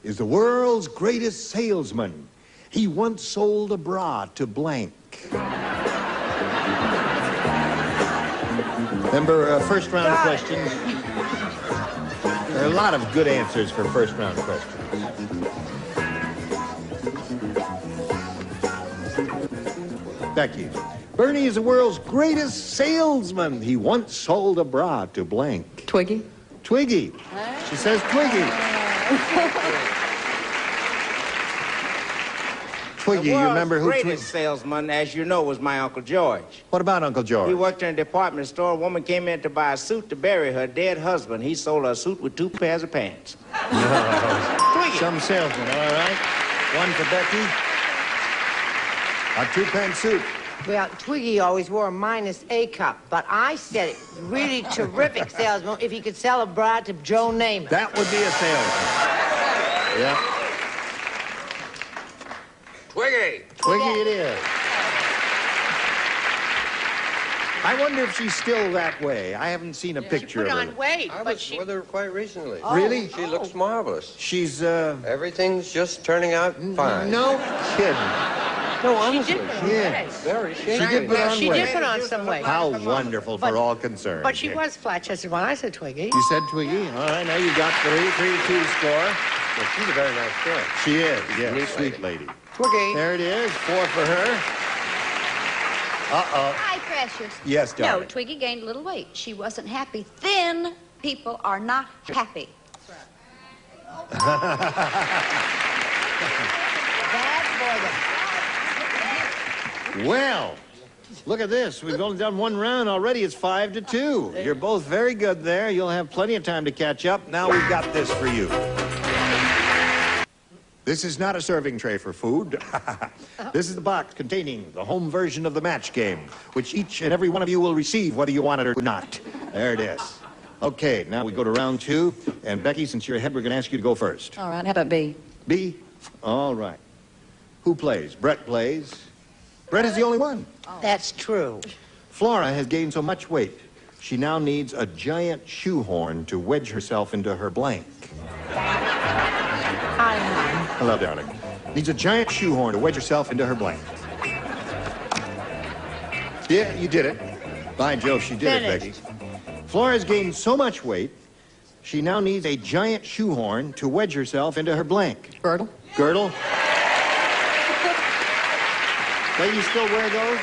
is the world's greatest salesman. He once sold a bra to blank. Remember, first round questions? There are a lot of good answers for first round questions. Becky. Bernie is the world's greatest salesman. He once sold a bra to blank. Twiggy. Twiggy. She says Twiggy. Twiggy, you remember who The greatest salesman, as you know, was my Uncle George. What about Uncle George? He worked in a department store. A woman came in to buy a suit to bury her dead husband. He sold her a suit with 2 pairs of pants. Twiggy. Some salesman, all right. One for Becky. A 2-pence suit. Well, Twiggy always wore a minus A cup, but I said it. Really terrific salesman if he could sell a bra to Joe Namath. That would be a salesman. Yeah. Twiggy. Twiggy it is. I wonder if she's still that way. I haven't seen a picture of her. weight, I was with her quite recently. Really? She looks marvelous. She's, Everything's just turning out fine. No kidding. No, honestly. Yes. Very She shaky. did put on She weight. did put on some weight. How wonderful for all concerned. But she was flat-chested when I said Twiggy. You said Twiggy? All right, now you got 3-2 score. Well, she's a very nice girl. She is, yeah, Neat sweet lady. Twiggy. There it is, 4 for her. Uh-oh. Hi, precious. Yes, No, darling. Twiggy gained a little weight. She wasn't happy. Thin people are not happy. Well, look at this. We've only done one round already. It's 5-2. You're both very good there. You'll have plenty of time to catch up. Now we've got this for you. This is not a serving tray for food. This is the box containing the home version of the match game, which each and every one of you will receive, whether you want it or not. There it is. Okay, now we go to round 2. And Becky, since you're ahead, we're going to ask you to go first. All right, how about B? B? All right. Who plays? Brett plays. Brett is the only one. That's true. Flora has gained so much weight, she now needs a giant shoehorn to wedge herself into her blank. Hi, hon. Hello, darling. Needs a giant shoehorn to wedge herself into her blank. Yeah, you did it. By Jove, she did it, Becky. Flora has gained so much weight, she now needs a giant shoehorn to wedge herself into her blank. Girdle. Girdle? Don't you still wear those?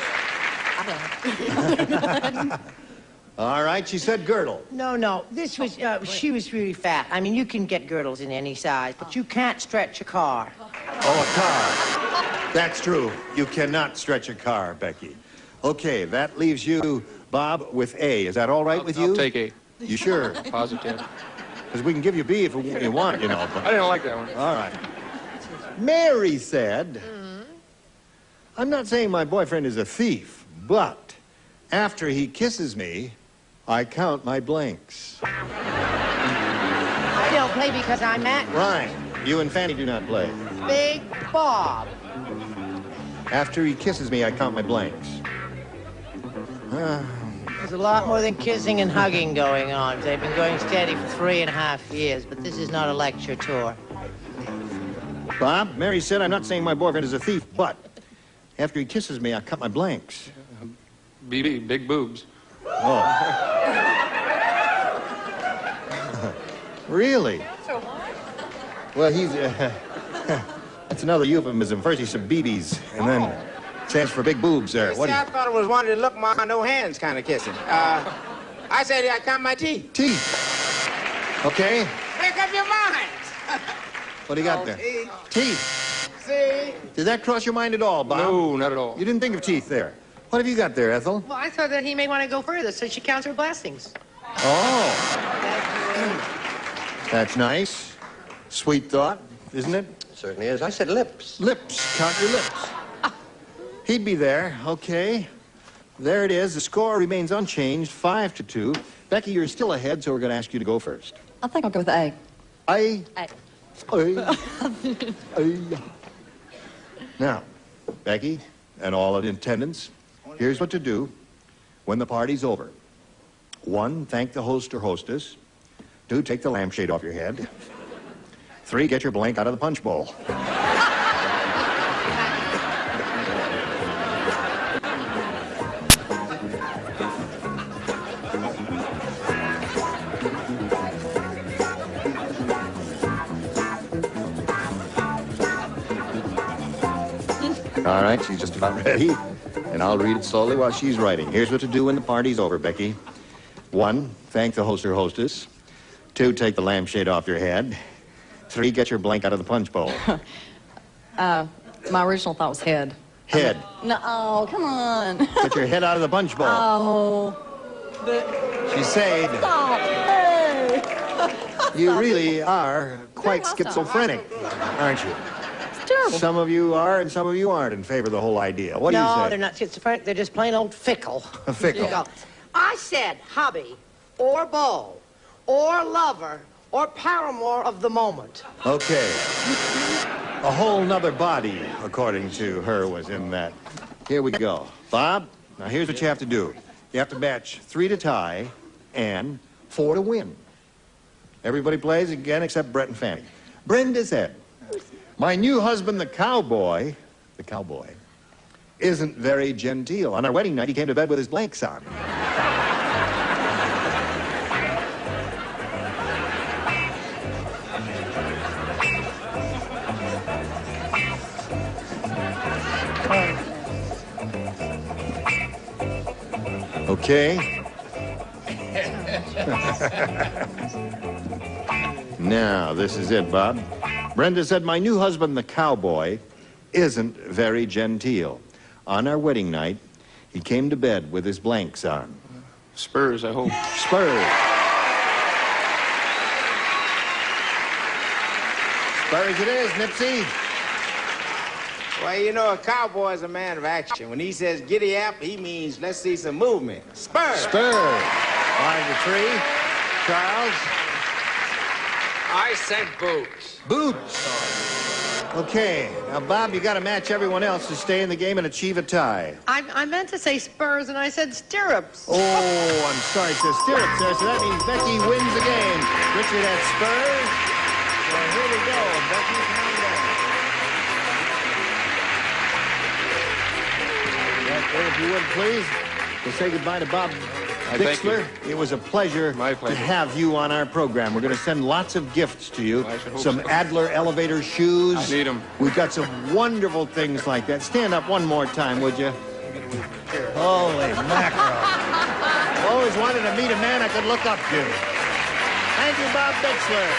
All right, she said girdle. No, this was, she was really fat. I mean, you can get girdles in any size, but you can't stretch a car. Oh, a car. That's true. You cannot stretch a car, Becky. Okay, that leaves you, Bob, with A. Is that all right with you? I'll take A. You sure? Positive. Because we can give you B if you want, you know. But... I didn't like that one. All right. Mary said, I'm not saying my boyfriend is a thief, but after he kisses me, I count my blanks. I don't play because I'm Matt. Right. You and Fanny do not play. Big Bob. After he kisses me, I count my blanks. There's a lot more than kissing and hugging going on. They've been going steady for 3.5 years, but this is not a lecture tour. Bob, Mary said, I'm not saying my boyfriend is a thief, but after he kisses me, I cut my blanks. BB, big boobs. Oh. Really? So what? Well, he's... that's another euphemism. First he said BBs, and then stands for big boobs there. See, I thought it was one of the look my no hands kind of kissing. I said I count my teeth. Teeth. Okay. Make up your mind. What do you got there? Teeth. See? Did that cross your mind at all, Bob? No, not at all. You didn't think of teeth there. What have you got there, Ethel? Well, I thought that he may want to go further, so she counts her blessings. Oh. That's nice. Sweet thought, isn't it? Certainly is. I said lips. Lips. Count your lips. He'd be there. Okay. There it is. The score remains unchanged, 5-2. Becky, you're still ahead, so we're going to ask you to go first. I think I'll go with A. A. A. Now, Becky and all in attendance, here's what to do when the party's over. 1, thank the host or hostess. 2, take the lampshade off your head. 3, get your blank out of the punch bowl. All right, she's just about ready. And I'll read it slowly while she's writing. Here's what to do when the party's over, Becky. 1, thank the host or hostess. 2, take the lampshade off your head. 3, get your blank out of the punch bowl. My original thought was head. Head. No, oh, come on. Get your head out of the punch bowl. Oh. She said, Stop. Hey. you really are quite schizophrenic, aren't you? Terrible. Some of you are and some of you aren't in favor of the whole idea. What do you say? No, they're not schizophrenic. They're just plain old fickle. Fickle. You know, I said hubby or beau or lover or paramour of the moment. Okay. A whole nother body, according to her, was in that. Here we go. Bob, now here's what you have to do. You have to match 3 to tie and 4 to win. Everybody plays again except Brett and Fanny. Brenda said, my new husband, the cowboy, isn't very genteel. On our wedding night, he came to bed with his blanks on. Okay. Now, this is it, Bob. Brenda said, my new husband, the cowboy, isn't very genteel. On our wedding night, he came to bed with his blanks on. Spurs, I hope. Spurs. Spurs it is, Nipsey. Well, you know, a cowboy is a man of action. When he says giddy up, he means let's see some movement. Spurs. Spurs. 5-3. Charles. I said boots. Boots. Okay. Now, Bob, you got to match everyone else to stay in the game and achieve a tie. I meant to say spurs, and I said stirrups. Oh, I'm sorry, it says stirrups there, so that means Becky wins the game. Richard had spurs. So here we go. Becky, come down. If you would, please, we'll say goodbye to Bob Thank you. Bixler. It was a pleasure to have you on our program. We're going to send lots of gifts to you. Some Adler elevator shoes. I need them. We've got some wonderful things like that. Stand up one more time, would you? Holy mackerel. Always wanted to meet a man I could look up to. Thank you, Bob Bixler.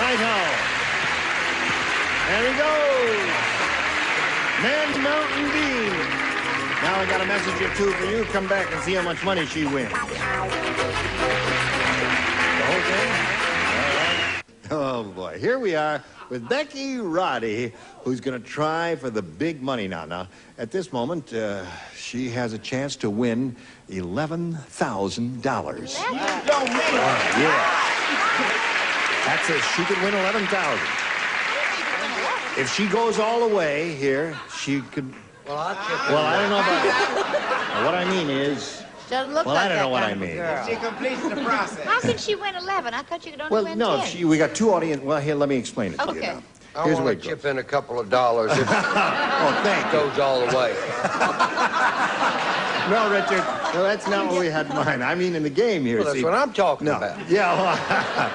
Right home. There he goes. Man Mountain Dew. Now I got a message or two for you. Come back and see how much money she wins. The whole thing? All right. Oh, boy. Here we are with Becky Roddy, who's going to try for the big money now. Now, at this moment, she has a chance to win $11,000. Don't mean. Yeah. That's it. She could win $11,000. If she goes all the way here, she could... Well, I'll chip in. Well, I don't know about that. What I mean is... Doesn't look well, like I don't that know what I kind of a mean. girl. She completes the process. How could she win 11? I thought you could only Well, win no, 10. we got two audience... Well, here, let me explain it to you Okay. now. I Here's the way want it to goes. chip in a couple of dollars if Oh, thank it you. goes all the way. No, Richard, no, that's not what we had in mind. I mean in the game here, Well, that's see. what I'm talking No. about. Yeah, well,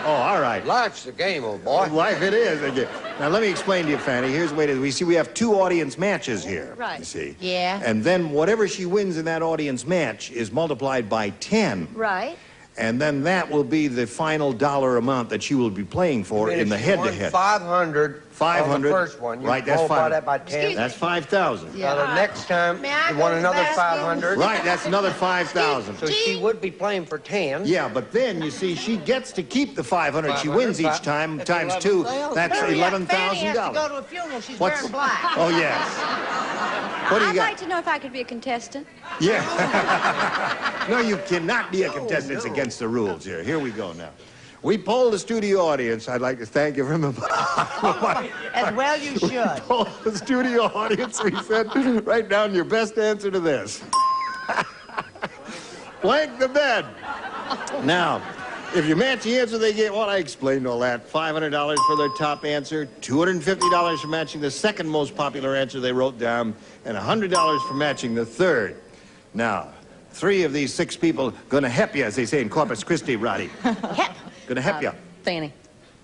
oh, all right. Life's the game, old boy. Life it is. Okay. Now, let me explain to you, Fanny. Here's the way it is. We have two audience matches here. Right. You see. Yeah. And then whatever she wins in that audience match is multiplied by 10. Right. And then that will be the final dollar amount that she will be playing for in the head-to-head. 500. 500. On the first one. You Right, that's multiply 5. that by 10. That's 5,000. Now, the next time, May I you go want to the another basket? 500. Right, that's another 5,000. So she would be playing for 10. Yeah, but then, you see, she gets to keep the 500 she wins each time, That's times 2. 11,000. That's Hurry up, Fanny has to $11,000. go to a funeral. She's What's- wearing black. Oh, yes. What do you I'd got? like to know if I could be a contestant. Yeah. No, you cannot be a contestant. It's against the rules here. Here we go now. We polled the studio audience. I'd like to thank you from the As well you should. polled the studio audience. We said, write down your best answer to this. Blank the bed. Now, if you match the answer, they get, well, I explained all that. $500 for their top answer, $250 for matching the second most popular answer they wrote down, and $100 for matching the third. Now, 3 of these 6 people gonna help you, as they say in Corpus Christi, Roddy. Hep. Gonna help you. Fanny.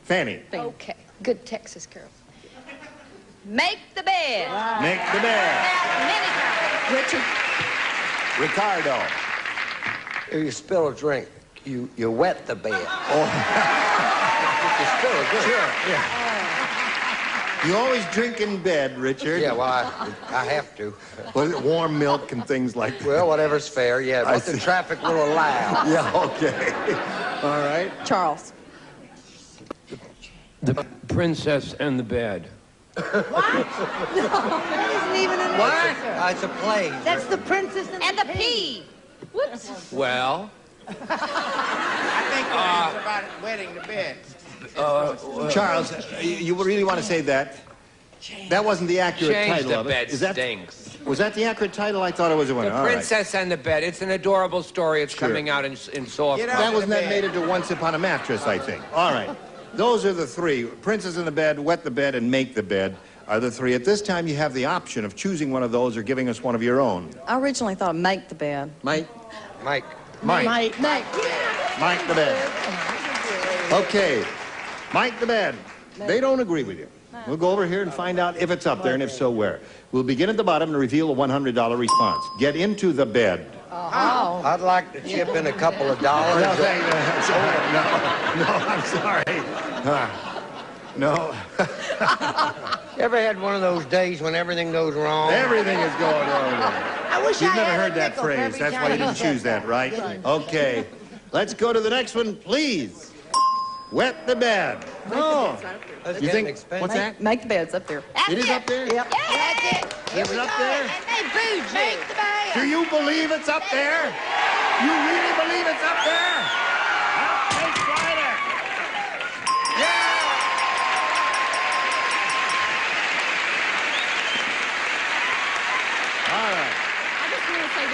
Fanny, Okay. Good Texas girl. Make the bed. make the bed. Richard. Ricardo. If you spill a drink, you wet the bed. Oh. You spill a drink. Sure, yeah. You always drink in bed, Richard. Yeah, well, I have to. Was it warm milk and things like that? Well, whatever's fair, yeah, I what the see. traffic will allow. Yeah, okay. All right. Charles. The Princess and the Bed. That isn't even an What? answer. It's a play. That's the princess And the pea. Whoops. Well, I think it's about wedding the bed. Charles, you really want to say that? That wasn't the accurate Change title the of it. bed Is that, stinks. was that the accurate title? I thought it was the one. The All right. Princess and the Bed. It's an adorable story. It's Sure. coming out in soft. Get out. That wasn't that made into Once Upon a Mattress, I think. All right. Those are the 3. Princess in the Bed, Wet the Bed, and Make the Bed are the 3. At this time, you have the option of choosing one of those or giving us one of your own. I originally thought of make the bed. Mike? Mike. Mike. Mike. Mike the Bed. Okay. Mike the Bed. They don't agree with you. We'll go over here and find out if it's up there, and if so, where. We'll begin at the bottom and reveal a $100 response. Get into the bed. Oh. I'd like to chip in a couple of dollars. No, thank you. No, I'm sorry. No. You ever had one of those days when everything goes wrong? Everything is going wrong. I wish You've I never had heard a that nickel for phrase. every That's time why you you didn't said choose that, right? Okay. Let's go to the next one, please. Wet the bed. Oh. That's You getting think, expensive. what's that? Make the bed's up there. It is up there? Yep. That's it. Is it up there? And they booed you. Make the bed. Do you believe it's up there? You really believe it's up there? Outfit Slider. Yeah! All right. I just want to say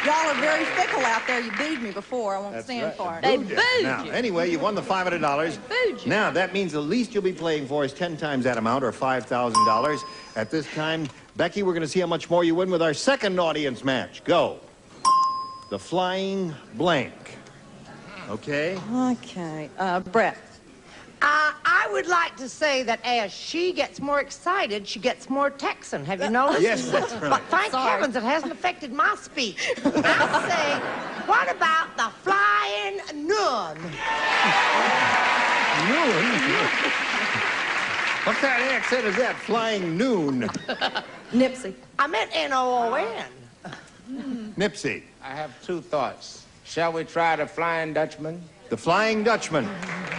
y'all are very fickle out there. You booed me before. I won't That's stand right. for it. They Booed you. booed Now, you. anyway, you won the $500. Booed you. Now, that means the least you'll be playing for is 10 times that amount, or $5,000. At this time, Becky, we're going to see how much more you win with our second audience match. Go. The Flying Blank. Okay? Okay. Brett. I would like to say that as she gets more excited, she gets more Texan. Have you noticed? Yes, that's right. But thank heavens it hasn't affected my speech. I say, what about the flying nun? Noon? What kind of accent is that? Flying noon. Nipsey. I meant N-O-O-N. Nipsey. I have two thoughts. Shall we try the Flying Dutchman? The Flying Dutchman.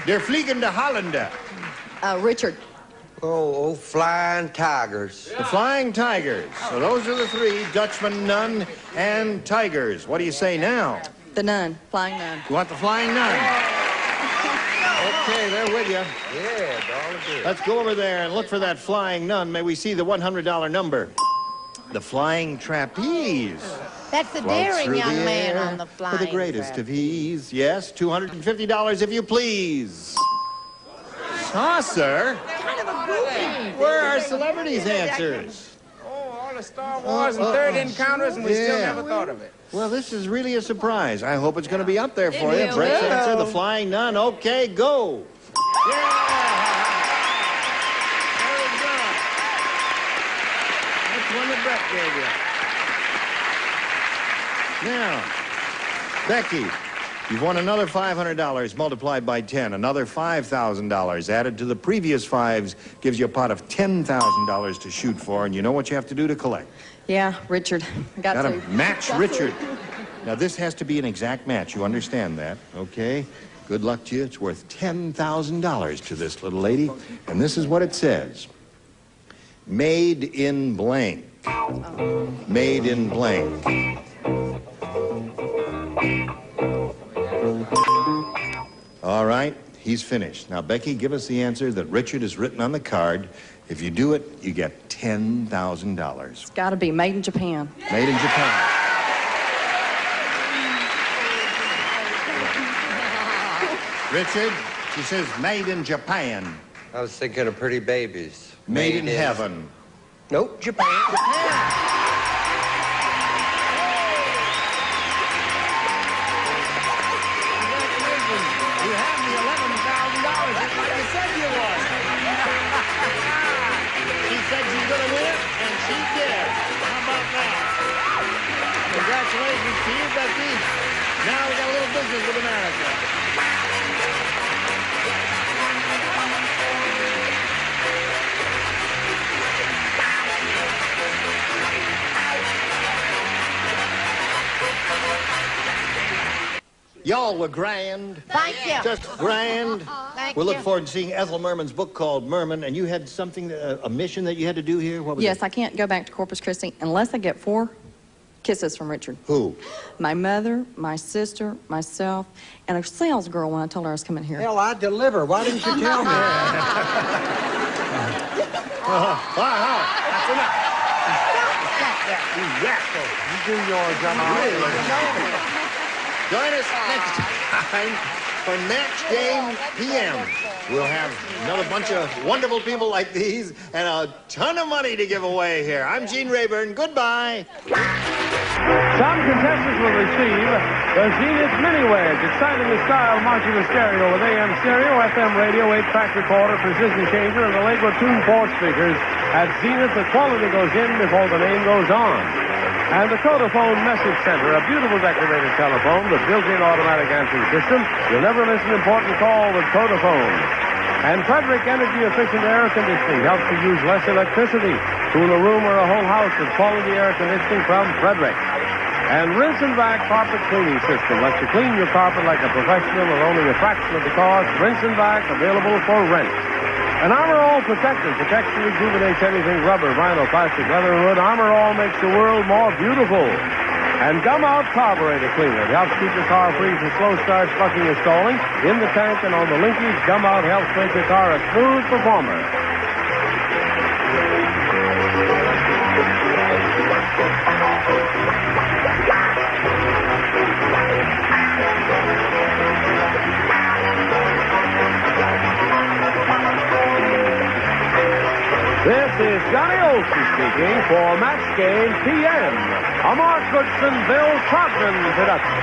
Der Fliegende Holländer. Richard. Oh, Flying Tigers. The Flying Tigers. So those are the three, Dutchman, Nun, and Tigers. What do you say now? The Nun. Flying Nun. You want the Flying Nun? Okay, they're with you. Yeah, darling good. Let's go over there and look for that Flying Nun. May we see the $100 number? The Flying Trapeze. That's the Floats daring through young the man air on the flying for the greatest trap. of ease. Yes, $250 if you please. Saucer? Kind of a goofy. Where are celebrities' answers? Oh, all the Star Wars and third encounters, and we still never thought of it. Well, this is really a surprise. I hope it's going to be up there for you. Brett's answer, the Flying Nun. Okay, go. Yeah! Very good. That's one that Brett gave you. Now, Becky, you've won another $500 multiplied by 10, another $5,000 added to the previous fives gives you a pot of $10,000 to shoot for, and you know what you have to do to collect. Yeah, Richard. I got Gotta to. match Richard. Now, this has to be an exact match. You understand that, okay? Good luck to you. It's worth $10,000 to this little lady. And this is what it says. Made in blank. Made in blank. All right, he's finished. Now, Becky, give us the answer that Richard has written on the card. If you do it, you get $10,000. It's got to be made in Japan. Made in Japan. Richard, she says made in Japan. I was thinking of Pretty Babies. Made in heaven. Nope, Japan. You have the $11,000 just like I said you would. She said she's going to win it, and she did. How about that? Congratulations to you, Becky. Now we got a little business with America. Y'all were grand. Thank you. Just grand. Thank We'll look you. forward to seeing Ethel Merman's book called Merman, and you had something, a mission that you had to do here? What was Yes, it? I can't go back to Corpus Christi unless I get 4 kisses from Richard. Who? My mother, my sister, myself, and a sales girl when I told her I was coming here. Hell, I deliver. Why didn't you tell me? That's enough. You rascal. You do yours, Join us next time for Match Game PM. We'll have another bunch of wonderful people like these and a ton of money to give away here. I'm Gene Rayburn. Goodbye. Some contestants will receive the Zenith Mini Wedge, excitingly styled modular stereo with AM stereo, FM radio, 8-track recorder, precision changer, and the Legua Tune 4 speakers. At Zenith, the quality goes in before the name goes on. And the Codaphone Message Center, a beautiful decorated telephone with built-in automatic answering system. You'll never miss an important call with Codaphone. And Frederick energy-efficient air conditioning helps you use less electricity. Cool a room or a whole house with quality air conditioning from Frederick. And Rinse and Vac carpet cleaning system lets you clean your carpet like a professional at only a fraction of the cost. Rinse and Vac available for rent. And Armor All Protector protects and rejuvenates anything rubber, vinyl, plastic, leather, and wood. Armor All makes the world more beautiful. And Gum Out Carburetor Cleaner. It helps keep your car free from slow start, spucking, and stalling. In the tank and on the linkage, Gum Out helps make your car a smooth performer. This is Johnny Olson speaking for Match Game PM, a Mark Goodson, Bill Trotman production.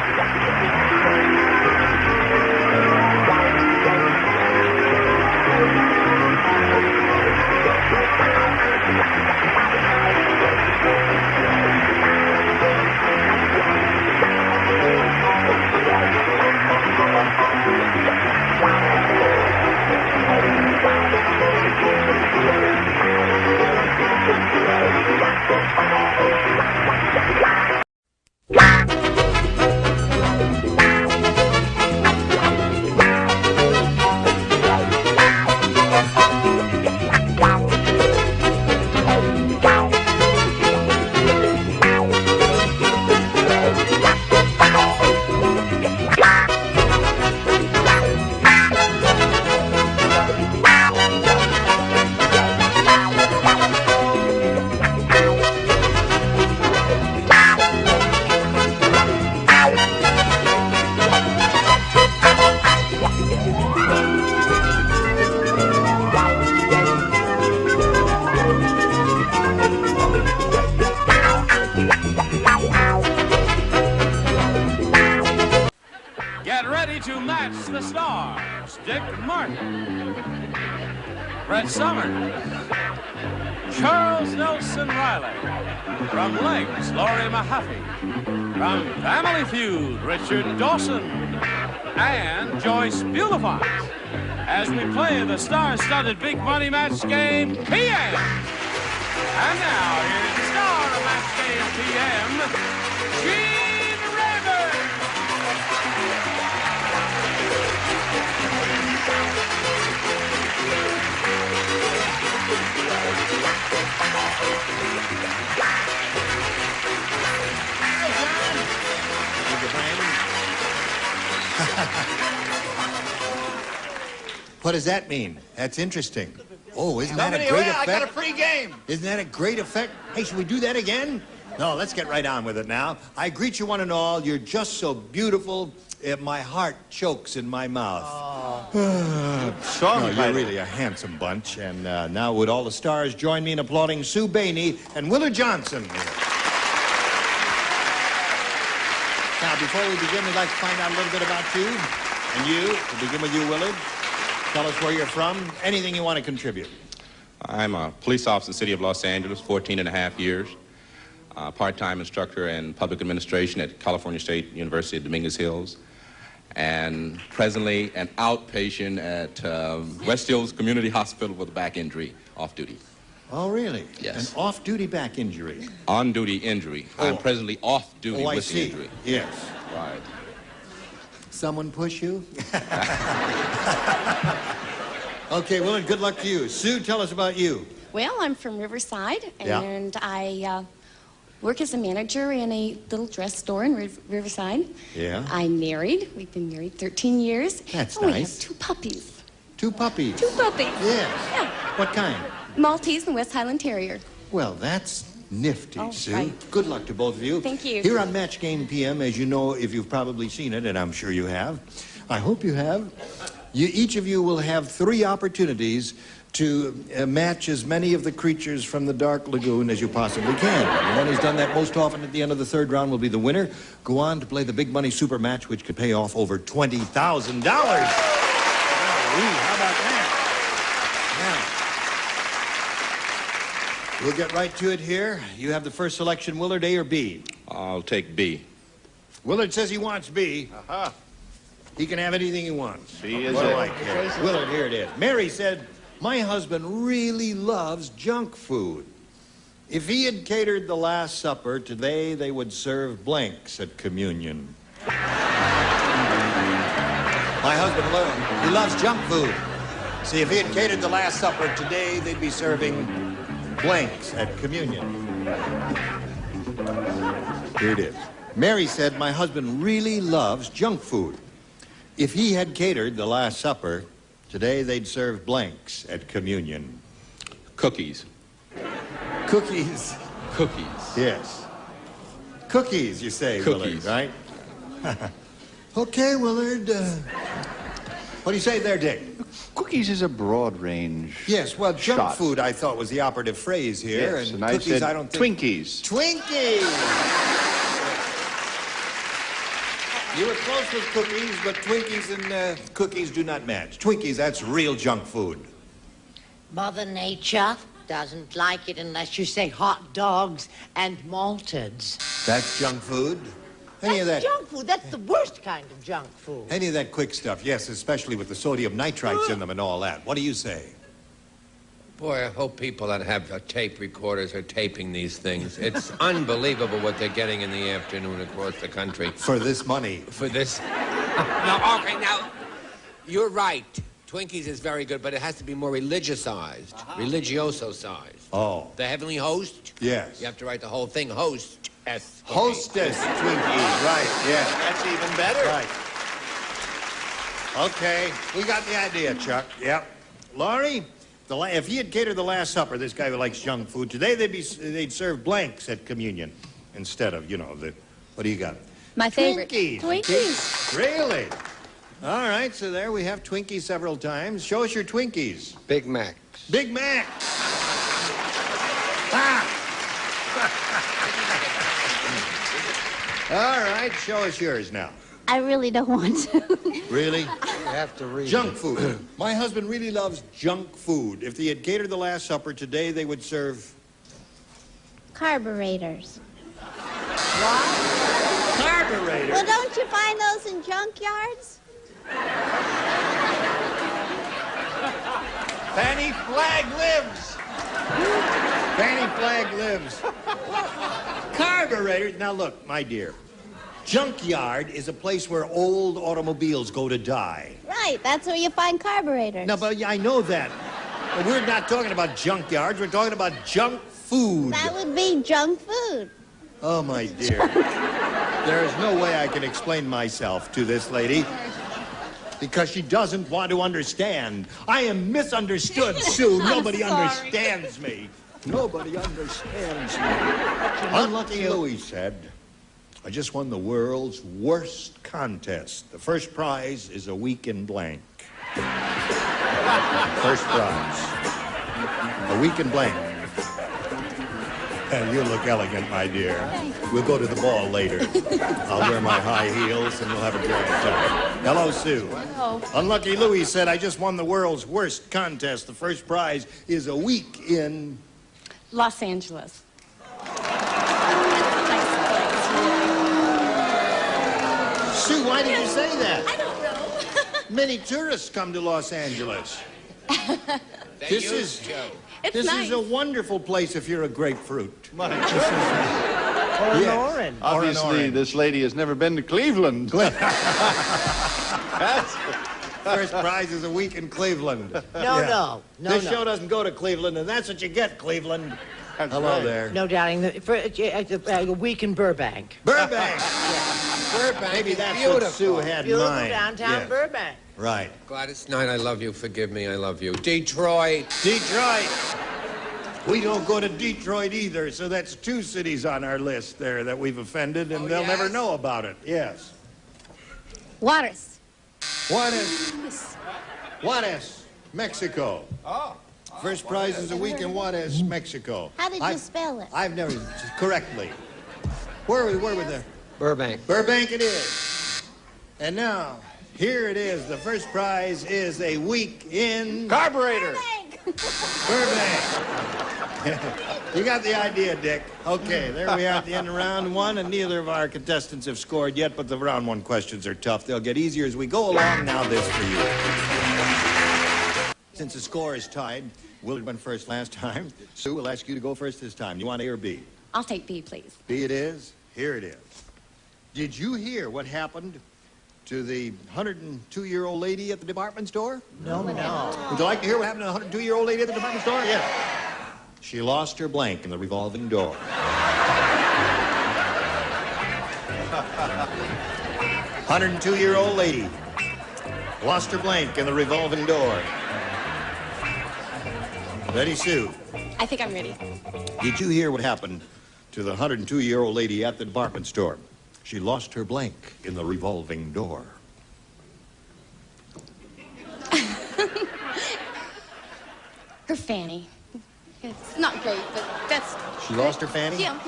ready to match the stars. Dick Martin, Brett Summers, Charles Nelson Riley. From Legs, Laurie Mahaffey. From Family Feud, Richard Dawson. And Joyce Beautifies. As we play the star-studded big money match game, PM. And now, here's the star of match game PM, Gene Rivers. What does that mean? That's interesting. Oh, isn't that a great effect? I got a free game. Isn't that a great effect? Hey, should we do that again? No, let's get right on with it now. I greet you one and all. You're just so beautiful. My heart chokes in my mouth. No, you're really a handsome bunch. And now would all the stars join me in applauding Sue Bainey and Willard Johnson. Now, before we begin, we'd like to find out a little bit about you. And you, to begin with you, Willard. Tell us where you're from, anything you want to contribute. I'm a police officer in the city of Los Angeles, 14 and a half years. Part-time instructor in public administration at California State University at Dominguez Hills. And presently an outpatient at West Hills Community Hospital with a back injury, off-duty. Oh, really? Yes. An off-duty back injury. On-duty injury. Oh. I'm presently off-duty I with see. the injury. Yes. Right. Someone push you? Okay, Willard, good luck to you. Sue, tell us about you. Well, I'm from Riverside, Yeah. and I work as a manager in a little dress store in Riverside. Yeah. I'm married. We've been married 13 years. That's and we nice. have 2 puppies. 2 puppies? 2 puppies. Yes. Yeah. What kind? Maltese and West Highland Terrier. Well, that's nifty, Oh, Sue. right. Good luck to both of you. Thank you. Here on Match Game PM, as you know, if you've probably seen it, and I'm sure you have, I hope you have, each of you will have 3 opportunities to match as many of the creatures from the Dark Lagoon as you possibly can. The one who's done that most often at the end of the 3rd round will be the winner. Go on to play the big money super match, which could pay off over $20,000. How about that? Now, we'll get right to it here. You have the first selection, Willard, A or B? I'll take B. Willard says he wants B. Uh-huh. He can have anything he wants. B is What do it. I care? Willard, here it is. Mary said, my husband really loves junk food. If he had catered the Last Supper, today they would serve blanks at communion. My husband, he loves junk food. See, if he had catered the Last Supper, today they'd be serving blanks at communion. Here it is. Mary said, my husband really loves junk food. If he had catered the Last Supper, today they'd serve blanks at communion. Cookies. Cookies. Cookies. Yes. Cookies, you say, Cookies. Willard, right? Okay, Willard. What do you say there, Dick? Cookies is a broad range. Yes, well, junk shot. food, I thought, was the operative phrase here. Yes, and cookies, I said I don't think... Twinkies. Twinkies! You were close with cookies, but Twinkies and cookies do not match. Twinkies, that's real junk food. Mother Nature doesn't like it unless you say hot dogs and malteds. That's junk food. That's junk food. That's the worst kind of junk food. Any of that quick stuff, yes, especially with the sodium nitrites in them and all that. What do you say? Boy, I hope people that have tape recorders are taping these things. It's unbelievable what they're getting in the afternoon across the country. For this money. For this. No, okay, now, you're right. Twinkies is very good, but it has to be more religiousized, religioso-sized. Oh. The Heavenly Host? Yes. You have to write the whole thing, Hostess. Hostess Twinkies, right, yeah. That's even better. Right. Okay, we got the idea, Chuck. Yep. Laurie, if he had catered the Last Supper, this guy who likes junk food, today they'd serve blanks at communion instead of, what do you got? My favorite. Twinkies. Twinkies. Really? All right, so there we have Twinkies several times. Show us your Twinkies. Big Mac. Big Mac. Ah! All right, show us yours now. I really don't want to. Really? You have to read Junk it. food. My husband really loves junk food. If they had catered the Last Supper today, they would serve... Carburetors. Carburetors? Well, don't you find those in junkyards? Fanny Flagg lives! Fanny Flagg lives. Carburetors. Now look, my dear. Junkyard is a place where old automobiles go to die. Right, that's where you find carburetors. No, but I know that. But we're not talking about junkyards. We're talking about junk food. That would be junk food. Oh, my dear. There is no way I can explain myself to this lady because she doesn't want to understand. I am misunderstood, Sue. Nobody understands me. Nobody understands me. Unlucky Louis said, I just won the world's worst contest. The first prize is a week in blank. First prize. A week in blank. You look elegant, my dear. We'll go to the ball later. I'll wear my high heels and we'll have a grand time. Hello, Sue. Hello. Unlucky Louis said, I just won the world's worst contest. The first prize is a week in... Los Angeles. Sue, why did you say that? I don't know. Many tourists come to Los Angeles. This is nice. a wonderful place if you're a grapefruit. Or an Yes. orange. Obviously, this lady has never been to Cleveland. First prize is a week in Cleveland. No. This show doesn't go to Cleveland, and that's what you get, Cleveland. Hello there. No, darling. A week in Burbank. Burbank. Burbank Maybe is that's beautiful. what Sue had in Beautiful mind. downtown Yes. Burbank. Right. Gladys Knight, I love you. Forgive me, I love you. Detroit. Detroit. We don't go to Detroit either, so that's two cities on our list there that we've offended, and they'll never know about it. Yes. Juarez. Juarez, Mexico. Oh. First prize is a week in Juarez, Mexico. How did you spell it? I've never, correctly. Where were there? Burbank. Burbank it is. And now, here it is. The first prize is a week in... Carburetor. Burbank. You got the idea, Dick. Okay, there we are at the end of round one, and neither of our contestants have scored yet, but the round one questions are tough. They'll get easier as we go along. Now this for you. Since the score is tied, Willard went first last time. Sue will ask you to go first this time. You want A or B? I'll take B, please. B it is. Here it is. Did you hear what happened to the 102-year-old lady at the department store? No. Would you like to hear what happened to the 102-year-old lady at the department store? Yes. She lost her blank in the revolving door. 102-year-old lady lost her blank in the revolving door. Ready, Sue? I think I'm ready. Did you hear what happened to the 102-year-old lady at the department store? She lost her blank in the revolving door. Her fanny. It's not great, but that's... She lost her fanny? Yeah.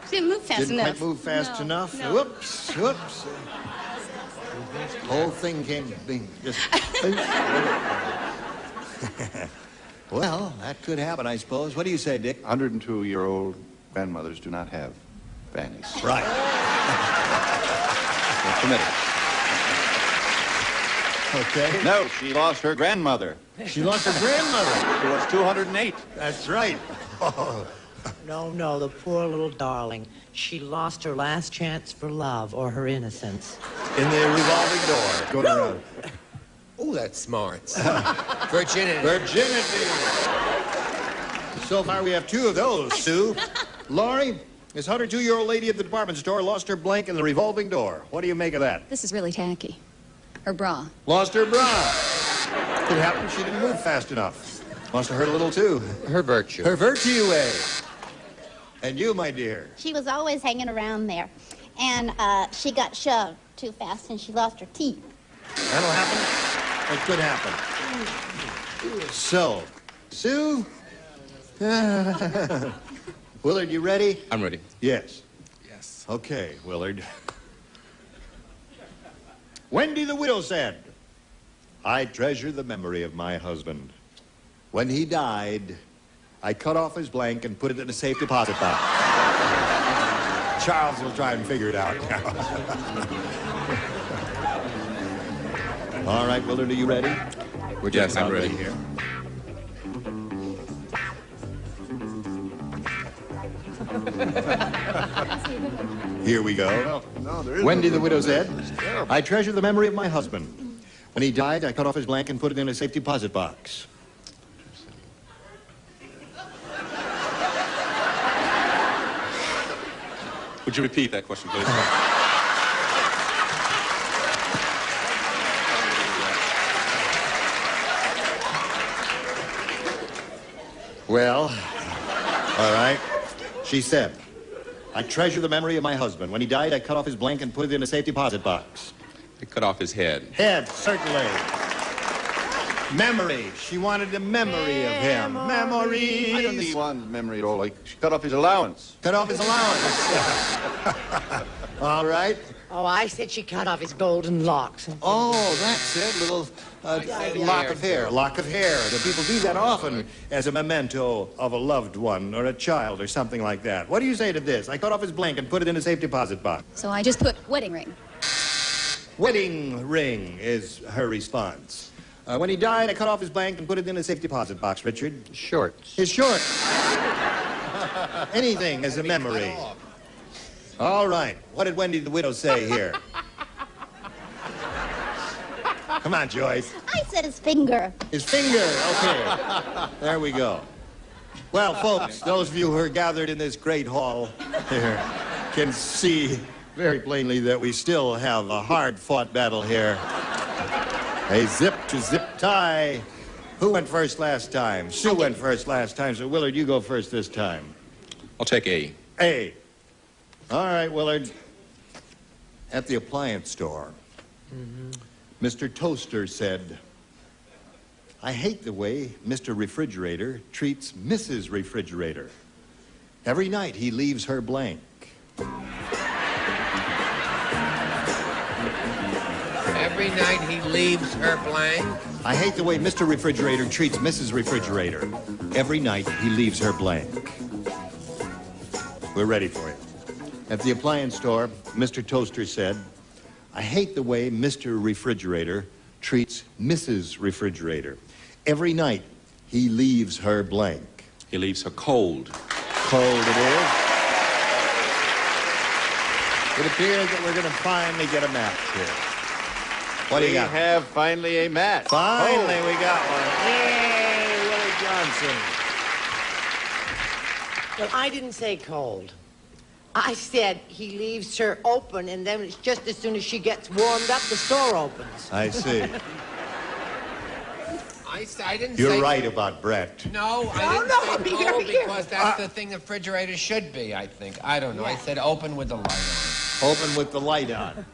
She didn't move fast Didn't enough. quite move fast No, enough? no. Whoops. Whole thing came being just... Well, that could happen, I suppose. What do you say, Dick? 102-year-old grandmothers do not have fannies. Right. Not permitted. Okay. No, she lost her grandmother. She lost her grandmother. She was 208. That's right. Oh. No, the poor little darling. She lost her last chance for love or her innocence. In the revolving door. Going around. Oh, that's smart. Virginity. Virginity. So far, we have two of those, Sue. Laurie, this 102-year-old lady at the department store lost her blank in the revolving door. What do you make of that? This is really tacky. Her bra. Lost her bra. It happened. She didn't move fast enough. Must have hurt a little, too. Her virtue. Her virtue, eh? And you, my dear? She was always hanging around there. And she got shoved too fast and she lost her teeth. That'll happen. That could happen. So, Sue? Willard, you ready? I'm ready. Yes. Yes. Okay, Willard. Wendy the widow said, I treasure the memory of my husband. When he died, I cut off his blank and put it in a safe deposit box. Charles will try and figure it out now. All right, Willard, are you ready? We're just Yes, I'm about ready. Here. Here we go. Wendy the widow said, I treasure the memory of my husband. When he died, I cut off his blank and put it in a safe deposit box. Would you repeat that question, please? Well, all right. She said, I treasure the memory of my husband. When he died, I cut off his blank and put it in a safe deposit box. They cut off his head. Head, certainly. Memory. She wanted the memory of him. Memories. I don't think he wanted memory at all. Like, she cut off his allowance. Cut off his allowance. All right. Oh, I said she cut off his golden locks. Oh, that's it. Little lock of hair. Lock of hair. The people do that often as a memento of a loved one or a child or something like that. What do you say to this? I cut off his blank and put it in a safe deposit box. So I just put wedding ring. Wedding ring is her response. When he died, I cut off his blank and put it in a safe deposit box, Richard. Shorts. His shorts. Anything as a memory. All right. What did Wendy the widow say here? Come on, Joyce. I said his finger. His finger. Okay. There we go. Well, folks, those of you who are gathered in this great hall here can see very plainly that we still have a hard-fought battle here. A zip-to-zip tie. Who went first last time? Sue went first last time, so Willard, you go first this time. I'll take A. A. All right, Willard. At the appliance store, Mr. Toaster said, I hate the way Mr. Refrigerator treats Mrs. Refrigerator. Every night he leaves her blank. Every night he leaves her blank. I hate the way Mr. Refrigerator treats Mrs. Refrigerator. Every night he leaves her blank. We're ready for you. At the appliance store, Mr. Toaster said, I hate the way Mr. Refrigerator treats Mrs. Refrigerator. Every night he leaves her blank. He leaves her cold. Cold it is. It appears that we're going to finally get a match here. What do you got? We have finally a match. Finally, we got one. Yay, Willie Johnson. Well, I didn't say cold. I said he leaves her open, and then it's just as soon as she gets warmed up, the store opens. I see. I didn't say... You're right about Brett. No, I didn't say cold because that's the thing the refrigerator should be, I think. I don't know. I said open with the light on. Open with the light on.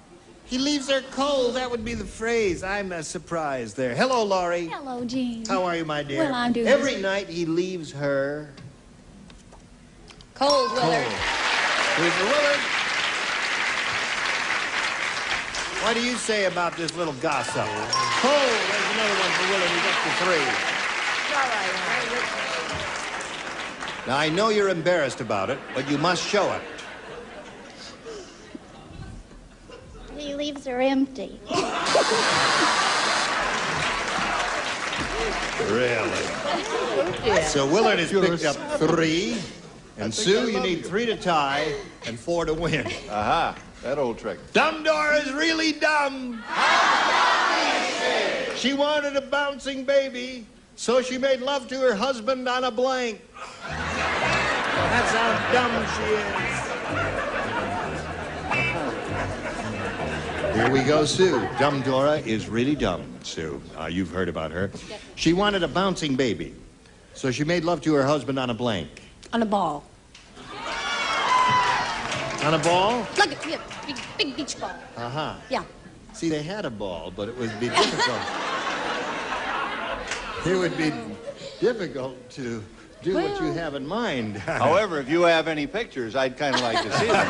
He leaves her cold. That would be the phrase. I'm surprised there. Hello, Laurie. Hello, Gene. How are you, my dear? Well, I'm doing... Every night he leaves her... Cold, Willard. Here's the Willard. What do you say about this little gossip? Cold. There's another one for Willard. He's up to 3. Now, I know you're embarrassed about it, but you must show it. He leaves her empty. Really? So Willard has picked up 3. And Sue, you need 3 to tie and 4 to win. Aha, that old trick. Dumb Dora is really dumb. She wanted a bouncing baby, so she made love to her husband on a blank. That's how dumb she is. Here we go, Sue. Dumb Dora is really dumb, Sue. You've heard about her. She wanted a bouncing baby, so she made love to her husband on a blank. On a ball. On a ball? Look, yeah, big beach ball. Uh-huh. Yeah. See, they had a ball, but it would be difficult. It would be difficult to do what you have in mind. However, if you have any pictures, I'd kind of like to see them.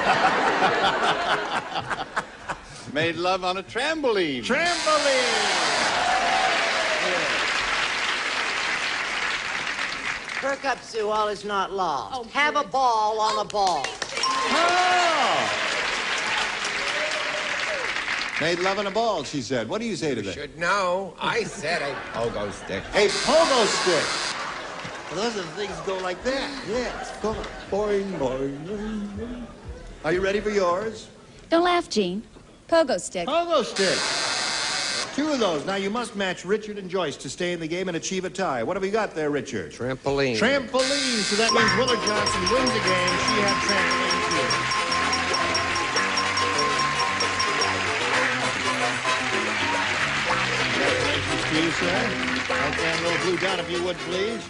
Made love on a trampoline. Perk up, Sue. All is not lost. Have a ball on a ball. Made love on a ball, she said. What do you say to that? Should know. I said a pogo stick. A pogo stick. Well, those are the things that go like that. Yes. Go on. Boing, boing, boing, boing. Are you ready for yours? Don't laugh, Gene. Pogo stick. Pogo stick. 2 of those. Now, you must match Richard and Joyce to stay in the game and achieve a tie. What have we got there, Richard? Trampoline. Trampoline. So that means Willard Johnson wins the game. She had trampoline, too. Congratulations to you, sir. Right there, little blue dot, if you would, please.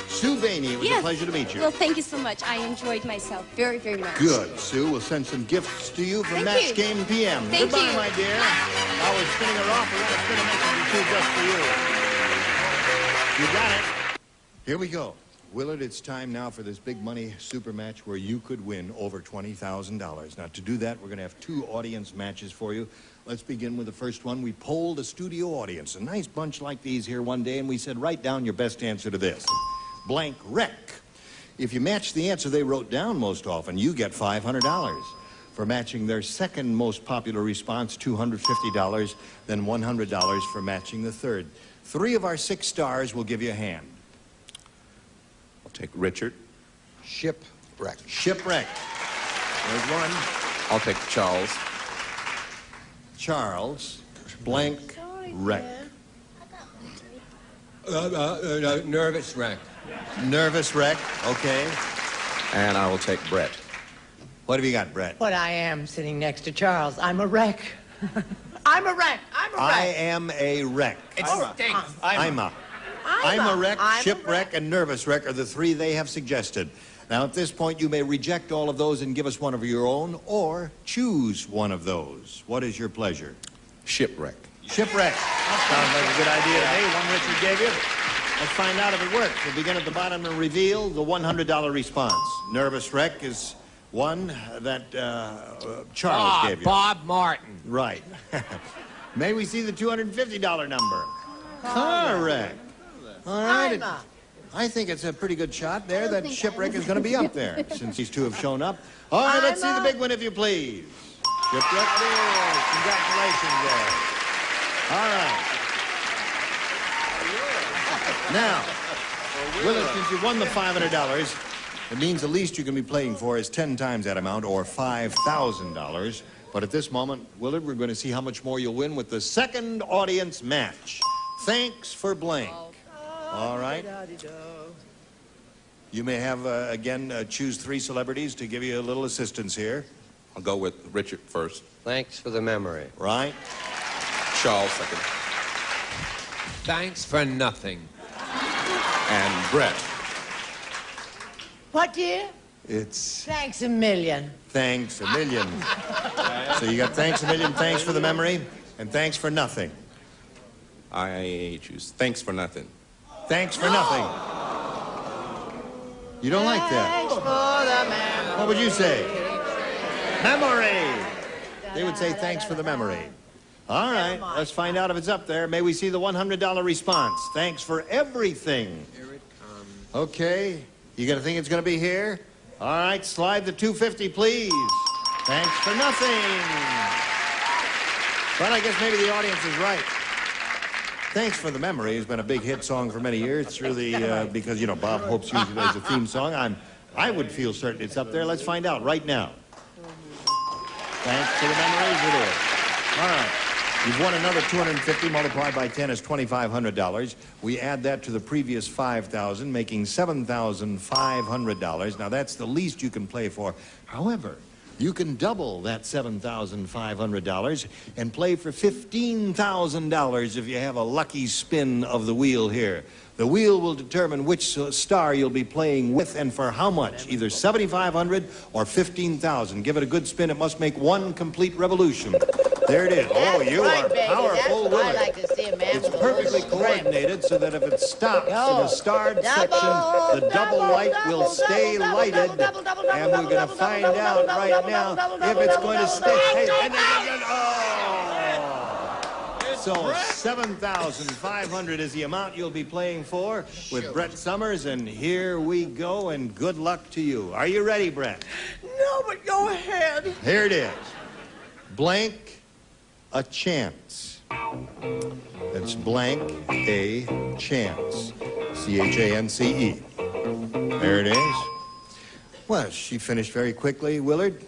Sue Bainey, it was a pleasure to meet you. Well, thank you so much. I enjoyed myself very, very much. Good, Sue. We'll send some gifts to you from Match Game PM. Thank Goodbye, you. my dear. Now we're spinning her off. We're going to spin a message or two just for you. You got it. Here we go. Willard, it's time now for this big money super match where you could win over $20,000. Now, to do that, we're going to have 2 audience matches for you. Let's begin with the first one. We polled a studio audience, a nice bunch like these here one day, and we said, write down your best answer to this. Blank wreck. If you match the answer they wrote down most often, you get $500. For matching their second most popular response, $250, then $100 for matching the third. 3 of our 6 stars will give you a hand. I'll take Richard. Shipwreck. Shipwreck. There's one. I'll take Charles. Charles. Blank wreck. Nervous wreck. Nervous wreck. Okay. And I will take Brett. What have you got, Brett? But I am sitting next to Charles. I'm a wreck. I'm a wreck. I'm a wreck. I am a wreck. It stinks. I'm a wreck, shipwreck, and nervous wreck are the 3 they have suggested. Now, at this point, you may reject all of those and give us one of your own, or choose one of those. What is your pleasure? Shipwreck. Shipwreck. Sounds like a good idea to me. One Richard gave you. Let's find out if it works. We'll begin at the bottom and reveal the $100 response. Nervous wreck is one that Charles gave you. Bob Martin. Right. May we see the $250 number? Car wreck. All right. I think it's a pretty good shot there. That shipwreck is going to be up there since these 2 have shown up. All right, let's see the big one if you please. Shipwreck there. Congratulations there. All right. Now, Willard, since you won the $500, it means the least you can be playing for is 10 times that amount, or $5,000. But at this moment, Willard, we're going to see how much more you'll win with the second audience match. Thanks for blank. All right. You may have, again, choose 3 celebrities to give you a little assistance here. I'll go with Richard first. Thanks for the memory. Right. Charles second. Thanks for nothing. And Brett. What, dear? It's Thanks a million. thanks a million. So you got thanks a million, thanks for the memory, and thanks for nothing. I choose thanks for nothing. Thanks for nothing. You don't like that? Thanks for the memory. What would you say? Memory. They would say thanks for the memory. All right, let's find out if it's up there. May we see the $100 response? Thanks for everything. Here it comes. Okay, you gonna think it's gonna be here? All right, slide the $250, please. Thanks for nothing. But I guess maybe the audience is right. Thanks for the Memory has been a big hit song for many years through the, because, you know, Bob Hope's usually does a theme song. I would feel certain it's up there. Let's find out right now. Thanks to the Memories, it is. All right. You've won another $250 multiplied by 10 is $2,500. We add that to the previous $5,000, making $7,500. Now, that's the least you can play for. However, you can double that $7,500 and play for $15,000 if you have a lucky spin of the wheel here. The wheel will determine which star you'll be playing with and for how much, either $7,500 or $15,000. Give it a good spin. It must make one complete revolution. There it is. Oh, you are powerful, Willard. Like to see a man It's perfectly coordinated so that if it stops in a starred section, the double light will stay lighted. And we're going to find out right now if it's going to stay. Oh! So 7,500 is the amount you'll be playing for with Brett Summers, and here we go, and good luck to you. Are you ready, Brett? No, but go ahead. Here it is. Blank a chance. It's blank a chance. C-H-A-N-C-E. There it is. Well, she finished very quickly, Willard.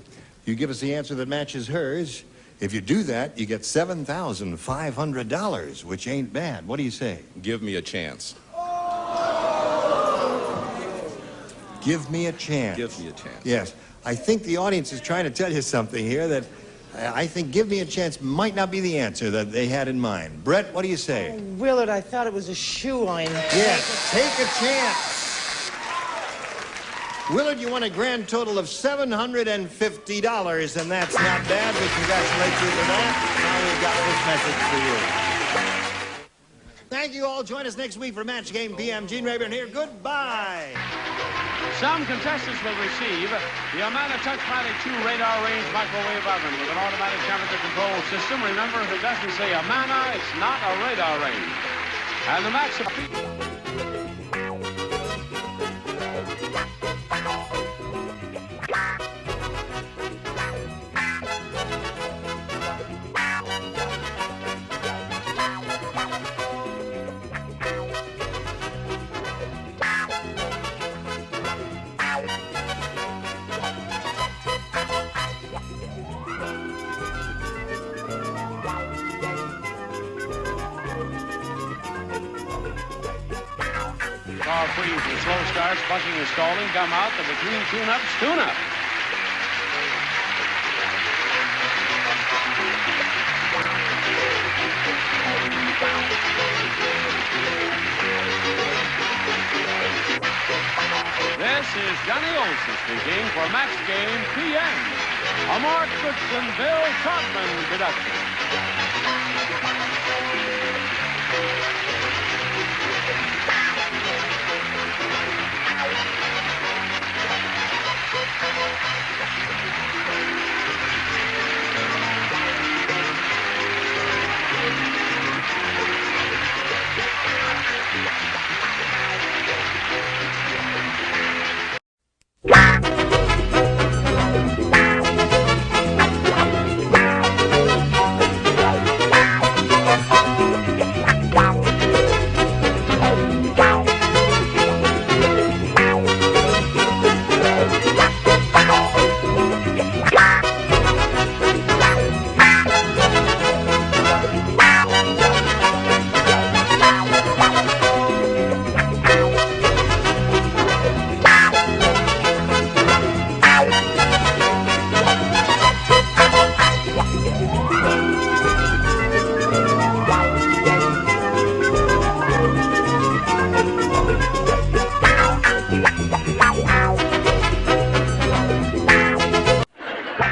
You give us the answer that matches hers. If you do that, you get $7,500, which ain't bad. What do you say? Give me a chance. Give me a chance. Give me a chance. Yes. I think the audience is trying to tell you something here that I think give me a chance might not be the answer that they had in mind. Brett, what do you say? Oh, Willard, I thought it was a shoe-in. Yes, take a chance. Willard, you won a grand total of $750, and that's not bad. We congratulate you for that. Now we've got this message for you. Thank you all. Join us next week for Match Game PM. Gene Rayburn here. Goodbye. Some contestants will receive the Amana Touchmatic 2 radar range microwave oven with an automatic temperature control system. Remember, if it doesn't say Amana, it's not a radar range. And the max of... Car freeze with slow starts, bucking and stalling, come out, the between tune-ups, tune-up. This is Johnny Olson speaking for Match Game PM, a Mark Goodson, Bill Trotman production.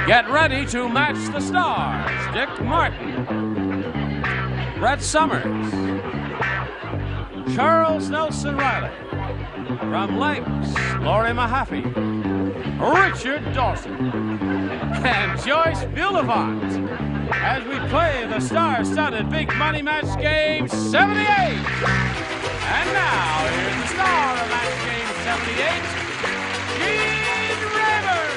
Get ready to match the stars. Dick Martin, Brett Summers, Charles Nelson Riley, from Lakes, Laurie Mahaffey, Richard Dawson, and Joyce Beaudevant as we play the star-studded Big Money Match Game 78. And now, here's the star of Match Game 78, Gene Rayburn.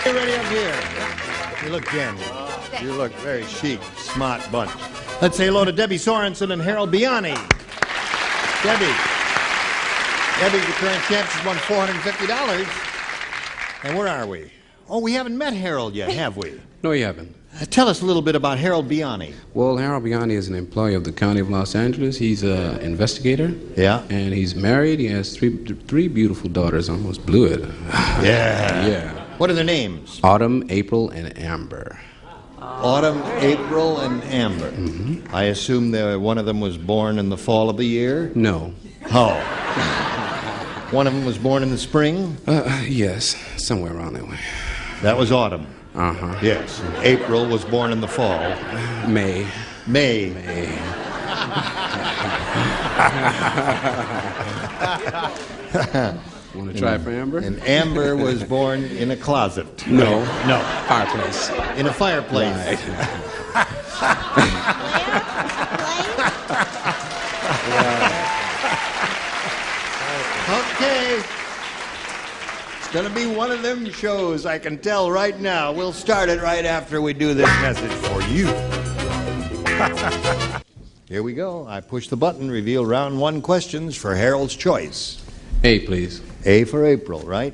Hey, ready up here. You look dandy. You look very chic, smart bunch. Let's say hello to Debbie Sorensen and Harold Biani. Debbie. Debbie, the current champ, has won $450. And where are we? Oh, we haven't met Harold yet, have we? No, you haven't. Tell us a little bit about Harold Biani. Well, Harold Biani is an employee of the County of Los Angeles. He's an investigator. Yeah. And he's married. He has three beautiful daughters. I almost blew it. Yeah. Yeah. What are their names? Autumn, April, and Amber. Autumn, April, and Amber. Mm-hmm. I assume one of them was born in the fall of the year? No. Oh. One of them was born in the spring? Yes, somewhere around that way. That was Autumn. Uh-huh. Yes. April was born in the fall. May. May. Want to try for Amber? And Amber was born in a closet. No. No. Fireplace. In a fireplace. Okay. It's going to be one of them shows, I can tell right now. We'll start it right after we do this message for you. Here we go. I push the button, reveal round one questions for Harold's choice. A, please. A for April, right?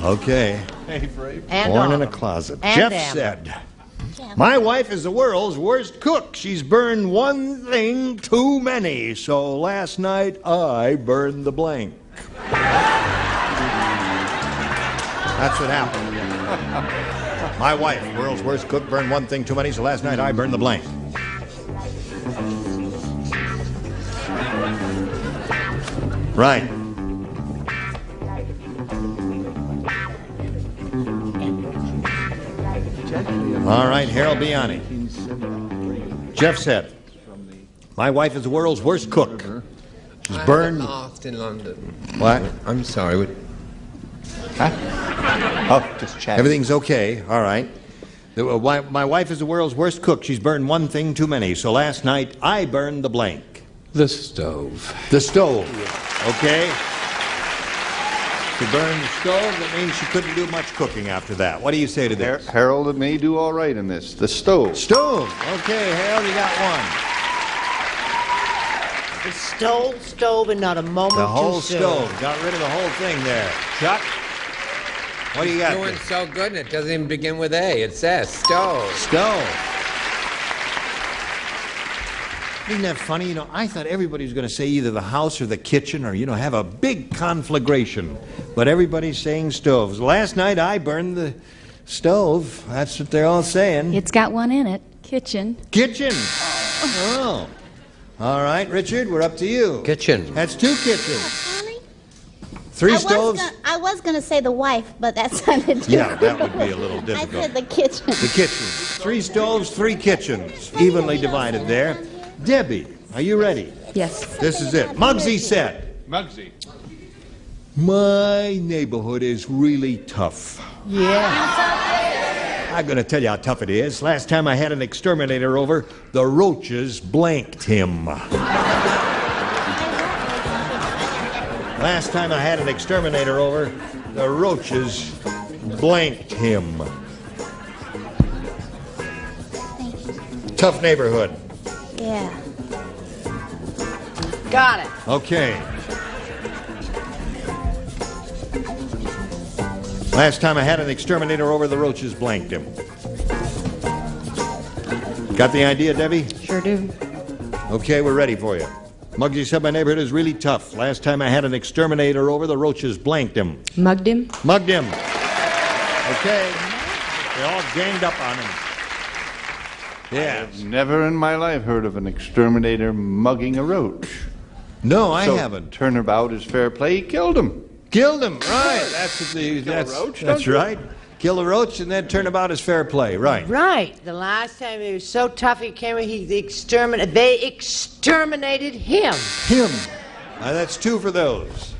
Okay. A for April. And Born in a Autumn. closet. And Jeff Amber. said, my wife is the world's worst cook. She's burned one thing too many. So last night I burned the blank. That's what happened. My wife, world's worst cook, burned one thing too many. So last night I burned the blank. Right. All right, Harold Biani. Jeff said, my wife is the world's worst cook. She's burned. I laughed in London. What? I'm sorry. Oh, just chat. Everything's okay. All right. My wife is the world's worst cook. She's burned one thing too many. So last night I burned the blank. The stove. The stove. Okay. She burned the stove. That means she couldn't do much cooking after that. What do you say to this? Harold may do all right in this. The stove. Stove. Okay, Harold, you got one. The stove, and not a moment The whole too soon. stove. Got rid of the whole thing there. Chuck? What do you got? Doing so good, and it doesn't even begin with A. It says stove. Stove. Isn't that funny? You know, I thought everybody was going to say either the house or the kitchen or, have a big conflagration. But everybody's saying stoves. Last night I burned the stove. That's what they're all saying. It's got one in it. Kitchen. Kitchen. Oh. All right, Richard, we're up to you. Kitchen. That's two kitchens. Three stoves? I was going to say the wife, but that sounded too Yeah, that would be a little I difficult. said the kitchen. The kitchen. Three stoves, three kitchens. Evenly divided there. Debbie, are you ready? Yes. This is it. Muggsy said, Muggsy. my neighborhood is really tough. Yeah. I'm going to tell you how tough it is. Last time I had an exterminator over, the roaches blanked him. Last time I had an exterminator over, the roaches blanked him. Tough neighborhood. Yeah. Got it. Okay. Last time I had an exterminator over, the roaches blanked him. Got the idea, Debbie? Sure do. Okay, we're ready for you. Muggsy said my neighborhood is really tough. Last time I had an exterminator over, the roaches blanked him. Mugged him? Mugged him. Okay. They all ganged up on him. Yeah. I've never in my life heard of an exterminator mugging a roach. No, I So, haven't. Turnabout is fair play. He killed him. Killed him. Right. That's what the. That's, roach, that's don't you? right. Kill the roach and then turnabout is fair play. Right. Right. The last time he was so tough he came, they exterminated him. Him. That's two for those.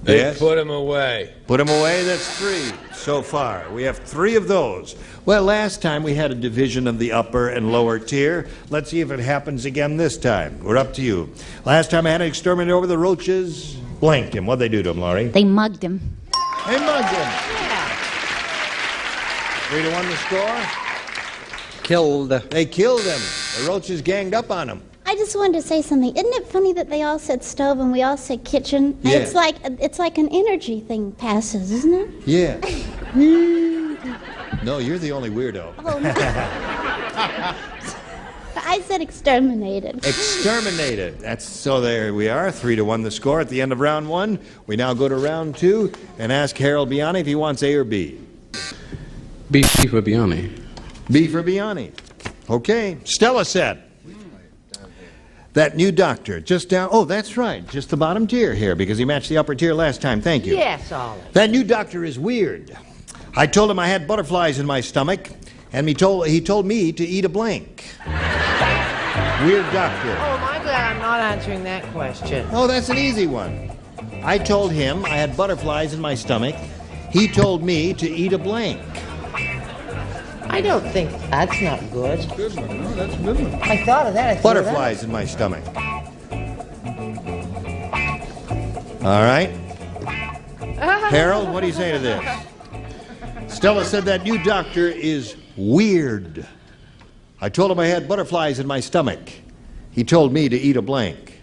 They Yes. put him away. Put him away, that's three so far. We have three of those. Well, last time we had a division of the upper and lower tier. Let's see if it happens again this time. We're up to you. Last time I had an exterminator over, the roaches blanked him. What'd they do to him, Laurie? They mugged him. They mugged him. 3-1 the score. Killed. They killed him. The roaches ganged up on him. I just wanted to say something. Isn't it funny that they all said stove and we all said kitchen? And Yeah. It's like an energy thing passes, isn't it? Yeah. No, you're the only weirdo. Oh, no. I said exterminated. Exterminated. That's so there we are. 3-1 the score at the end of round one. We now go to round two and ask Harold Biani if he wants A or B. B for Biani. B for Biani. Okay. Stella said, that new doctor just down, oh, that's right, just the bottom tier here because he matched the upper tier last time. Thank you. Yes, Olive. That new doctor is weird. I told him I had butterflies in my stomach, and he told me to eat a blank. Weird doctor. Oh, my glad I'm not answering that question. Oh, that's an easy one. I told him I had butterflies in my stomach. He told me to eat a blank. I don't think that's not good. That's a good one. No, that's a good one. I thought of that. Butterflies in my stomach. All right. Harold, what do you say to this? Stella said that new doctor is weird. I told him I had butterflies in my stomach. He told me to eat a blank.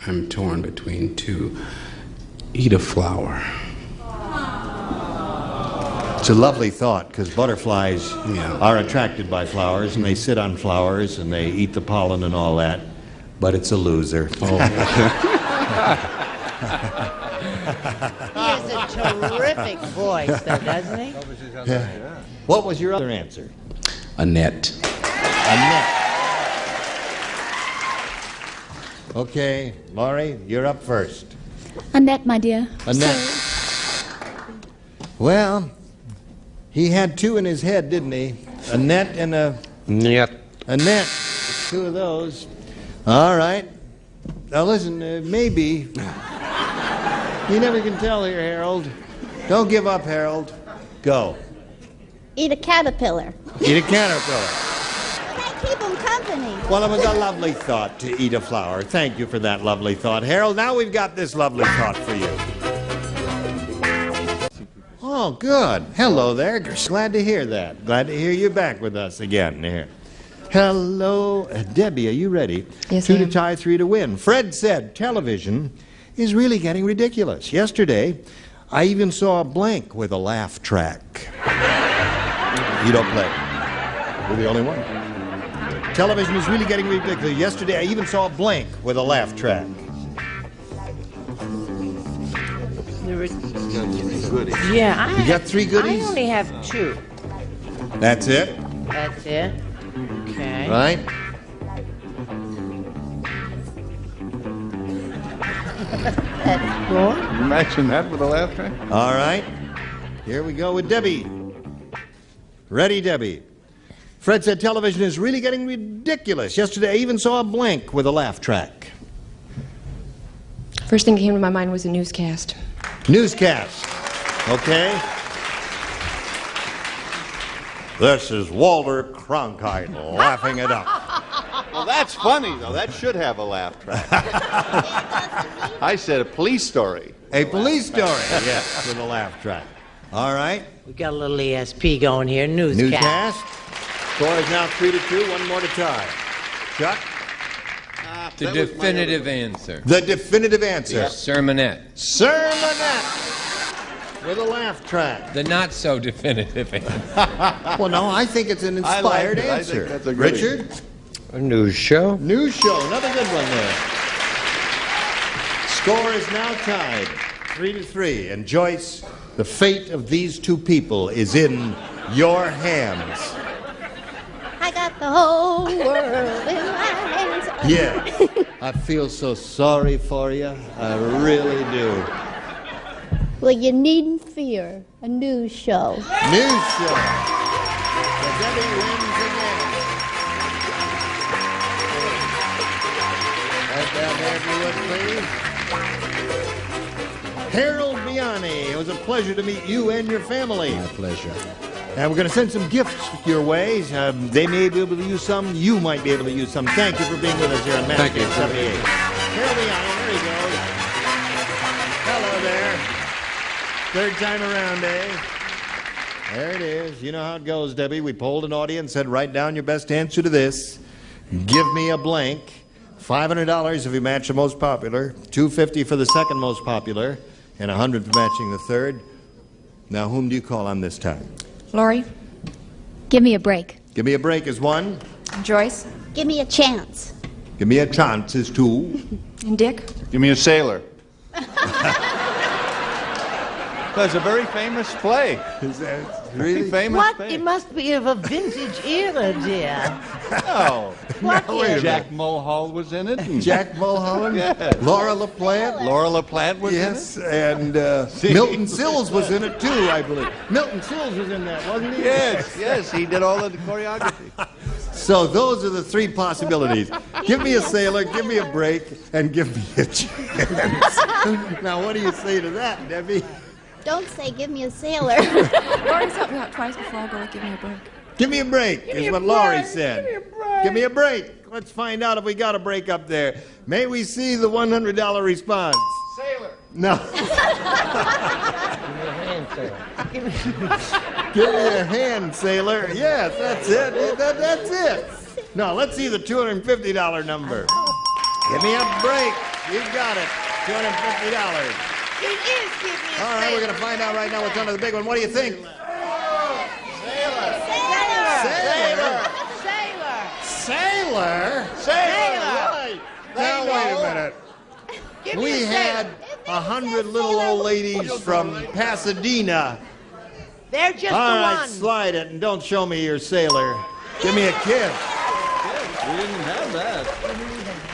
I'm torn between two. Eat a flower. It's a lovely thought because butterflies are attracted by flowers and they sit on flowers and they eat the pollen and all that. But it's a loser. He has a terrific voice, though, doesn't he? Yeah. What was your other answer? Annette. Annette. Okay, Laurie, you're up first. Annette, my dear. Annette. Well, he had two in his head, didn't he? Annette and a... Yep. Annette. Two of those. All right. Now listen, maybe... You never can tell here, Harold. Don't give up, Harold. Go. Eat a caterpillar. Eat a caterpillar. They keep them company. Well, it was a lovely thought to eat a flower. Thank you for that lovely thought. Harold, now we've got this lovely thought for you. Oh, good. Hello there. Glad to hear that. Glad to hear you back with us again here. Hello. Debbie, are you ready? Yes, 2 I to am. tie, 3 to win. Fred said television is really getting ridiculous. Yesterday, I even saw a blank with a laugh track. You don't play. You're the only one. Television is really getting ridiculous. Yesterday, I even saw a blank with a laugh track. Yeah, You got 3 goodies? I only have 2. That's it? That's it. Okay. Right? That's good. You matching that with a laugh track? All right. Here we go with Debbie. Ready, Debbie? Fred said television is really getting ridiculous. Yesterday, I even saw a blank with a laugh track. First thing that came to my mind was a newscast. Newscast. Okay. This is Walter Cronkite laughing it up. Well, that's funny, though. That should have a laugh track. I said a police story. A police story, yes, with a laugh track. All right. We got a little ESP going here. Newscast. Newscast. Score is now 3 to 2. One more to tie. Chuck? The definitive answer. The definitive answer. Yes. Sermonette. Sermonette. With a laugh track. The not so definitive answer. Well, no, I think it's an inspired I answer. think that's a good Richard? A news show. News show. Another good one there. Score is now tied 3 to 3. And Joyce, the fate of these two people is in your hands. I got the whole world in my hands. Yeah. I feel so sorry for you. I really do. Well, you needn't fear a news show. News show. So Debbie wins again. Right down there, if you would, please. Harold Biani, it was a pleasure to meet you and your family. My pleasure. And we're going to send some gifts your way. They may be able to use some. You might be able to use some. Thank you for being with us here on Match Game 78. Harold Biani, there he goes. Hello there. Third time around, eh? There it is. You know how it goes, Debbie. We polled an audience, said, write down your best answer to this. Give me a blank. $500 if you match the most popular. $250 for the second most popular. And $100 for matching the third. Now, whom do you call on this time? Laurie? Give me a break. Give me a break is 1. Joyce? Give me a chance. Give me a chance is 2. And Dick? Give me a sailor. That's a very famous play. Is that really famous What? play? It must be of a vintage era, dear. No. What No, wait a era? minute. Jack Mulhall was in it. Jack Mulholland? Yes. Laura LaPlante? Laura LaPlante was Yes, in and Milton Sills was in it too, I believe. Milton Sills was in that, wasn't it. he? Yes, he did all of the choreography. So those are the three possibilities. Give me a sailor, give me a break, and give me a chance. Now, what do you say to that, Debbie? Don't say give me a sailor. Lori's helped me out twice before. I'll go give me a break. Give me a break, is what Laurie said. Give me a break. Let's find out if we got a break up there. May we see the $100 response? Sailor. No. Give me a hand, sailor. Give me a hand, sailor. Yes, that's it. That's it. Now, let's see the $250 number. Give me a break. You got it. $250. It is give me a All right, we're going to find out right now what's under the big one. What do you think? Sailor? Right. Now, wait a minute. We had 100 little old ladies from Pasadena. They're just All the right, one. slide it and don't show me your sailor. Give me a kiss. We didn't have that.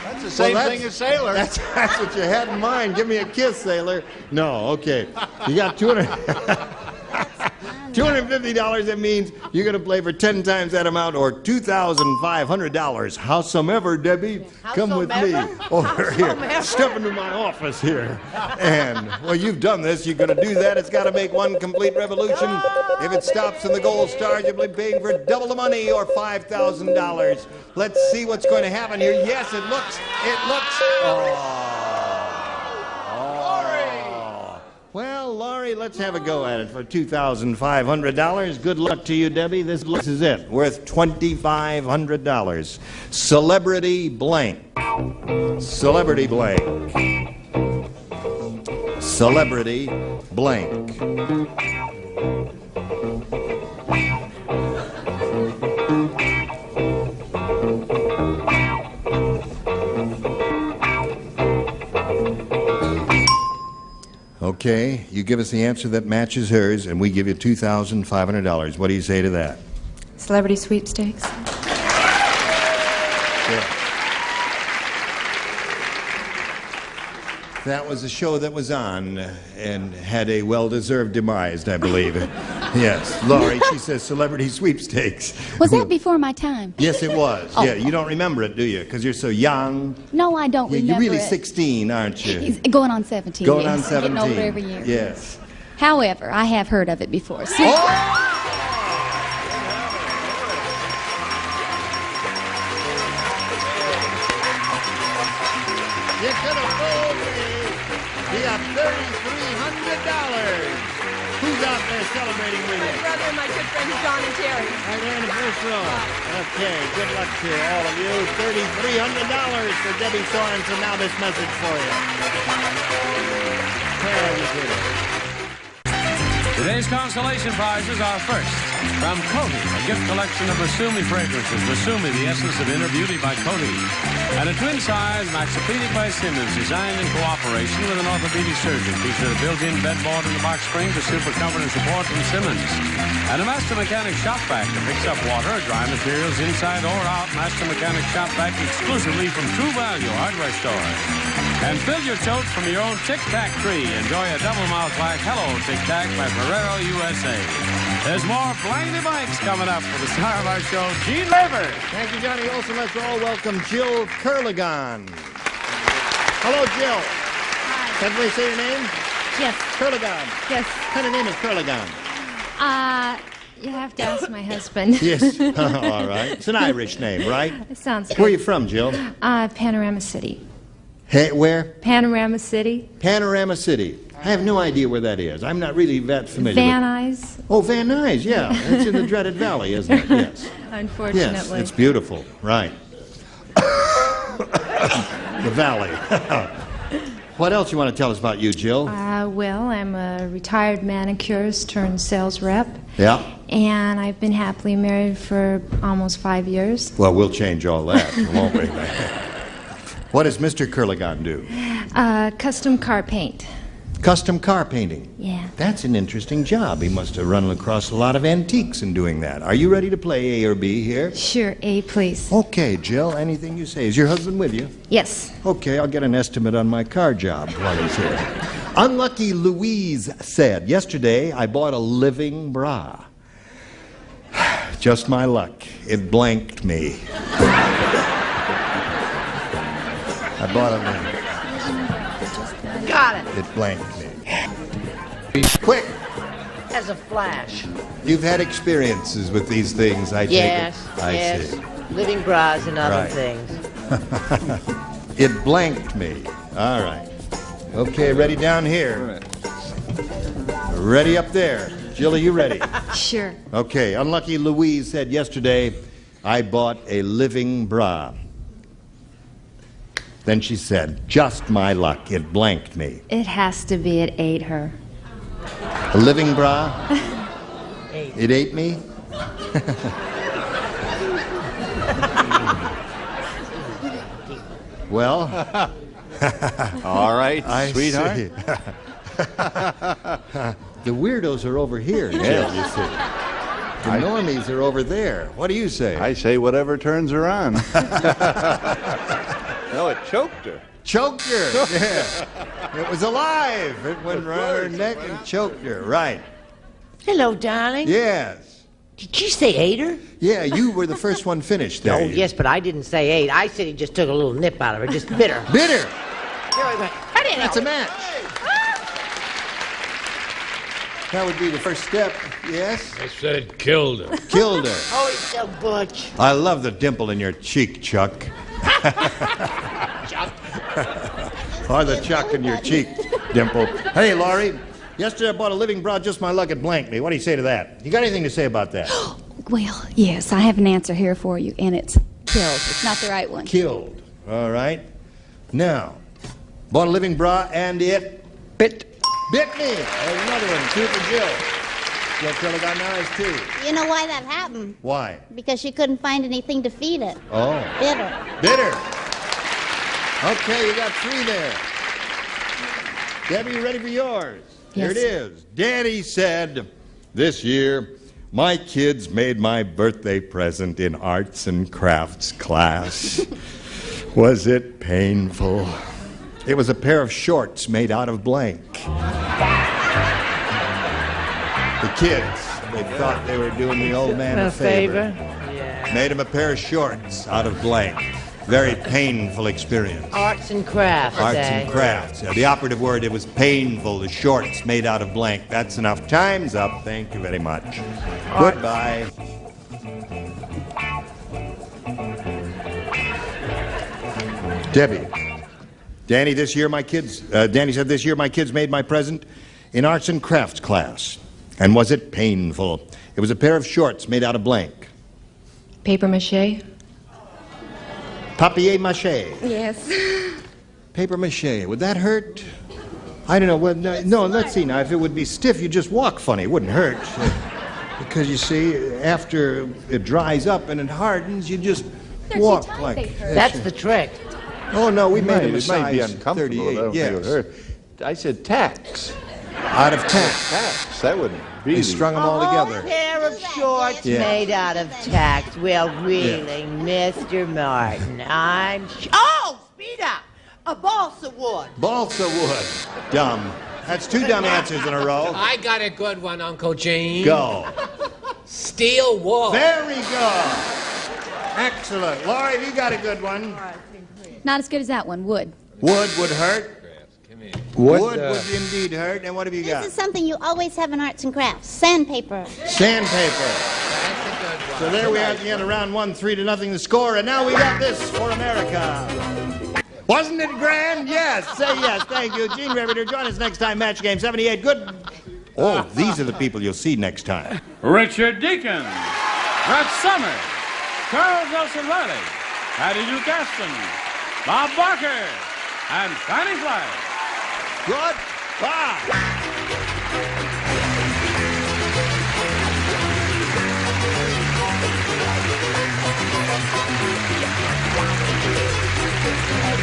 That's the same thing as sailor. That's what you had in mind. Give me a kiss, sailor. No, okay. You got $250. That means you're going to play for 10 times that amount or $2,500. Howsomever, Debbie, come with me over here. Step into my office here. And, well, you've done this. You're going to do that. It's got to make one complete revolution. If it stops in the gold stars, you'll be paying for double the money or $5,000. Let's see what's going to happen here. Yes, it looks. Well, Laurie, let's have a go at it for $2,500. Good luck to you, Debbie. This is it, worth $2,500. Celebrity blank. Celebrity blank. Celebrity blank. Okay, you give us the answer that matches hers, and we give you $2,500. What do you say to that? Celebrity sweepstakes. Yeah. That was a show that was on and had a well-deserved demise, I believe. Yes, Laurie, she says celebrity sweepstakes. Was that before my time? Yes, it was. Oh. Yeah, you don't remember it, do you? Because you're so young. No, I don't remember You're really it. 16, aren't you? He's going on 17. Going yes. on 17. Getting older every year. Yes. However, I have heard of it before. So You could have fooled me. You got $3,300. Who's out there celebrating with you? My brother and my good friends John and Terry. Right there in the first row. Okay, good luck to all of you. $3,300 for Debbie Sorensen. Now this message for you. Where are you kidding? Today's consolation prizes are first from Coty, a gift collection of Masumi fragrances. Masumi, the essence of inner beauty by Coty. And a twin-size Maxipedic by Simmons, designed in cooperation with an orthopedic surgeon. Features a built-in bedboard and a box spring for super comfort and support from Simmons. And a Master Mechanic shop vac that picks up water or dry materials inside or out. Master Mechanic shop vac exclusively from True Value hardware stores. And fill your tote from your own Tic Tac tree. Enjoy a double mouth like Hello Tic Tac by Ferrero USA. There's more Blindly Blanks coming up for the star of our show, Gene Lever. Thank you, Johnny Olson. Let's all welcome Jill Curligan. Hello, Jill. Hi. Can we say your name? Yes. Curligan. Yes. What kind of name is Curligan? You have to ask my husband. Yes. All right. It's an Irish name, right? It sounds good. Where are you from, Jill? Panorama City. Hey, where? Panorama City. Panorama City. I have no idea where that is. I'm not really that familiar Van with Nuys. Oh, Van Nuys, yeah. It's in the dreaded valley, isn't it? Yes. Unfortunately. Yes, it's beautiful. Right. The valley. What else you want to tell us about you, Jill? Well, I'm a retired manicurist turned sales rep. Yeah. And I've been happily married for almost 5 years. Well, we'll change all that, won't we? What does Mr. Curligan do? Custom car paint. Custom car painting. Yeah. That's an interesting job. He must have run across a lot of antiques in doing that. Are you ready to play A or B here? Sure, A, please. Okay, Jill, anything you say. Is your husband with you? Yes. Okay, I'll get an estimate on my car job while he's here. Unlucky Louise said, yesterday I bought a living bra. Just my luck. It blanked me. I bought it then. Got it. It blanked me. Quick! As a flash. You've had experiences with these things, I take Yes, it. I yes. see. Living bras and other Right. things. It blanked me. All right. Okay, ready down here. Ready up there. Jill, are you ready? Sure. Okay, unlucky Louise said yesterday, I bought a living bra. Then she said, just my luck, it blanked me. It has to be. It ate her. A living bra? It ate me? Well, all right, I sweetheart. see. The weirdos are over here, Jill, Yes. you see. The normies are over there. What do you say? I say whatever turns her on. No, it choked her. Choked her. Yeah. It was alive. It went around her neck and choked her. Right. Hello, darling. Yes. Did you say ate her? Yeah, you were the first one finished there. Oh, yes, but I didn't say ate. I said he just took a little nip out of her, just bit her. Bit her. That's a match. That would be the first step, yes? I said it killed her. Killed her. Oh, he's so butch. I love the dimple in your cheek, Chuck. Or the chuck in your cheek, Dimple. Hey, Laurie. Yesterday I bought a living bra, just my luck, it blanked me. What do you say to that? You got anything to say about that? Well, yes, I have an answer here for you, and it's killed. It's not the right one. Killed. All right. Now, bought a living bra and it bit me. There's another one. 2 for Jill. Jill Kelly got an eyes too. You know why that happened? Why? Because she couldn't find anything to feed it. Oh. Bitter. Bitter. Okay, you got 3 there. Debbie, you ready for yours? Here it is. Daddy said, this year, my kids made my birthday present in arts and crafts class. Was it painful? It was a pair of shorts made out of blank. The kids, they thought they were doing the old man a favor. Yeah. Made him a pair of shorts out of blank. Very painful experience. Arts and crafts. Arts eh? and crafts. Yeah, the operative word, it was painful. The shorts made out of blank. That's enough. Time's up. Thank you very much. Goodbye. Debbie. Danny, this year my kids, Danny said this year my kids made my present in arts and crafts class. And was it painful? It was a pair of shorts made out of blank. Paper mache? Papier-mâché. Yes. Paper mache. Would that hurt? I don't know. Well, no, let's see now. If it would be stiff, you'd just walk funny. It wouldn't hurt. Because you see, after it dries up and it hardens, you just walk like... That's the trick. Oh, no, we made him a It might be size uncomfortable. 38. Though, Yes. it would hurt. I said tacks. Out of tack. Tacks. That would be. He strung them all together. A pair of shorts Yeah. made out of tacks. Well, really, Mr. Martin, Oh, speed up! A balsa wood. Balsa wood. Dumb. That's 2 dumb answers in a row. I got a good one, Uncle Gene. Go. Steel wool. Very good. Excellent. Laurie, you got a good one. Not as good as that one. Wood. Wood would hurt. Wood would indeed hurt. And what have you This got? is something you always have in arts and crafts. Sandpaper. Sandpaper. So there we are at the end of round 1, 3-0 the score. And now we got this for America. Wasn't it grand? Yes. Say yes. Thank you. Gene Riveter, join us next time. Match Game 78. Good. Oh, these are the people you'll see next time. Richard Deacon, Red Summer, Charles Nelson Riley, Patty Duke Aston, Bob Barker, and Fanny Flagg. Goodbye.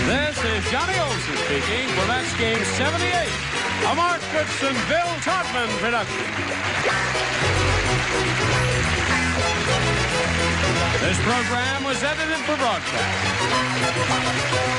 This is Johnny Olson speaking for Match Game 78, a Mark Goodson, Bill Todman production. This program was edited for broadcast.